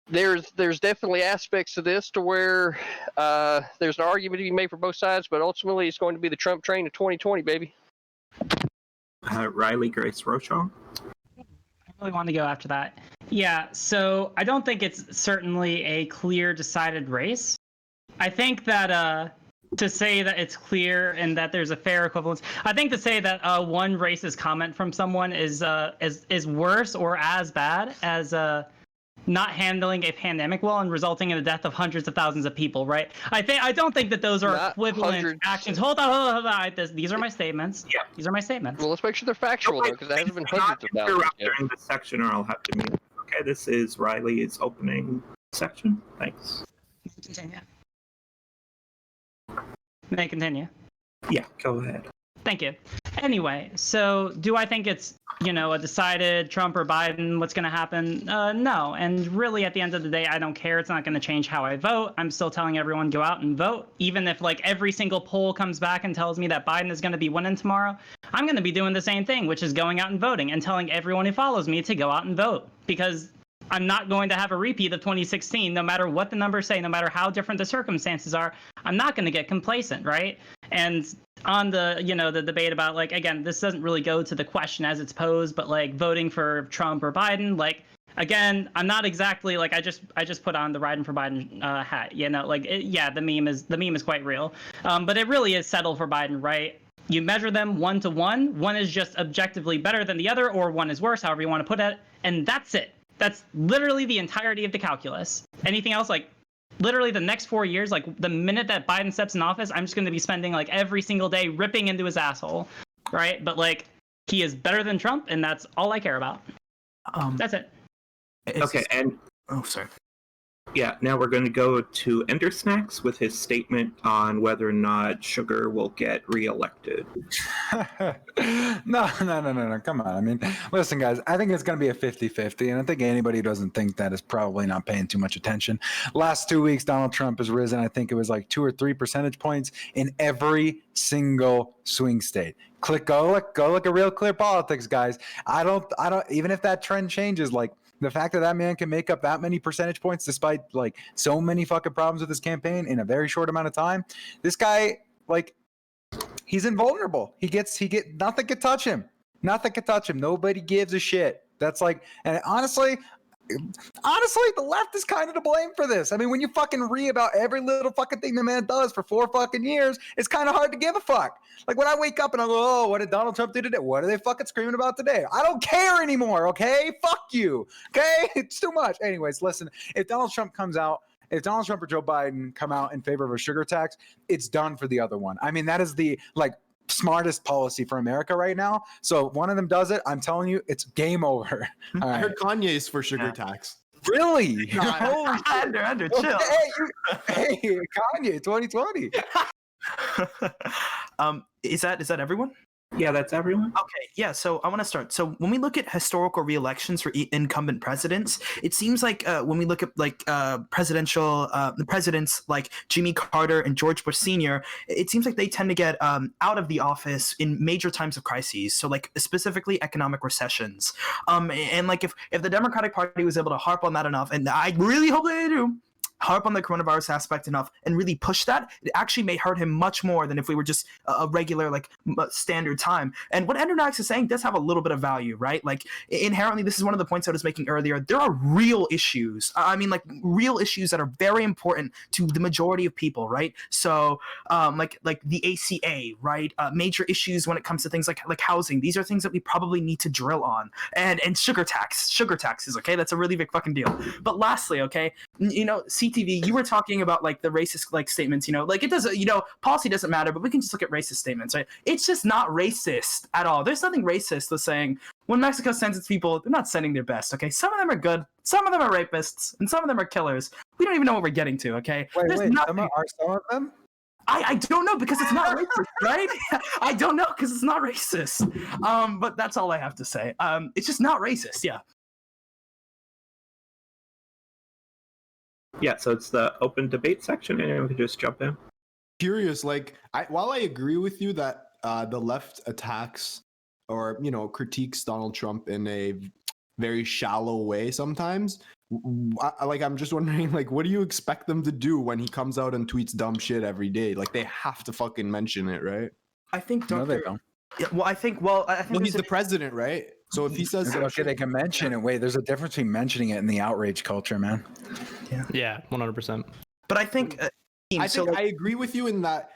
there's definitely aspects to this to where there's an argument to be made for both sides, but ultimately it's going to be the Trump train of 2020, baby. RileyGraceRoshong. I really want to go after that. Yeah, so I don't think it's certainly a clear, decided race. I think that to say that it's clear and that there's a fair equivalence, I think to say that one racist comment from someone is worse or as bad as not handling a pandemic well and resulting in the death of hundreds of thousands of people, right? I don't think that those are Not equivalent hundreds. actions. Hold on. These are my statements. Yeah. These are my statements. Well, let's make sure they're factual, though, because there hasn't been hundreds of thousands yet. During this section, or I'll have to mute. Okay, this is Riley's opening section. Thanks. Continue. May I continue? Yeah, go ahead. Thank you. Anyway, so do I think it's, a decided Trump or Biden, what's going to happen? No. And really, at the end of the day, I don't care. It's not going to change how I vote. I'm still telling everyone, go out and vote. Even if every single poll comes back and tells me that Biden is going to be winning tomorrow, I'm going to be doing the same thing, which is going out and voting and telling everyone who follows me to go out and vote. Because I'm not going to have a repeat of 2016, no matter what the numbers say, no matter how different the circumstances are. I'm not going to get complacent, right? And on the, the debate about, again, this doesn't really go to the question as it's posed, but voting for Trump or Biden, again, I'm not exactly I just put on the riding for Biden hat, the meme is quite real. But it really is settled for Biden, right? You measure them 1 to 1. One is just objectively better than the other, or one is worse, however you want to put it. And that's it. That's literally the entirety of the calculus. Anything else, literally the next 4 years, the minute that Biden steps in office, I'm just going to be spending every single day ripping into his asshole, right? But he is better than Trump, and that's all I care about. That's it. Okay, and sorry. Yeah, now we're going to go to Ender Snacks with his statement on whether or not Sugar will get reelected. No. Come on. I mean, listen, guys, I think it's going to be a 50-50, and I think anybody who doesn't think that is probably not paying too much attention. Last 2 weeks, Donald Trump has risen. I think it was 2 or 3 percentage points in every single swing state. Go look at Real Clear Politics, guys. I don't, even if that trend changes, the fact that man can make up that many percentage points despite so many fucking problems with his campaign in a very short amount of time, this guy, he's invulnerable. He nothing can touch him. Nothing can touch him. Nobody gives a shit. That's like, and honestly, the left is kind of to blame for this. I mean, when you fucking read about every little fucking thing the man does for 4 fucking years, it's kind of hard to give a fuck. Like when I wake up and I go, oh, what did Donald Trump do today? What are they fucking screaming about today? I don't care anymore, okay? Fuck you, okay? It's too much. Anyways, listen, if Donald Trump or Joe Biden come out in favor of a sugar tax, it's done for the other one. I mean, that is the, like, smartest policy for America right now. So one of them does it, I'm telling you, it's game over. All I right. heard Kanye's for sugar tax. Really? Holy Andrew, chill. Hey, Kanye, 2020. Is that everyone? Yeah, that's everyone. Okay, yeah, so I want to start. So when we look at historical re-elections for incumbent presidents, it seems like when we look at like the presidents like Jimmy Carter and George Bush Sr., it seems like they tend to get out of the office in major times of crises. So like specifically economic recessions. And like if the Democratic Party was able to harp on that enough, and I really hope they do, harp on the coronavirus aspect enough and really push that, it actually may hurt him much more than if we were just a regular like standard time. And what Endernax is saying does have a little bit of value, right? Like inherently, this is one of the points I was making earlier. There are real issues. I mean, like real issues that are very important to the majority of people, right? So like the ACA, right? Major issues when it comes to things like housing. These are things that we probably need to drill on. And sugar taxes, okay? That's a really big fucking deal. But lastly, okay, you know, CTV, you were talking about like the racist like statements, you know, like it doesn't, you know, policy doesn't matter, but we can just look at racist statements, right? It's just not racist at all. There's nothing racist with saying when Mexico sends its people, they're not sending their best, okay? Some of them are good, some of them are rapists, and some of them are killers. We don't even know what we're getting to, okay? Wait, There's some of them? I don't know because it's not racist, right? I don't know because it's not racist. But that's all I have to say. It's just not racist, yeah. Yeah, so it's the open debate section, and we can just jump in. Curious, like, while I agree with you that the left attacks or, you know, critiques Donald Trump in a very shallow way sometimes, I'm just wondering, like, what do you expect them to do when he comes out and tweets dumb shit every day? Like, they have to fucking mention it, right? I think No, they don't. Yeah, I think he's the president, right? So if he says okay, they can mention it. Wait, there's a difference between mentioning it and the outrage culture, man. Yeah, 100%. But I think I agree with you in that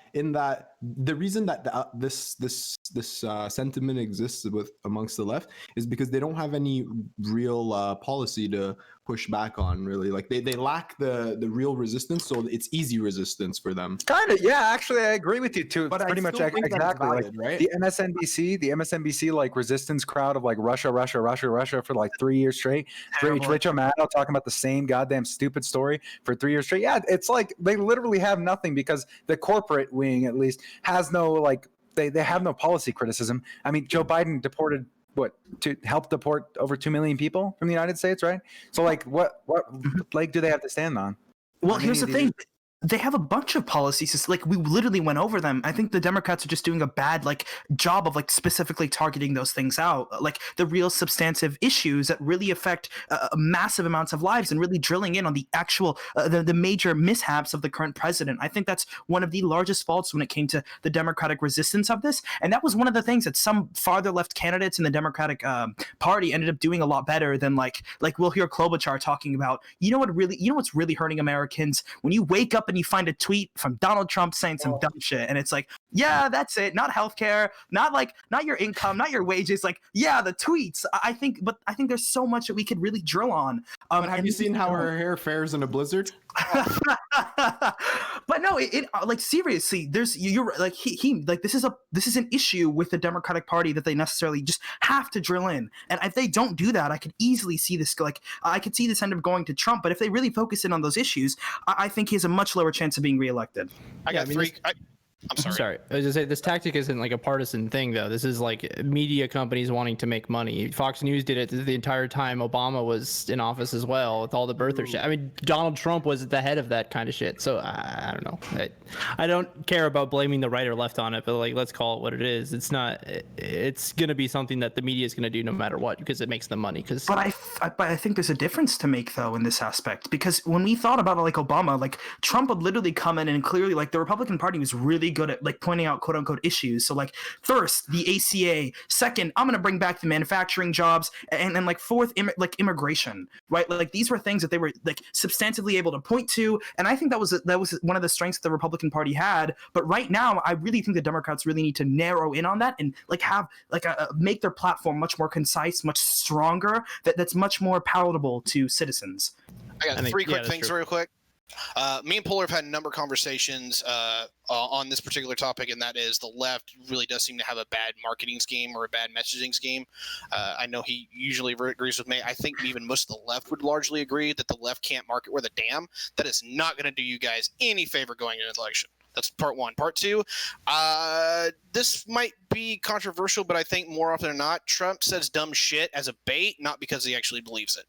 the reason that this sentiment exists amongst the left is because they don't have any real policy to push back on, really. Like they lack the real resistance, so it's easy resistance for them. Kind of, yeah. Actually, I agree with you too. But Pretty I much still think that's exactly valid, like right? the MSNBC like resistance crowd of like Russia for like 3 years straight. Rich O'Malley talking about the same goddamn stupid story for 3 years straight. Yeah, it's like they literally have nothing because the corporate wing, at least, has no like they have no policy criticism. I mean, Joe Biden deported to help deport over 2 million people from the United States, right? So like what leg do they have to stand on? Well, here's the thing. They have a bunch of policies. It's like we literally went over them. I think the Democrats are just doing a bad like job of like specifically targeting those things out, like the real substantive issues that really affect massive amounts of lives and really drilling in on the actual the major mishaps of the current president. I think that's one of the largest faults when it came to the Democratic resistance of this, and that was one of the things that some farther left candidates in the Democratic Party ended up doing a lot better than like we'll hear Klobuchar talking about. You know what's really hurting Americans when you wake up and you find a tweet from Donald Trump saying some dumb shit, and it's like, yeah, that's it. Not healthcare, not your income, not your wages. Like, yeah, the tweets. I think there's so much that we could really drill on. But have you seen how her hair fares in a blizzard? But no, it like seriously, you're like he like this is an issue with the Democratic Party that they necessarily just have to drill in, and if they don't do that, I could easily see this I could see this end up going to Trump. But if they really focus in on those issues, I think he has a much lower chance of being reelected. I'm sorry. I was just say this tactic isn't like a partisan thing, though. This is like media companies wanting to make money. Fox News did it the entire time Obama was in office as well, with all the birther shit. I mean, Donald Trump was at the head of that kind of shit. So I don't know. I don't care about blaming the right or left on it, but like, let's call it what it is. It's not. It's gonna be something that the media is gonna do no matter what because it makes them money. But I think there's a difference to make though in this aspect, because when we thought about it, like Obama, like Trump would literally come in and clearly like the Republican Party was really really good at like pointing out quote unquote issues. So like first the ACA, second I'm going to bring back the manufacturing jobs, and then like fourth immigration, right? Like these were things that they were like substantively able to point to, and I think that was one of the strengths the Republican Party had. But right now I really think the Democrats really need to narrow in on that and like have like make their platform much more concise, much stronger, that's much more palatable to citizens. I got three quick things real quick. Me and Polar have had a number of conversations on this particular topic, and that is the left really does seem to have a bad marketing scheme or a bad messaging scheme. I know he usually agrees with me. I think even most of the left would largely agree that the left can't market worth a damn. That is not going to do you guys any favor going into the election. That's part one. Part two, this might be controversial, but I think more often than not, Trump says dumb shit as a bait, not because he actually believes it.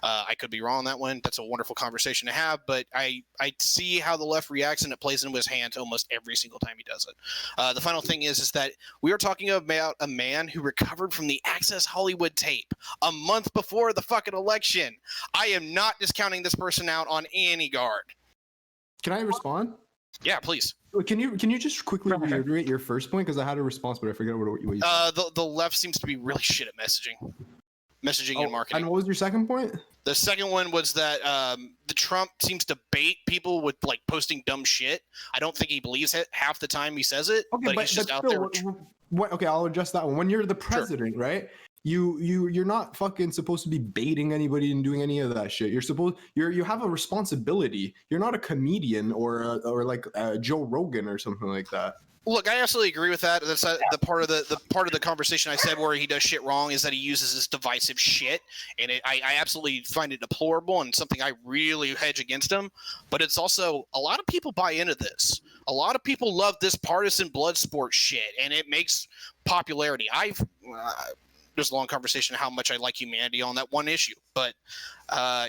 I could be wrong on that one. That's a wonderful conversation to have, but I see how the left reacts, and it plays into his hands almost every single time he does it. The final thing is that we are talking about a man who recovered from the Access Hollywood tape a month before the fucking election. I am not discounting this person out on any guard. Can I respond? Yeah, please. Can you just quickly reiterate your first point, because I had a response, but I forget what you said. The left seems to be really shit at messaging and marketing. And what was your second point? The second one was that the Trump seems to bait people with like posting dumb shit. I don't think he believes it half the time he says it, but he's just out there. Okay, I'll address that one. When you're the president, right? You're not fucking supposed to be baiting anybody and doing any of that shit. You have a responsibility. You're not a comedian or like Joe Rogan or something like that. Look, I absolutely agree with that. That's the part of the conversation I said where he does shit wrong is that he uses this divisive shit, and I absolutely find it deplorable and something I really hedge against him. But it's also a lot of people buy into this. A lot of people love this partisan blood sport shit, and it makes popularity. There's a long conversation of how much I like humanity on that one issue. But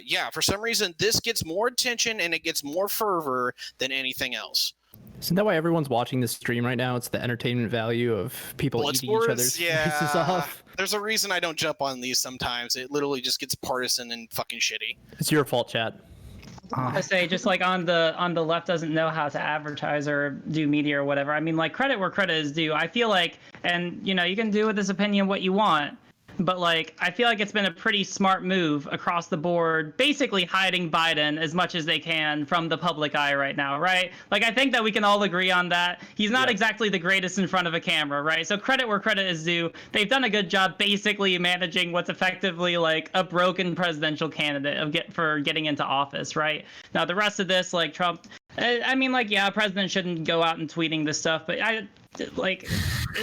yeah, for some reason, this gets more attention and it gets more fervor than anything else. Isn't that why everyone's watching this stream right now? It's the entertainment value of people eating each other's faces off. There's a reason I don't jump on these sometimes. It literally just gets partisan and fucking shitty. It's your fault, Chad. I say just like on the left doesn't know how to advertise or do media or whatever. I mean, like credit where credit is due. I feel like, and you know, you can do with this opinion what you want, but like I feel like it's been a pretty smart move across the board, basically hiding Biden as much as they can from the public eye right now, right? Like I think that we can all agree on that. He's not exactly the greatest in front of a camera, right? So credit where credit is due. They've done a good job basically managing what's effectively like a broken presidential candidate for getting into office, right? Now the rest of this, like Trump, I mean, like, yeah, president shouldn't go out and tweeting this stuff, but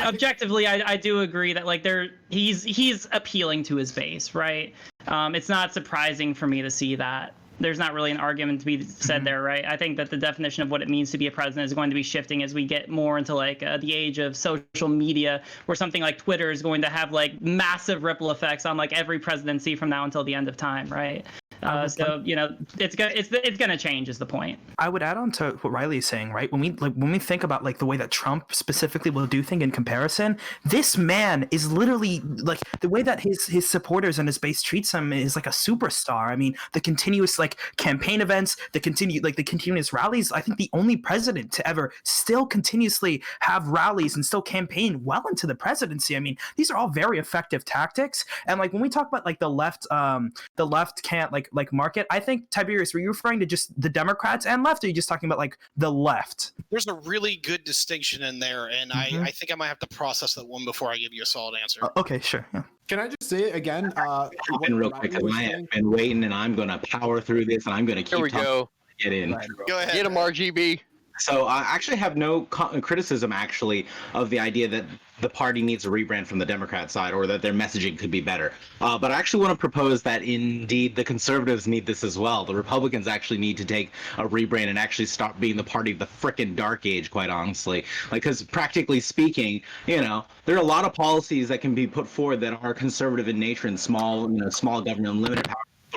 objectively, I do agree that like he's appealing to his base, right? It's not surprising for me to see that. There's not really an argument to be said there, right? I think that the definition of what it means to be a president is going to be shifting as we get more into like the age of social media, where something like Twitter is going to have like massive ripple effects on like every presidency from now until the end of time, right? So you know, it's gonna change is the point. I would add on to what Riley is saying, right? When we think about like the way that Trump specifically will do things in comparison, this man is literally like the way that his supporters and his base treats him is like a superstar. I mean, the continuous like campaign events, the continuous rallies. I think the only president to ever still continuously have rallies and still campaign well into the presidency. I mean, these are all very effective tactics. And like when we talk about like the left can't like market. I think, Tiberius, were you referring to just the Democrats and left, or are you just talking about like the left? There's a really good distinction in there, and I think I might have to process that one before I give you a solid answer. Okay, sure. Yeah. Can I just say it again? Real quick, because I have been waiting, and I'm going to power through this, and I'm going to keep get in. Go ahead. Get him, RGB. So I actually have no criticism, actually, of the idea that the party needs a rebrand from the Democrat side, or that their messaging could be better. But I actually want to propose that, indeed, the conservatives need this as well. The Republicans actually need to take a rebrand and actually stop being the party of the frickin' dark age, quite honestly. Like, because practically speaking, you know, there are a lot of policies that can be put forward that are conservative in nature and small government, limited power,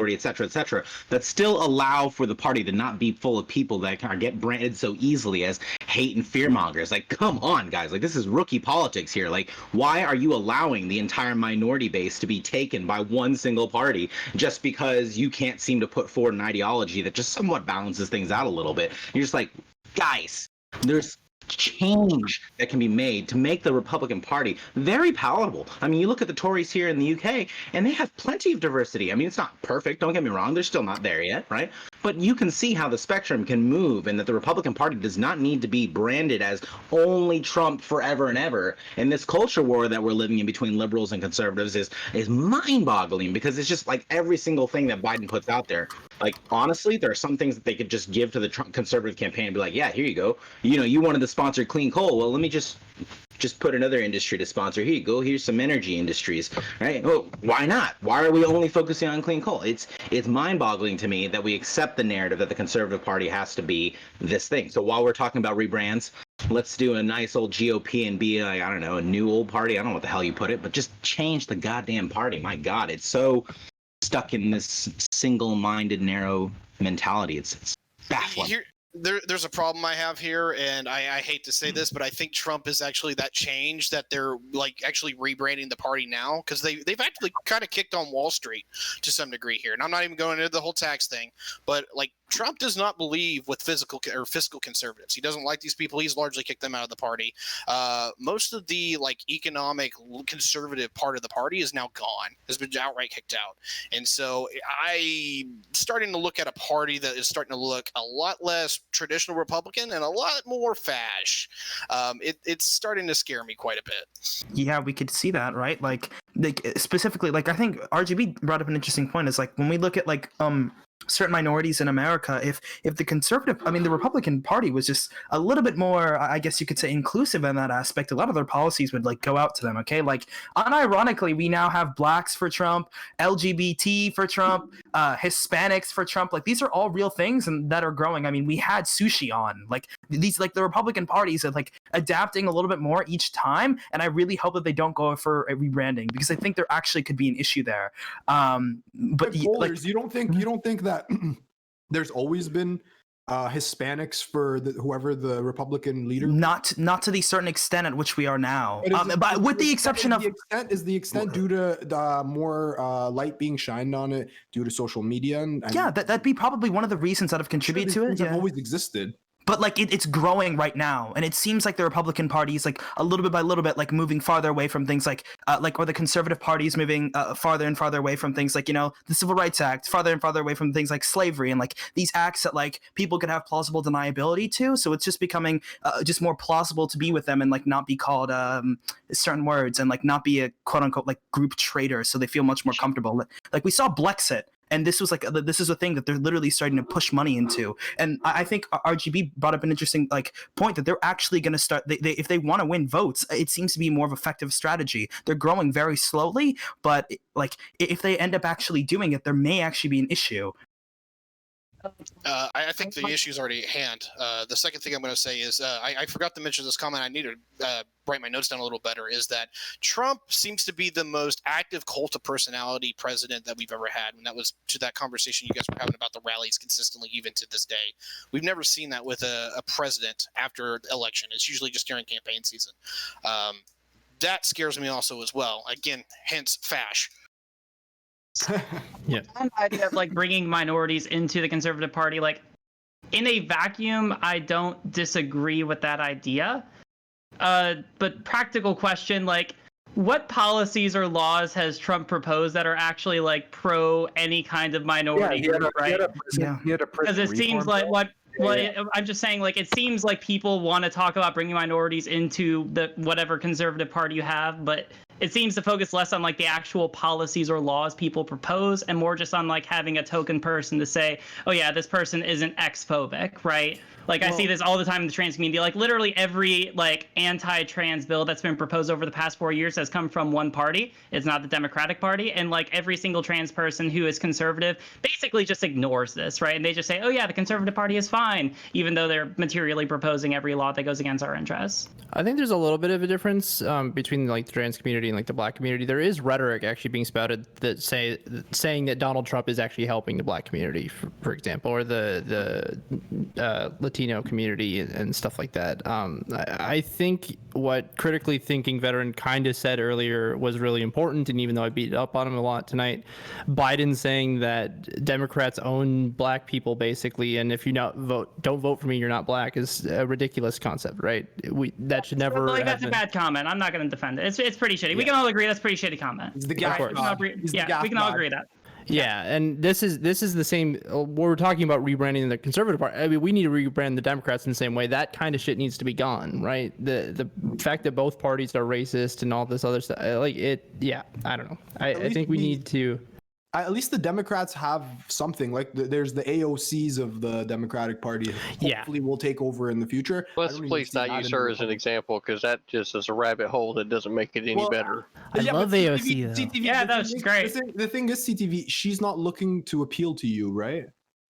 et cetera, that still allow for the party to not be full of people that kind of get branded so easily as hate and fear mongers. Like, come on, guys. Like, this is rookie politics here. Like, why are you allowing the entire minority base to be taken by one single party just because you can't seem to put forward an ideology that just somewhat balances things out a little bit? You're just like, guys, there's change that can be made to make the Republican Party very palatable. I mean, you look at the Tories here in the UK, and they have plenty of diversity. I mean, it's not perfect, don't get me wrong, they're still not there yet, right? But you can see how the spectrum can move, and that the Republican Party does not need to be branded as only Trump forever and ever. And this culture war that we're living in between liberals and conservatives is mind-boggling, because it's just like every single thing that Biden puts out there. Like, honestly, there are some things that they could just give to the Trump conservative campaign and be like, yeah, here you go. You know, you wanted to sponsor clean coal. Well, let me just put another industry to sponsor. Here you go. Here's some energy industries, right? Oh, why not? Why are we only focusing on clean coal? It's mind-boggling to me that we accept the narrative that the Conservative Party has to be this thing. So while we're talking about rebrands, let's do a nice old GOP and be like, I don't know, a new old party. I don't know what the hell you put it, but just change the goddamn party. My God, it's so stuck in this single-minded, narrow mentality. It's baffling. There's a problem I have here, and I hate to say this, but I think Trump is actually that change that they're like actually rebranding the party now, because they've actually kind of kicked on Wall Street to some degree here. And I'm not even going into the whole tax thing, but like Trump does not believe with fiscal conservatives. He doesn't like these people. He's largely kicked them out of the party. Most of the like economic conservative part of the party is now gone, has been outright kicked out. And so I'm starting to look at a party that is starting to look a lot less traditional Republican and a lot more fash. It's starting to scare me quite a bit. Yeah, we could see that, right? Like specifically, like I think RGB brought up an interesting point. Is like when we look at like certain minorities in America, if the Republican Party was just a little bit more, I guess you could say, inclusive in that aspect, a lot of their policies would like go out to them. Okay, like unironically, we now have blacks for Trump, LGBT for Trump, Hispanics for Trump. Like these are all real things and that are growing. I mean, we had sushi on. Like these, like the Republican parties are like adapting a little bit more each time, and I really hope that they don't go for a rebranding, because I think there actually could be an issue there. But Bowlers, you don't think that there's always been Hispanics for whoever the Republican leader? Not to the certain extent at which we are now. But with the exception of is the extent due to more light being shined on it due to social media? And yeah, that'd be probably one of the reasons that have contributed to it. Have always existed. But like it's growing right now, and it seems like the Republican Party is like a little bit by little bit like moving farther away from things like or the Conservative Party is moving farther and farther away from things like, you know, the Civil Rights Act, farther and farther away from things like slavery and like these acts that like people could have plausible deniability to. So it's just becoming just more plausible to be with them and like not be called certain words and like not be a quote unquote like group traitor. So they feel much more comfortable. Like we saw Blexit. And this was like this is a thing that they're literally starting to push money into. And I think RGB brought up an interesting like point that they're actually going to start. If they want to win votes, it seems to be more of an effective strategy. They're growing very slowly, but like if they end up actually doing it, there may actually be an issue. I think the issue is already at hand. The second thing I'm going to say is I forgot to mention this comment. I need to write my notes down a little better. Is that Trump seems to be the most active cult of personality president that we've ever had, and that was to that conversation you guys were having about the rallies consistently, even to this day. We've never seen that with a president after election. It's usually just during campaign season. That scares me also as well. Again, hence fash. Yeah. The idea of like bringing minorities into the Conservative Party, like in a vacuum, I don't disagree with that idea. But practical question, like what policies or laws has Trump proposed that are actually like pro any kind of minority group, right? Because it seems like I'm just saying, like, it seems like people want to talk about bringing minorities into the whatever Conservative Party you have, but it seems to focus less on like the actual policies or laws people propose and more just on like having a token person to say, oh yeah, this person isn't X-phobic, right? Like I see this all the time in the trans community. Like literally every like anti-trans bill that's been proposed over the past 4 years has come from one party. It's not the Democratic Party. And like every single trans person who is conservative basically just ignores this, right? And they just say, oh yeah, the Conservative Party is fine, even though they're materially proposing every law that goes against our interests. I think there's a little bit of a difference between like the trans community community and like the black community, there is rhetoric actually being spouted that saying that Donald Trump is actually helping the black community, for example, or the Latino community and stuff like that. I think what critically thinking veteran kind of said earlier was really important, and even though I beat up on him a lot tonight, Biden saying that Democrats own black people basically, and if you don't vote for me, you're not black, is a ridiculous concept, right? That should never. Like, that's a bad comment. I'm not going to defend it. It's pretty shitty. Yeah. We can all agree that's a pretty shitty comment. He's the gaff god. We can all agree that. Yeah, and this is the same. We're talking about rebranding the Conservative Party. I mean, we need to rebrand the Democrats in the same way. That kind of shit needs to be gone, right? The fact that both parties are racist and all this other stuff, like it. Yeah, I don't know. I think we need to. At least the Democrats have something. Like there's the AOCs of the Democratic Party. Hopefully, will take over in the future. Let's please not use her as an example, because that just is a rabbit hole that doesn't make it any better. I love AOC though. CTV, yeah, that's great. The thing is, CTV, she's not looking to appeal to you, right?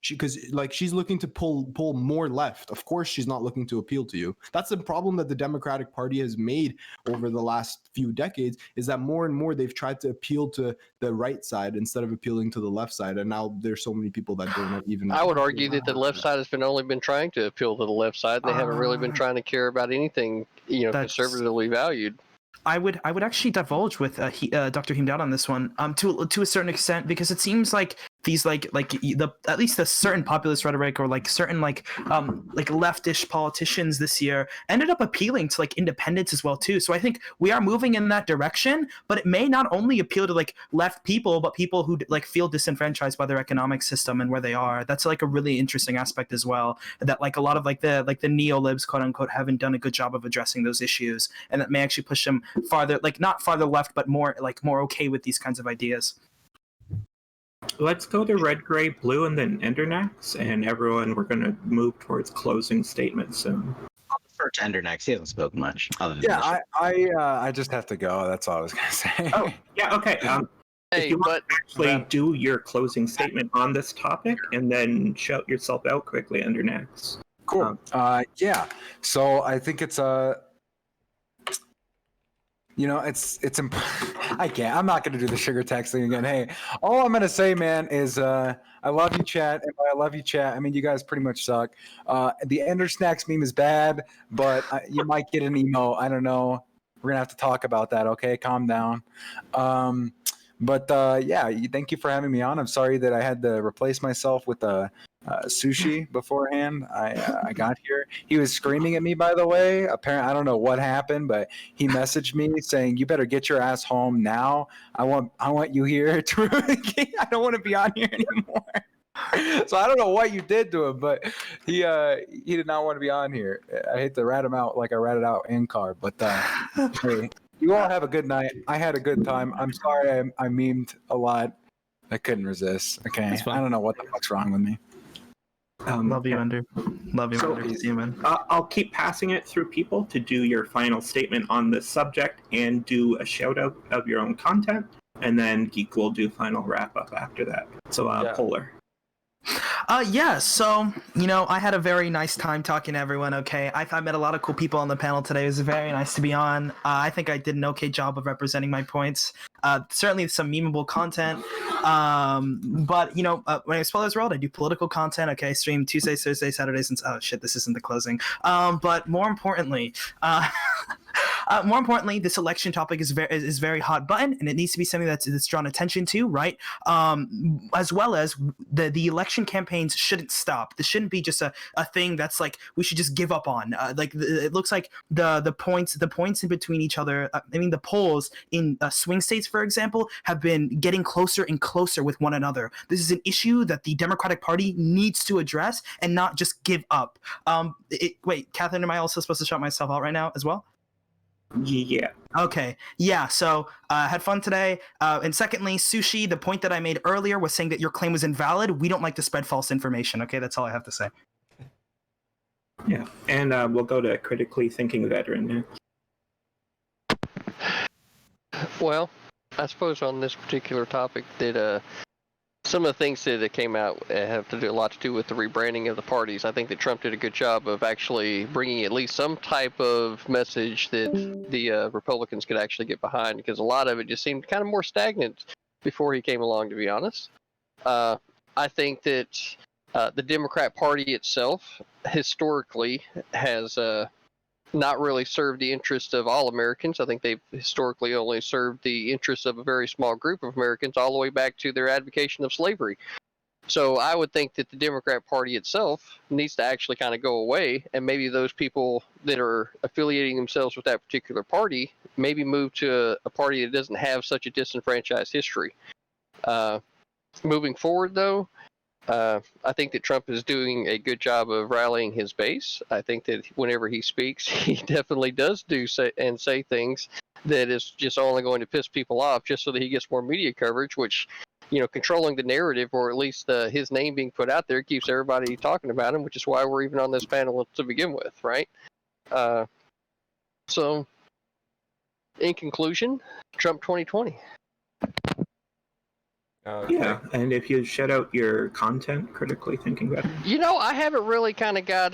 Because she's looking to pull more left. Of course, she's not looking to appeal to you. That's the problem that the Democratic Party has made over the last few decades, is that more and more they've tried to appeal to the right side instead of appealing to the left side. And now there's so many people that don't even. I would argue that the left side has only been trying to appeal to the left side. They haven't really been trying to care about anything, conservatively valued. I would actually divulge with Dr. Heem on this one to a certain extent, because it seems like these at least the certain populist rhetoric, or like certain leftish politicians this year ended up appealing to like independents as well too. So I think we are moving in that direction, but it may not only appeal to like left people, but people who like feel disenfranchised by their economic system and where they are. That's like a really interesting aspect as well, that like a lot of the neo-libs, quote unquote, haven't done a good job of addressing those issues, and that may actually push them farther, like not farther left, but more okay with these kinds of ideas. Let's go to red, gray, blue, and then Endernax, and everyone, we're going to move towards closing statements soon. I'll defer to Endernax. He hasn't spoken much. I just have to go. That's all I was going to say. Oh, yeah, okay. If you want to actually do your closing statement on this topic, and then shout yourself out quickly, Endernax. Cool. Yeah. So I think it's I'm not going to do the sugar tax thing again. Hey, all I'm going to say, man, is I love you, chat. And by I love you, chat, I mean, you guys pretty much suck. The Ender Snacks meme is bad, but you might get an emo. I don't know. We're going to have to talk about that, okay? Calm down. But thank you for having me on. I'm sorry that I had to replace myself with sushi beforehand. I got here. He was screaming at me, by the way. Apparently, I don't know what happened, but he messaged me saying, "You better get your ass home now. I want you here to I don't want to be on here anymore." So I don't know what you did to him, but he did not want to be on here. I hate to rat him out like I ratted out Ankar, but hey, you all have a good night. I had a good time. I'm sorry I memed a lot. I couldn't resist. Okay, I don't know what the fuck's wrong with me. Love you, Ender. Love you, Ender. See you, man. I'll keep passing it through people to do your final statement on this subject and do a shout out of your own content, and then Geek will do final wrap up after that. So, Polar. So, I had a very nice time talking to everyone, okay? I met a lot of cool people on the panel today. It was very nice to be on. I think I did an okay job of representing my points. Certainly some memeable content. But, when I Spoilers World, I do political content, okay? I stream Tuesdays, Thursdays, Saturdays, and... Oh, shit, this isn't the closing. But more importantly... this election topic is very hot button, and it needs to be something that's drawn attention to, right? As well as the election campaigns shouldn't stop. This shouldn't be just a thing that's like we should just give up on. It looks like the points in between each other. The polls in swing states, for example, have been getting closer and closer with one another. This is an issue that the Democratic Party needs to address and not just give up. Wait, Catherine, am I also supposed to shout myself out right now as well? Yeah. Okay. Yeah. So had fun today. And secondly, Sushi, the point that I made earlier was saying that your claim was invalid. We don't like to spread false information. Okay. That's all I have to say. Yeah. And we'll go to critically thinking veteran now. Well, I suppose on this particular topic that some of the things that came out have to do a lot to do with the rebranding of the parties. I think that Trump did a good job of actually bringing at least some type of message that the Republicans could actually get behind, because a lot of it just seemed kind of more stagnant before he came along, to be honest. I think that the Democrat Party itself historically has not really served the interest of all Americans. I think they've historically only served the interests of a very small group of Americans, all the way back to their advocacy of slavery. So I would think that the Democrat Party itself needs to actually kind of go away, and maybe those people that are affiliating themselves with that particular party maybe move to a party that doesn't have such a disenfranchised history. Moving forward, though, I think that Trump is doing a good job of rallying his base. I think that whenever he speaks, he definitely does say things that is just only going to piss people off just so that he gets more media coverage, which, controlling the narrative, or at least his name being put out there, keeps everybody talking about him, which is why we're even on this panel to begin with, right? So, in conclusion, Trump 2020. Yeah, and if you shut out your content, critically thinking about it. I haven't really kind of got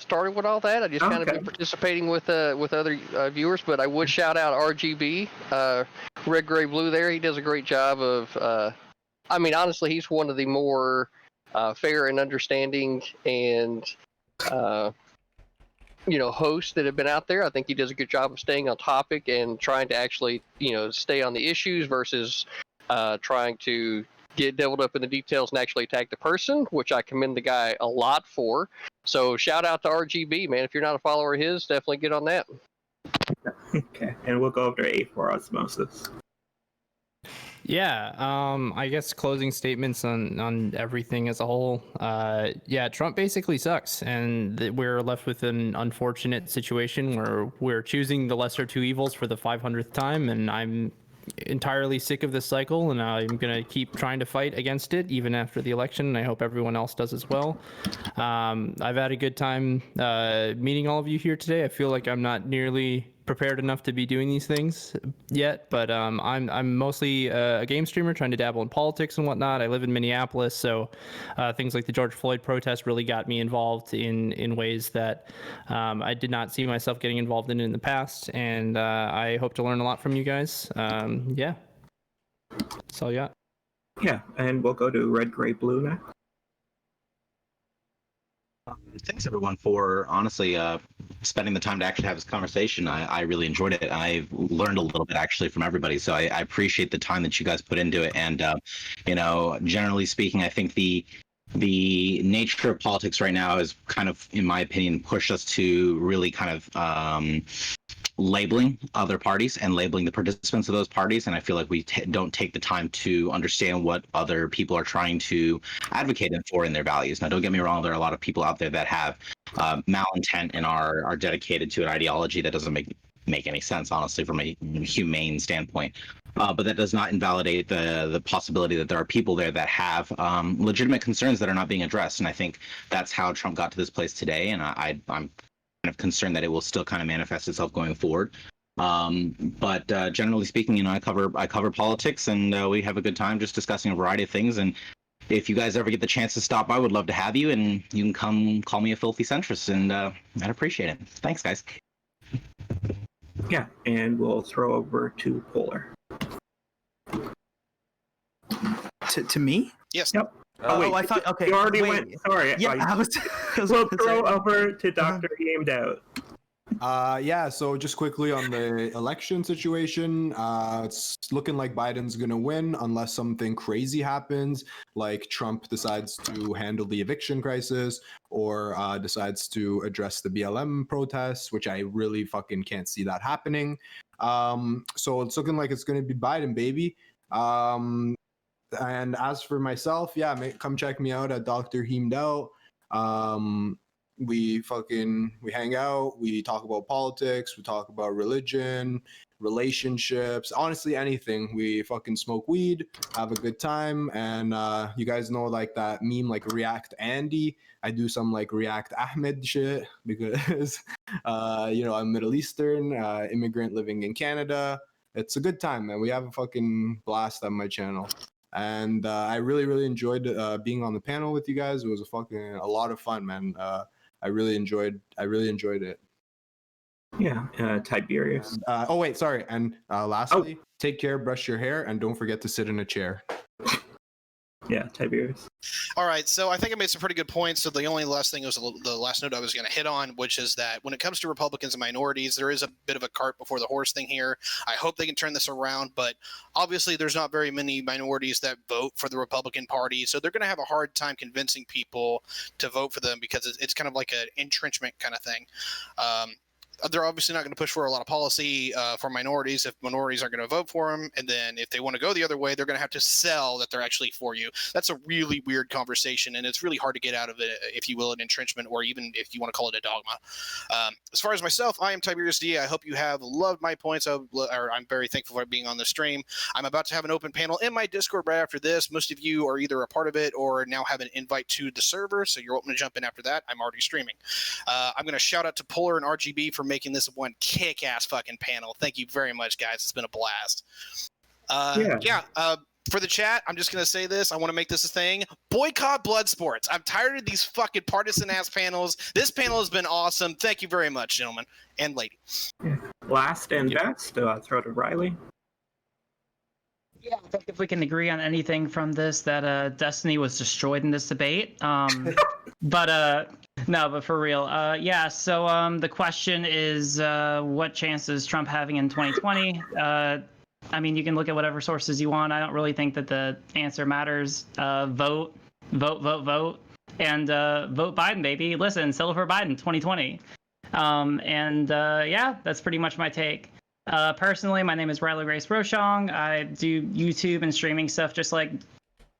started with all that. I just kind of been participating with other viewers, but I would shout out RGB, Red, Gray, Blue. There, he does a great job of. Honestly, he's one of the more fair and understanding and hosts that have been out there. I think he does a good job of staying on topic and trying to actually stay on the issues versus trying to get deviled up in the details and actually attack the person, which I commend the guy a lot for. So shout out to RGB, man. If you're not a follower of his, definitely get on that. Okay, and we'll go over A4 osmosis. Yeah, I guess closing statements on everything as a whole. Yeah, Trump basically sucks, and we're left with an unfortunate situation where we're choosing the lesser two evils for the 500th time, and I'm entirely sick of this cycle, and I'm gonna keep trying to fight against it even after the election, and I hope everyone else does as well. I've had a good time meeting all of you here today. I feel like I'm not nearly prepared enough to be doing these things yet, but I'm mostly a game streamer trying to dabble in politics and whatnot. I live in Minneapolis, so things like the George Floyd protest really got me involved in ways that I did not see myself getting involved in the past, and I hope to learn a lot from you guys. Yeah, that's all I got. Yeah, and we'll go to Red, Gray, Blue now. Thanks everyone for honestly spending the time to actually have this conversation. I really enjoyed it. I've learned a little bit actually from everybody, so I appreciate the time that you guys put into it. And generally speaking, I think the nature of politics right now is kind of, in my opinion, pushed us to really kind of labeling other parties and labeling the participants of those parties, and I feel like we don't take the time to understand what other people are trying to advocate for in their values. Now, don't get me wrong, there are a lot of people out there that have malintent and are dedicated to an ideology that doesn't make any sense, honestly, from a humane standpoint. But that does not invalidate the possibility that there are people there that have legitimate concerns that are not being addressed, and I think that's how Trump got to this place today, and I'm kind of concerned that it will still kind of manifest itself going forward. But generally speaking, I cover politics, and we have a good time just discussing a variety of things. And if you guys ever get the chance to stop by, would love to have you, and you can come call me a filthy centrist, and I'd appreciate it. Thanks, guys. Yeah, and we'll throw over to Polar. To me? Yes. Yep. Wait, I thought. Okay, you already went. Sorry. Yeah, I was. We'll throw over to Dr. Aimed Out. Yeah, so just quickly on the election situation, it's looking like Biden's gonna win unless something crazy happens, like Trump decides to handle the eviction crisis or decides to address the BLM protests, which I really fucking can't see that happening. So it's looking like it's gonna be Biden, baby. And as for myself, yeah, come check me out at Dr. Heemed Out. We hang out, we talk about politics, we talk about religion, relationships, honestly anything. We fucking smoke weed, have a good time, and you guys know like that meme like React Andy. I do some like React Ahmed shit because I'm Middle Eastern immigrant living in Canada. It's a good time, man. We have a fucking blast on my channel. And I really enjoyed being on the panel with you guys. It was a lot of fun, man. I really enjoyed it. Yeah, Tiberius. Oh wait, sorry. And lastly, take care, brush your hair, and don't forget to sit in a chair. Yeah, Tiberius. All right, so I think I made some pretty good points. So the only last thing was the last note I was going to hit on, which is that when it comes to Republicans and minorities, there is a bit of a cart before the horse thing here. I hope they can turn this around, but obviously there's not very many minorities that vote for the Republican Party, so they're going to have a hard time convincing people to vote for them because it's kind of like an entrenchment kind of thing. They're obviously not going to push for a lot of policy for minorities if minorities aren't going to vote for them. And then if they want to go the other way, they're going to have to sell that they're actually for you. That's a really weird conversation, and it's really hard to get out of it, if you will, an entrenchment, or even if you want to call it a dogma. As far as myself, I am Tiberius D. I hope you have loved my points. I'm very thankful for being on the stream. I'm about to have an open panel in my Discord right after this. Most of you are either a part of it or now have an invite to the server, so you're welcome to jump in after that. I'm already streaming. I'm going to shout out to Polar and RGB for making this one kick-ass fucking panel. Thank you very much, guys. It's been a blast. For the chat, I'm just going to say this. I want to make this a thing. Boycott blood sports. I'm tired of these fucking partisan-ass panels. This panel has been awesome. Thank you very much, gentlemen and lady. Last and best, throw to Riley. Yeah, I think if we can agree on anything from this, that Destiny was destroyed in this debate. But for real. So the question is, what chance is Trump having in 2020? I mean, you can look at whatever sources you want. I don't really think that the answer matters. Vote, and vote Biden, baby. Listen, settle for Biden 2020. That's pretty much my take. Personally, my name is RileyGraceRoshong. I do YouTube and streaming stuff. Just like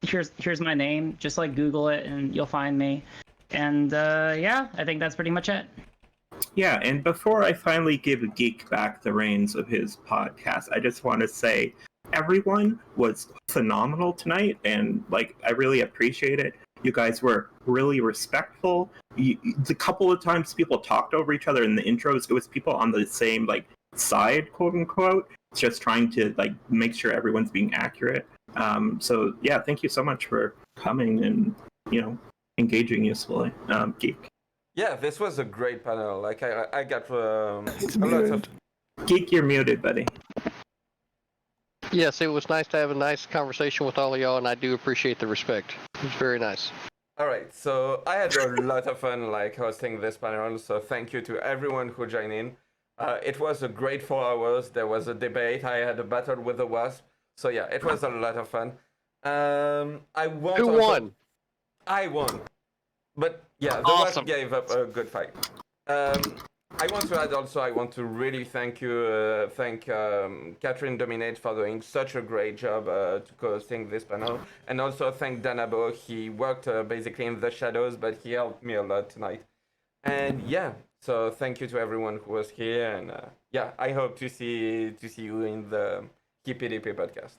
here's my name. Just like Google it and you'll find me. And I think that's pretty much it. Yeah, and before I finally give Geek back the reins of his podcast, I just want to say everyone was phenomenal tonight, and I really appreciate it. You guys were really respectful. The couple of times people talked over each other in the intros, it was people on the same side, quote unquote, just trying to make sure everyone's being accurate. So yeah, thank you so much for coming and engaging usefully. Geek. Yeah, this was a great panel. I got a lot of... Geek, you're muted, buddy. Yes, it was nice to have a nice conversation with all of y'all, and I do appreciate the respect. It was very nice. All right, so I had a lot of fun hosting this panel, so thank you to everyone who joined in. It was a great 4 hours. There was a debate. I had a battle with the wasp. So yeah, it was a lot of fun. Who won? I won. But yeah, the awesome. wasp gave up a good fight. I want to add also, I want to really thank KatherineDominates for doing such a great job to hosting this panel. And also thank Danabo. He worked basically in the shadows, but he helped me a lot tonight. And yeah, so thank you to everyone who was here. And I hope to see you in the Hippy Dippy podcast.